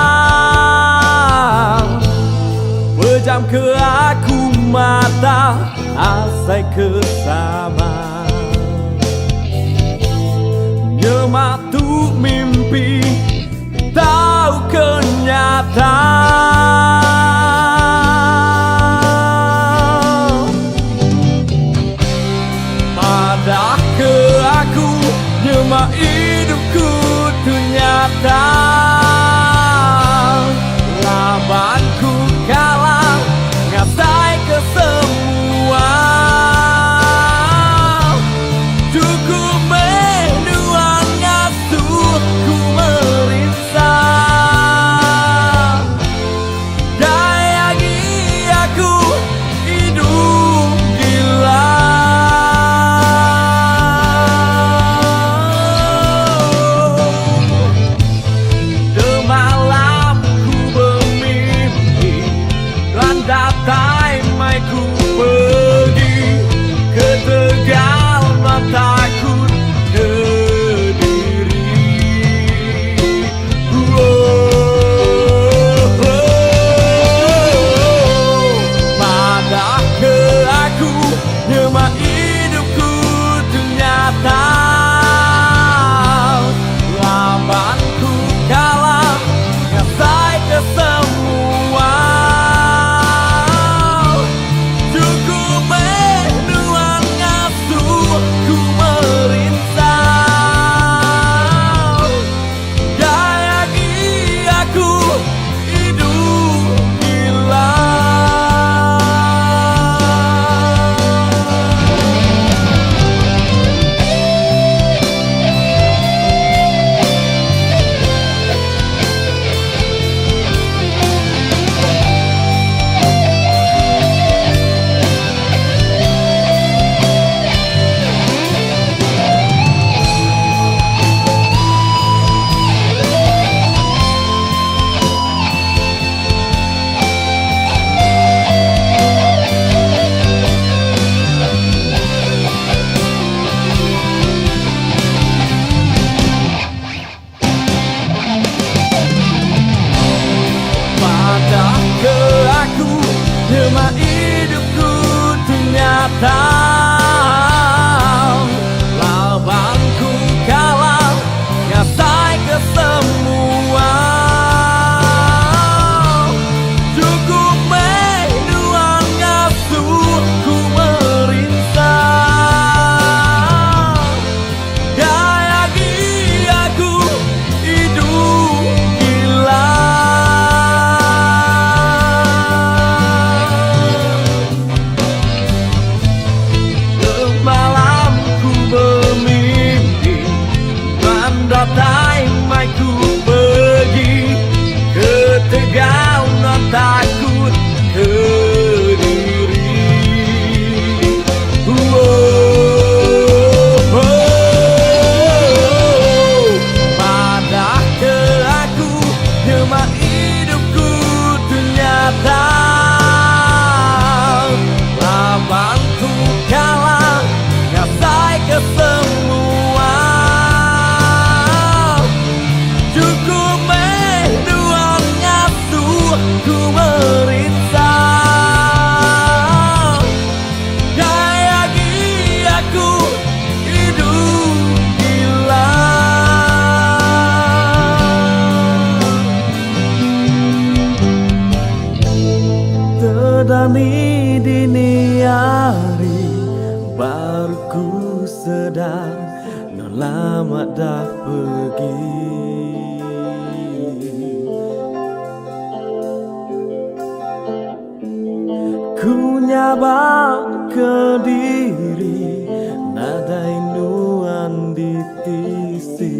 Pejam ke aku mata, asai kesama. Nyemak tu mimpi, tahu kenyataan. Madah ke aku, nyemak hidupku tu nyata. Labanku kalah, ngasai ke semua. Cukup menuang ngasuh ku merisa. Gaya aku hidup gila. Demalam ku bermimpi, landatai mai ku pergi ke Tegal, takut ke diri. Madah ke aku, nyemak hidupku tu nyata. Labanku kalah, ngasai ke semua. Cukup menuang ngasuh ku merisa. Gaya aku hidup gila. Madah ke aku, nyemak hidupku tu nyata. Labanku kalah, ngasai ke semua. Cukup menuang ngasuh ku merisa. Gaya aku hidup gila. Malam ku bermimpi, landatai mai ku pergi ke Tegal, takut ke diri. Madah ke aku, nyemak hidupku tu nyata. Labanku kalah, ngasai ke semua. Cukup menuang ngasuh ku merisa. Gaya aku hidup gila. Terdani dini hari, baru ku sedar non lama dah pergi. Ku nyabak ke diri, nada inuan di tisi.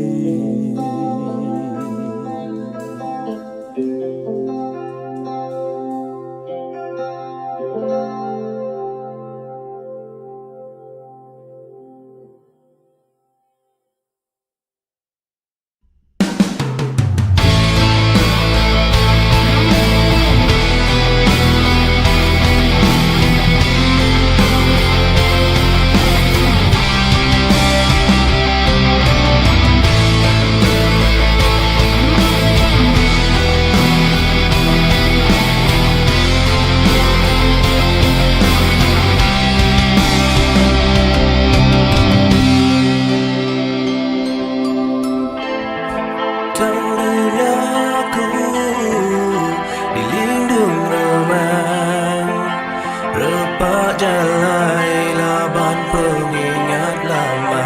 pengingat lama.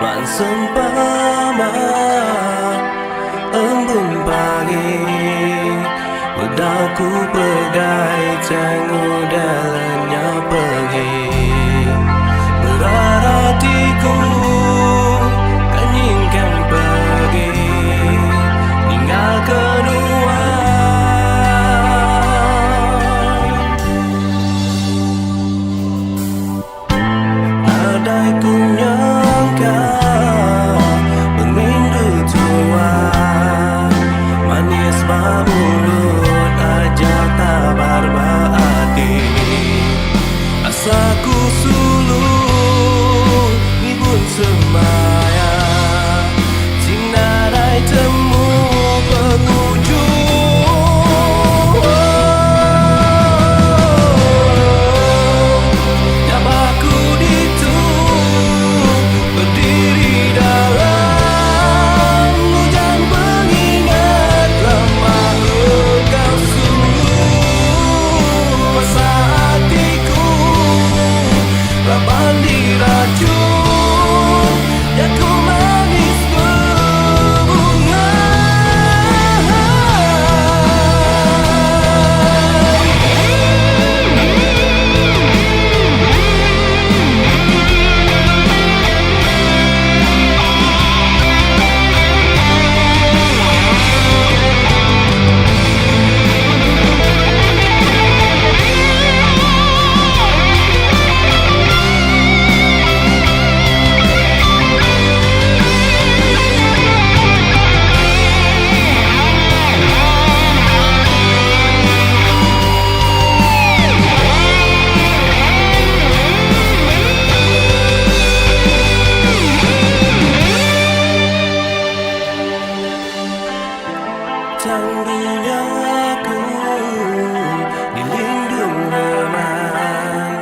Man sempama embun pagi, bedaku pegai tengok dalamnya pergi. Berat hatiku kan ingin pergi, tinggal kedua. Andai ku nyangka bermindu tua, manis mulut aja tak berbahati. Asaku sulung ibun semaya, sinarai temu penghujung. Nyabaku ditu berdiri dalam hujan pengingat lama. Engkau sungguh masa hatiku raban diracun, dan ku manis berbunga. Tangguhnya aku dilindung reman,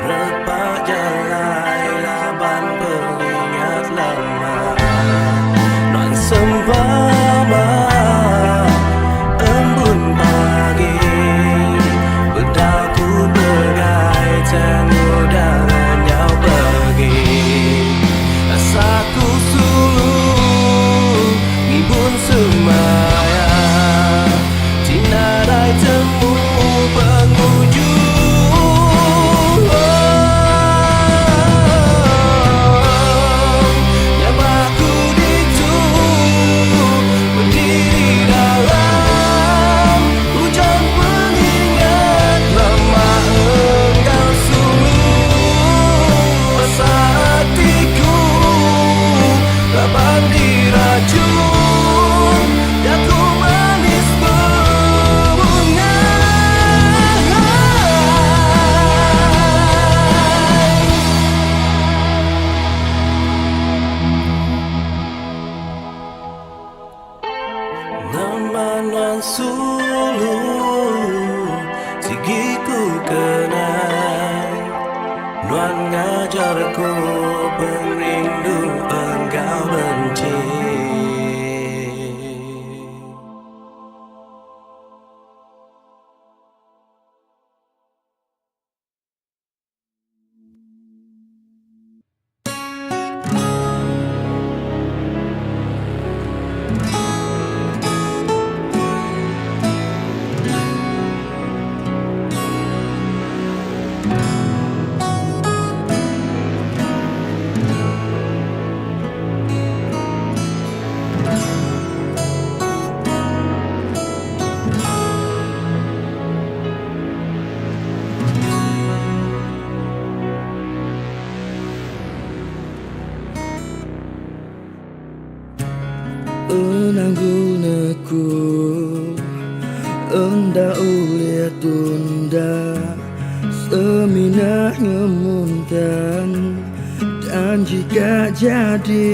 repak jalai laban pengingat lama. Non sempama embun pagi, bedaku pegai tengok dalamnya pergi. Asaku sulung ngibun semaya, sinarai temu penghujung. Nyabaku ditu berdiri dalam hujan pengingat lama. Engkau sungguh masa hatiku raban diracun, dan ku manis berbunga. Namanan sulung sigiku kenang, nuan ngajarku perindu engkau benci. Enanggunaku enda uliat tunda, seminah ngemuntan. Dan jika jadi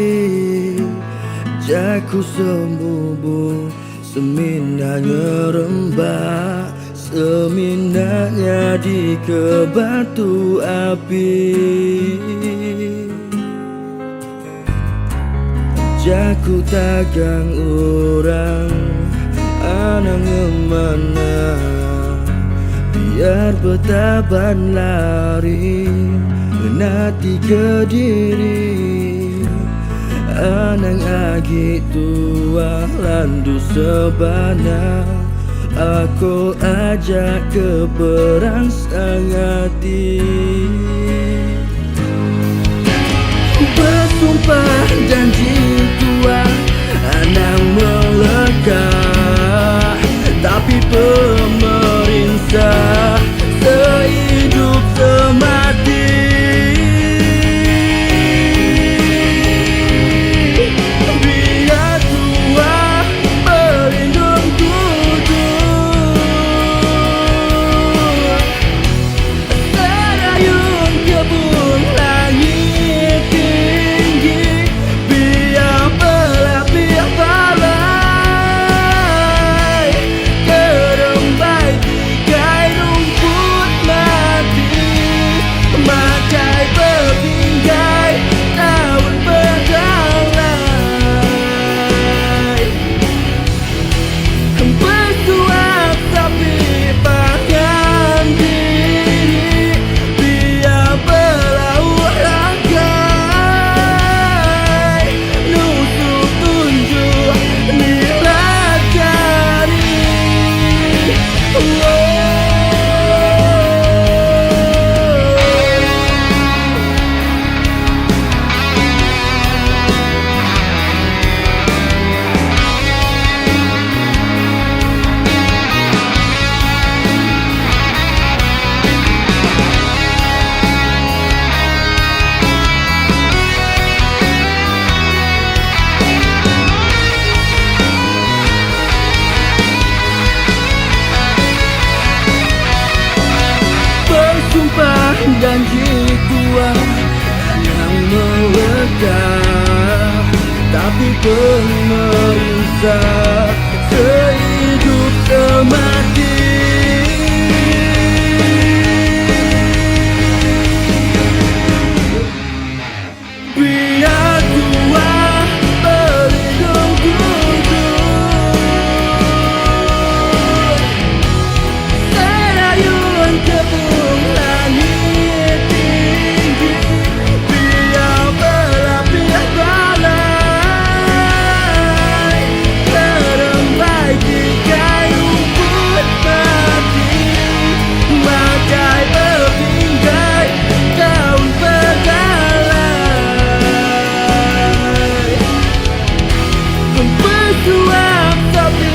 jaku sembubu, seminahnya rembah, seminahnya di ke batu api. Jaku tagang orang anak ngemana, biar betaban lari nati kediri anang agi tua landu sebana aku ajak ke perang sangati bersumpah janji tua anang melekat tapi pemerintah sehidup semati biar tua pelindung tujuh serayun kebun langit tinggi biar pelapis balai kerembai tigai rumput mati makai berpinggai daun berdalai bersuap tapi pakai diri biar berlaut ragai nusuk tunjuk nilai jari bersumpah janji tua yang melekat tapi pemerintah sehidup semati biar tua pelindung tujuh serayun kebun langit tinggi biar berlapis balai kerembai tigai rumput mati makai berpinggai daun berdalai bersuap tapi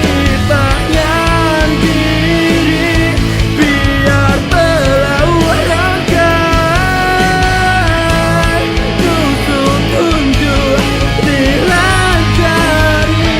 pakai diri biar berlaut ragai nusuk tunjuk nilai jari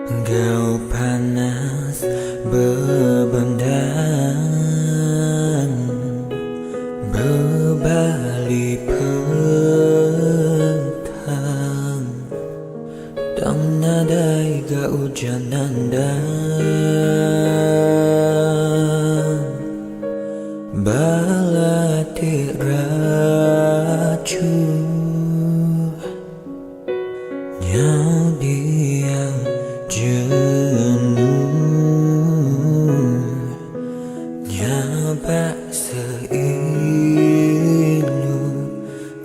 Engkau panas bebendan berbalik petang dan nadai keujanan dan balatik racun yang diam jenuh nyapak seilu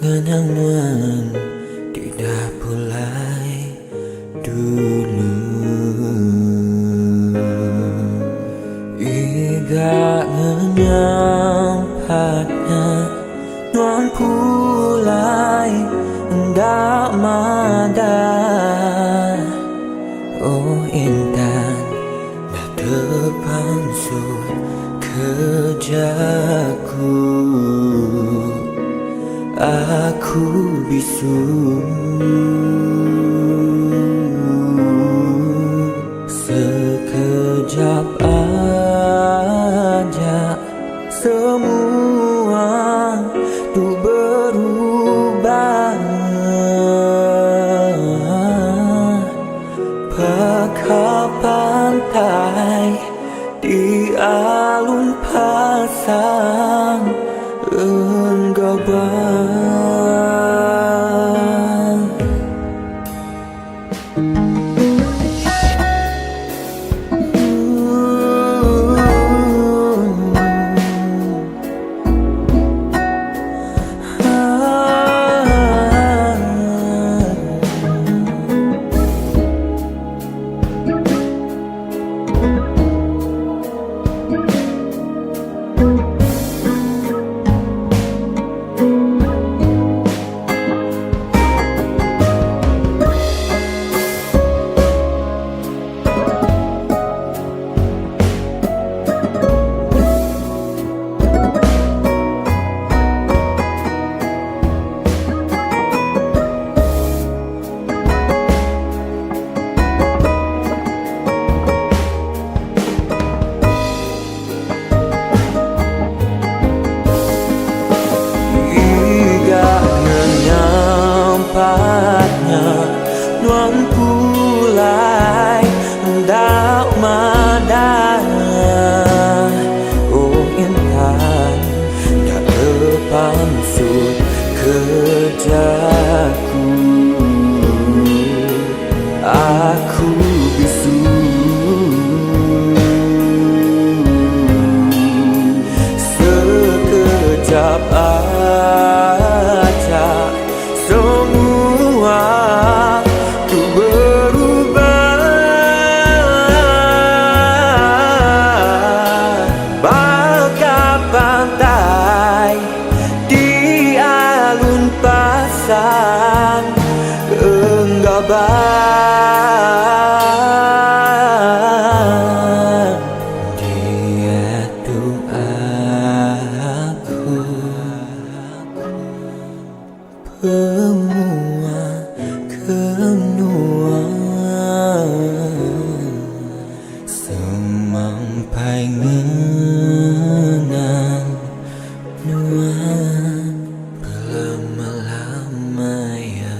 ngenang tidak pulai dulu. Iga nyampatnya non pulai ndak mada. Oh intan dah depan sud kerjaku, aku bisu sekejap aja semua tuh berubah. Pakai pantai di alun pasang enggabang. Nuan pulai ndak mada. Oh intan dak depan sud kerjaku, aku bisu sekejap aja semua tuh berubah. Bagai pantai di alun pasang enggabang. Dia tuh aku semua kenua semampai ngenang nuan berlama-lama ya.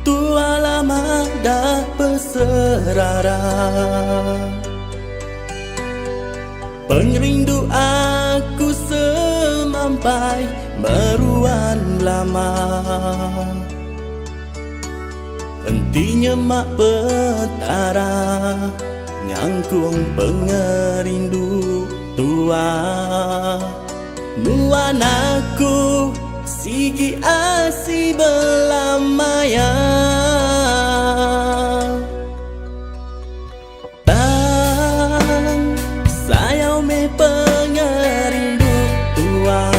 Tua lama dah berserara, pengerindu aku semampai meruan lama. Hentinya mak petara nyangkung pengerindu tua. Nuan aku sigi asi belamaya, tang sayau me pengerindu tua.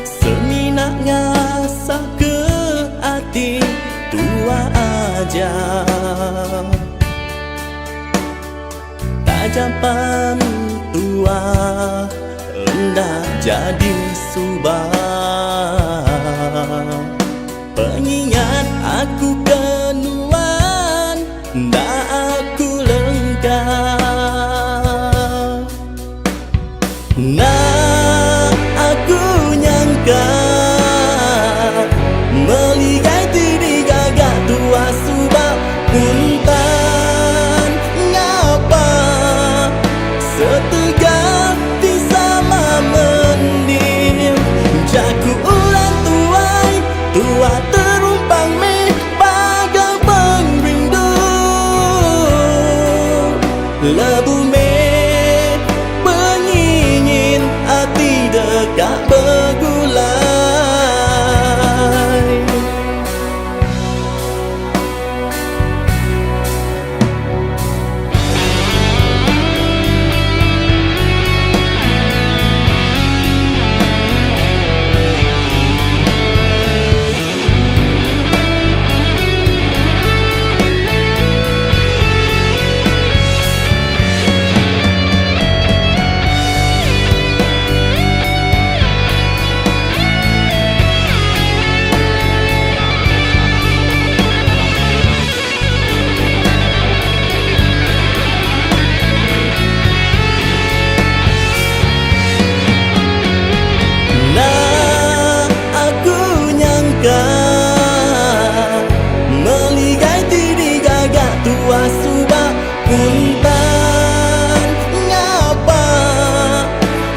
Seminak ngasa ke hati tua aja, tajapan tua hendak jadi subah. Pengingat aku kenuan, ndak aku lengkap. Nah, aku nyangka melihat diri gagak tua subak puntan ngapa setegak sama mendim jaku ulang tuai tua terumpang me bagai pengrindu lebu me pengingin hati dekat bergulai. Melihat diri gagak tua subak puntan ngapa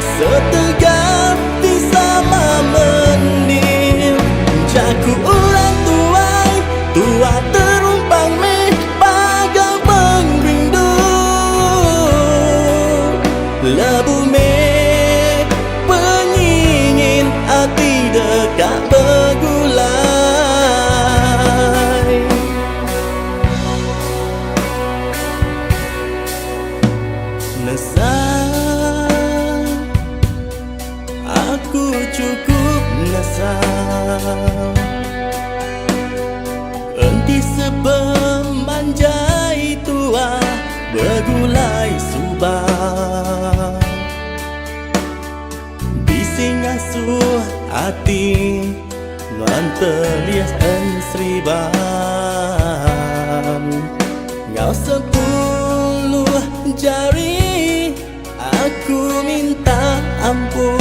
setegak sama mendim jaku ulang tuai tua terumpang me bagai pengrindu lebu me pengingin hati dekat bergulai. Nesang, aku cukup nesang. Enti sepemanjai tua bergulai subang bising asuh hati mantelias ensribam ngau 10 jari aku minta ampun.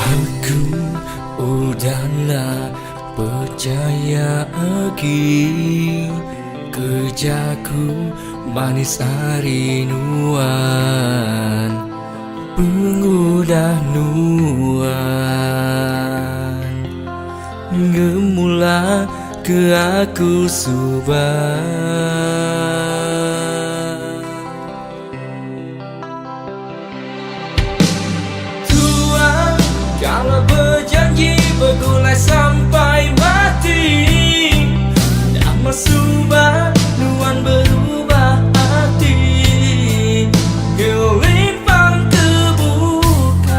Aku udahlah percaya lagi kerjaku manis harinuan pengudah nuan ngemula ke aku subah. Kalau berjanji bergulai sampai mati nama subah nuan berubah hati kelimpang kebukai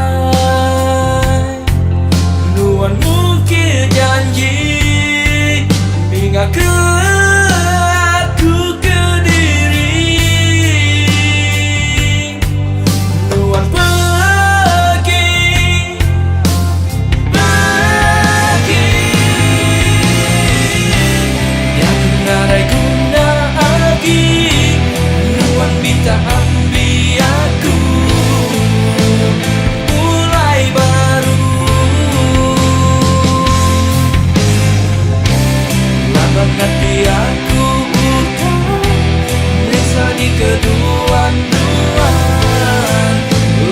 nuan mungkir janji hingga ke aku ke diri nuan minta ambil aku mulai baru labang hati aku butuh rasa di kedua-duaan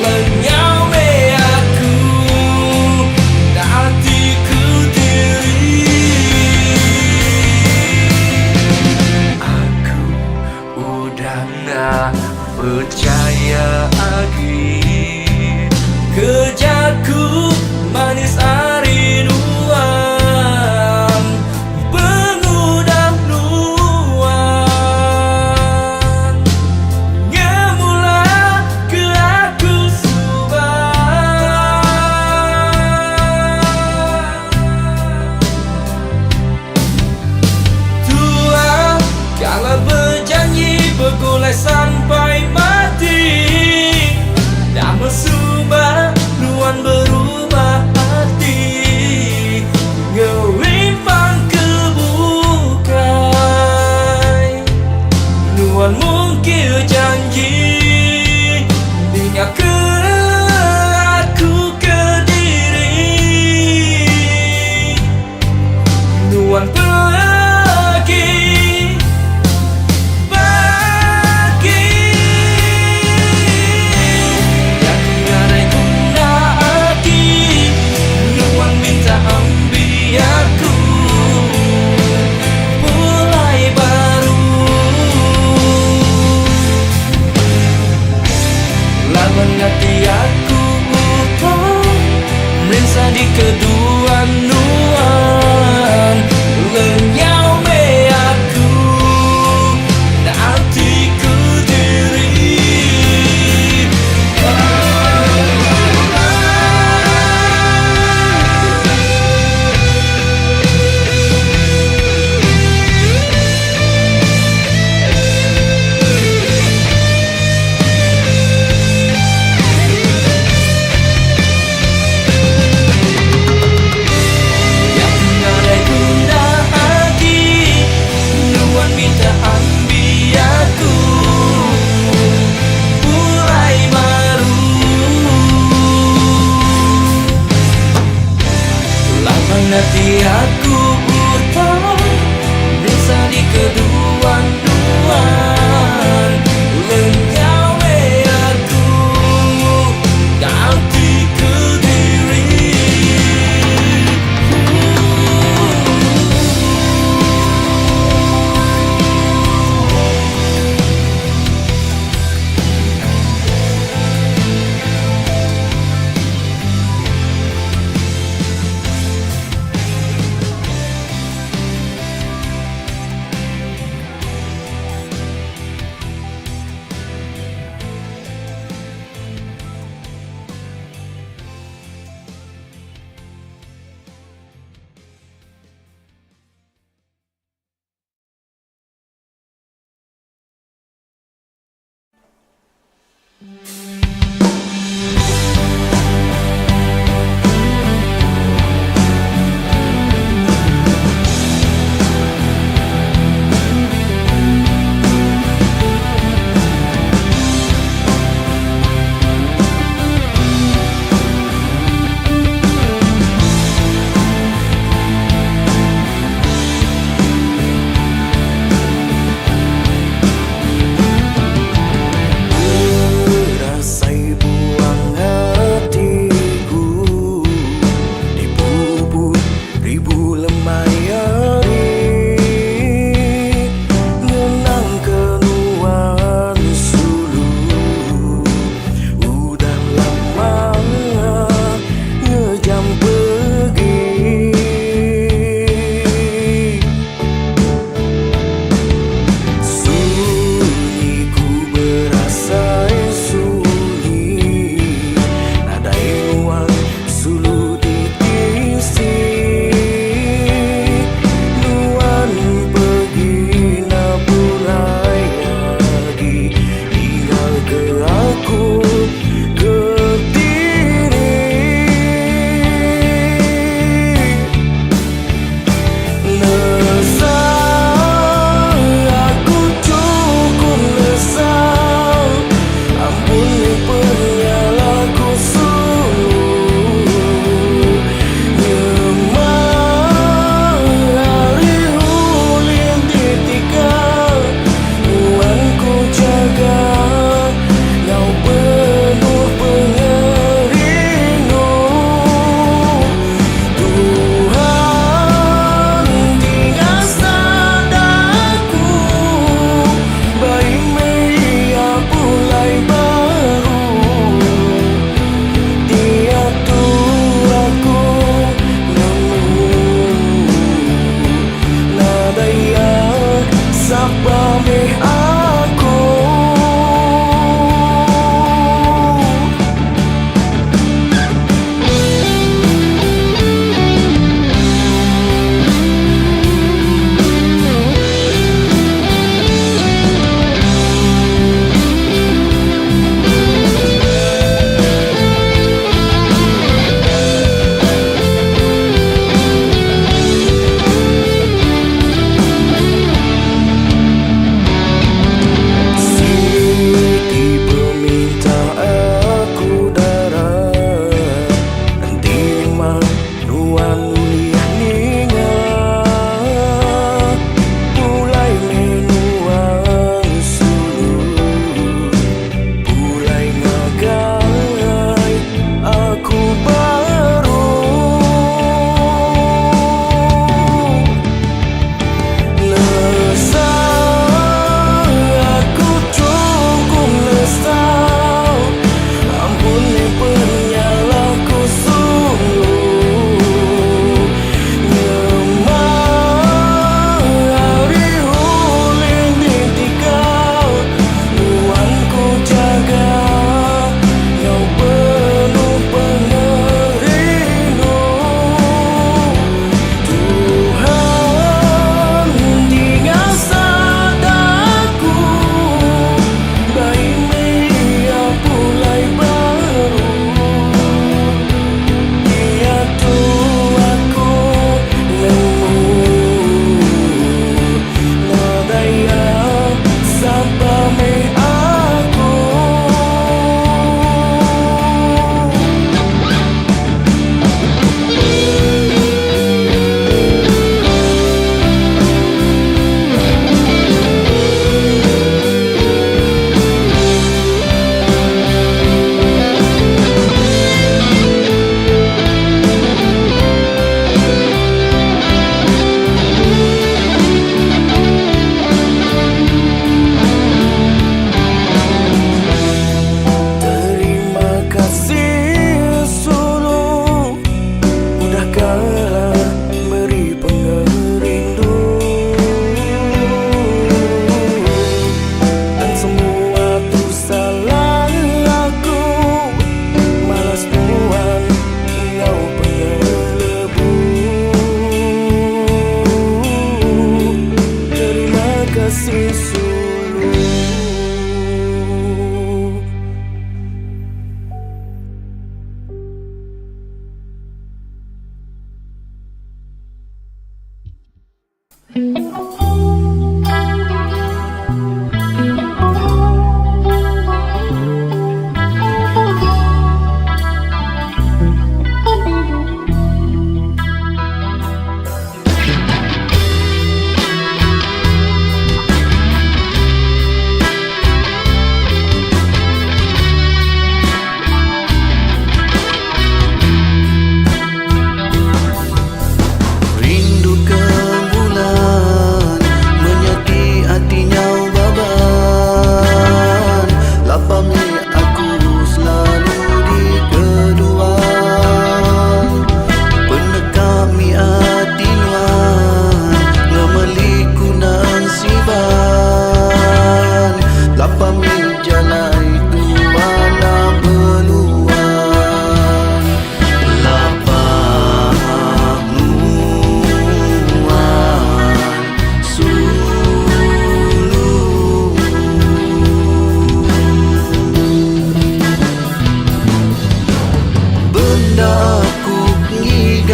lenyau me aku hatiku diri aku udah nggak percaya lagi kerjaku manis harinuan pengudah nuan ngemula ke aku subah. hati aku buta bisa di kedua-duaan Lenggawe aku ganti ke diri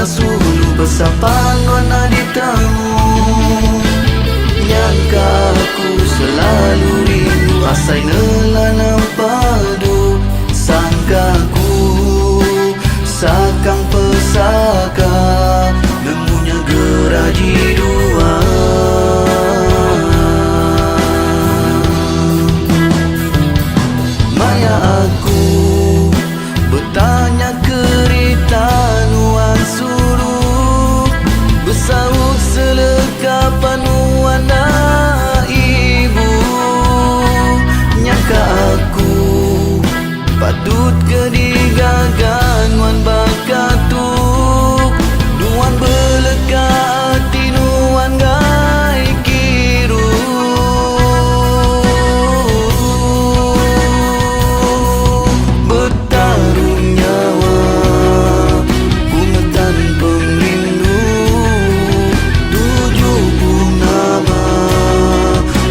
sulu bersapa nuana ditamu. Nyangka aku selalu rindu asai nelanam padu. Sangkaku sakang pesaka nemunya geraji dua. Maya aku bertanya kerita nuan suruh bersaut selekapan nuana ibu. Nyangka aku patut kedigagan nuan bakatuk nuan beleka hati nuan gai kiru. Bertarung nyawa pungetan pengrindu 70 nama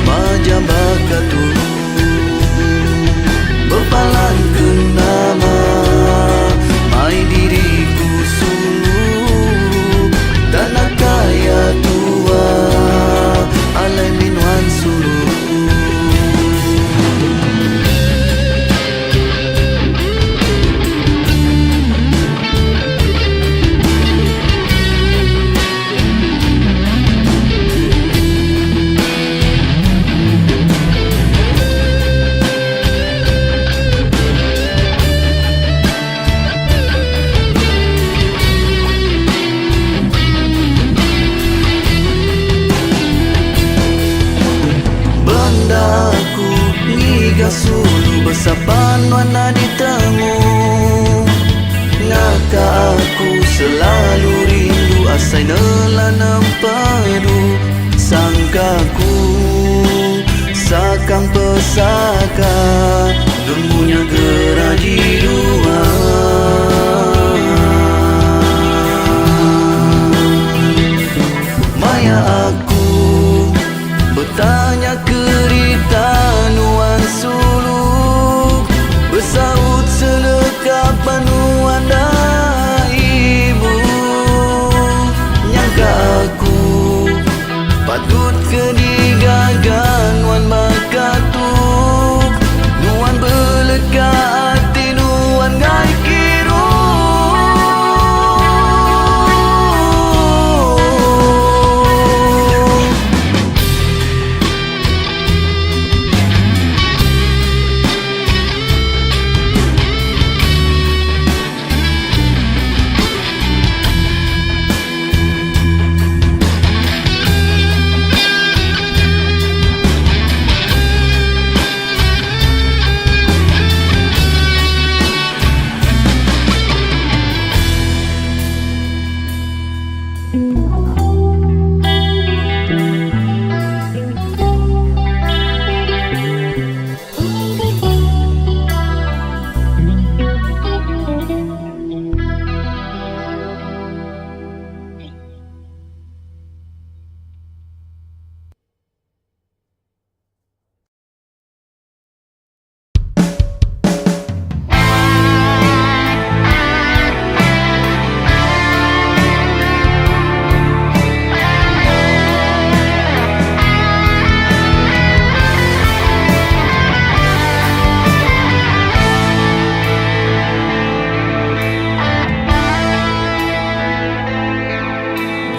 maja bakatulu berpalan ke nama mai diriku sulu tanah kaya tua alai minuan sulu. Bendaku ngiga sulu bersapa nuana ditemu. Ngaka aku selalu rindu asai nelanam padu. Sangkaku sakang pesaka nemunya geraji dua. Maya aku bertanya kerita nuan suluk bersaut selekapan nuanda ibu. Nyangka aku patut kedigagan nuan bakatuk nuan beleka hati nuan gai kiru.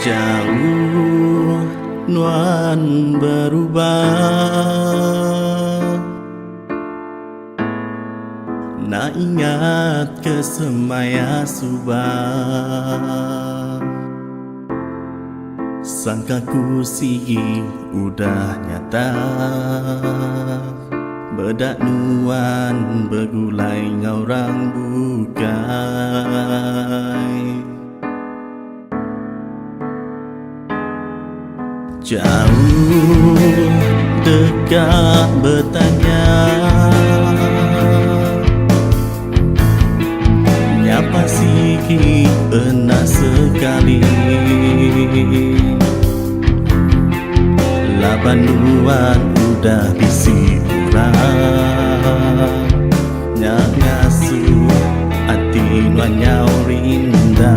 Jauh nuan berubah, nak ingat kesemaya subah. Sangkaku sigi udah nyata, bedak nuan bergulai ngaurang bukai. Jauh dekat bertanya, nyapa sigi pernah sekali. Laban nuan udah bisi urang, nyak ngasuh hati nuan nyau rindah.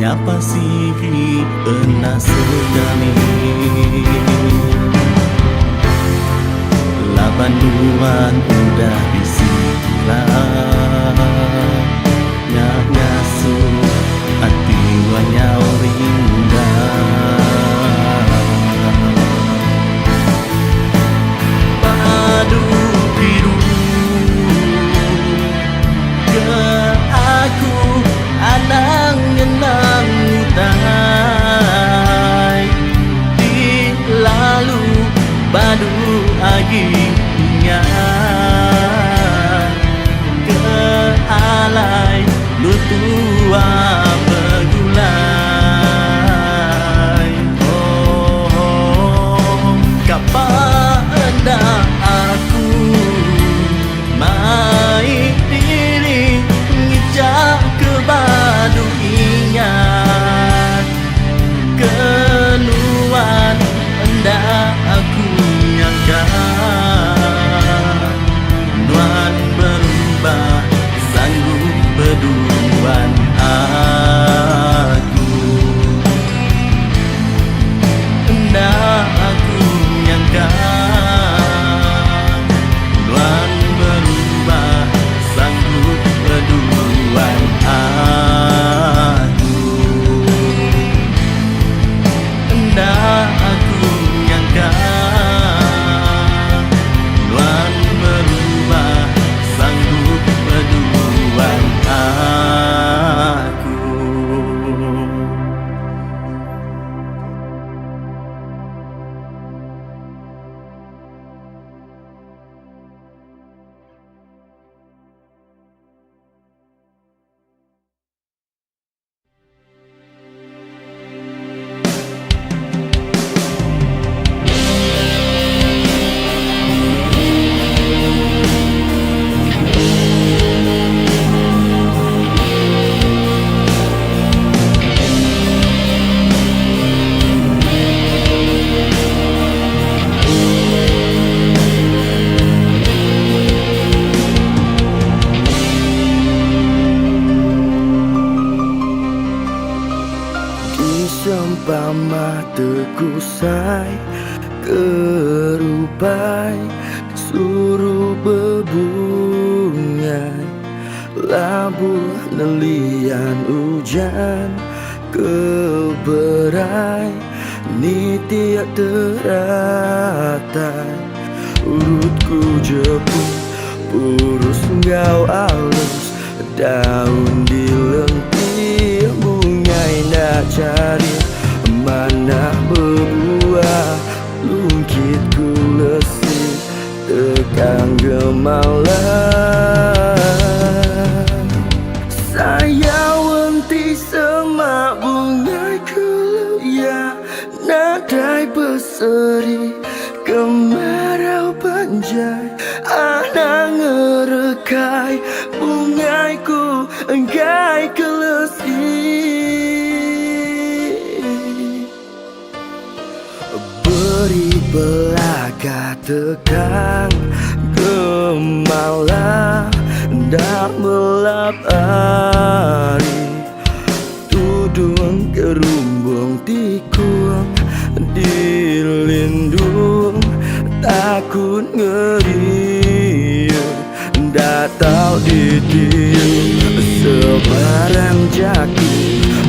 menyapa sigi pernah sekali. Laban duan udah disiklah, ngasuh hati wanyau rindah. Padu biru ke aku anang ngenang utai di lalu badu aginya ke alai lutua begulai. Oh, kapada aku mai diri ngijak ke badu ingat kenuan hendak aku nyangka nuan berubah sanggup berduaan aku hendak aku nyangka nuan berubah sanggup berduaan aku hendak aku nyangka nuan berubah sanggup berduaan aku. Seumpama tegusai kerupai suruh bebungai labuh nelian hujan keberai ni tiak teratai urutku jepun purus ngau alus daun di lentir bungai nak cari mana berbuah lungkitku lesih tekan gemalang saya wenti semak bungai keluya nadai berseri kemarau panjai anak ngerekai bungaiku enggai kelesih beri belaka tekan gemalah dak melap hari tudung kerumbung tikung dilindung takut ngeri dak tahu ditiup sebarang jaku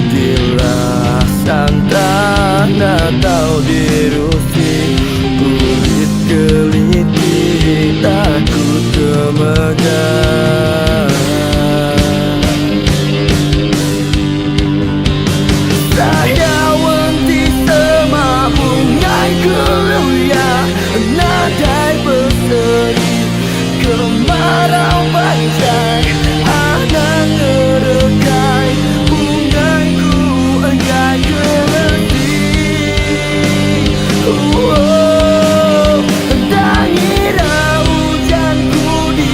dilaksanakan dak tahu dirusi kulit keliti takut kemegang saya wenti semak bungai keluya nadai berseri kemarau panjai anak ngerekai bungaiku enggai kelesih. Oh, tak ngira hujanku di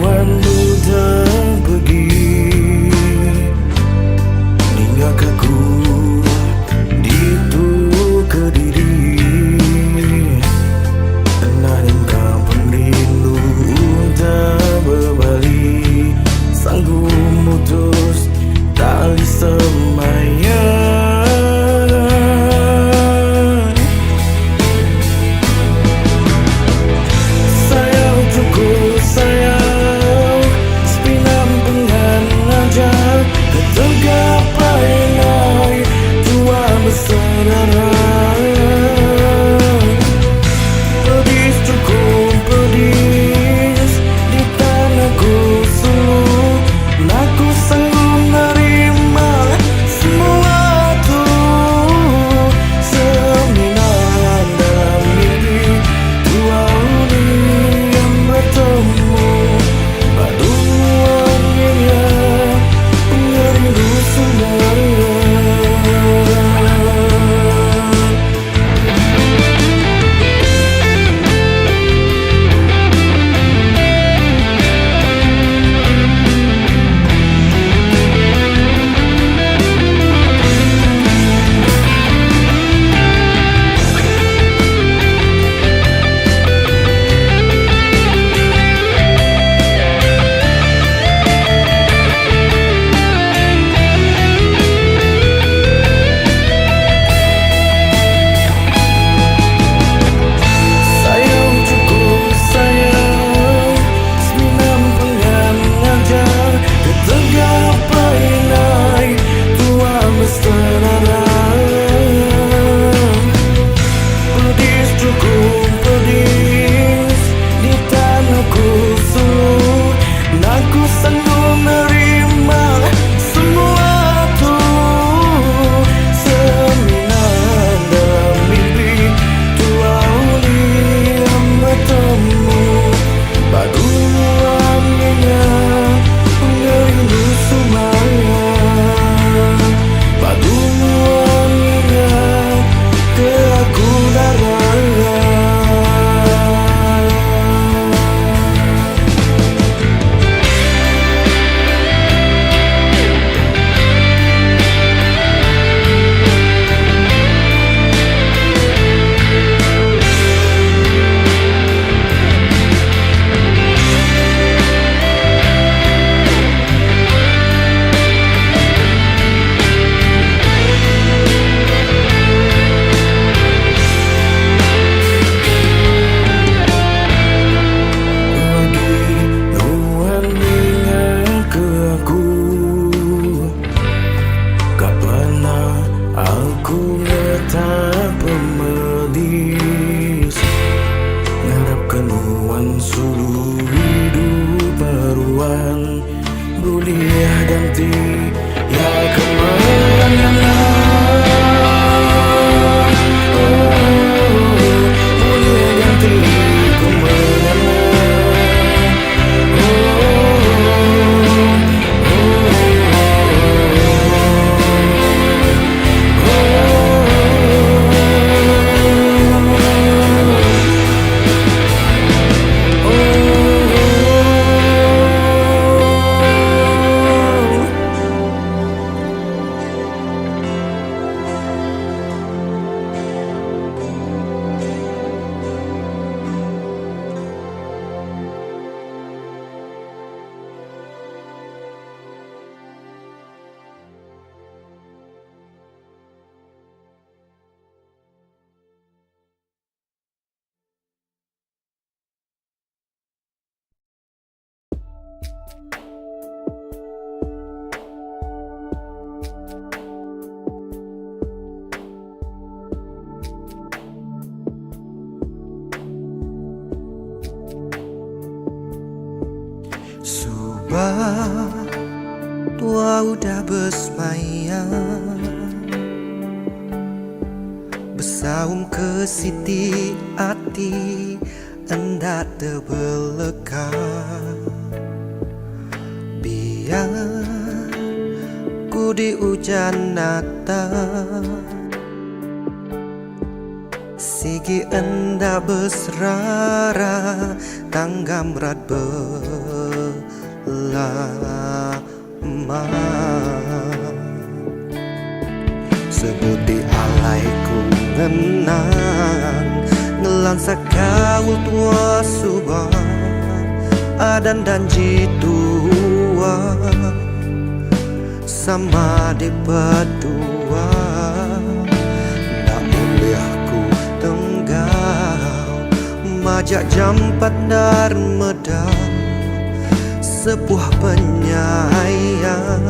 nuan muda pergi ninggalkan aku di tu Kediri. Tenang engkau perindu tak berbalik, sanggup mutus tali sembahyang. Sayang cukup sayang, sepinam penganajak ketergapai naik tua berserara. Pedis cukup pedis di tanahku suluh, aku sanggup menerima semua tu. Seminar dalam mimpi dua uni yang bertemu, padu anginnya mengerindu sendirian. Sayang cukup sayang, seminam penganajak ketergapai naik tua berserara. Pedis cukup pedis di tanahku suluh, aku sanggup menerima semua tu. Seminar dalam mimpi dua uni yang bertemu, padu anginnya mengerindu semuanya, padu anginnya ke aku darahnya. Nuan ingat ke aku, tak pernah aku letak pemedis, ngarapkan nuan suluh hidup baruan, boleh ganti ya kemana-mana. Boleh ganti kemana-mana. Subah tua udah bersemayam, bersaum ke siti hati hendak terbelekang. Biar ku di hujan datang, sigi hendak berserara tanggam berat lama. Sebuti alaiku ngenang ngelansa kau tua subah adan dan jitua sama di berdua. Nak boleh aku tenggau majak jampat dar medal sebuah penyayang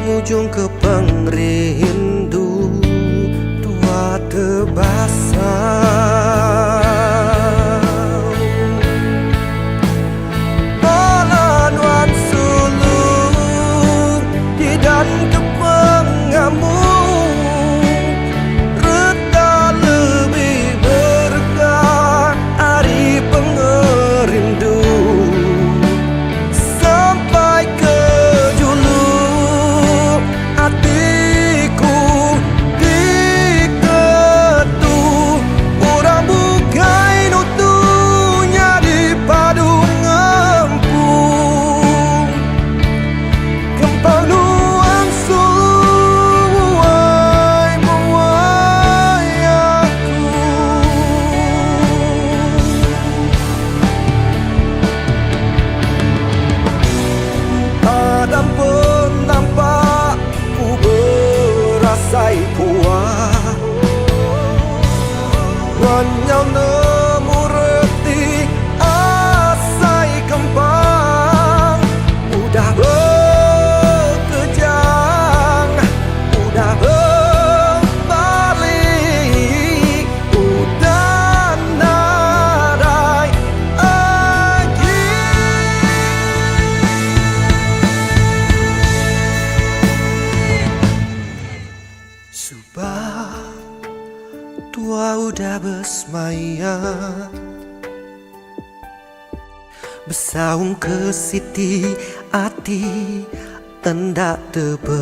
ujung ke pengrindu tua terbasau. Balanuan sulung di dan ke pengamuk reta lebih berkah hari pengerindu sampai ke hatiku diketuk orang bukai nutunya di padu ngempung kempang nuang suai muai aku. Adam pun nampak ku berasai puas wanyau nemu reti asai kembang udah berkejang udah berbalik udah nadai lagi. Subah tua udah bersemayam bersaung ke siti hati hendak terbelah.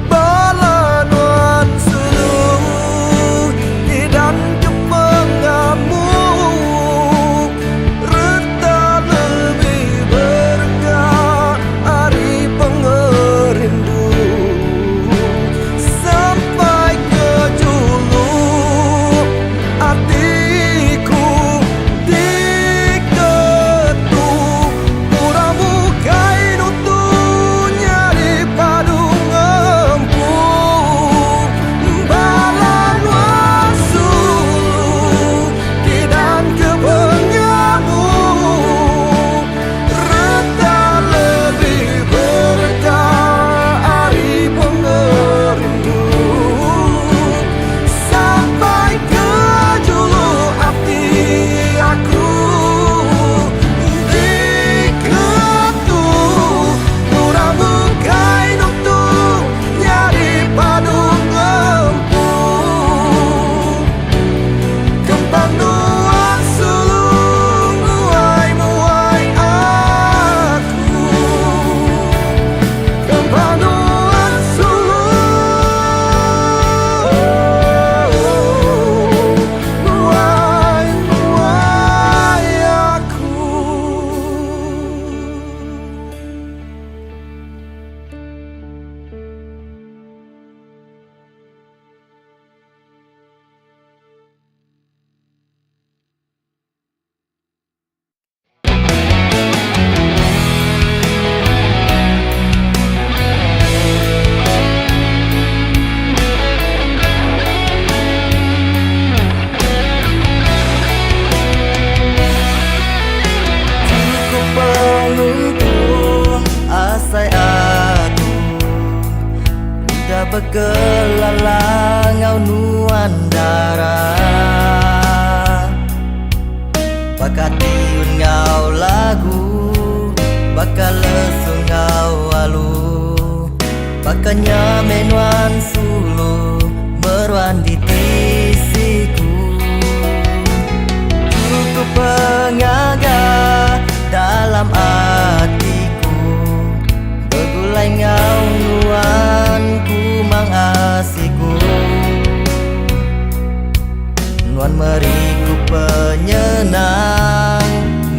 Balanuan sulung di dan ke pengamuk reta lebih berkah hari pengerindu sampai ke juluk hatiku diketuk orang bukai nutunya di padu ngempung balanuan sulung di dan ke pengamuk reta lebih berkah hari pengerindu sampai ke juluk hati aku diketuk orang bukai nutunya di padu ngempung kembang nuang sulung muai muai aku kembang nuang sulung muai muai aku. Cukup penguntung asai aku udah begelalang ngau nuan darah bakat tiun ngau lagu bakal lesung ngau alu bakanya menuan sulu meruan di tisiku cukup pengaga dalam hatiku begulai ngau nuan ku mangasiku nuan meriku penyenang,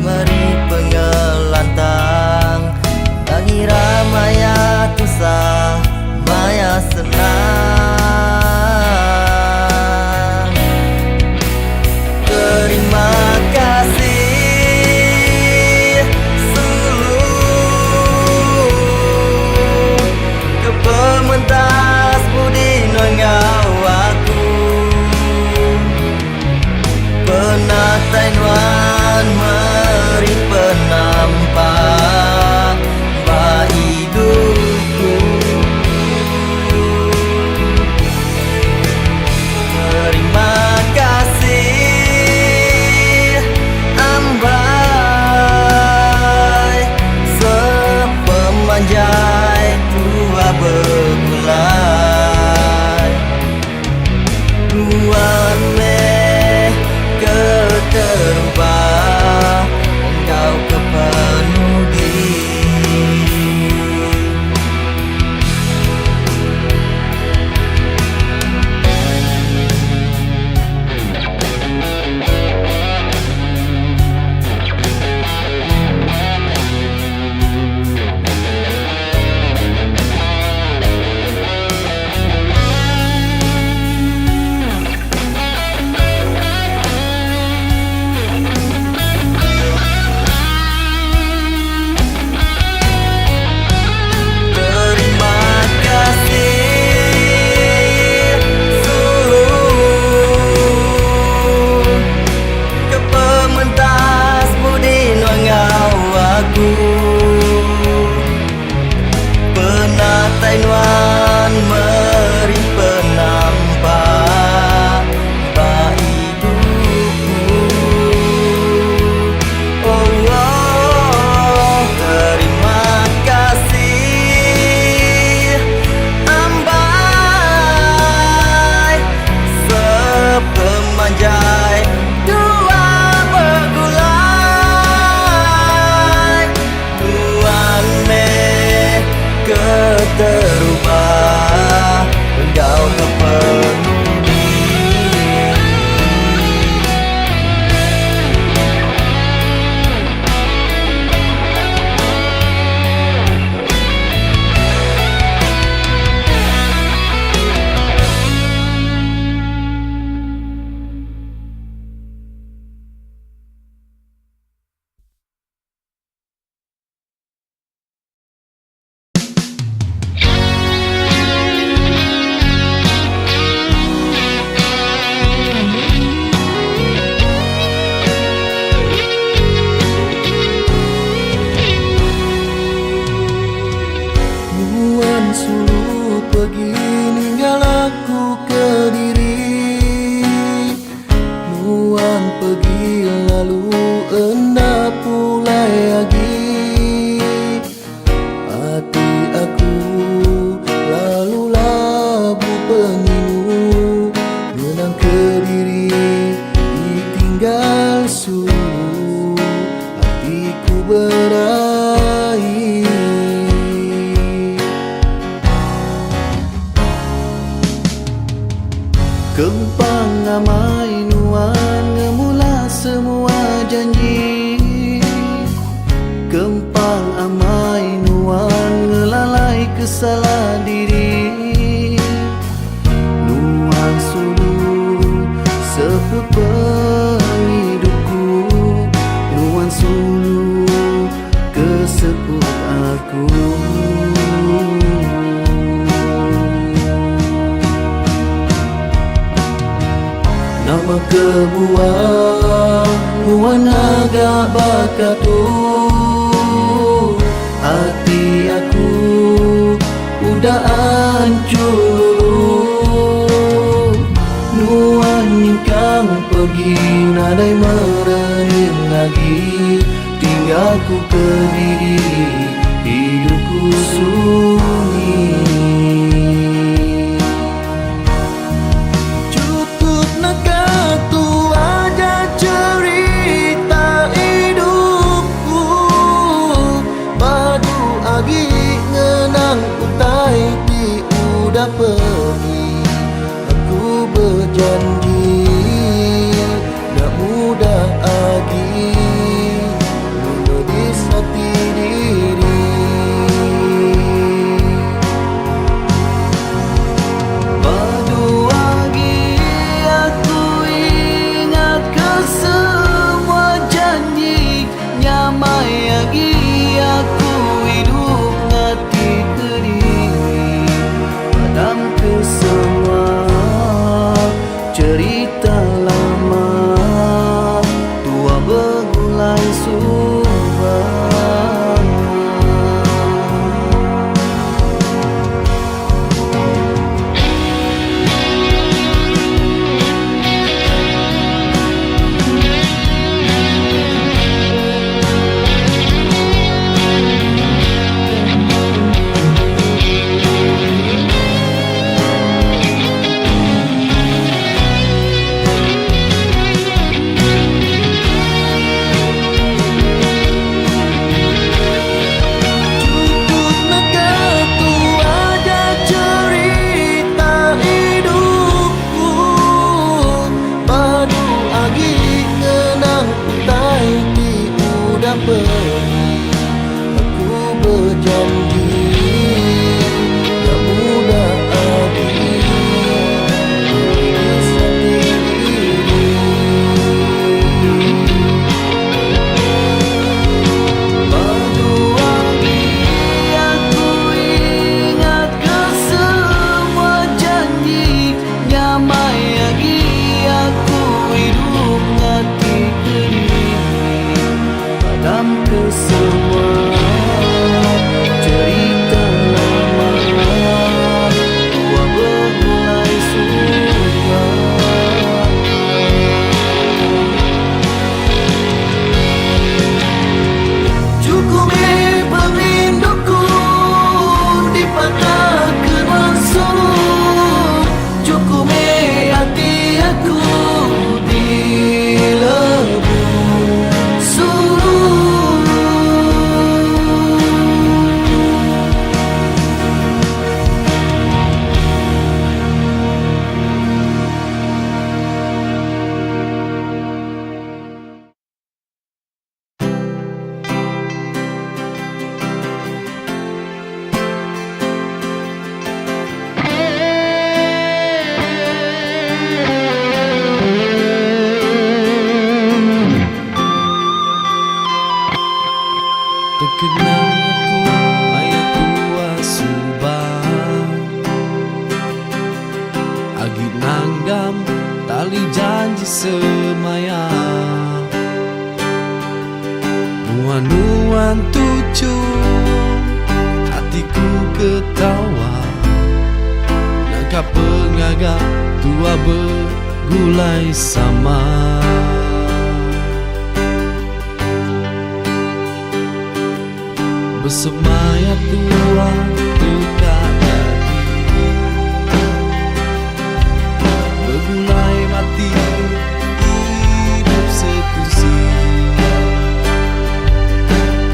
meri pengelantang, mengira maya tusah, maya senang. Terima kasih suluh ke pementas budi nongau aku, penatai nuan meri penampak ba hidupku. Terima kasih ambai sepemanjai tua begulai, Tuan meh keterubah engkau kepenuhi. Penatai nuan meri penampak ba hidupku. Oh, oh, terima kasih ambai sepemanjai dua begulai, Tuan meh keterubah engkau kepenuhi. Nuan suluh pergi ninggal aku ke diri, Nuan pergi lalu enda pulai lagi. Hati aku lalu labu pengilu, menang ke diri ditinggal suluh, hatiku berair. Kempang amai nuan ngemula semua janji, Kempang amai nuan ngelalai kesalah diri. Nuan suluh sepepeng hidupku, Nuan suluh keseput aku. Nama kebuah nuan agak bakatu, hati aku udah hancur. Nuan nyingkang pergi nadai merening lagi, tinggalku ke diri hidupku sunyi. Pergi, aku berjanji tak mudah berjanji tak mudah lagi terkenang aku ayat tua subah agi nanggam tali janji semaya nuan-nuan tuju hatiku ketawa nangkap pengagak tua bergulai sama. Bersemayam tua dekat lagi bergulai mati hidup sekusi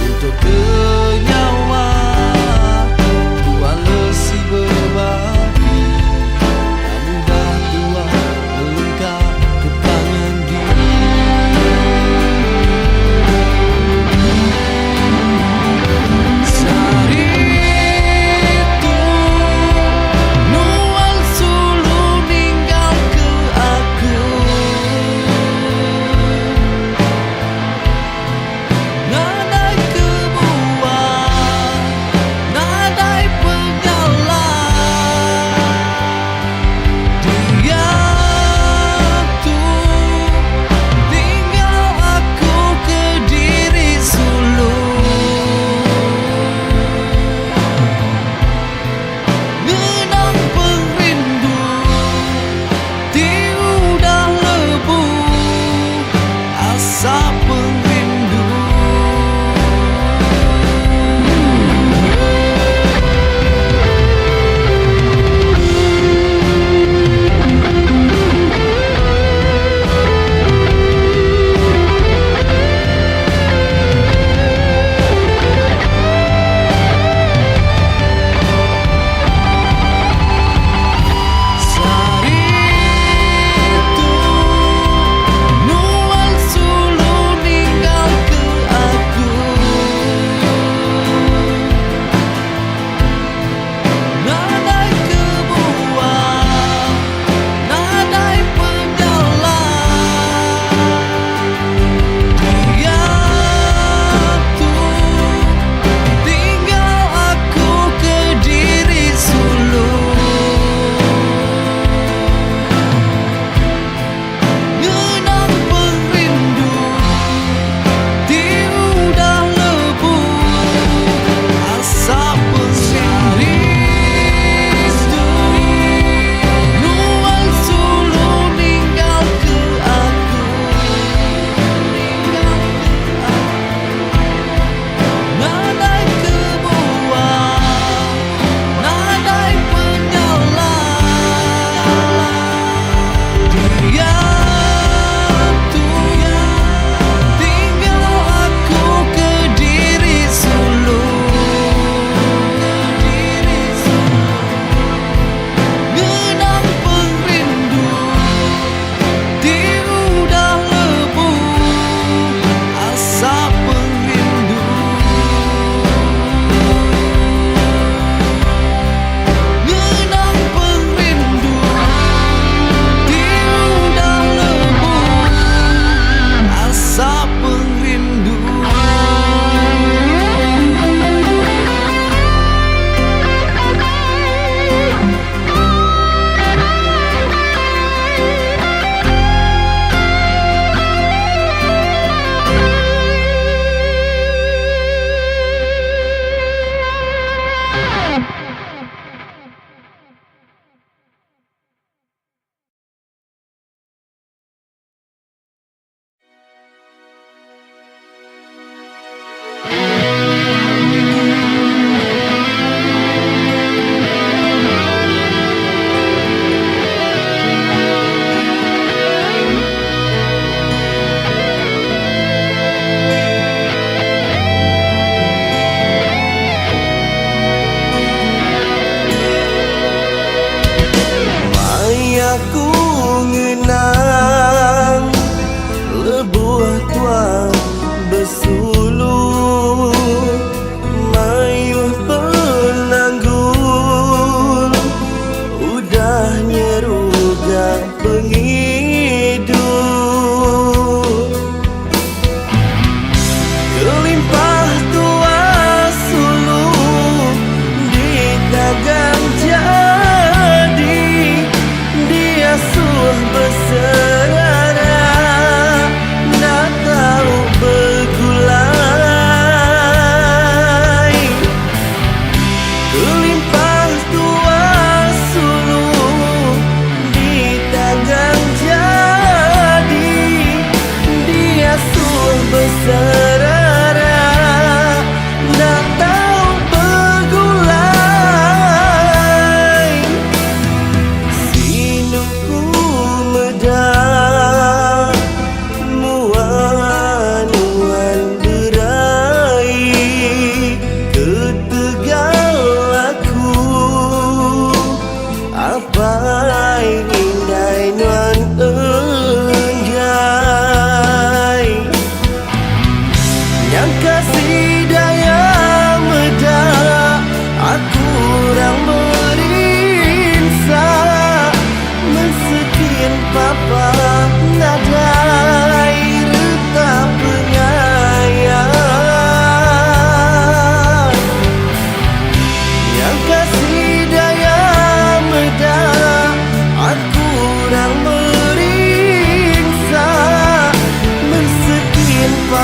untuk kenyawa tua lesi berbagi tak mudah tua melengkap kebangan diri. Sari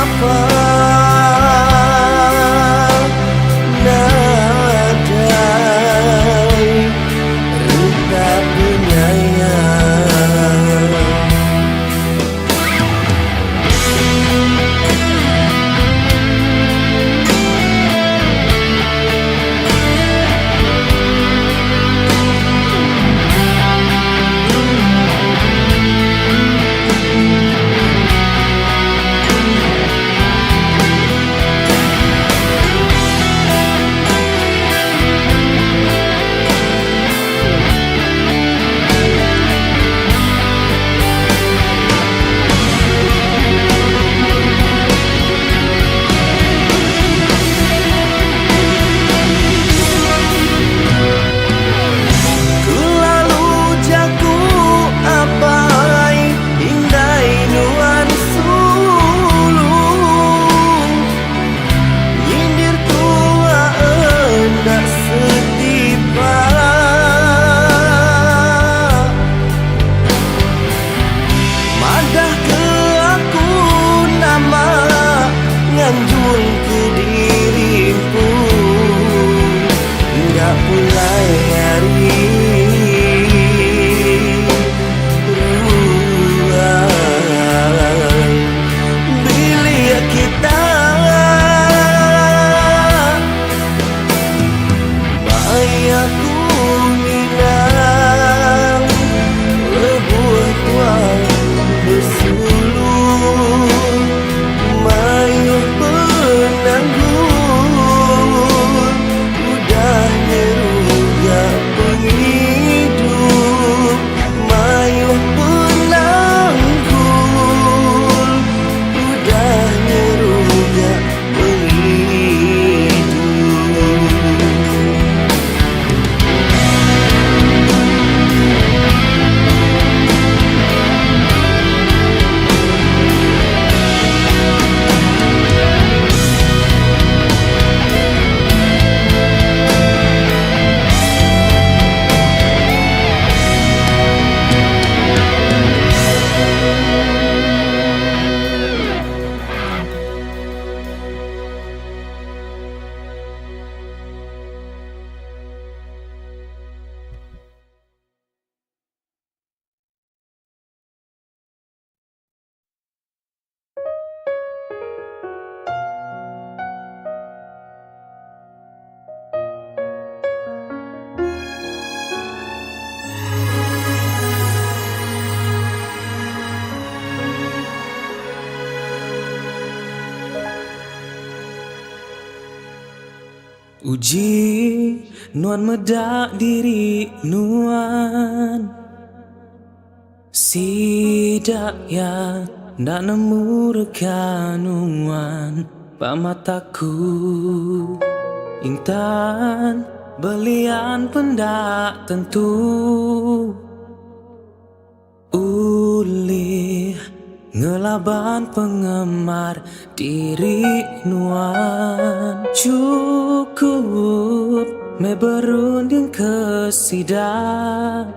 apa nadai rupa penyayang. Uji nuan medak diri nuan, sidak ya ndak nemu rekanuan pamataku. Intan belian pendak tentu, ulih ngelaban pengemar diri nuan. Cukup me berunding kesidak,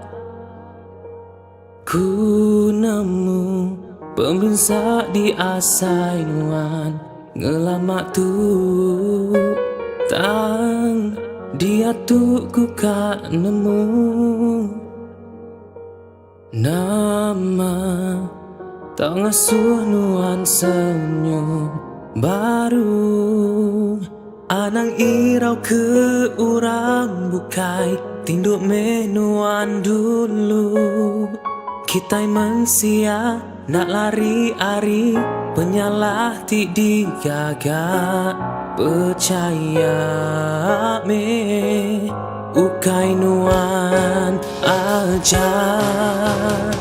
ku nemu pembinsa di asai nuan. Ngelamak tu tang dia tu ku kak nemu nama tak ngasuh nuan senyum baru. Anang irau ke orang bukai tinduk menuan dulu. Kita mensia nak lari ari penyalah ti digagak. Percaya me ukai nuan aja.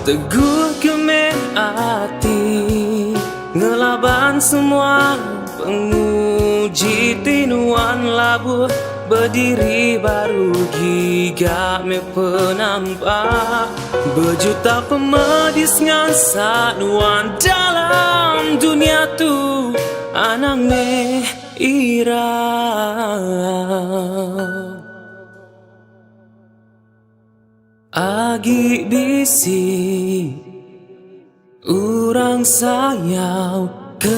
Teguh ke me hati ngelaban semua penguji tinuan labuh. Berdiri baru gigak me penampak berjuta pemedis ngansak nuan dalam dunia tu. Anang me ira agi bisi urang sayau Hujan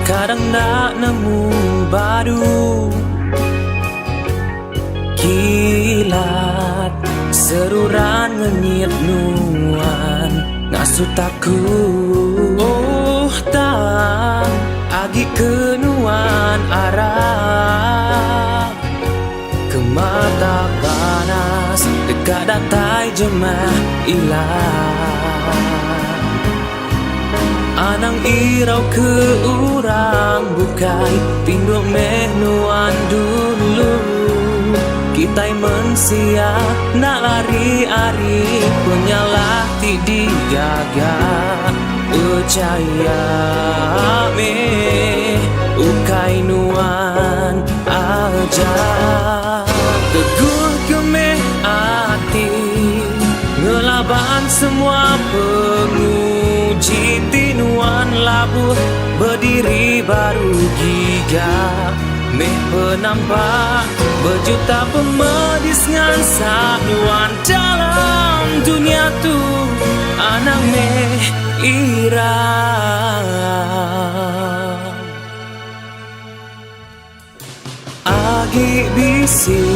kadang nak nemu badu, kilat seruran ngenyit nuan ngasuh takut. Oh tak agi kenuan arah ke mata panas dekat datai jemah ilah. Anang irau ke urang bukai tinduk menuan dulu. Kita mensia nak lari-ari penyalah ti dijaga. Percaya me ukai nuan aja. Teguh kemeh hati ngelaban semua penguji tinuan labuh berdiri baru giga. Meh penampak berjuta pemedis ngan sanuan dalam dunia tu anak meh irang. Agi bisi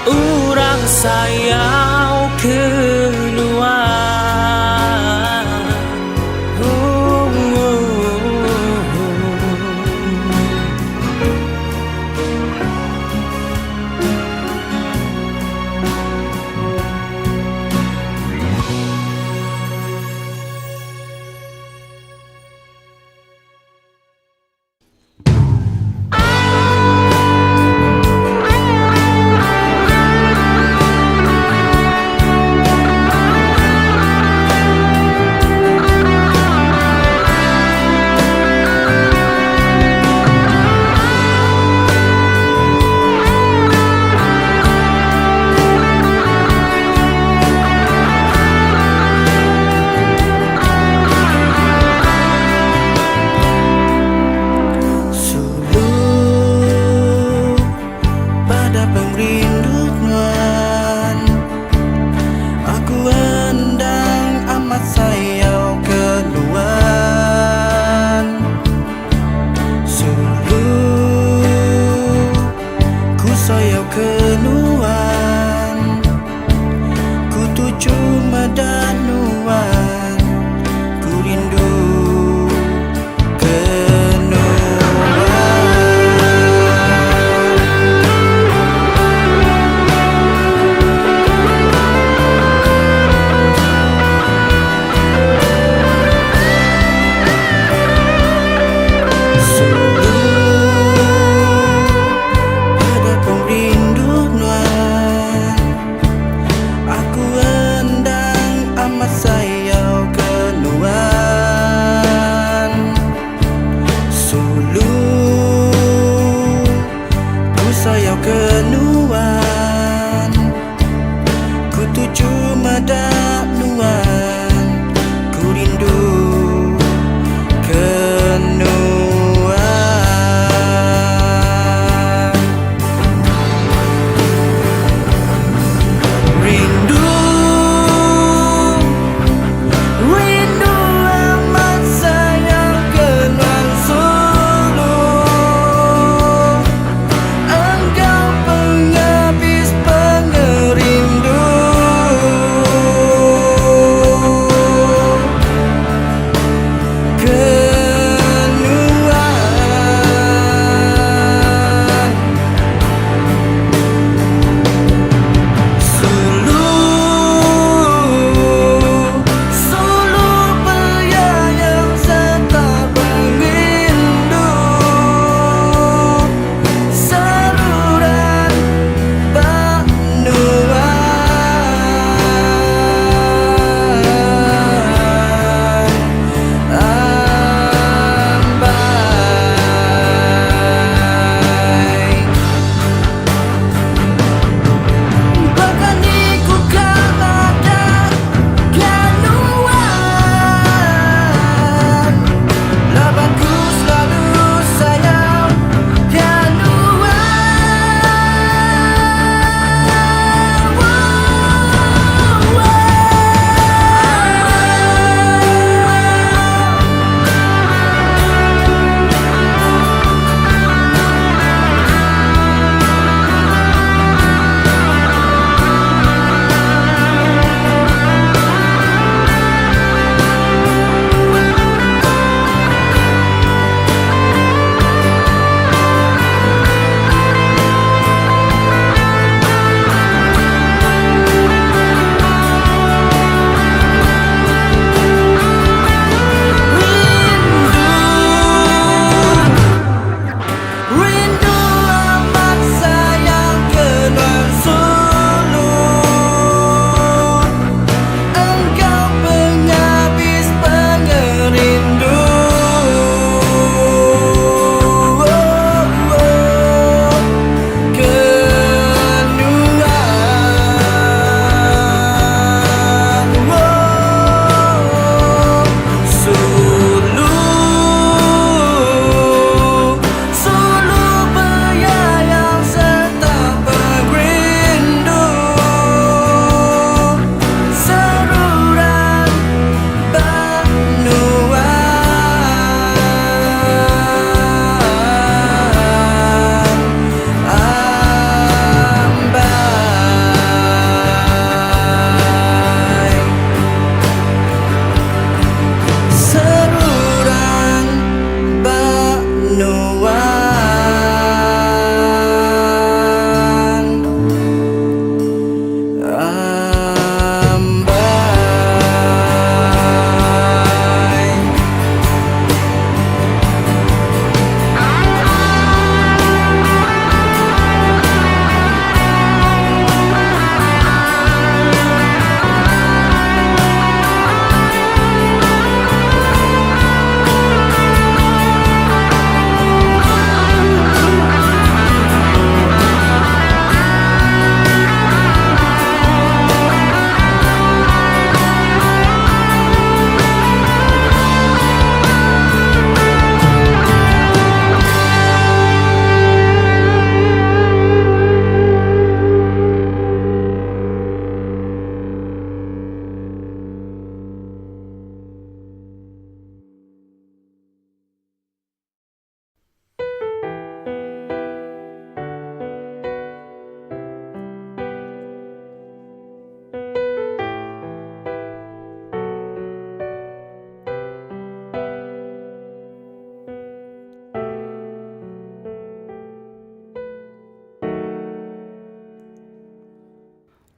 urang sayau keluar.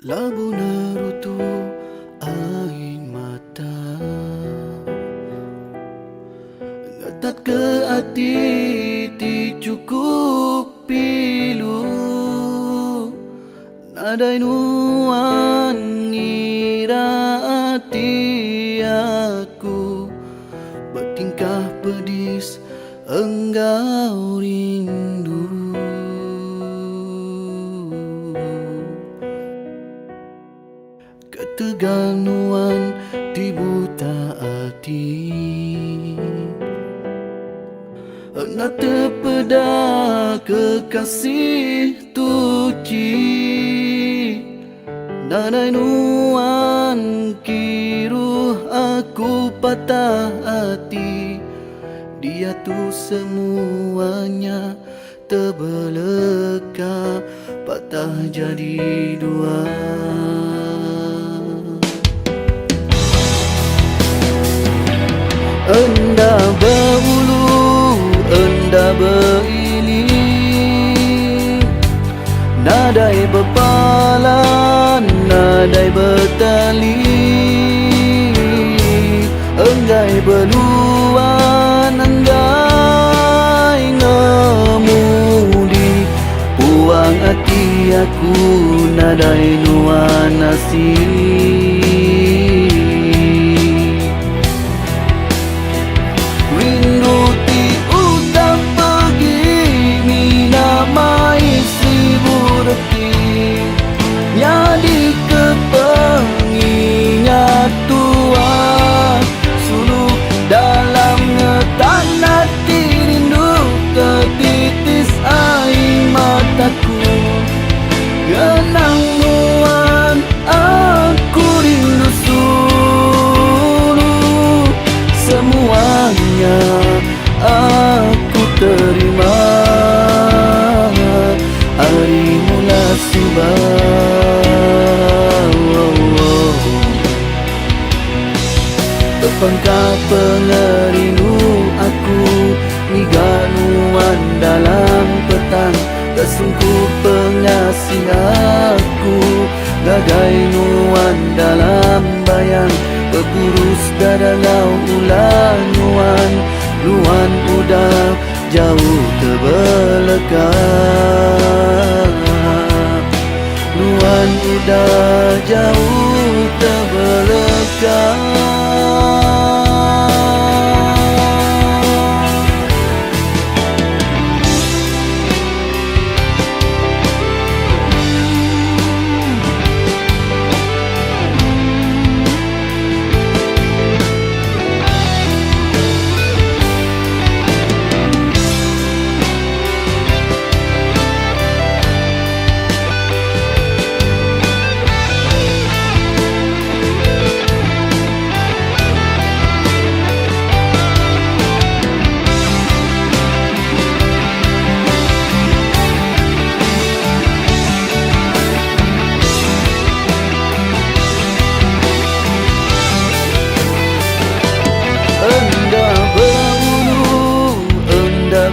labu nerutu air mata ngatat ke hati ti cukup pilu nadai nuan ngira hati aku bertingkah pedis engkau rindu keteganuan di buta hati nak terpeda kekasih tuci nadai nuan kiruh aku patah hati dia tu semuanya terbeleka patah jadi dua enda berbulu enda beriling nadai berpalan nadai bertali enggai beluan enggai ngemudi puang hati aku nadai nuan nasib rindu ti utang pergi mina mai seribu reti nyadi kepengingat tua suluh dalam ngetan hati rindu tertitis air mataku genang nuan aku rindu suluh semuanya aku terima hari mula terpangkah pengerindu aku miganuan dalam petang tersungkup pengasih aku gagai nuan dalam bayang kekurus dadangau ulang nuan nuan udah jauh terbeleka nuan udah jauh terbeleka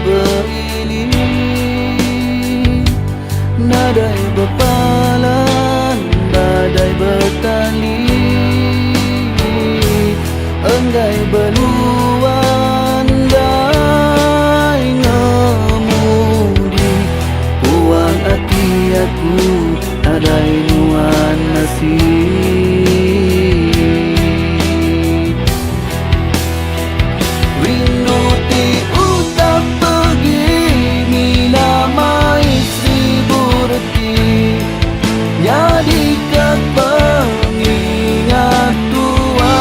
beriling nadai berpalan nadai bertali enggai beluan dai ngemudi puang hati aku nadai nuan nasib rindu ti utang pergi mina mai seribu reti nyadi kepengingat tua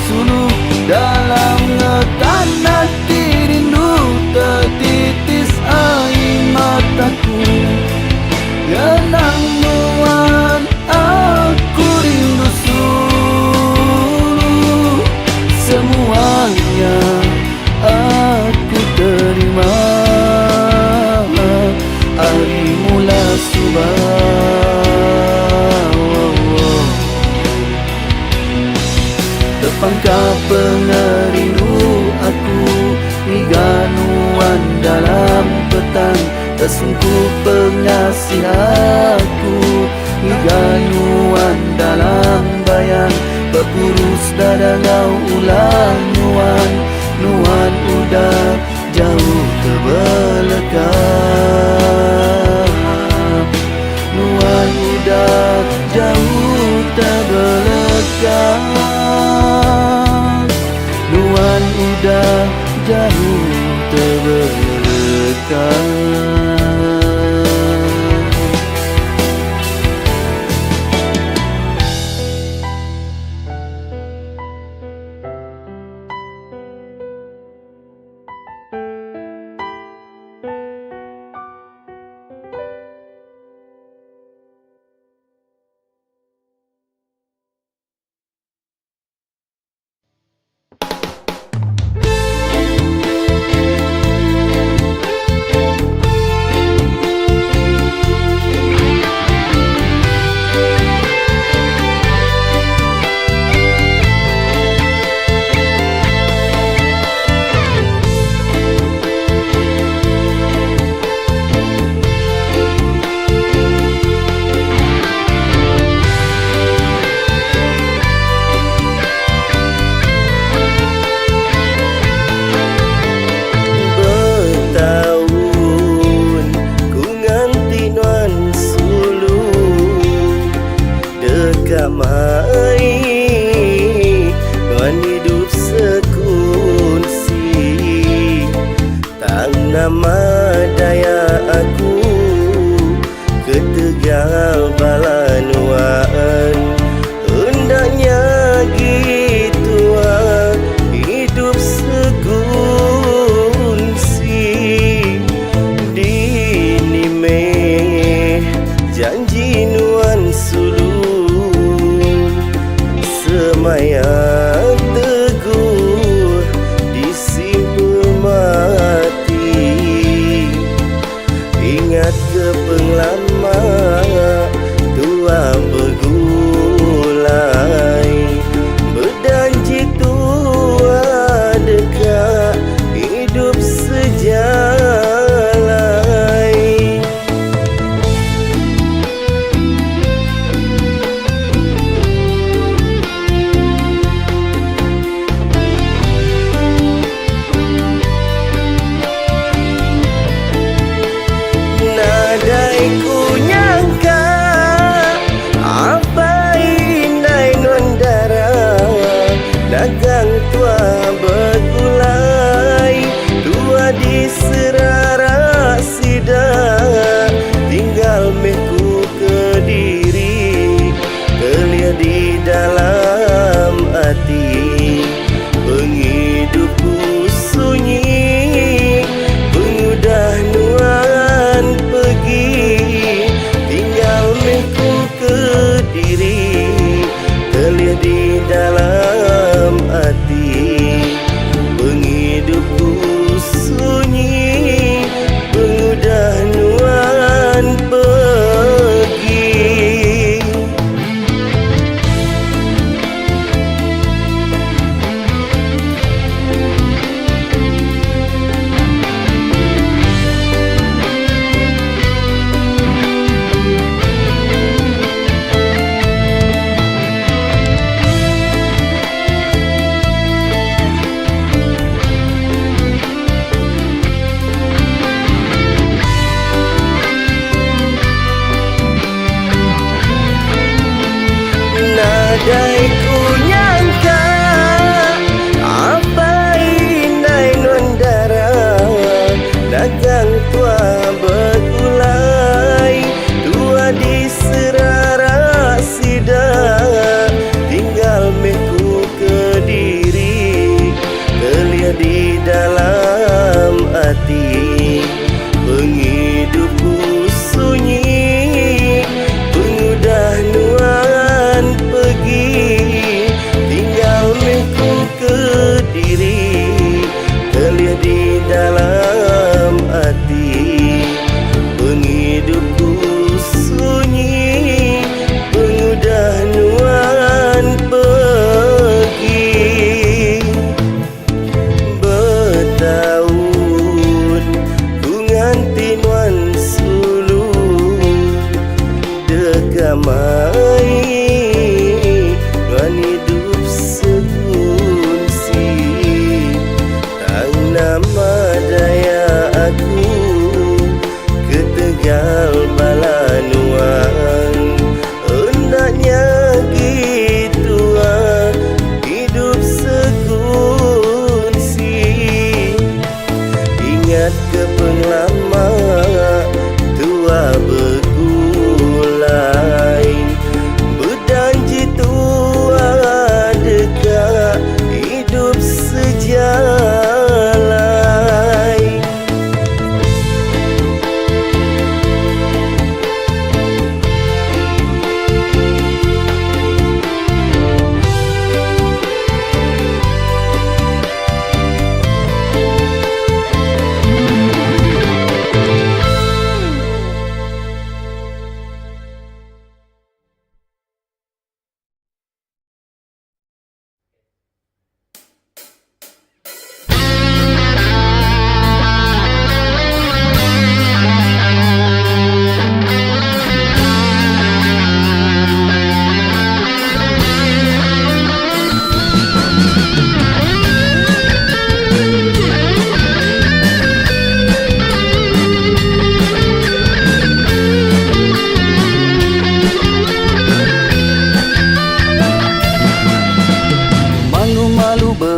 suluh dalam ngetan hati rindu tertitis air mataku genang nuan aku rindu suluh semuanya aku terima hari mula terpangkah pengerindu aku miganuan dalam petang tersungkup pengasih aku hingga nuan dalam bayang berpurus dada ngau ulang nuan. Nuan udah jauh terbelakang. Nuan udah jauh terbelakang. Nuan udah jauh terbelakang.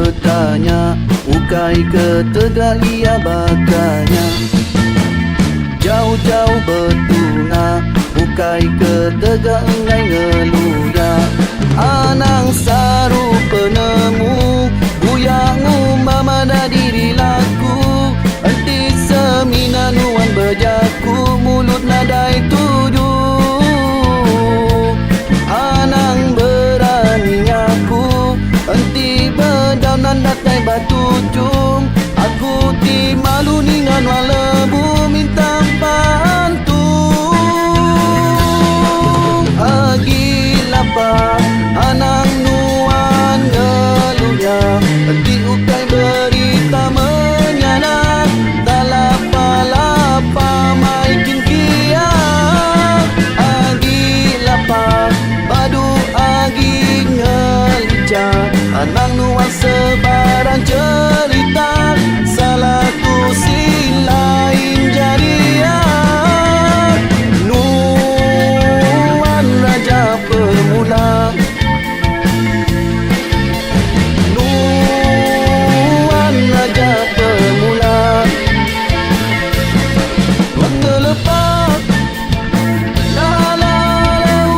bertanya, ukai ketegak ia bakanya. Jauh-jauh bertunga, ukai ketegak engai ngeluya. Anang saru penemu, buyangu mamada diri laku. Enti semina nuan berjaku, mulut nadai tuju. Anang berani ngaku, enti bedaunan datai batu cum. Aku ti malu ningan walebu, minta bantu. Agi lapar, anang nuan ngeluya. Enti ukai berita menyanak, tak lapa-lapa maikin kiak. Agi lapar, padu agi ngelicak. Anang nuan sebarang cerita, salahku silain jadian. Nuan raja pemula, Nuan raja pemula. Waktu lepas, dah lala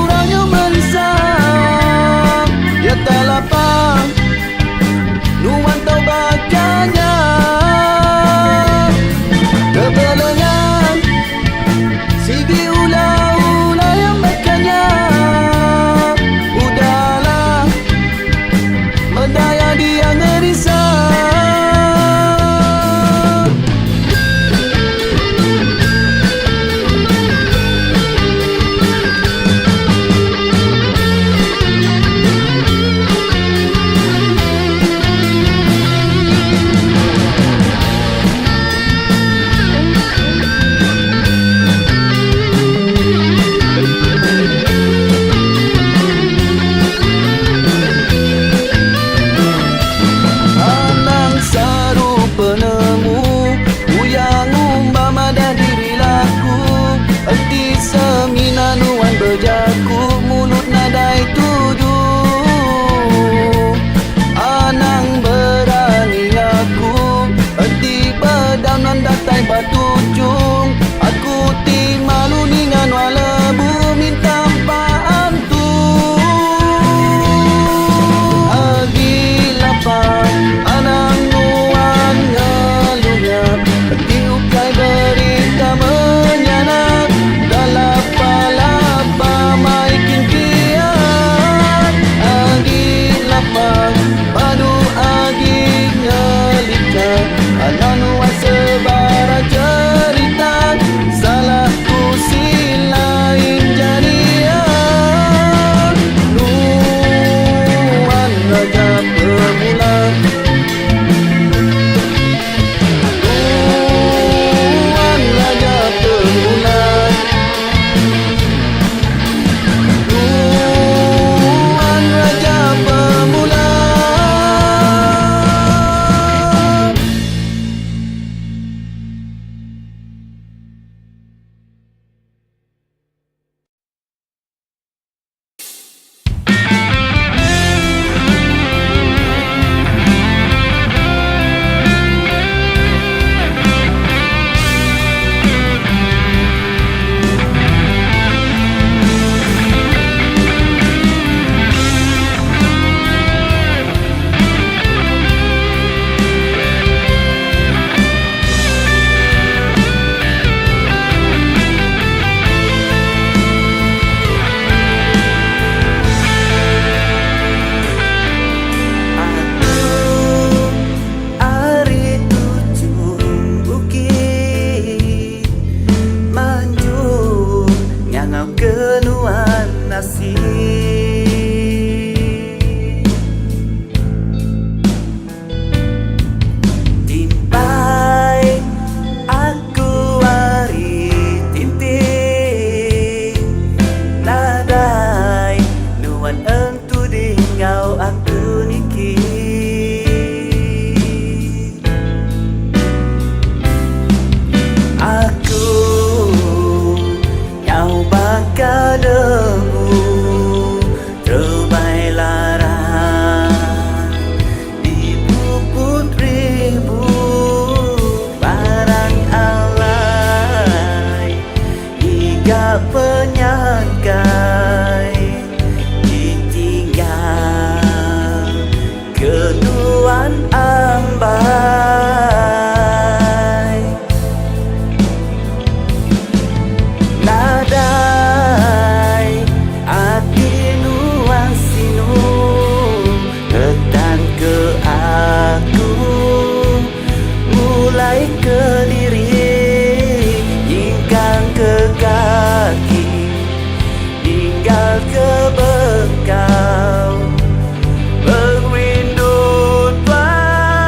orangnya merisau. Ya tak lapang, Nuan tahu bacanya. Kebelengan, sigi ula-ula yang makannya. Udahlah, mendaya dia ngerisau. nuan ambai nadai ati nuan sinu ketan ke aku mulai ke diri hinggang ke kaki hingga ke bekau merindu tuan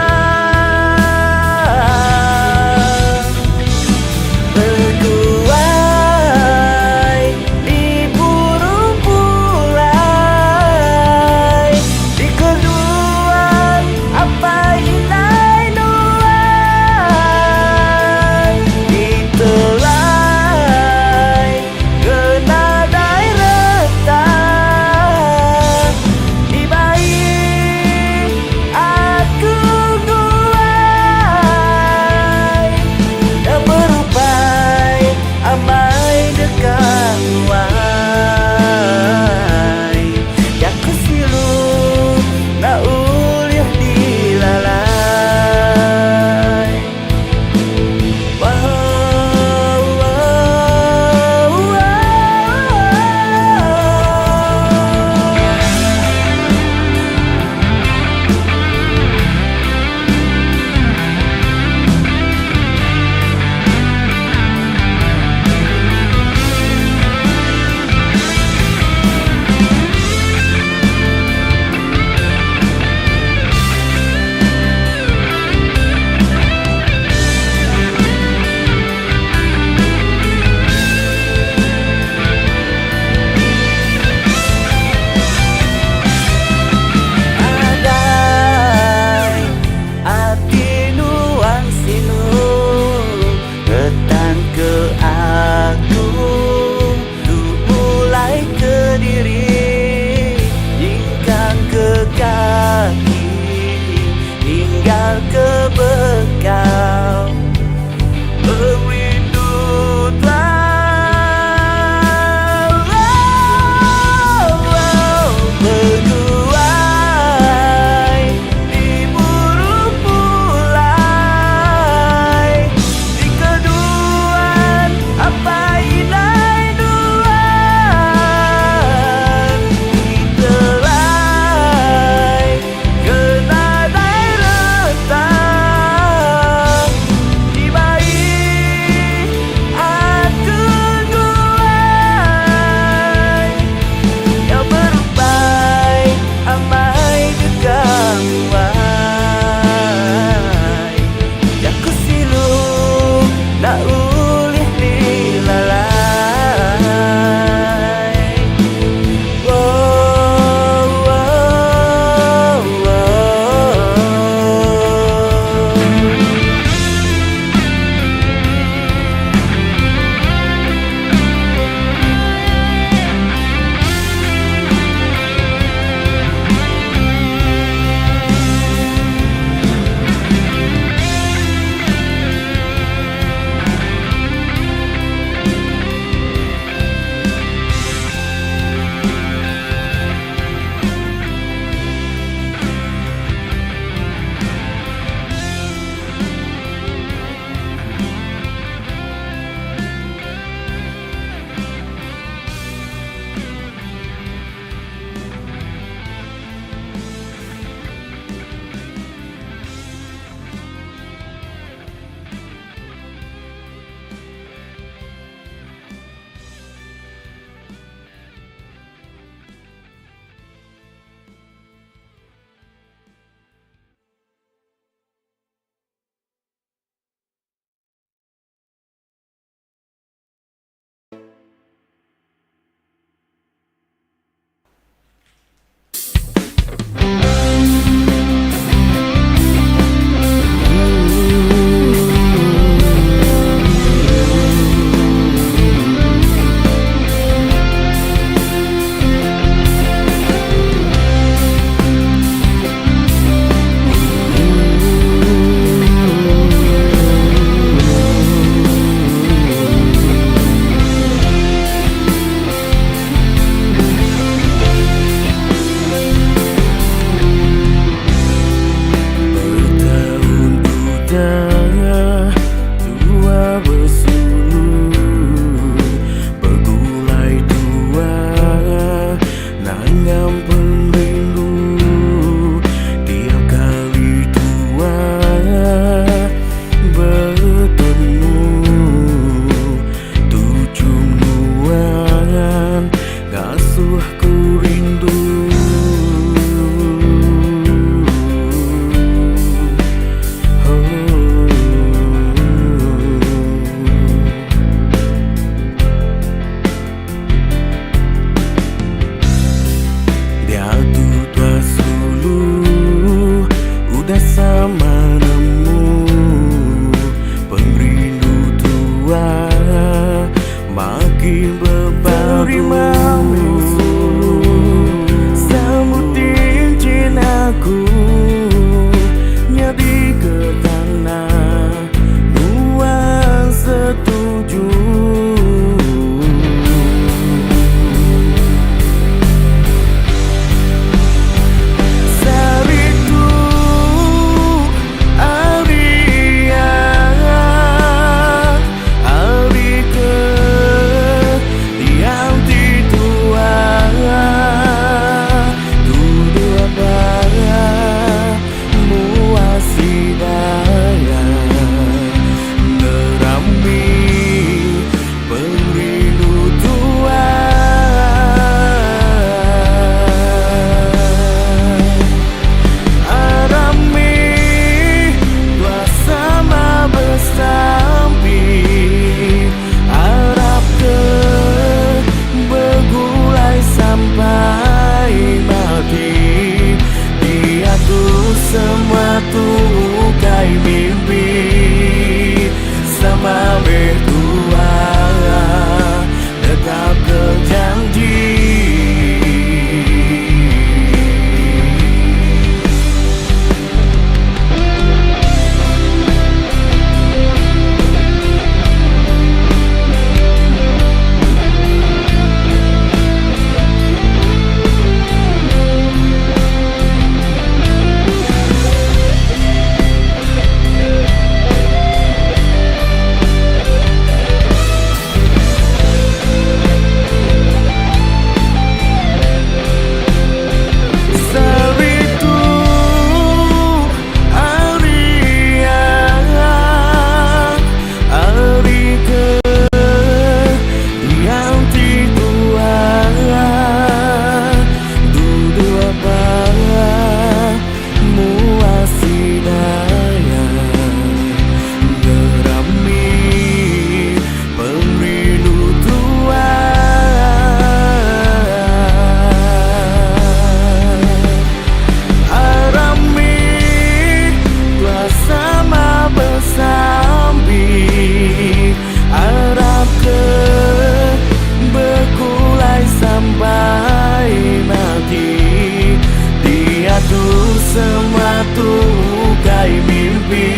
sampai mimpi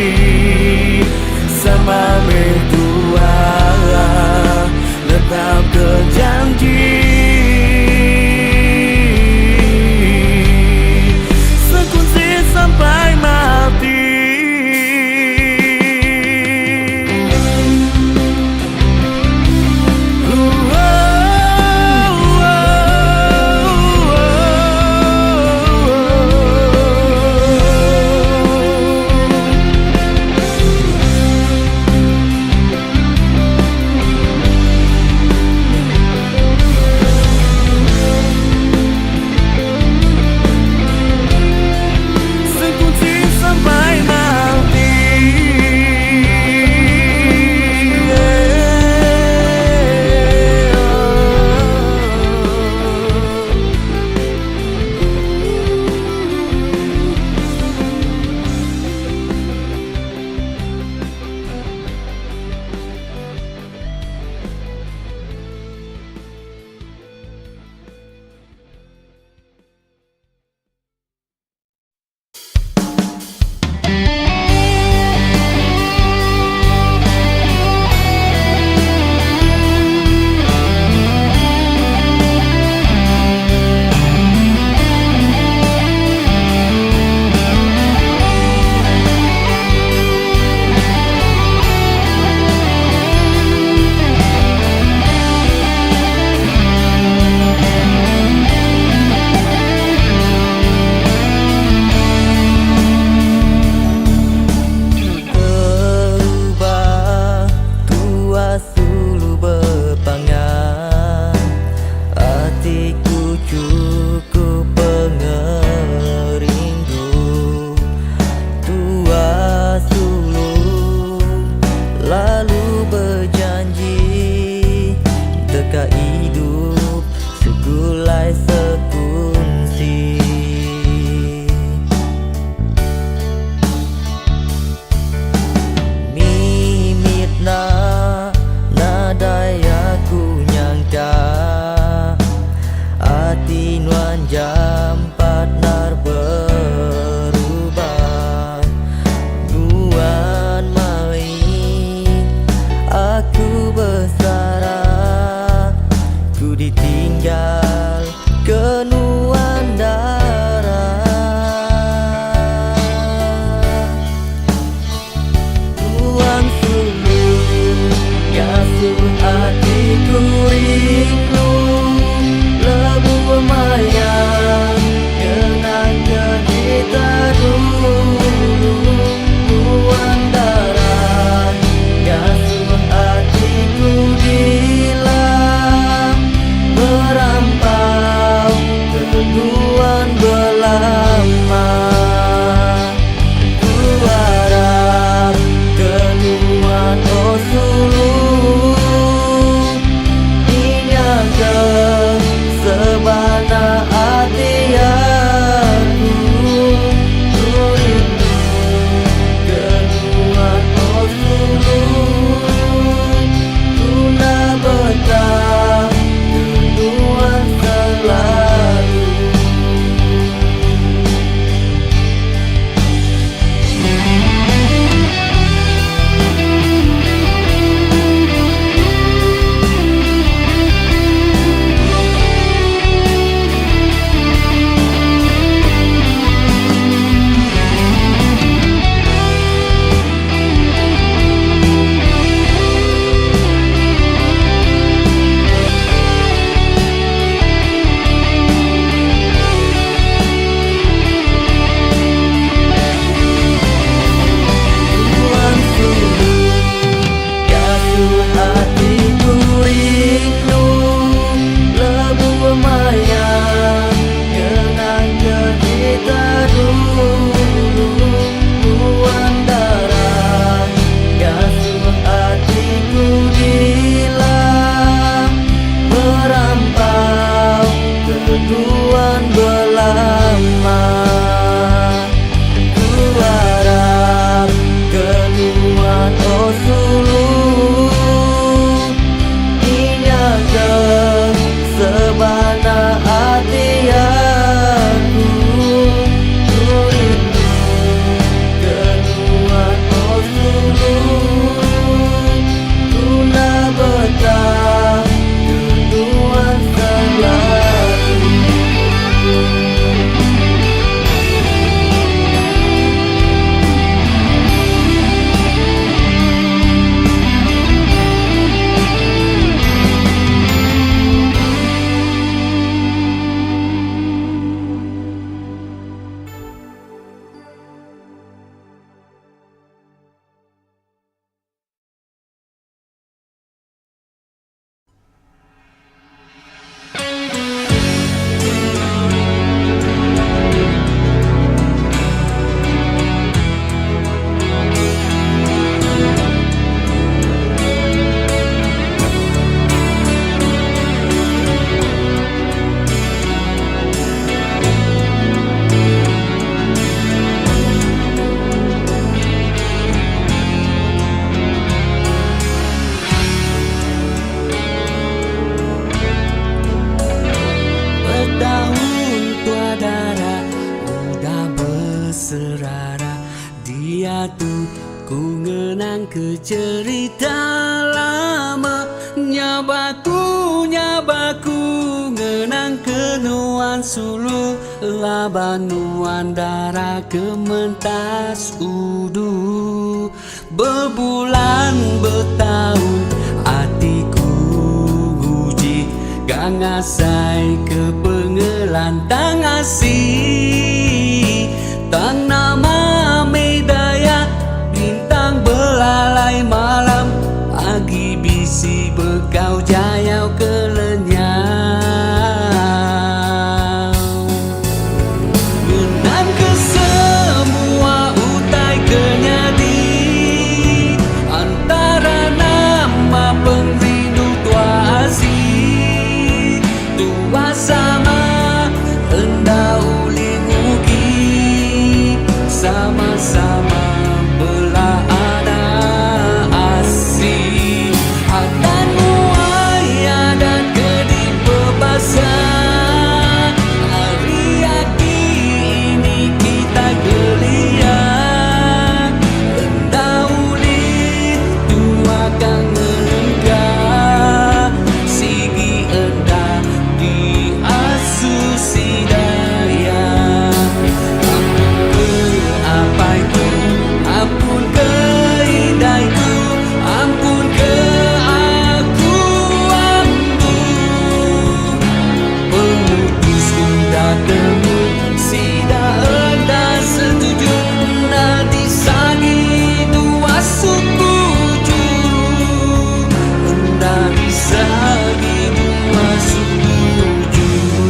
sama berdua, tetap berjanji sekunci sampai mati. dia tu ku ngenang ke cerita lama. Nyabaku ngenang ke nuan sulu, labanuan darah kementas udu. Berbulan bertahun hatiku guji, gang asai ke pengelantang asih. Tang nama medaya bintang belalai malam, agi bisi bekau jayau kelenyau. Ngenang ke semua utai kenyadi, antara nama pengrindu tua asih. Tua sama hendak uling ugi, sama-sama belah anak asih. Akan muaya dan kedi pebasah, hari aki ini kita gelia. Hendak ulit tua kang ngelengkah, sigi endah di asusi daya. Ampun ke apa itu, ampun ke indah itu, ampun ke aku. Pemutus sudah temu, sida hendak setuju, nak disagi dua suku juru, hendak disagi dua suku juru.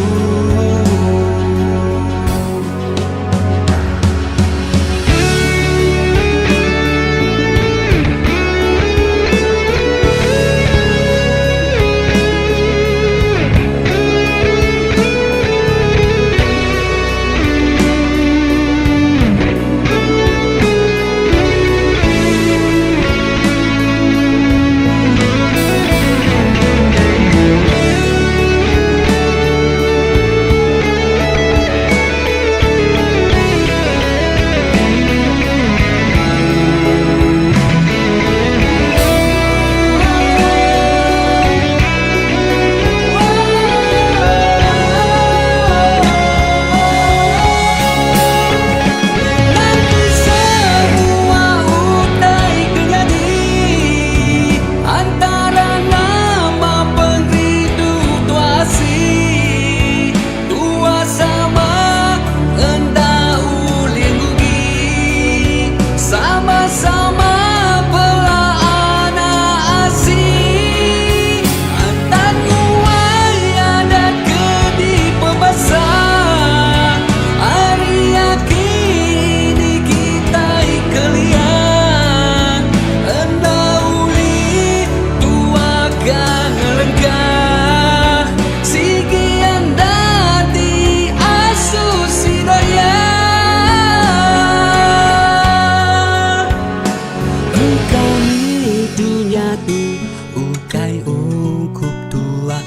Semua utai kenyadi, antara nama pengrindu tua asih. Tua sama hendak uling ugi, sama-sama belah anak asih. Antan muaya dan kedi pebasah, hari ini kita ikelian. Hendak uli tua kang ngelengkah, sigi anda di asusi daya. Engkau milik dunia tu ukai ungkup tua,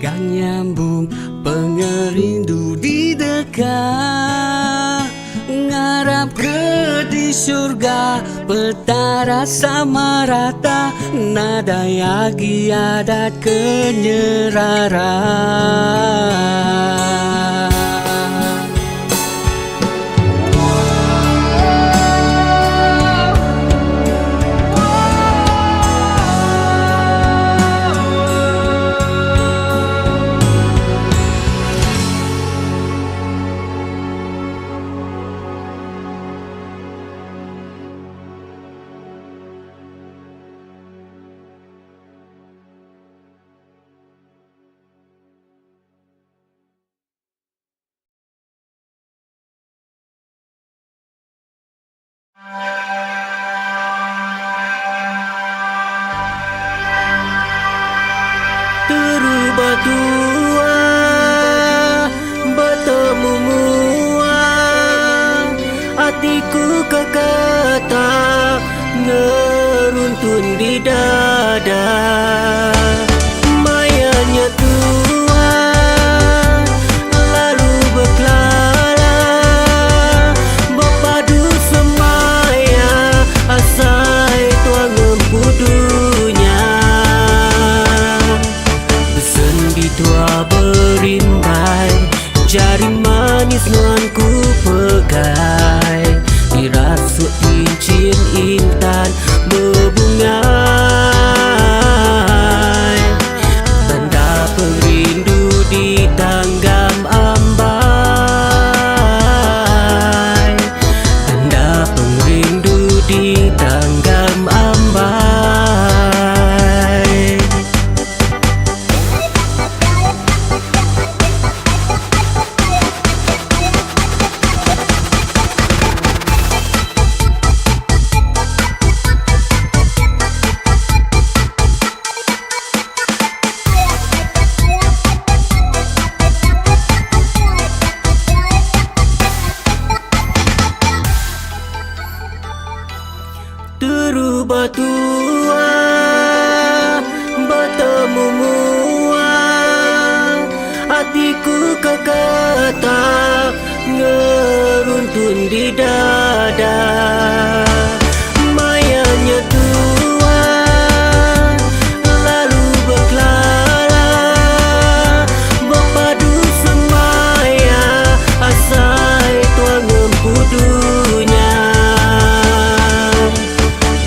kang nyambung pengerindu di dekat. Ngarap ke di surga, petara sama rata, nada yagi adat kenyerara. Terubah tua bertemu mua, hatiku kekata ngeruntun di dada. Mayanya tua lalu berkelala, berpadu semaya berubah tua, bertemu mua, hatiku kekata ngeruntun di dada. Mayanya tua lalu berkelala, berpadu semaya asai tuang empudunya.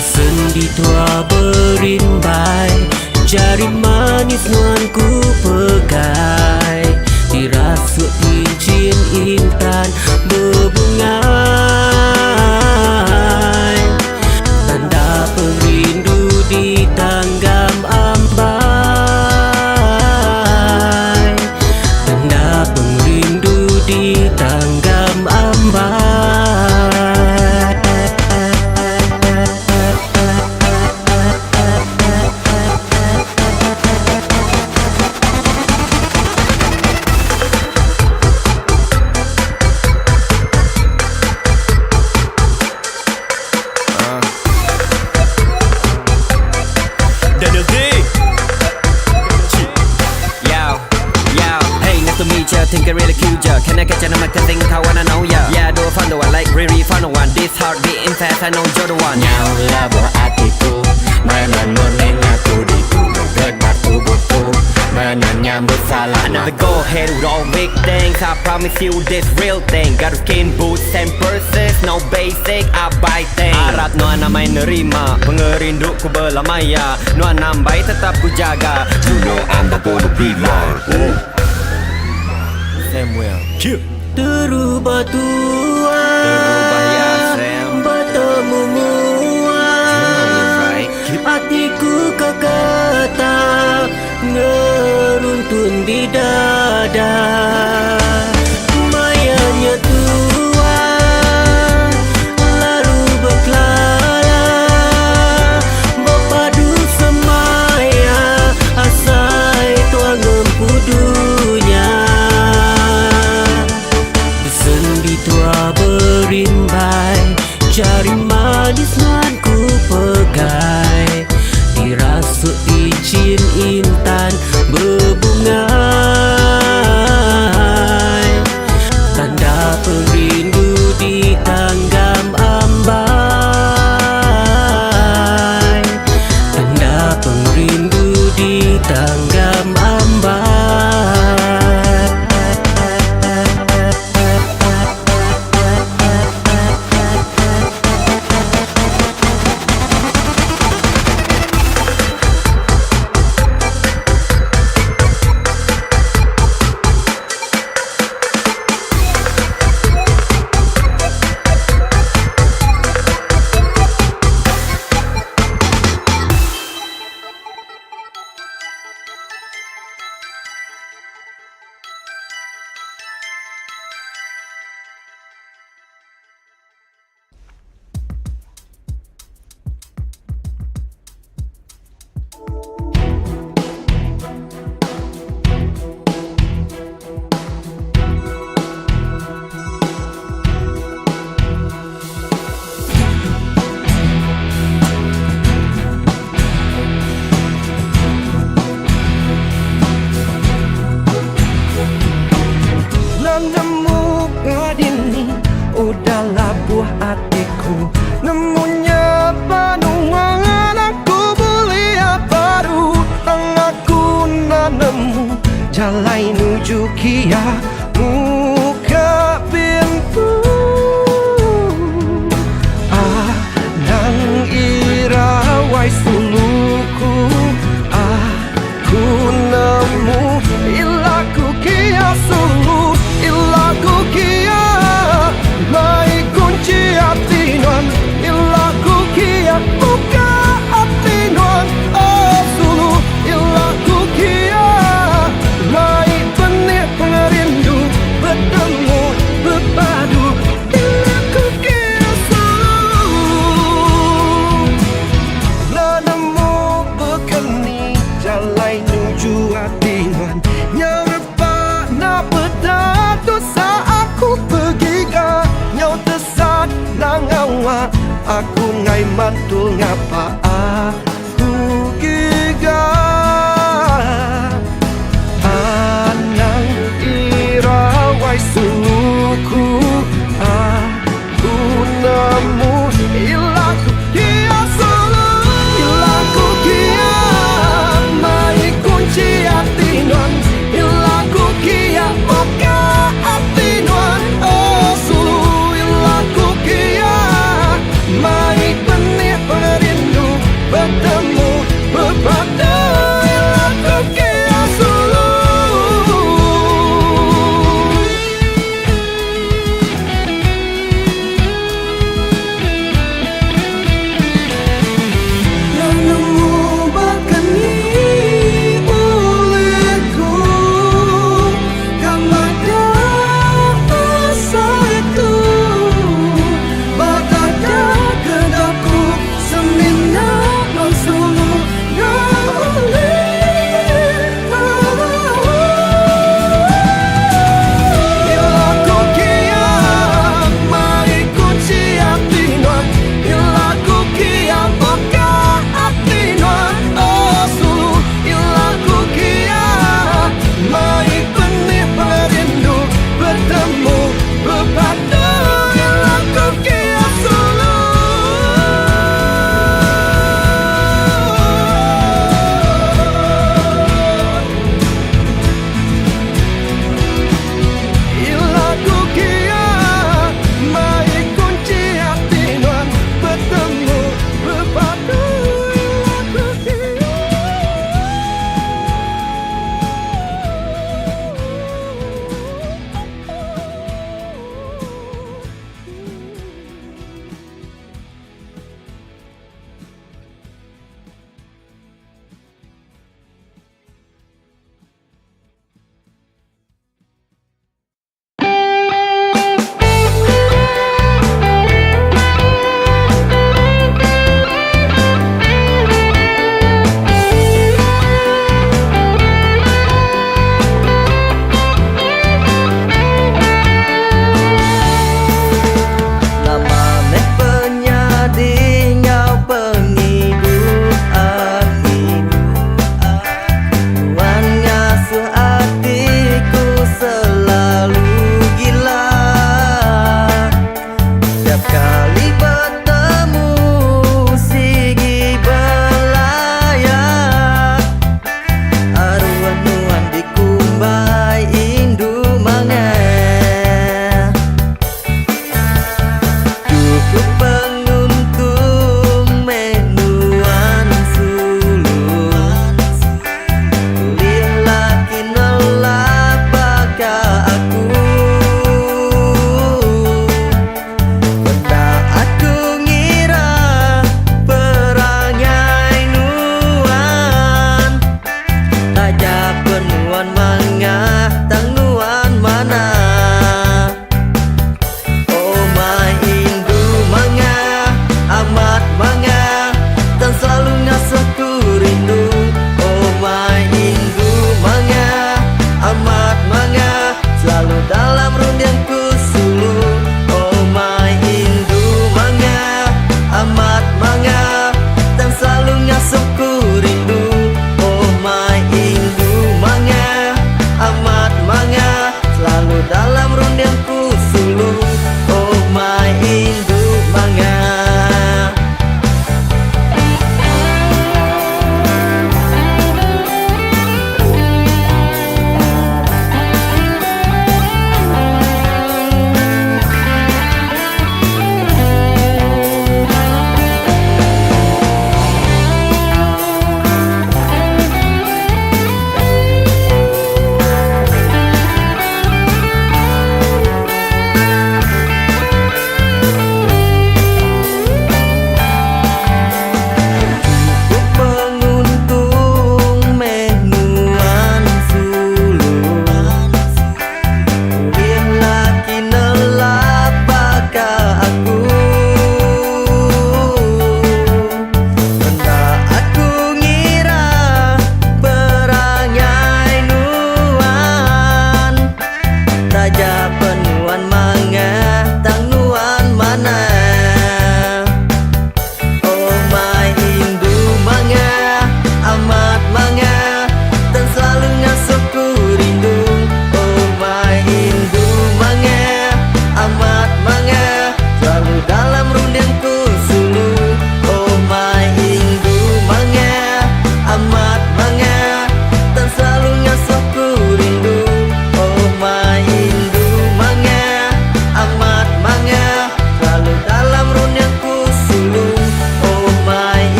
Sendi tua berimbai, jari manis nuanku pegai, dirasuk cincin intan berbungai, tanda perindu di tanggam ambai, tanda perindu di tanggam ambai. Daniel D. Yo, hey, nice to meet ya. Think I really cute ya. Can I catch you? I think I wanna know ya. Yeah, do I find the one like really find the one. This heart beating fast, I know you're the one. Nyaulah buah hatiku, mainan murninya ku dituduh getar tubuhku, menyambut salam. I never go ahead with all big things. I promise you this real thing. Got skin boots and purses, no basic, I buy things. Harap Nuan namai nerima, pengerinduku berlamaya. Nuan nambai tetap ku jaga. You know I'm not gonna be lying. Samuel. Terubah tua, Terubah ya, Sam. bertemu mua, hatiku kekata ngeruntun di dada. Mayanya tua lalu berkelala, berpadu semaya asai tuang empudunya. Sendi tua berimbai, jari manis nuanku pegai, dirasuk cincin intan berbungai, tanda perindu di tanggam ambai, tanda perindu di tanggam ambai. Nemu ngadini udahlah buah hatiku, nemunya panuangan aku belia baru, tangaku nanemu jalai nuju kia muka pintu. Dan irawai suluku aku nemu ilaku kia sulu, ilaku kia mai kunci hati nuan, ilaku kia buka hati nuan. Oh sulu ilaku kia mai benih pengerindu bertemu berpadu, ilaku kia sulu. Aku ngai mantul ngapa aku gigah Anang irawai suku Aku nemu ilaku kia solo Ilaku kia mai kunci hati non Ilaku kia oka hati non Oh sulu ilaku kia mai benih perindu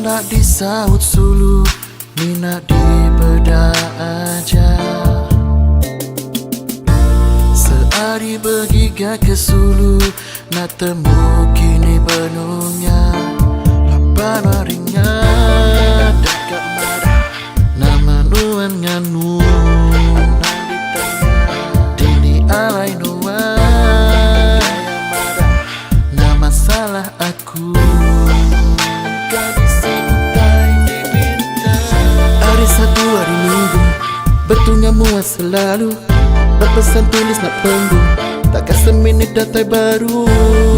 Tolak disaut sulu, minat di beda aja. Sehari bergigat ke Sulu, nak temu kini penuhnya. Lapan harinya dekat marah, nama nuan nganu. Dini alai nuan, nama salah aku. Hari Sabtu, hari Minggu, betulnya muat selalu. Berpesan tulis nak panggung, takkan seminit datai baru.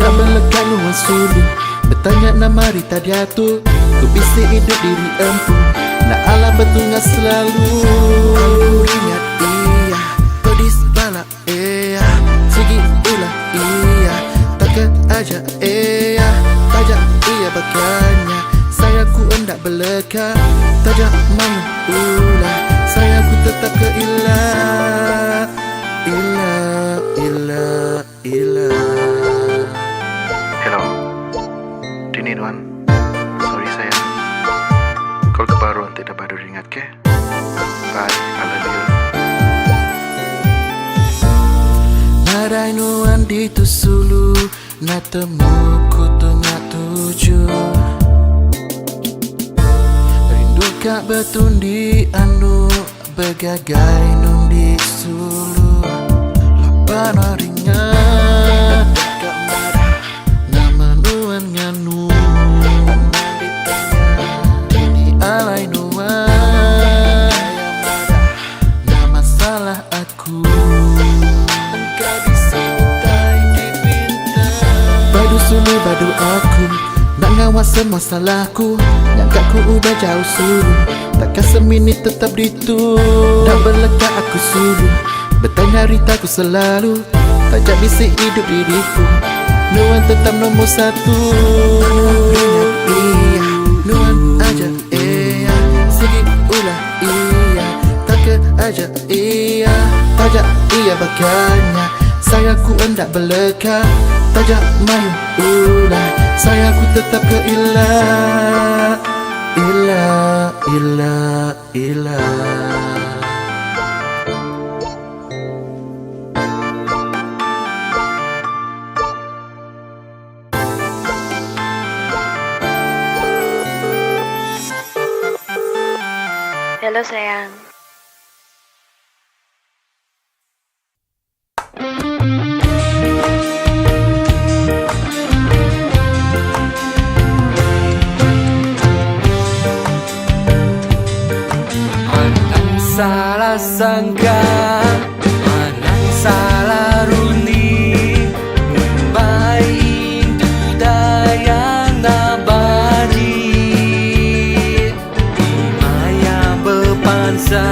Nak melekat nuan sulu, bertanya nama Rita diatur. Ku bisik hidup diri empu, nak ala betulnya selalu. Aku ingat iya, pedis bala iya, segi ulah iya, takkan aja iya, tajak iya bakanya. Saya ku hendak beleka, tajak malu ulah, saya ku tetap ke ilah. Ilah, ilah, ilah. Hello, Dini Nuan. Sorry sayang. Kau kebaruan tidak baru ingat ke? Bye, I love you. Nadai nuan di tu Sulu, nak temu ku tengah tujuh. Rindu kak betun di anu, bergagai nun di Sulu. Lapan harinya dekat marah, nama nuan nganu. Dini alai nuan, nama salah aku. Badu Sulu, badu aku, nak ngawasan masalahku. Nyangka ku udah jauh Sulu, takkan seminit tetap ditu. Tak berlekat aku Sulu, bertanya Rita ku selalu. Tajak bisik hidup diriku, nuan tetap nombor satu. Iya, nuan aja iya, segi ulah iya, takkan aja iya, tajak iya bakanya. Saya ku hendak beleka, tajak main ulah, saya ku tetap ke ilah. Ilah, ilah, ilah. Halo sayang. Salah sangka, manang salah runi. Baik dudayang nabadi, maya berpansa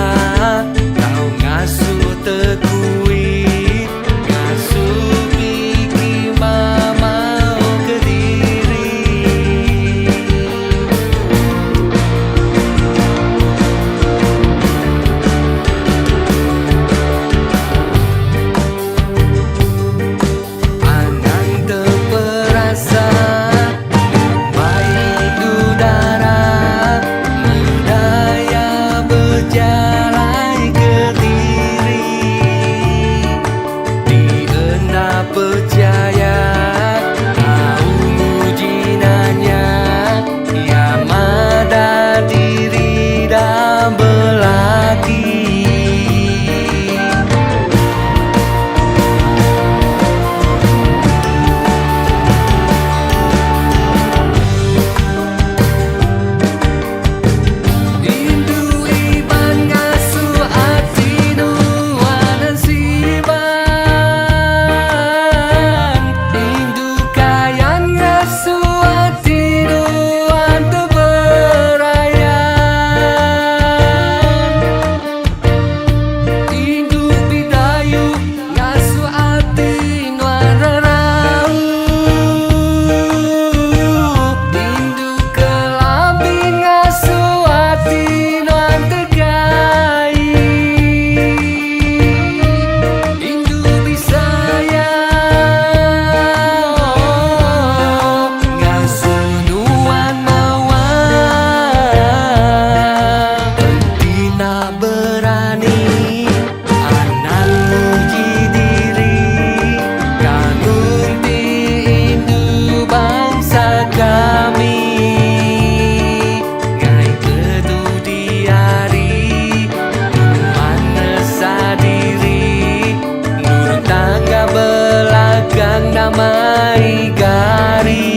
damai gari.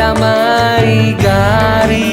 Damai gari.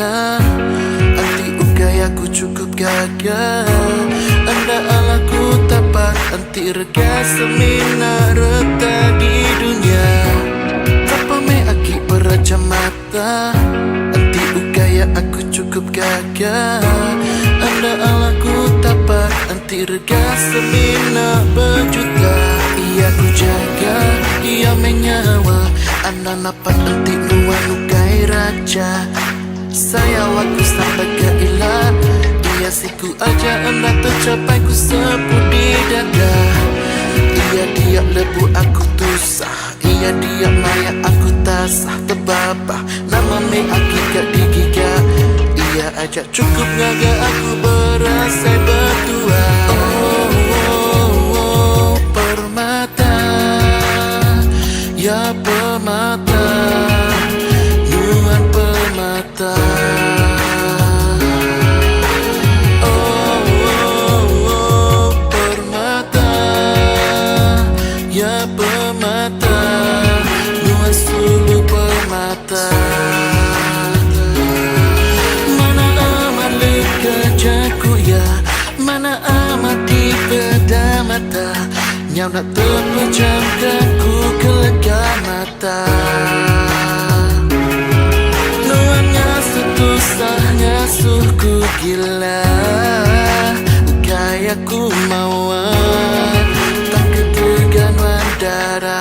Anti ugai aku cukup gagah. Anda alaku tapat anti rega semina reta di dunia. Apa me aki beraja mata. Anti ugai aku cukup gagah. Anda alaku tapat anti rega semina berjuta. Ia ku jaga, ia menyawa. Anda napat anti nuan ugai raja. Saya waktu sampai ke ilah. Ia siku aja anda tercapai ku sebut di dada. Ia dia lebu aku tusah. Ia dia maya aku tasah terbabah. Nama me akikat digiga. Ia ajak cukup ngaga aku berasa berdua. Oh, permata. Ya permata. Nuan permata. Mana amat lekerjaku ya, mana amat di beda mata. Nyau nak terpejamkan ku kelega mata. Nuannya setusahnya suku gila. Kayak ku mauan tak ketegan darah.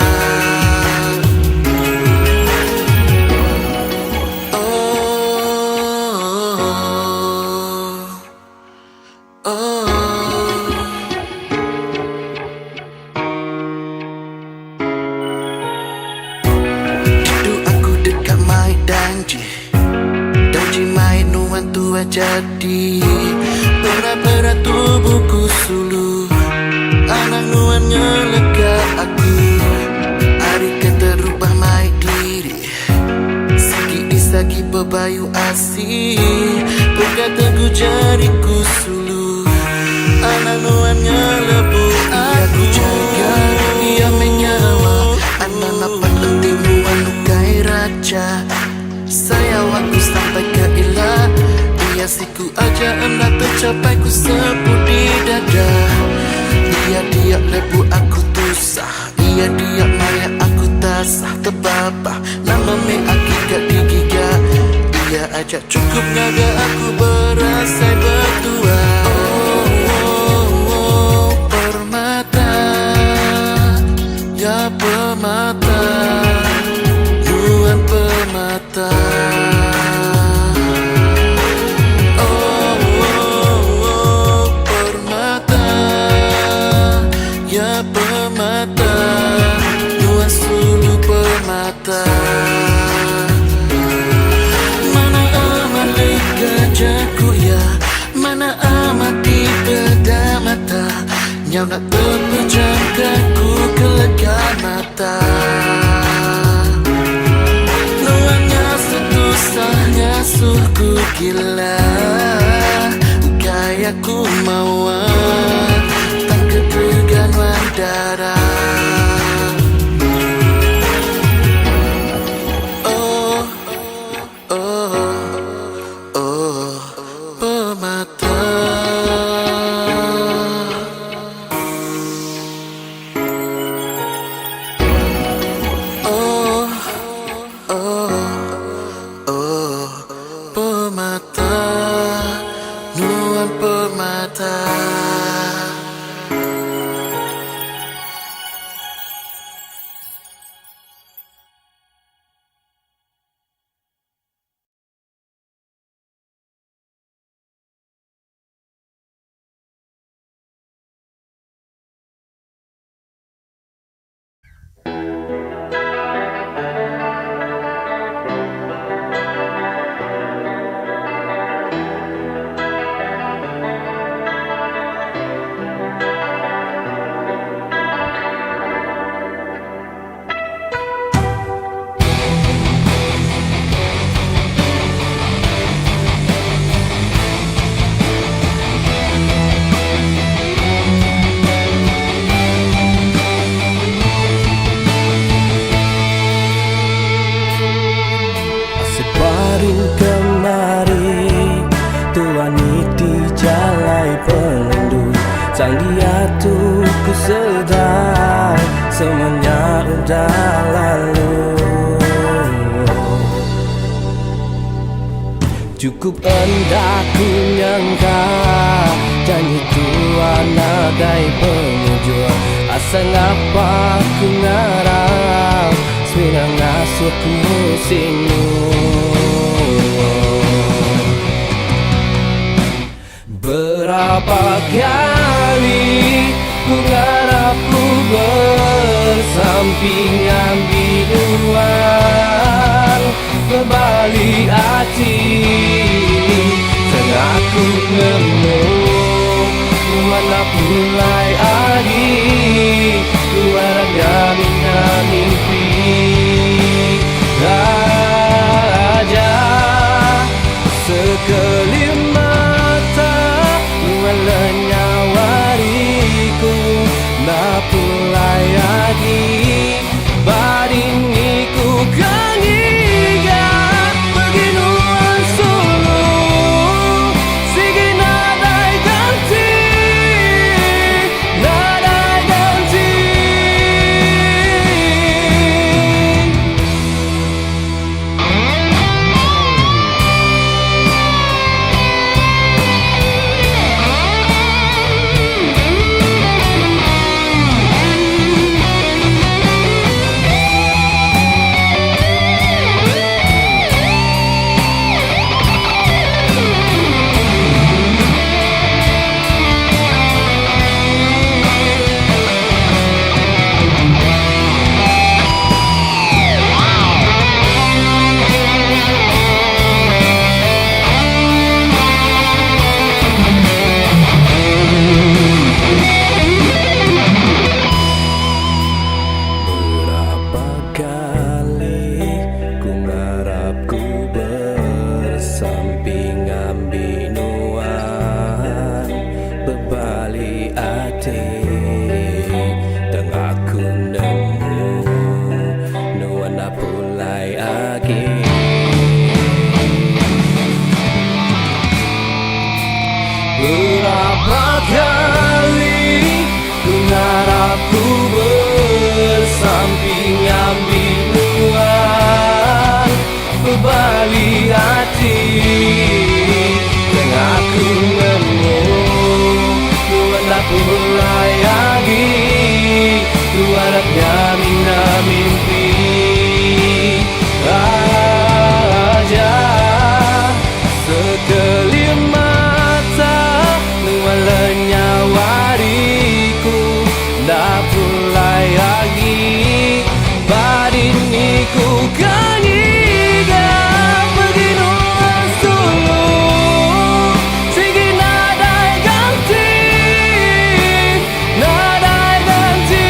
Jadi pera-pera tubuhku sulu. Anak nuannya lega aku. Hari kata bayu asih berkata ku jariku sulu anak nuan ngelebu aku jaga dia menyawa anak napat penting nuan lukai raja saya waktu sampai ke ilah dia siku aja enak tercapai ku sebut di dada dia lebu aku tusah dia maya aku tasah terbabah nama me akikat digiga dia ajak cukup naga aku berasai berdua oh, permata ya permata nuan permata permata ya permata nuan sulu permata mana amat gajahku ya mana amat di bedah mata nyau nak terpejamkan ku kelegaan mata nuannya setusahnya suku gila gaya ku mauan tak ketegan wandara oh permata permata nuan permata baru kemari Tuan iti jalai pelendu Sang dia tu ku sedar Semuanya udah lalu Cukup hendak ku nyangka Janji Tuan nagai pengujur Asa ngapa ku ngarang Swinang ngasuh ku sinu Berapa kali ku ngarap ku bersampingan biduan Berbalik hati Tengah ku nemu Mana pulai adi Luarnya mina mimpi Raja Sekelip mata Luarnya wariku Tak pulai adi Badingiku kangiga Beginuan sulu Sigi nadai ganti pulai lagi. Ku harapnya mina mimpi aja. Sekelip mata luar lenyap wariku, dah pulai lagi. Badini ku kanyiga beginu dulu. Sigi nadai ganti, nadai ganti.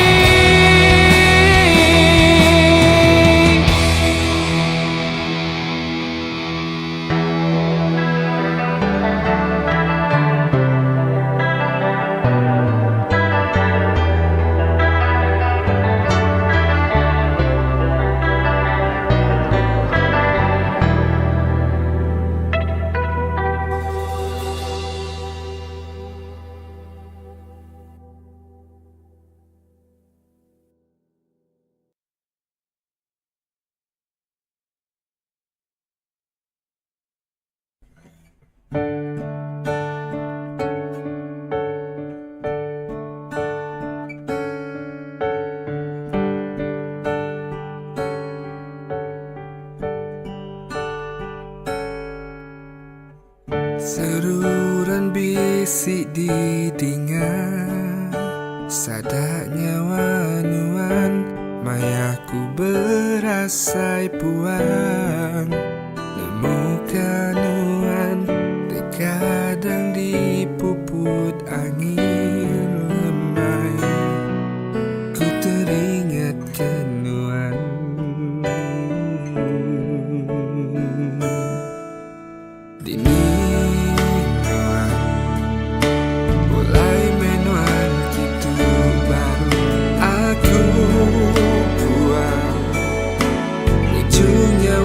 Seruran bisik didingan, sadaknya wanuan, mayaku berasai puan. Nemu kanuan, terkadang dipuput angin lemai. Ku teringat kenuan. Dini nuan, mulai menuan gitu baru aku buang ujungnya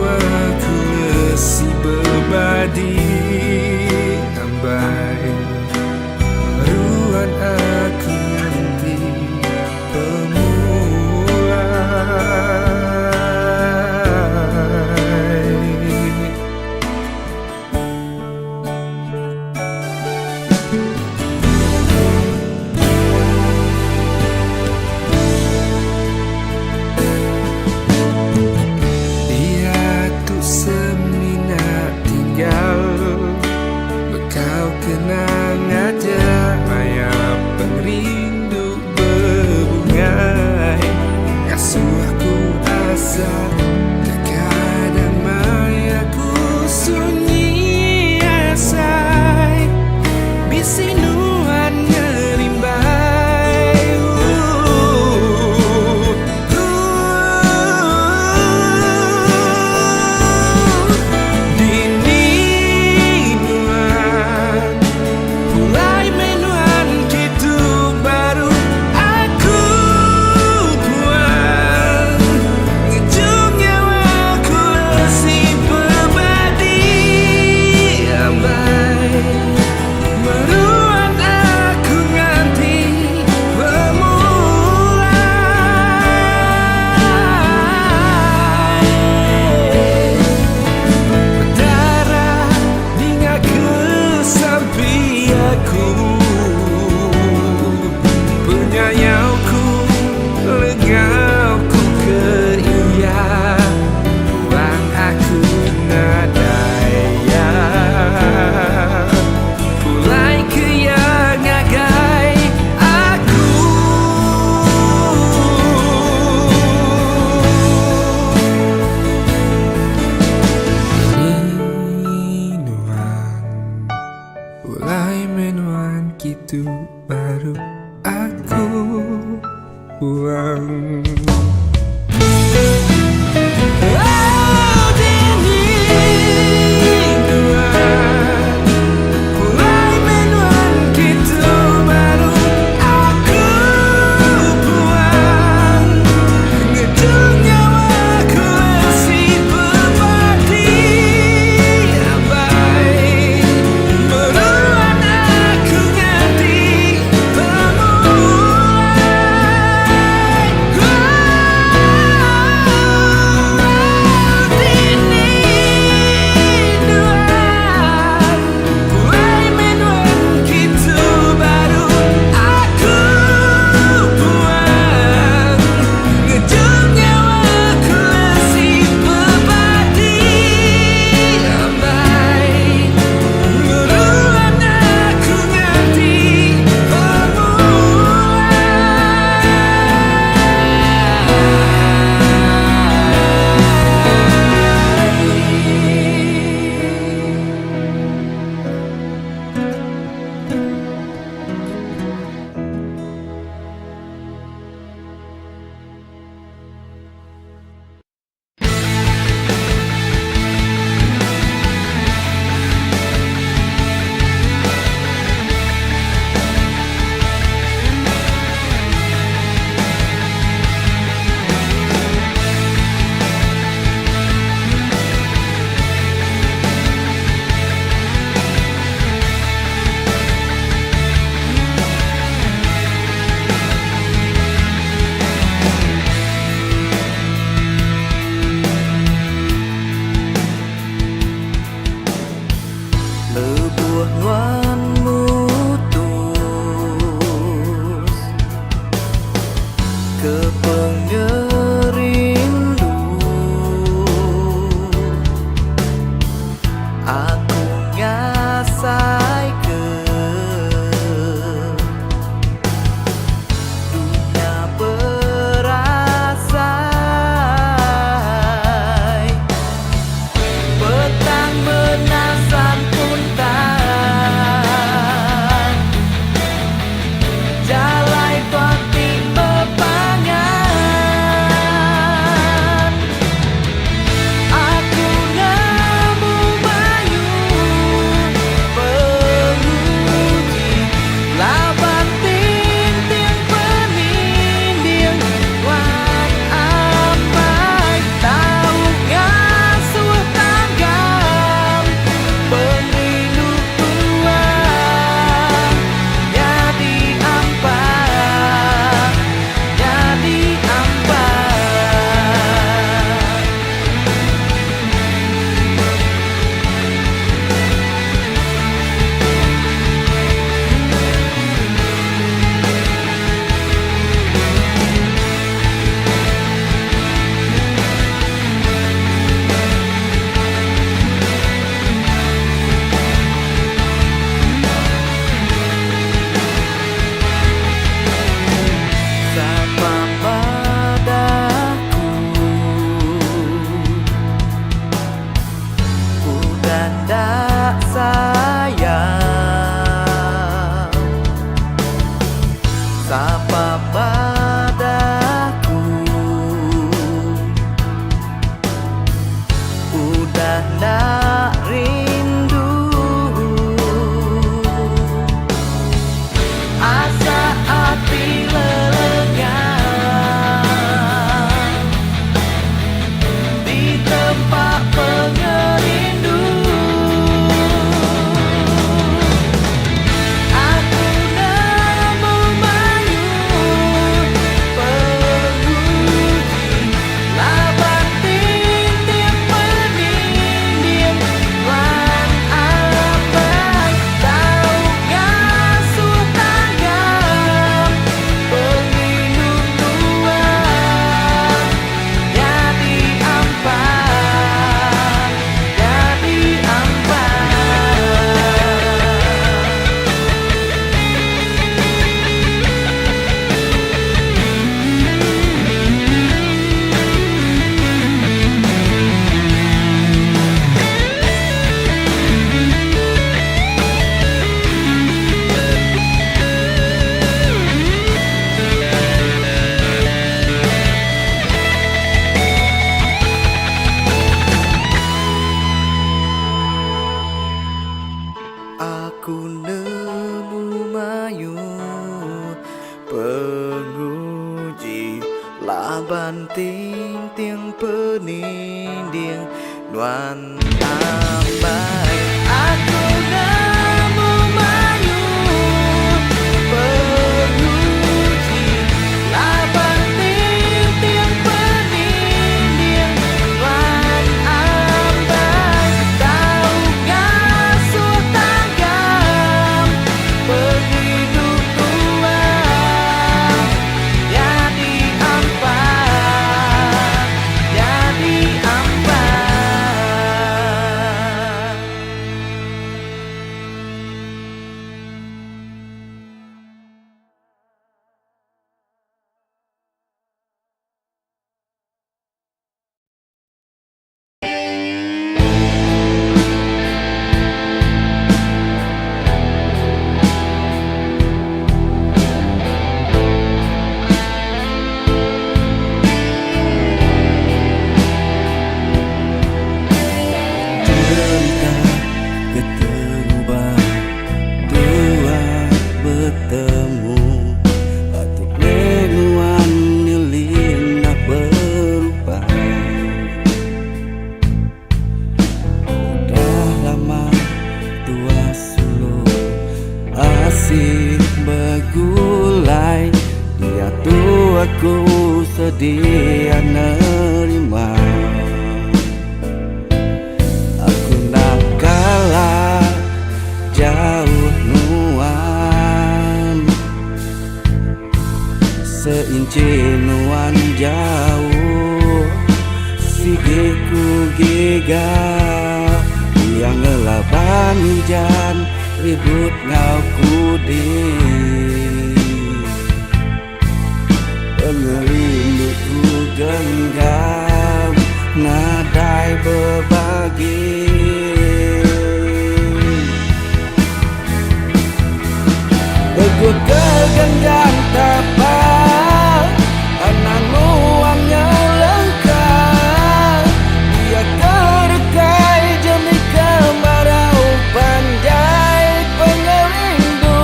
Laban ting tiang peninding Nuan ambai Aku namu mayu Peruji Laban ting tiang peninding Nuan ambai Tahu gasuh tanggam Penghidup tuang Jadi ampai Jadi ampai Cerita keterubah dua bertemu Batik menuan nyelin nak berubah Udah lama tua suluh asih bergulai Dia tu aku sedia nerima Aku nak kalah jauh nuan Seinci nuan jauh Sigiku gigau Yang ngelaban hujan Ribut ngau kudi Pengerindutku genggam Nadai berbagi Begut kegenggam tapak Anang nuannya lengkap Dia kerekai demi kemarau Pandai pengerindu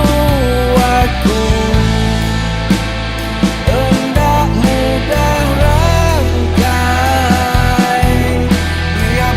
aku Hendak mudah rangkai Dia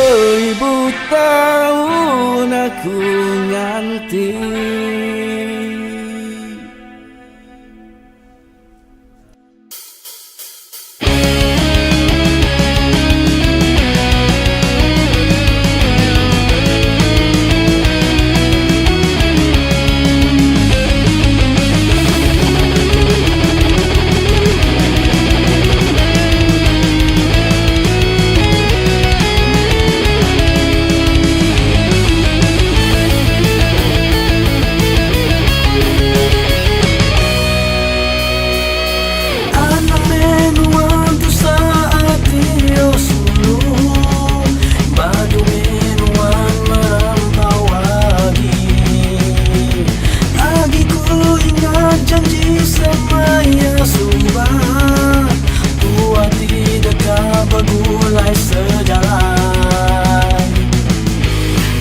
1000 tahun aku nganti.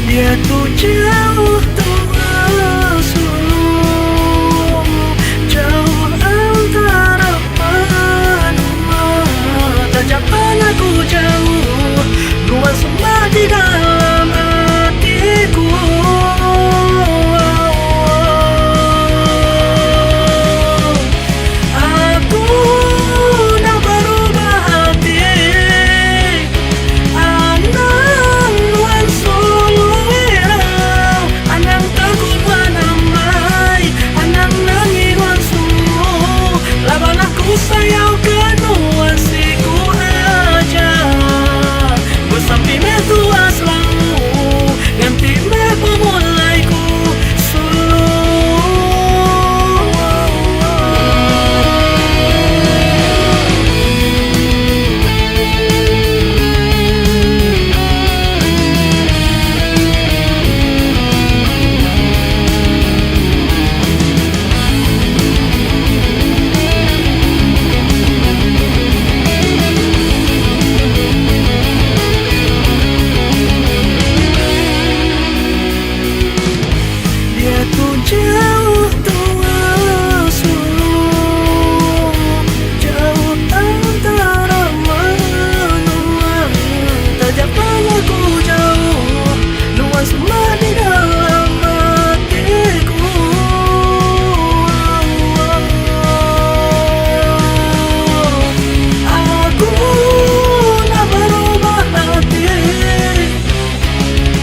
Dia tu jauh terasa, jauh antara benua. Tajapan aku jauh, luas semua di dalam hatiku. Aku dah berubah hati, anang luar solo. Anang takut wanamai, anang nangiwan sulu. Laban aku sayau kenuan siku aja. Bersampi me tua selalu, ganti me pemulaiku sulu. Dia tu jauh terasa, jauh antara benua. Tajapan aku jauh, luas semua di dalam hatiku. Aku nak berubah hati,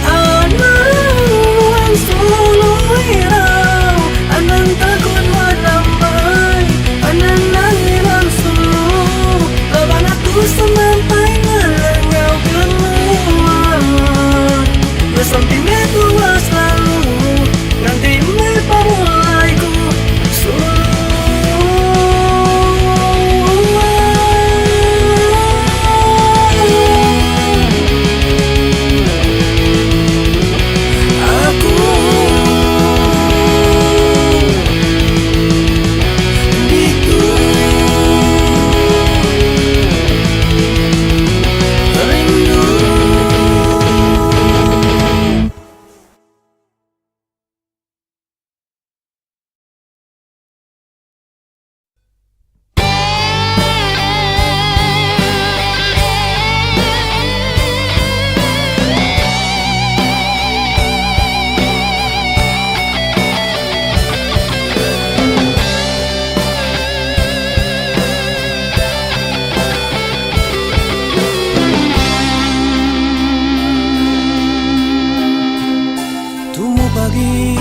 anang solo hirau, anang takut wanamai, anang nangilan sulu. Laban aku sampai ngelengau keluar. Bersampi me tua selalu, nanti me pemulaiku sulu. Aku itu rindu. Tunggu pagi,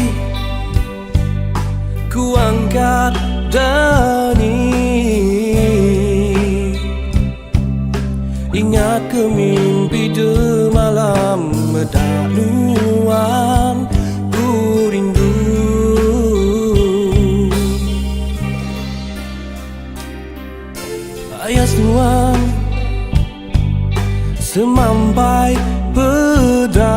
ku angkat dani. Ingat ke mimpi de malam medaluan, ku rindu. Ayah nuan semampai pedang,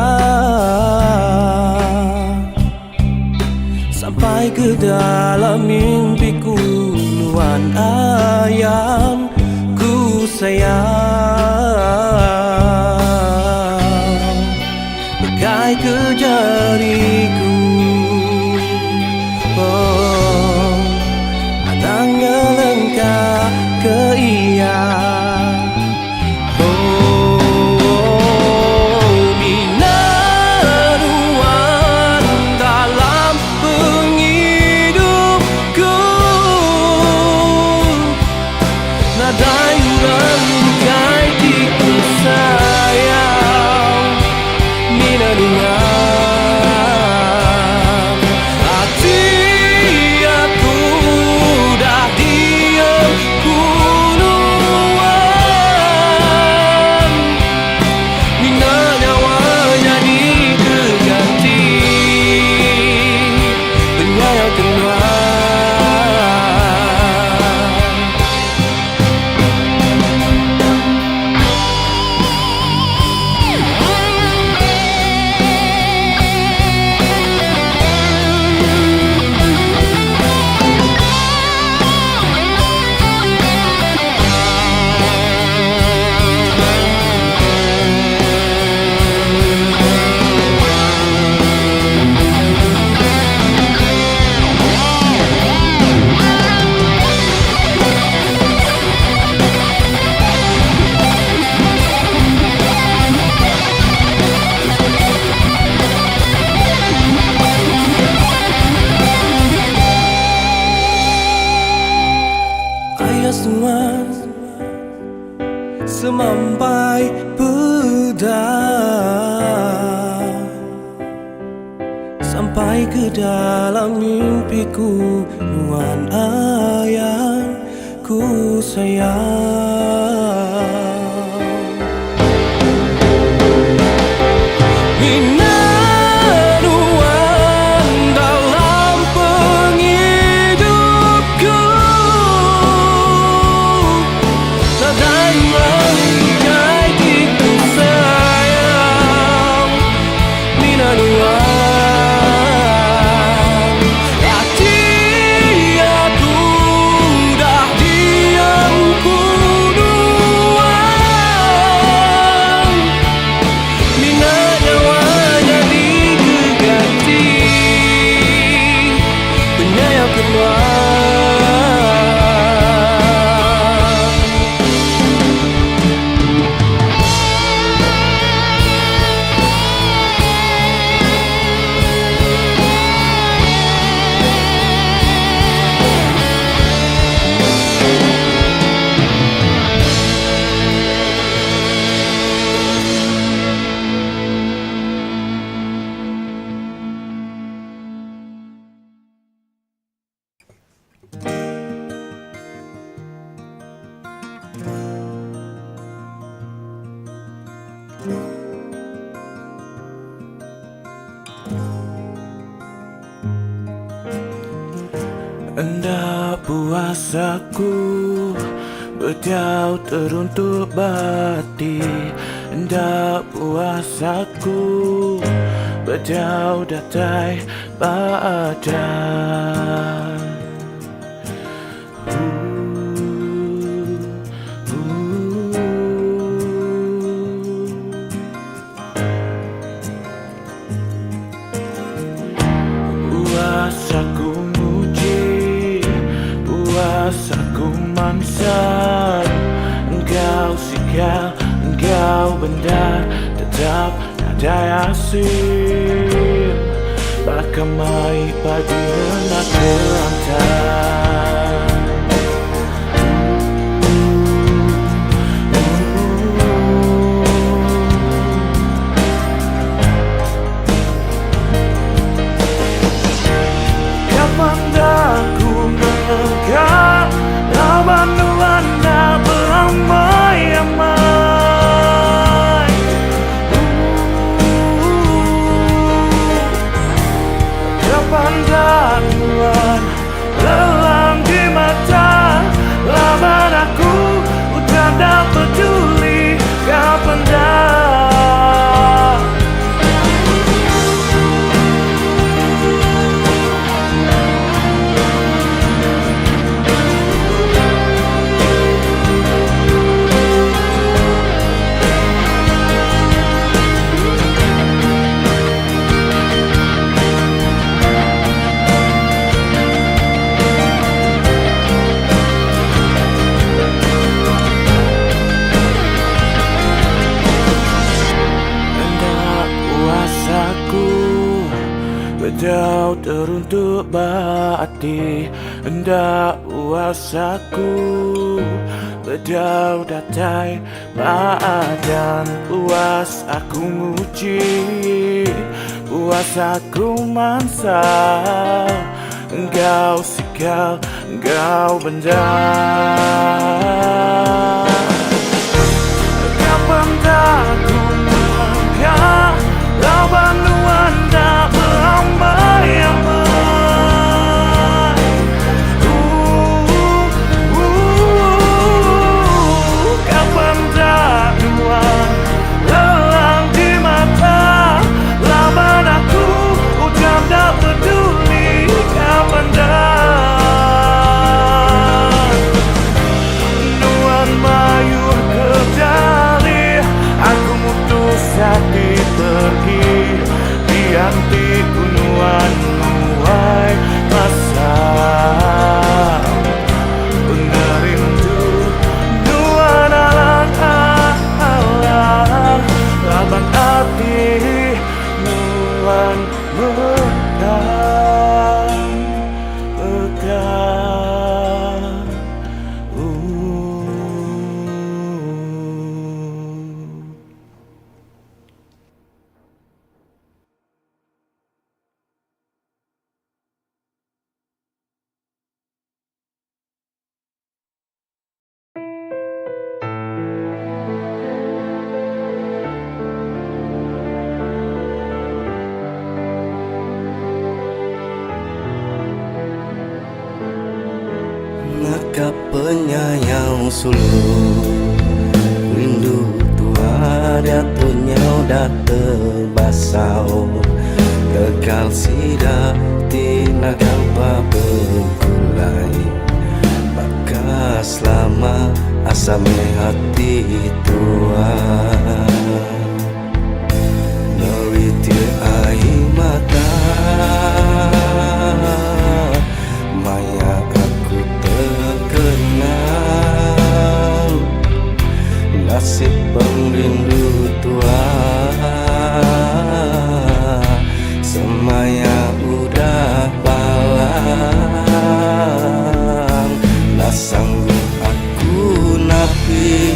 sampai ke dalam mimpiku nuan ayam ku sayang. Begai ke jariku, oh, matang ngelengkah ke iya. Oh, sampai ke dalam mimpiku, nuan ayang ku sayang. Hendak puasaku berjauh teruntuk bati. Hendak puasaku berjauh datai badan. Puasaku puasaku mangsa, engkau sikap, engkau benda tetap ada asin. Bakamai padi nak kerantai. Kapan dah ku menegak lawan Anda beramai-amai. Kapan dah Tuhan lelang di mata lawan aku, udah tak peduli. Kapan dah berjauh teruntuk bati. Hendak puasaku berjauh datai badan. Puas aku nguci, puas aku mansa, engkau sikal, engkau benda. Kapan dah ku melangkah lawan Anda beramai-amai. Kapan dah Tuhan lelang di mata lawan aku, udah tak peduli. Kapan dah Tuhan mayur kedali, aku yang sulung rindu tua dia tunyau dah terbasau tegal sida tina gampa bergulai bakas lama asame hati tua neritir air mata maya aku terkenal nasib pengrindu tua semaya udah balang tak sanggup aku napi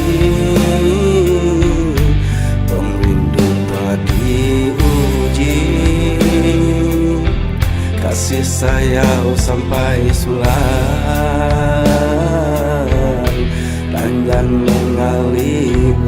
pengrindu tua diuji kasih sayang sampai sulang dan mengalir